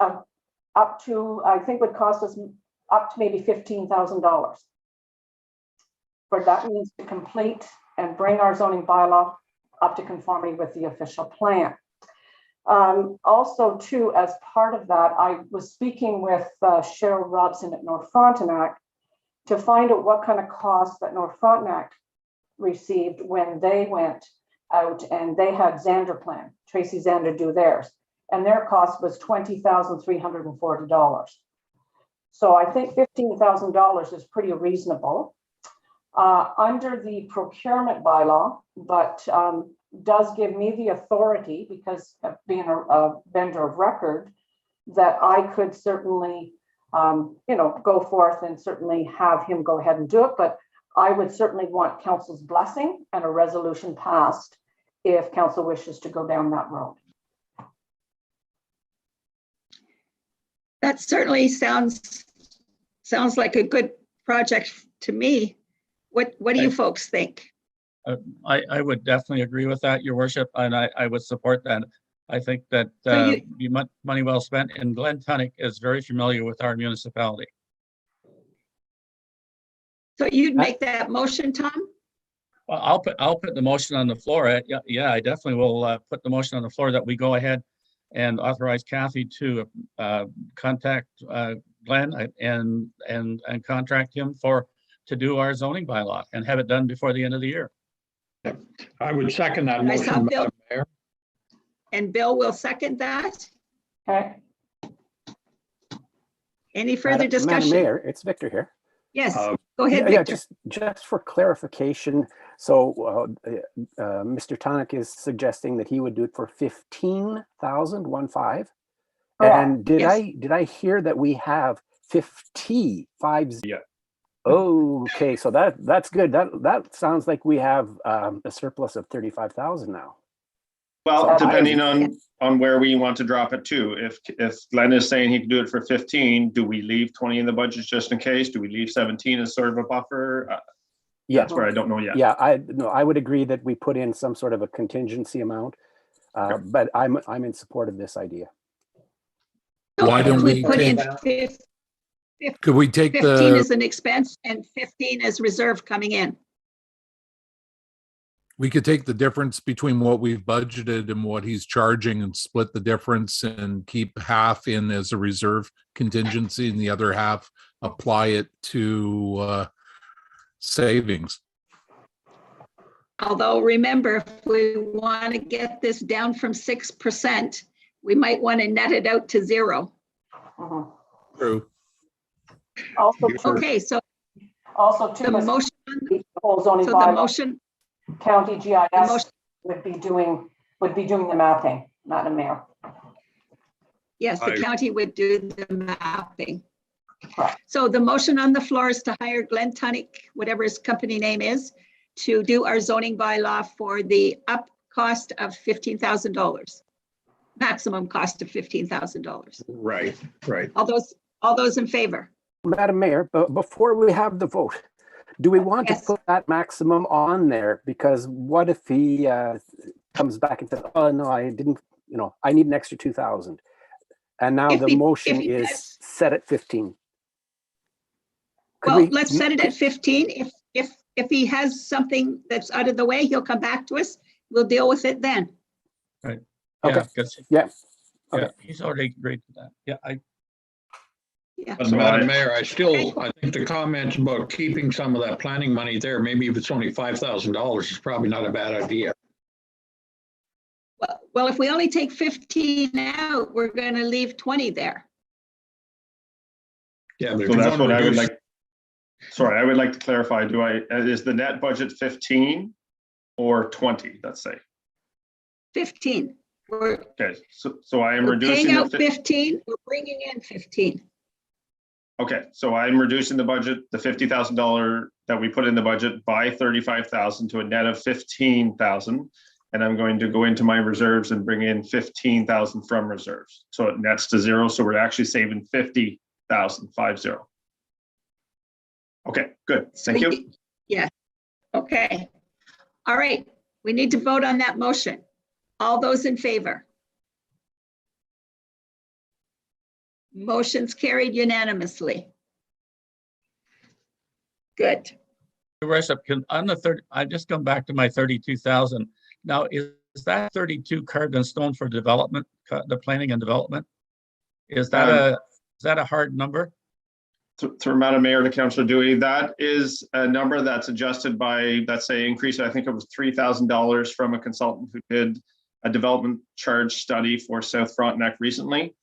up to, I think would cost us up to maybe $15,000. For that means to complete and bring our zoning bylaw up to conformity with the official plan. Also, too, as part of that, I was speaking with Cheryl Robson at North Frontenac to find out what kind of costs that North Frontenac received when they went out and they had Xander plan, Tracy Xander do theirs, and their cost was $20,340. So I think $15,000 is pretty reasonable under the procurement bylaw, but does give me the authority, because of being a vendor of record, that I could certainly, go forth and certainly have him go ahead and do it. But I would certainly want council's blessing and a resolution passed if council wishes to go down that road. That certainly sounds like a good project to me. What do you folks think? I would definitely agree with that, Your Worship, and I would support that. I think that be money well spent, and Glenn Tunnick is very familiar with our municipality. So you'd make that motion, Tom? Well, I'll put the motion on the floor. Yeah, I definitely will put the motion on the floor that we go ahead and authorize Kathy to contact Glenn and contract him to do our zoning bylaw and have it done before the end of the year. I would second that I saw motion, Bill. Madam Mayor. And Bill will second that. Okay. Any further Madam discussion? Mayor, it's Victor here. Yes, go ahead, Yeah, Victor. just for clarification. So Mr. Tonic is suggesting that he would do it for 15,000, 15. And did I hear that we have 50? Yeah. Okay, so that's good. That sounds like we have a surplus of 35,000 now. Well, depending on where we want to drop it to. If Glenn is saying he can do it for 15, do we leave 20 in the budget just in case? Do we leave 17 as sort of a buffer? Yeah, that's where I don't know yet. Yeah, I would agree that we put in some sort of a contingency amount, but I'm in support of this idea. Why don't we put in take? Could we take 15 as an expense and 15 as reserve coming in? We could take the difference between what we've budgeted and what he's charging and split the difference and keep half in as a reserve contingency and the other half apply it to savings. Although remember, if we want to get this down from 6%, we might want to net it out to 0. True. Also, okay, so also to the motion, the whole zoning so bylaw, the motion, county GIS would be doing the mapping, Madam Mayor. yes, the county would do the mapping. So the motion on the floor is to hire Glenn Tunnick, whatever his company name is, to do our zoning bylaw for the up cost of $15,000, maximum cost of $15,000. Right. All those in favor? Madam Mayor, before we have the vote, do we want to put that maximum on there? Because what if he comes back and says, "Oh no, I didn't. I need an extra 2,000," and now the motion is set at 15. Well, let's set it at 15. If he has something that's out of the way, he'll come back to us. We'll deal with it then. Right. Okay. Yeah. Okay. He's already agreed to that. Yeah. Madam Mayor, I think the comments about keeping some of that planning money there, maybe if it's only $5,000, is probably not a bad idea. Well, if we only take 15 out, we're going to leave 20 there. Yeah, but if So you that's want to what I would reduce, like. Sorry, I would like to clarify, is the net budget 15 or 20, let's say? 15. We're Okay, so I am we're reducing paying the out 15, we're bringing in 15. Okay, so I'm reducing the budget, the $50,000 that we put in the budget by 35,000 to a net of 15,000. And I'm going to go into my reserves and bring in 15,000 from reserves. So it nets to zero. So we're actually saving 50,000, 50. Okay, good. Thank you. Yeah. Okay. All right. We need to vote on that motion. All those in favor? Motion's carried unanimously. Good. Your worship, on the third, I just come back to my 32,000. Now, is that 32 carved in stone for development, the planning and development? Is that a hard number? Through Madam Mayor to Councillor Dewey, that is a number that's adjusted by, let's say, increase. I think it was $3,000 from a consultant who did a development charge study for South Frontenac recently.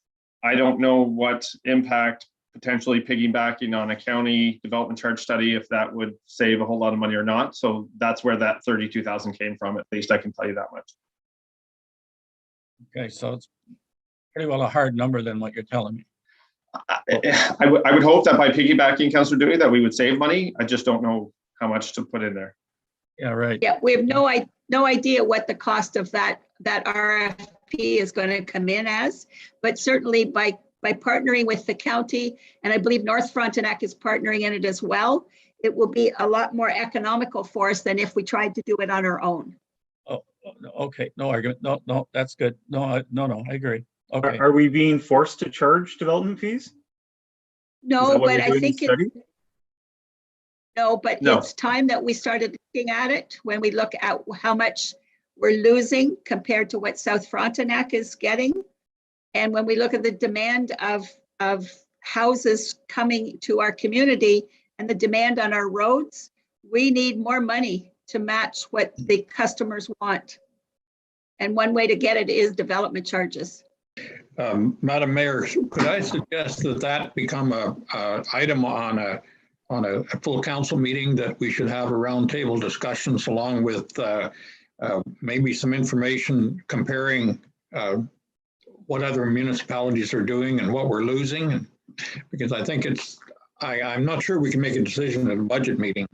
I don't know what impact potentially piggybacking on a county development charge study, if that would save a whole lot of money or not. So that's where that 32,000 came from. At least I can tell you that much. Okay, so it's pretty well a hard number than what you're telling me. I would hope that by piggybacking, Councillor Dewey, that we would save money. I just don't know how much to put in there. Yeah, right. Yeah, we have no idea what the cost of that RFP is going to come in as, but certainly by partnering with the county, and I believe North Frontenac is partnering in it as well, it will be a lot more economical for us than if we tried to do it on our own. Oh, okay. No argument. No, that's good. No, I agree. Okay. Are we being forced to charge development fees? No, but I think No. it's time that we started looking at it when we look at how much we're losing compared to what South Frontenac is getting. And when we look at the demand of houses coming to our community and the demand on our roads, we need more money to match what the customers want. And one way to get it is development charges. Madam Mayor, could I suggest that become a item on a full council meeting, that we should have a roundtable discussions along with maybe some information comparing what other municipalities are doing and what we're losing? Because I think I'm not sure we can make a decision at a budget meeting.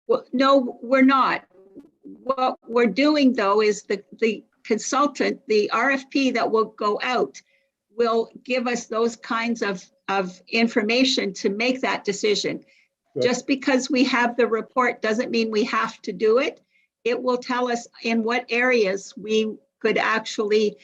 Well, no, we're not. What we're doing though is the consultant, the RFP that will go out will give us those kinds of information to make that decision. Good. Just because we have the report doesn't mean we have to do it. It will tell us in what areas we could actually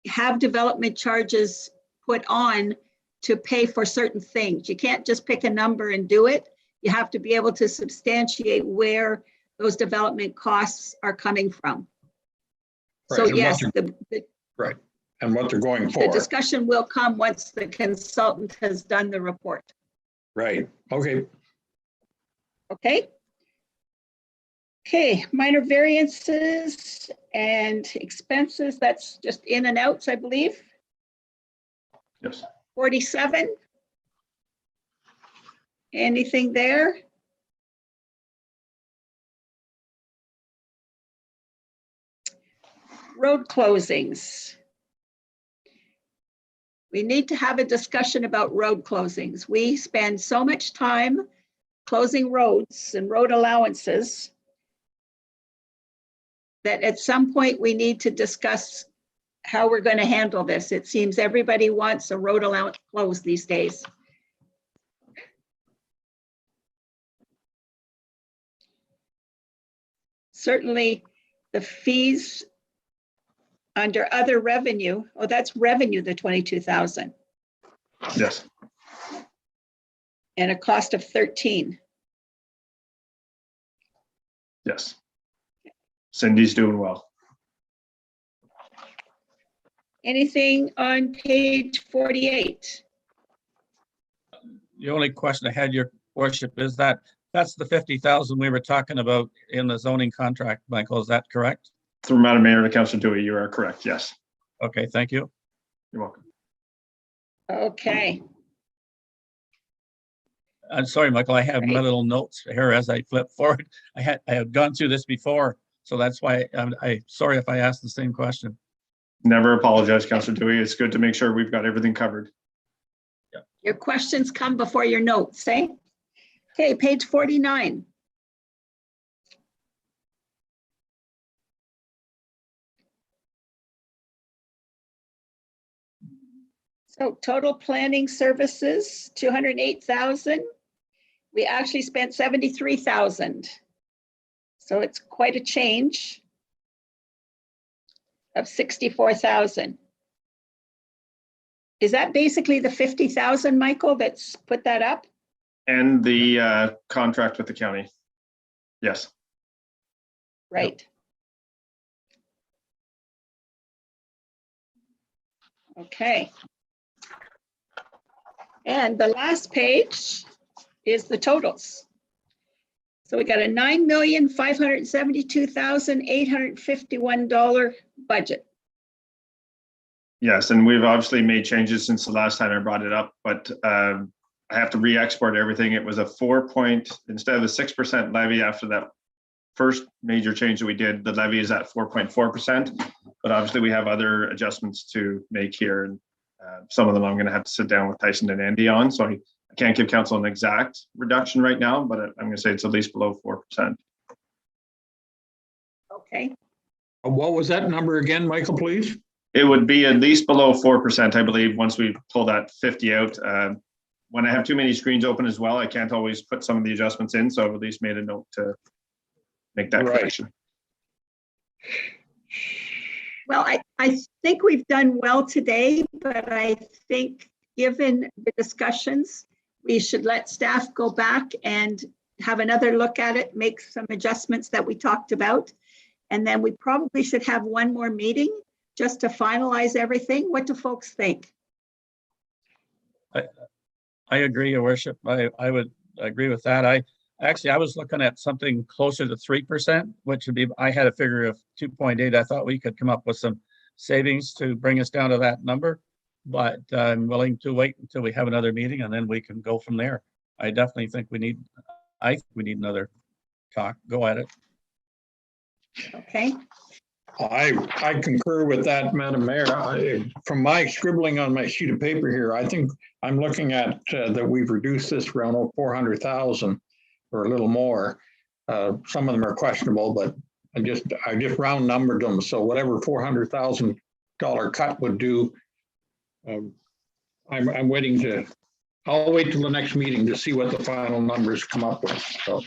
have development charges put on to pay for certain things. You can't just pick a number and do it. You have to be able to substantiate where those development costs are coming from. So Right, yes, right, and what they're going the for. discussion will come once the consultant has done the report. Right, okay. Okay, minor variances and expenses, that's just in and outs, I believe. Yes. 47. Anything there? Road closings. We need to have a discussion about road closings. We spend so much time closing roads and road allowances that at some point we need to discuss how we're going to handle this. It seems everybody wants a road allowance closed these days. Certainly the fees under other revenue, oh, that's revenue, the 22,000. Yes. And a cost of 13. Yes. Cindy's doing well. Anything on page 48? The only question I had, your worship, is that's the 50,000 we were talking about in the zoning contract, Michael, is that correct? Through Madam Mayor to Councillor Dewey, you are correct. Yes, Okay, thank you. you're welcome. Okay, I'm sorry, Michael, I have my Right. little notes here as I flip forward. I had gone through this before, so that's why I sorry if I asked the same question. Never apologize, Councillor Dewey. It's good to make sure we've got everything covered. your questions come before your notes, eh? Okay, page 49. So total planning services, 208,000. We actually spent 73,000. So it's quite a change of 64,000. Is that basically the 50,000, Michael, that's put that up? And the contract with the county. Yes. Right. Okay. And the last page is the totals. So we got a $9,572,851 budget. Yes, and we've obviously made changes since the last time I brought it up, but I have to re-export everything. It was a instead of a 6% levy after that first major change that we did, the levy is at 4.4%. But obviously we have other adjustments to make here, and some of them I'm going to have to sit down with Tyson and Andy on. So I can't give council an exact reduction right now, but I'm going to say it's at least below 4%. Okay. What was that number again, Michael, please? It would be at least below 4%, I believe, once we pull that 50 out. When I have too many screens open as well, I can't always put some of the adjustments in, so I've at least made a note to make that correction. Well, I think we've done well today, but I think given the discussions, we should let staff go back and have another look at it, make some adjustments that we talked about. And then we probably should have one more meeting just to finalize everything. What do folks think? I agree, Your Worship. I would agree with that. I was looking at something closer to 3%, which would be, I had a figure of 2.8. I thought we could come up with some savings to bring us down to that number, but I'm willing to wait until we have another meeting and then we can go from there. I definitely think we need another talk. Go at it. Okay. I concur with that, Madam Mayor. From my scribbling on my sheet of paper here, I think I'm looking at that we've reduced this around 400,000 or a little more. Some of them are questionable, but I just round numbered them. So whatever $400,000 cut would do, I'm waiting to. I'll wait till the next meeting to see what the final numbers come up with. So.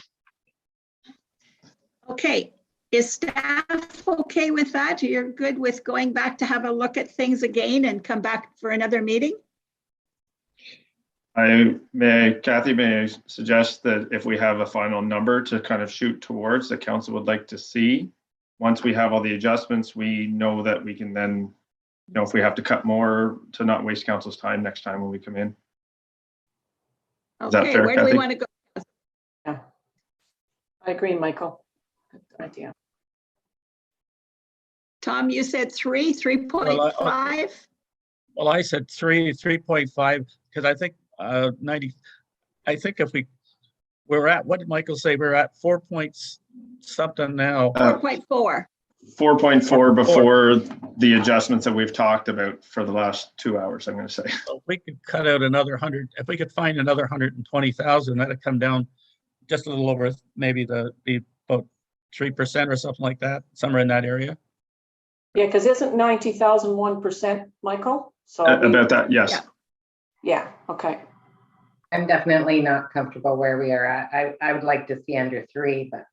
Okay. Is staff okay with that? You're good with going back to have a look at things again and come back for another meeting? Kathy, may I suggest that if we have a final number to kind of shoot towards that council would like to see, once we have all the adjustments, we know that we can then, if we have to cut more to not waste council's time next time when we come in. Is that Okay, fair, where do we Kathy? want to go? Yeah. I agree, Michael. Good idea. Tom, you said 3.5? Well, I said 3.5, because I think 90, I think if we're at, what did Michael say? We're at 4 points something now. 4.4. 4.4 before the adjustments that we've talked about for the last 2 hours, I'm going to say. So if we could cut out another 100, if we could find another 120,000, that'd come down just a little over, maybe be about 3% or something like that, somewhere in that area. Yeah, because isn't 90,000 1%, Michael? So About that, yes. Yeah, okay. I'm definitely not comfortable where we are at. I would like to see under 3, but.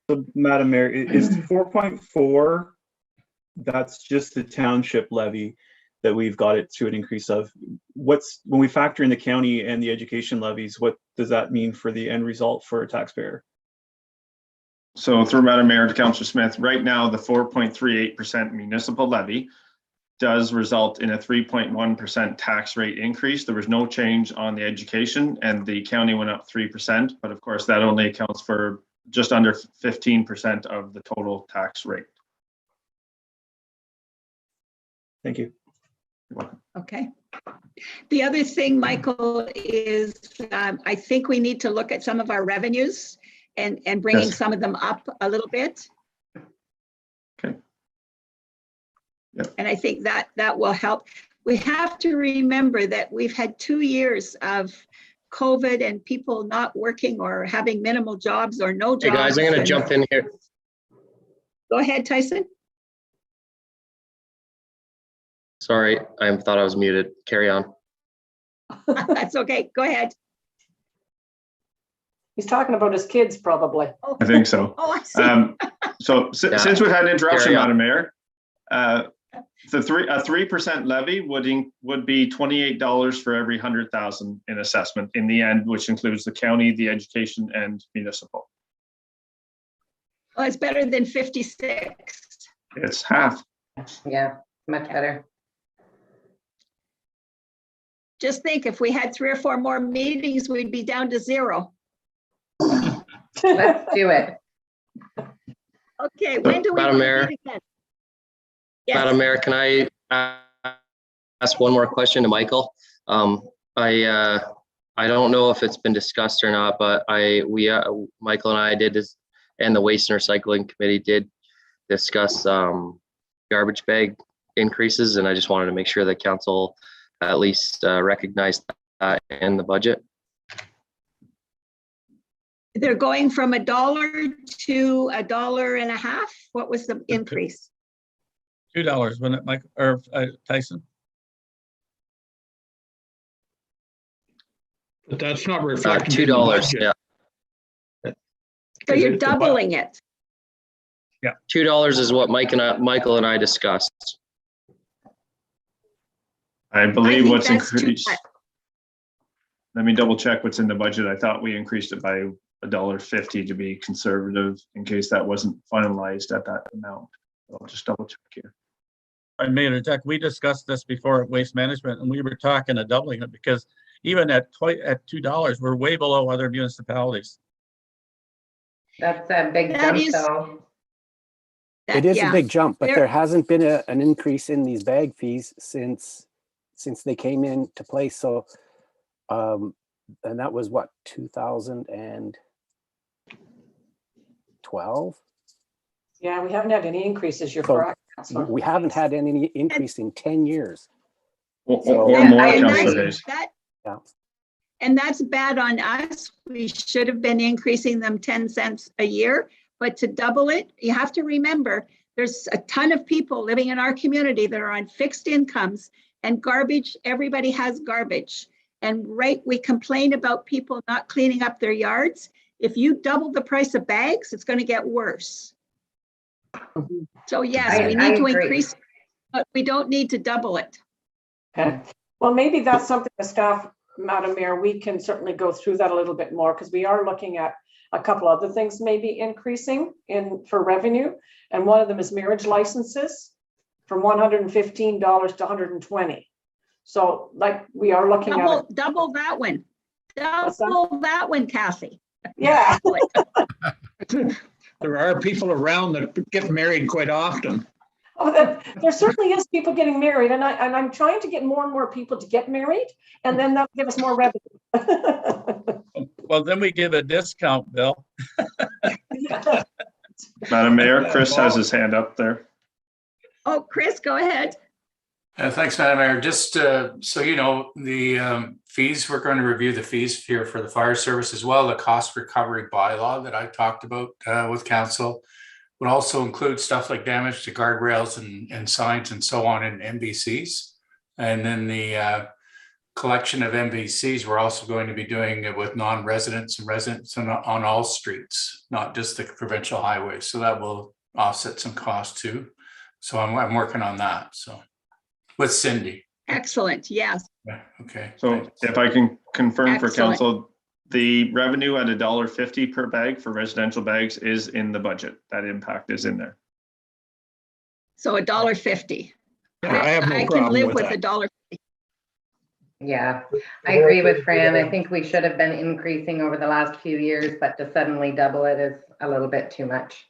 So, Madam Mayor, is 4.4, that's just the township levy that we've got it to an increase of. When we factor in the county and the education levies, what does that mean for the end result for a taxpayer? So through Madam Mayor to Councillor Smith, right now the 4.38% municipal levy does result in a 3.1% tax rate increase. There was no change on the education, and the county went up 3%, but of course that only accounts for just under 15% of the total tax rate. Thank you. Okay. The other thing, Michael, is I think we need to look at some of our revenues and bringing Yes. some of them up a little bit. Okay. Yep. And I think that will help. We have to remember that we've had 2 years of COVID and people not working or having minimal jobs or no jobs. Hey guys, I'm going to and- jump in here. Go ahead, Tyson. Sorry, I thought I was muted. Carry on. That's okay. Go ahead. He's talking about his kids, probably. I think so. Oh, I see. So Yeah. since we've had an interruption, Carry on. Madam Mayor, a 3% levy would be $28 for every 100,000 in assessment in the end, which includes the county, the education, and municipal. Well, it's better than 56. It's half. Yeah, much better. Just think, if we had 3 or 4 more meetings, we'd be down to 0. Let's do it. Okay, when do we Madam want to Mayor. meet again? Yes. Madam Mayor, can I ask one more question to Michael? I don't know if it's been discussed or not, but Michael and I did this, and the Waste and Recycling Committee did discuss garbage bag increases, and I just wanted to make sure that council at least recognized that in the budget. They're going from $1 to $1.50. What was the increase? $2, wasn't it, Mike, or Tyson? But that's not reflected. in the $2, budget. yeah. So you're doubling it. $2 is what Michael and I discussed. I I believe think what's that's too increased. much. Let me double check what's in the budget. I thought we increased it by $1.50 to be conservative in case that wasn't finalized at that amount. I'll just double check here. I made a check. We discussed this before at Waste Management, and we were talking of doubling it because even at $2, we're way below other municipalities. That's a big That jump is- though. It is Yeah. a big jump, but There- there hasn't been an increase in these bag fees since they came into place. So, and that was what, 2012? Yeah, we haven't had any increases. You're So, correct, Councillor. We haven't had any increase in 10 years. Or Yeah, more, and Councillor Hayes. Yeah. And that's bad on us. We should have been increasing them 10 cents a year, but to double it, you have to remember, there's a ton of people living in our community that are on fixed incomes and garbage, everybody has garbage. And we complain about people not cleaning up their yards. If you double the price of bags, it's going to get worse. So yes, we I need to agree. increase, but we don't need to double it. Okay, well, maybe that's something the staff, Madam Mayor, we can certainly go through that a little bit more because we are looking at a couple other things maybe increasing for revenue. And one of them is marriage licenses from $115 to $120. So like we are looking at, Double that one. What's that? Double that one, Kathy. yeah. Double it. There are people around that get married quite often. Oh, there certainly is people getting married, and I'm trying to get more and more people to get married, and then that'll give us more revenue. Well, then we give a discount, Bill. Madam Mayor, Chris has his hand up there. Oh, Chris, go ahead. Thanks, Madam Mayor. Just so you know, the fees, we're going to review the fees here for the fire service as well. The cost recovery bylaw that I talked about with council would also include stuff like damage to guardrails and signs and so on in MVCs. And then the collection of MVCs, we're also going to be doing it with non-residents and residents on all streets, not just the provincial highways. So that will offset some costs too. So I'm working on that. So with Cindy. Excellent, yes. Yeah, okay. So thanks. if I can confirm for Excellent. council, the revenue at $1.50 per bag for residential bags is in the budget. That impact is in there. So $1.50. I have no I can problem live with with that. $1.50. Yeah, I agree with Fran. I think we should have been increasing over the last few years, but to suddenly double it is a little bit too much.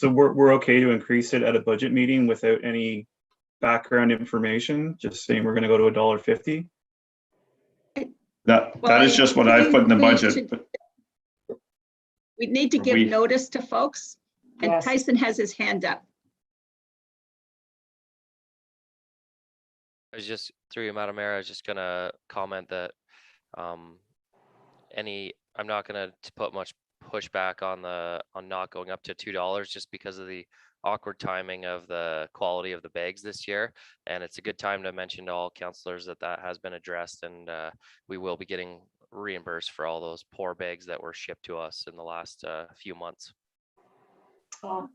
So we're okay to increase it at a budget meeting without any background information, just saying we're gonna go to $1.50? That is just what I put in the budget. We need to give notice to folks, and Yes. Tyson has his hand up. I was just, through you, Madam Mayor, I was just gonna comment that I'm not gonna put much pushback on not going up to $2 just because of the awkward timing of the quality of the bags this year. And it's a good time to mention to all councillors that has been addressed, and we will be getting reimbursed for all those poor bags that were shipped to us in the last few months. Oh,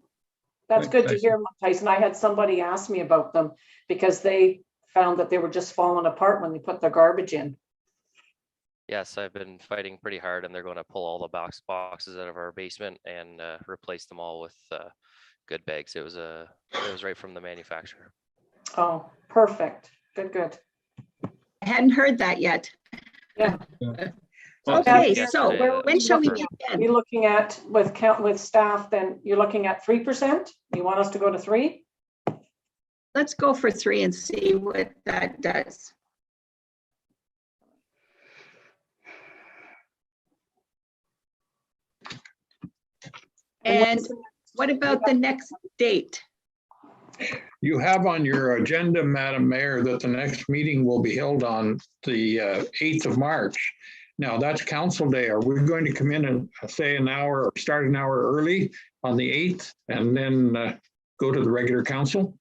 that's good to hear, Tyson. I had somebody ask me about them because they found that they were just falling apart when they put their garbage in. Yes, I've been fighting pretty hard, and they're going to pull all the boxes out of our basement and replace them all with good bags. It was right from the manufacturer. Oh, perfect. Good. I hadn't heard that yet. Yeah. Okay, Yesterday, so when shall we meet You're then? looking at with staff, then you're looking at 3%? You want us to go to 3? Let's go for 3 and see what that does. And what about the next date? You have on your agenda, Madam Mayor, that the next meeting will be held on the 8th of March. Now, that's council day. Are we going to come in and say an hour or start an hour early on the 8th and then go to the regular council?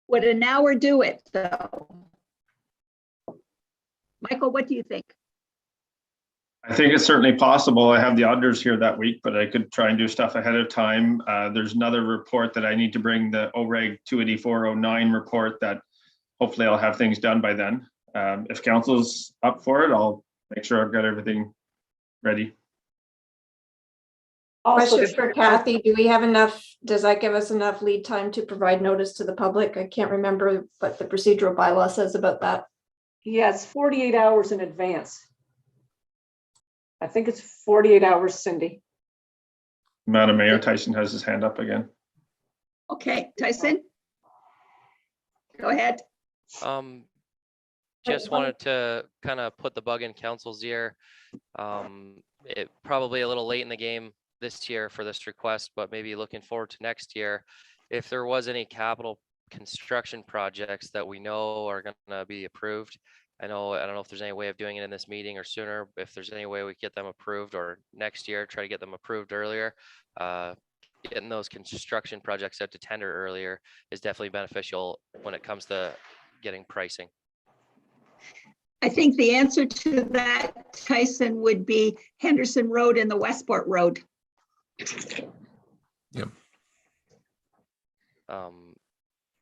Would an hour do it, though? Michael, what do you think? I think it's certainly possible. I have the auditors here that week, but I could try and do stuff ahead of time. There's another report that I need to bring, the OREG 28409 report, that hopefully I'll have things done by then. If council's up for it, I'll make sure I've got everything ready. Question for Kathy, do we have enough, does that give us enough lead time to provide notice to the public? I can't remember what the procedural bylaw says about that. Yes, 48 hours in advance. I think it's 48 hours, Cindy. Madam Mayor, Tyson has his hand up again. Okay, Tyson? Go ahead. Just wanted to kind of put the bug in council's ear. It probably a little late in the game this year for this request, but maybe looking forward to next year. If there was any capital construction projects that we know are going to be approved, I don't know if there's any way of doing it in this meeting or sooner. If there's any way we get them approved, or next year, try to get them approved earlier. Getting those construction projects out to tender earlier is definitely beneficial when it comes to getting pricing. I think the answer to that, Tyson, would be Henderson Road and the Westport Road. Yep.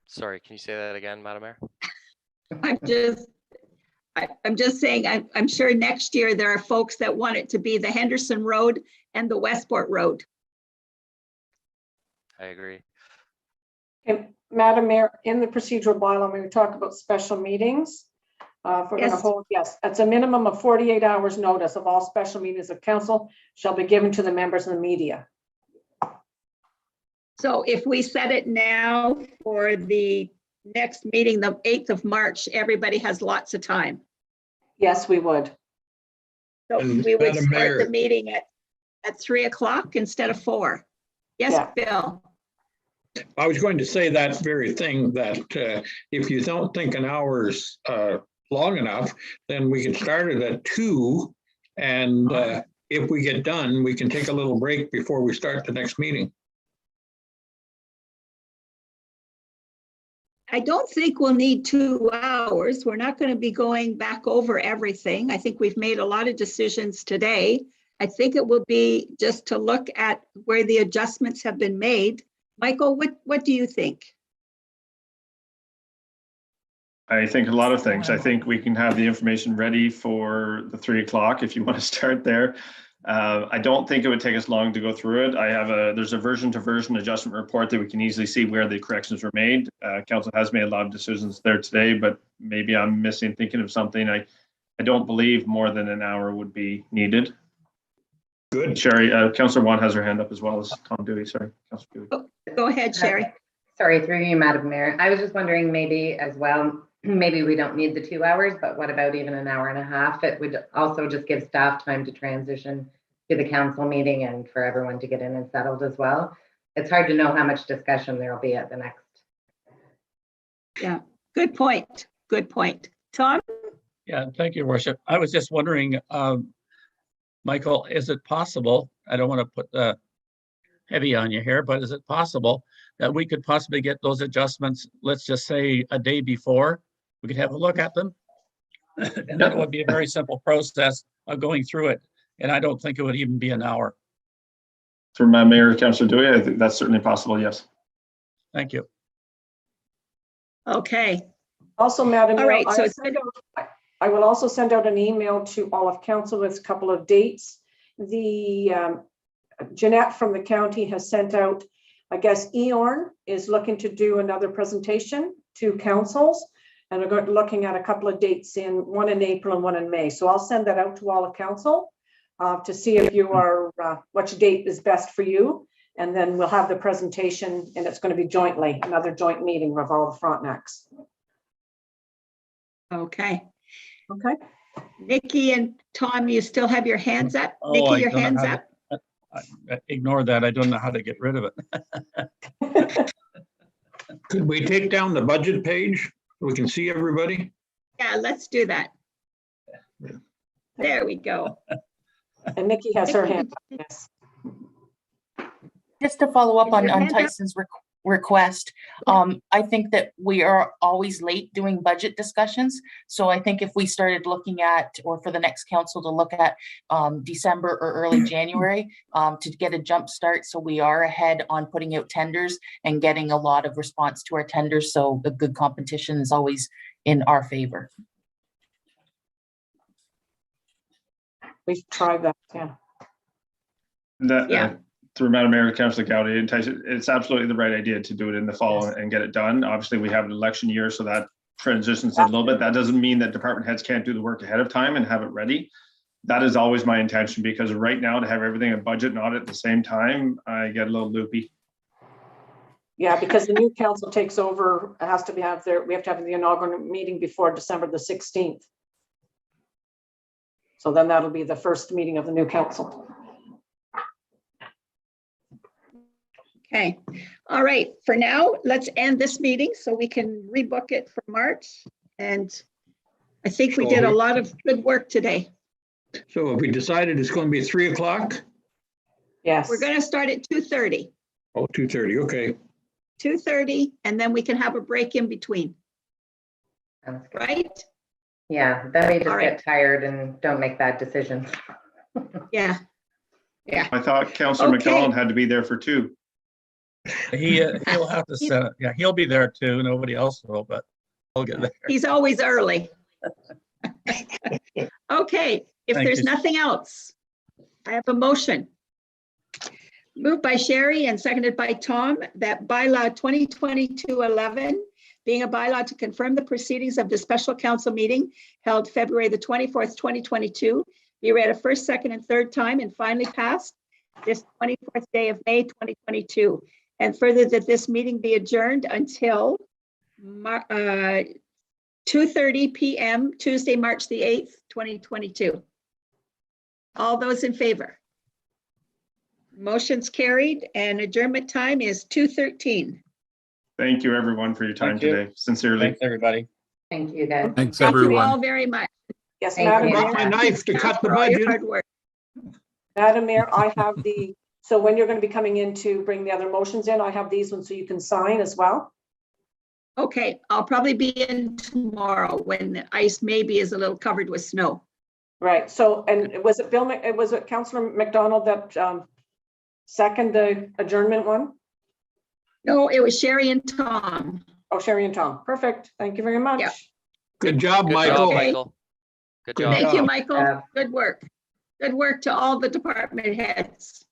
Sorry, can you say that again, Madam Mayor? I'm just saying, I'm sure next year there are folks that want it to be the Henderson Road and the Westport Road. I agree. And Madam Mayor, in the procedural bylaw, when we talk about special meetings, if we're going to hold, yes, that's a minimum of 48 hours notice of all special meetings of council shall be given to the members of the media. So if we set it now for the next meeting, the 8th of March, everybody has lots of time. Yes, we would. So we would Madam start Mayor. the meeting at 3 o'clock instead of 4. Yes, Yeah. Bill. I was going to say that very thing, that if you don't think an hour's long enough, then we can start it at 2. And if we get done, we can take a little break before we start the next meeting. I don't think we'll need 2 hours. We're not going to be going back over everything. I think we've made a lot of decisions today. I think it will be just to look at where the adjustments have been made. Michael, what do you think? I think a lot of things. I think we can have the information ready for the 3 o'clock if you want to start there. I don't think it would take us long to go through it. There's a version to version adjustment report that we can easily see where the corrections were made. Council has made a lot of decisions there today, but maybe I'm thinking of something. I don't believe more than an hour would be needed. Good. Sherry, Councillor Juan has her hand up as well as Tom Dewey, sorry. Councillor Dewey. Go ahead, Sherry. Sorry, through you, Madam Mayor. I was just wondering maybe as well, maybe we don't need the 2 hours, but what about even an hour and a half? It would also just give staff time to transition to the council meeting and for everyone to get in and settled as well. It's hard to know how much discussion there'll be at the next. Yeah, good point. Good point. Tom? Yeah, thank you, Worship. I was just wondering, Michael, is it possible, I don't want to put heavy on you here, but is it possible that we could possibly get those adjustments, let's just say a day before? We could have a look at them. And that would be a very simple process of going through it. And I don't think it would even be an hour. Through my Mayor, Councillor Dewey, I think that's certainly possible, yes. Thank you. Okay. Also, Madam All Mayor, right, so I will also send out an email to all of council with a couple of dates. The Jeanette from the county has sent out, I guess Eorn is looking to do another presentation to councils, and we're looking at a couple of dates one in April and one in May. So I'll send that out to all of council to see if you are, which date is best for you. And then we'll have the presentation, and it's going to be jointly, another joint meeting with all the Frontenacs. Okay. Okay. Nikki and Tom, you still have your hands up? Oh, Nikki, your hands up? Ignore that. I don't know how to get rid of it. Could we take down the budget page so we can see everybody? Yeah, let's do that. There we go. And Nikki has her hand up, yes. Just to follow up on Your hand up? Tyson's request, I think that we are always late doing budget discussions. So I think if we started looking at, or for the next council to look at December or early January to get a jump start. So we are ahead on putting out tenders and getting a lot of response to our tenders. So the good competition is always in our favor. We've tried that, yeah. Yeah. Through Madam Mayor, Councillor Gowdy, it's absolutely the right idea to do it in the fall and get it done. Obviously, we have an election year, so that transitions a little bit. That doesn't mean that department heads can't do the work ahead of time and have it ready. That is always my intention, because right now to have everything in budget and audit at the same time, I get a little loopy. Yeah, because the new council takes over, it has to be we have to have the inaugural meeting before December the 16th. So then that'll be the first meeting of the new council. Okay. All right. For now, let's end this meeting so we can rebook it for March. And I think we did a lot of good work today. So if we decided it's going to be 3 o'clock? Yes. We're going to start at 2:30. Oh, 2:30, okay. 2:30, and then we can have a break in between. Sounds good. Right? Yeah, then we just All right. get tired and don't make bad decisions. Yeah. Yeah. I thought Councillor Okay. McDonald had to be there for 2. He'll have to set it. Yeah, he'll be there too. Nobody else will, but he'll get there. He's always early. Okay. If Thank there's you. nothing else, I have a motion. Moved by Sherry and seconded by Tom, that bylaw 2022-11, being a bylaw to confirm the proceedings of the special council meeting held February the 24th, 2022, be read a first, second, and third time and finally passed this 24th day of May, 2022. And further, that this meeting be adjourned until 2:30 p.m. Tuesday, March the 8th, 2022. All those in favor? Motion's carried, and adjournment time is 2:13. Thank you, everyone, for your time Thank you. today. Sincerely. Thanks, everybody. Thank you, guys. Thanks, Thank you everyone. all very much. Yes, Thank Madam you. Mayor. Brought my knife to cut the For all your budget. hard work. Madam Mayor, I have so when you're going to be coming in to bring the other motions in, I have these ones so you can sign as well. Okay, I'll probably be in tomorrow when the ice maybe is a little covered with snow. Right. So, and was it Councillor McDonald that seconded the adjournment one? No, it was Sherry and Tom. Oh, Sherry and Tom. Perfect. Thank you very much. Yeah. Good job, Good Michael. job, Okay. Michael. Good Good job. Thank you, job. Michael. Good work. Good work to all the department heads.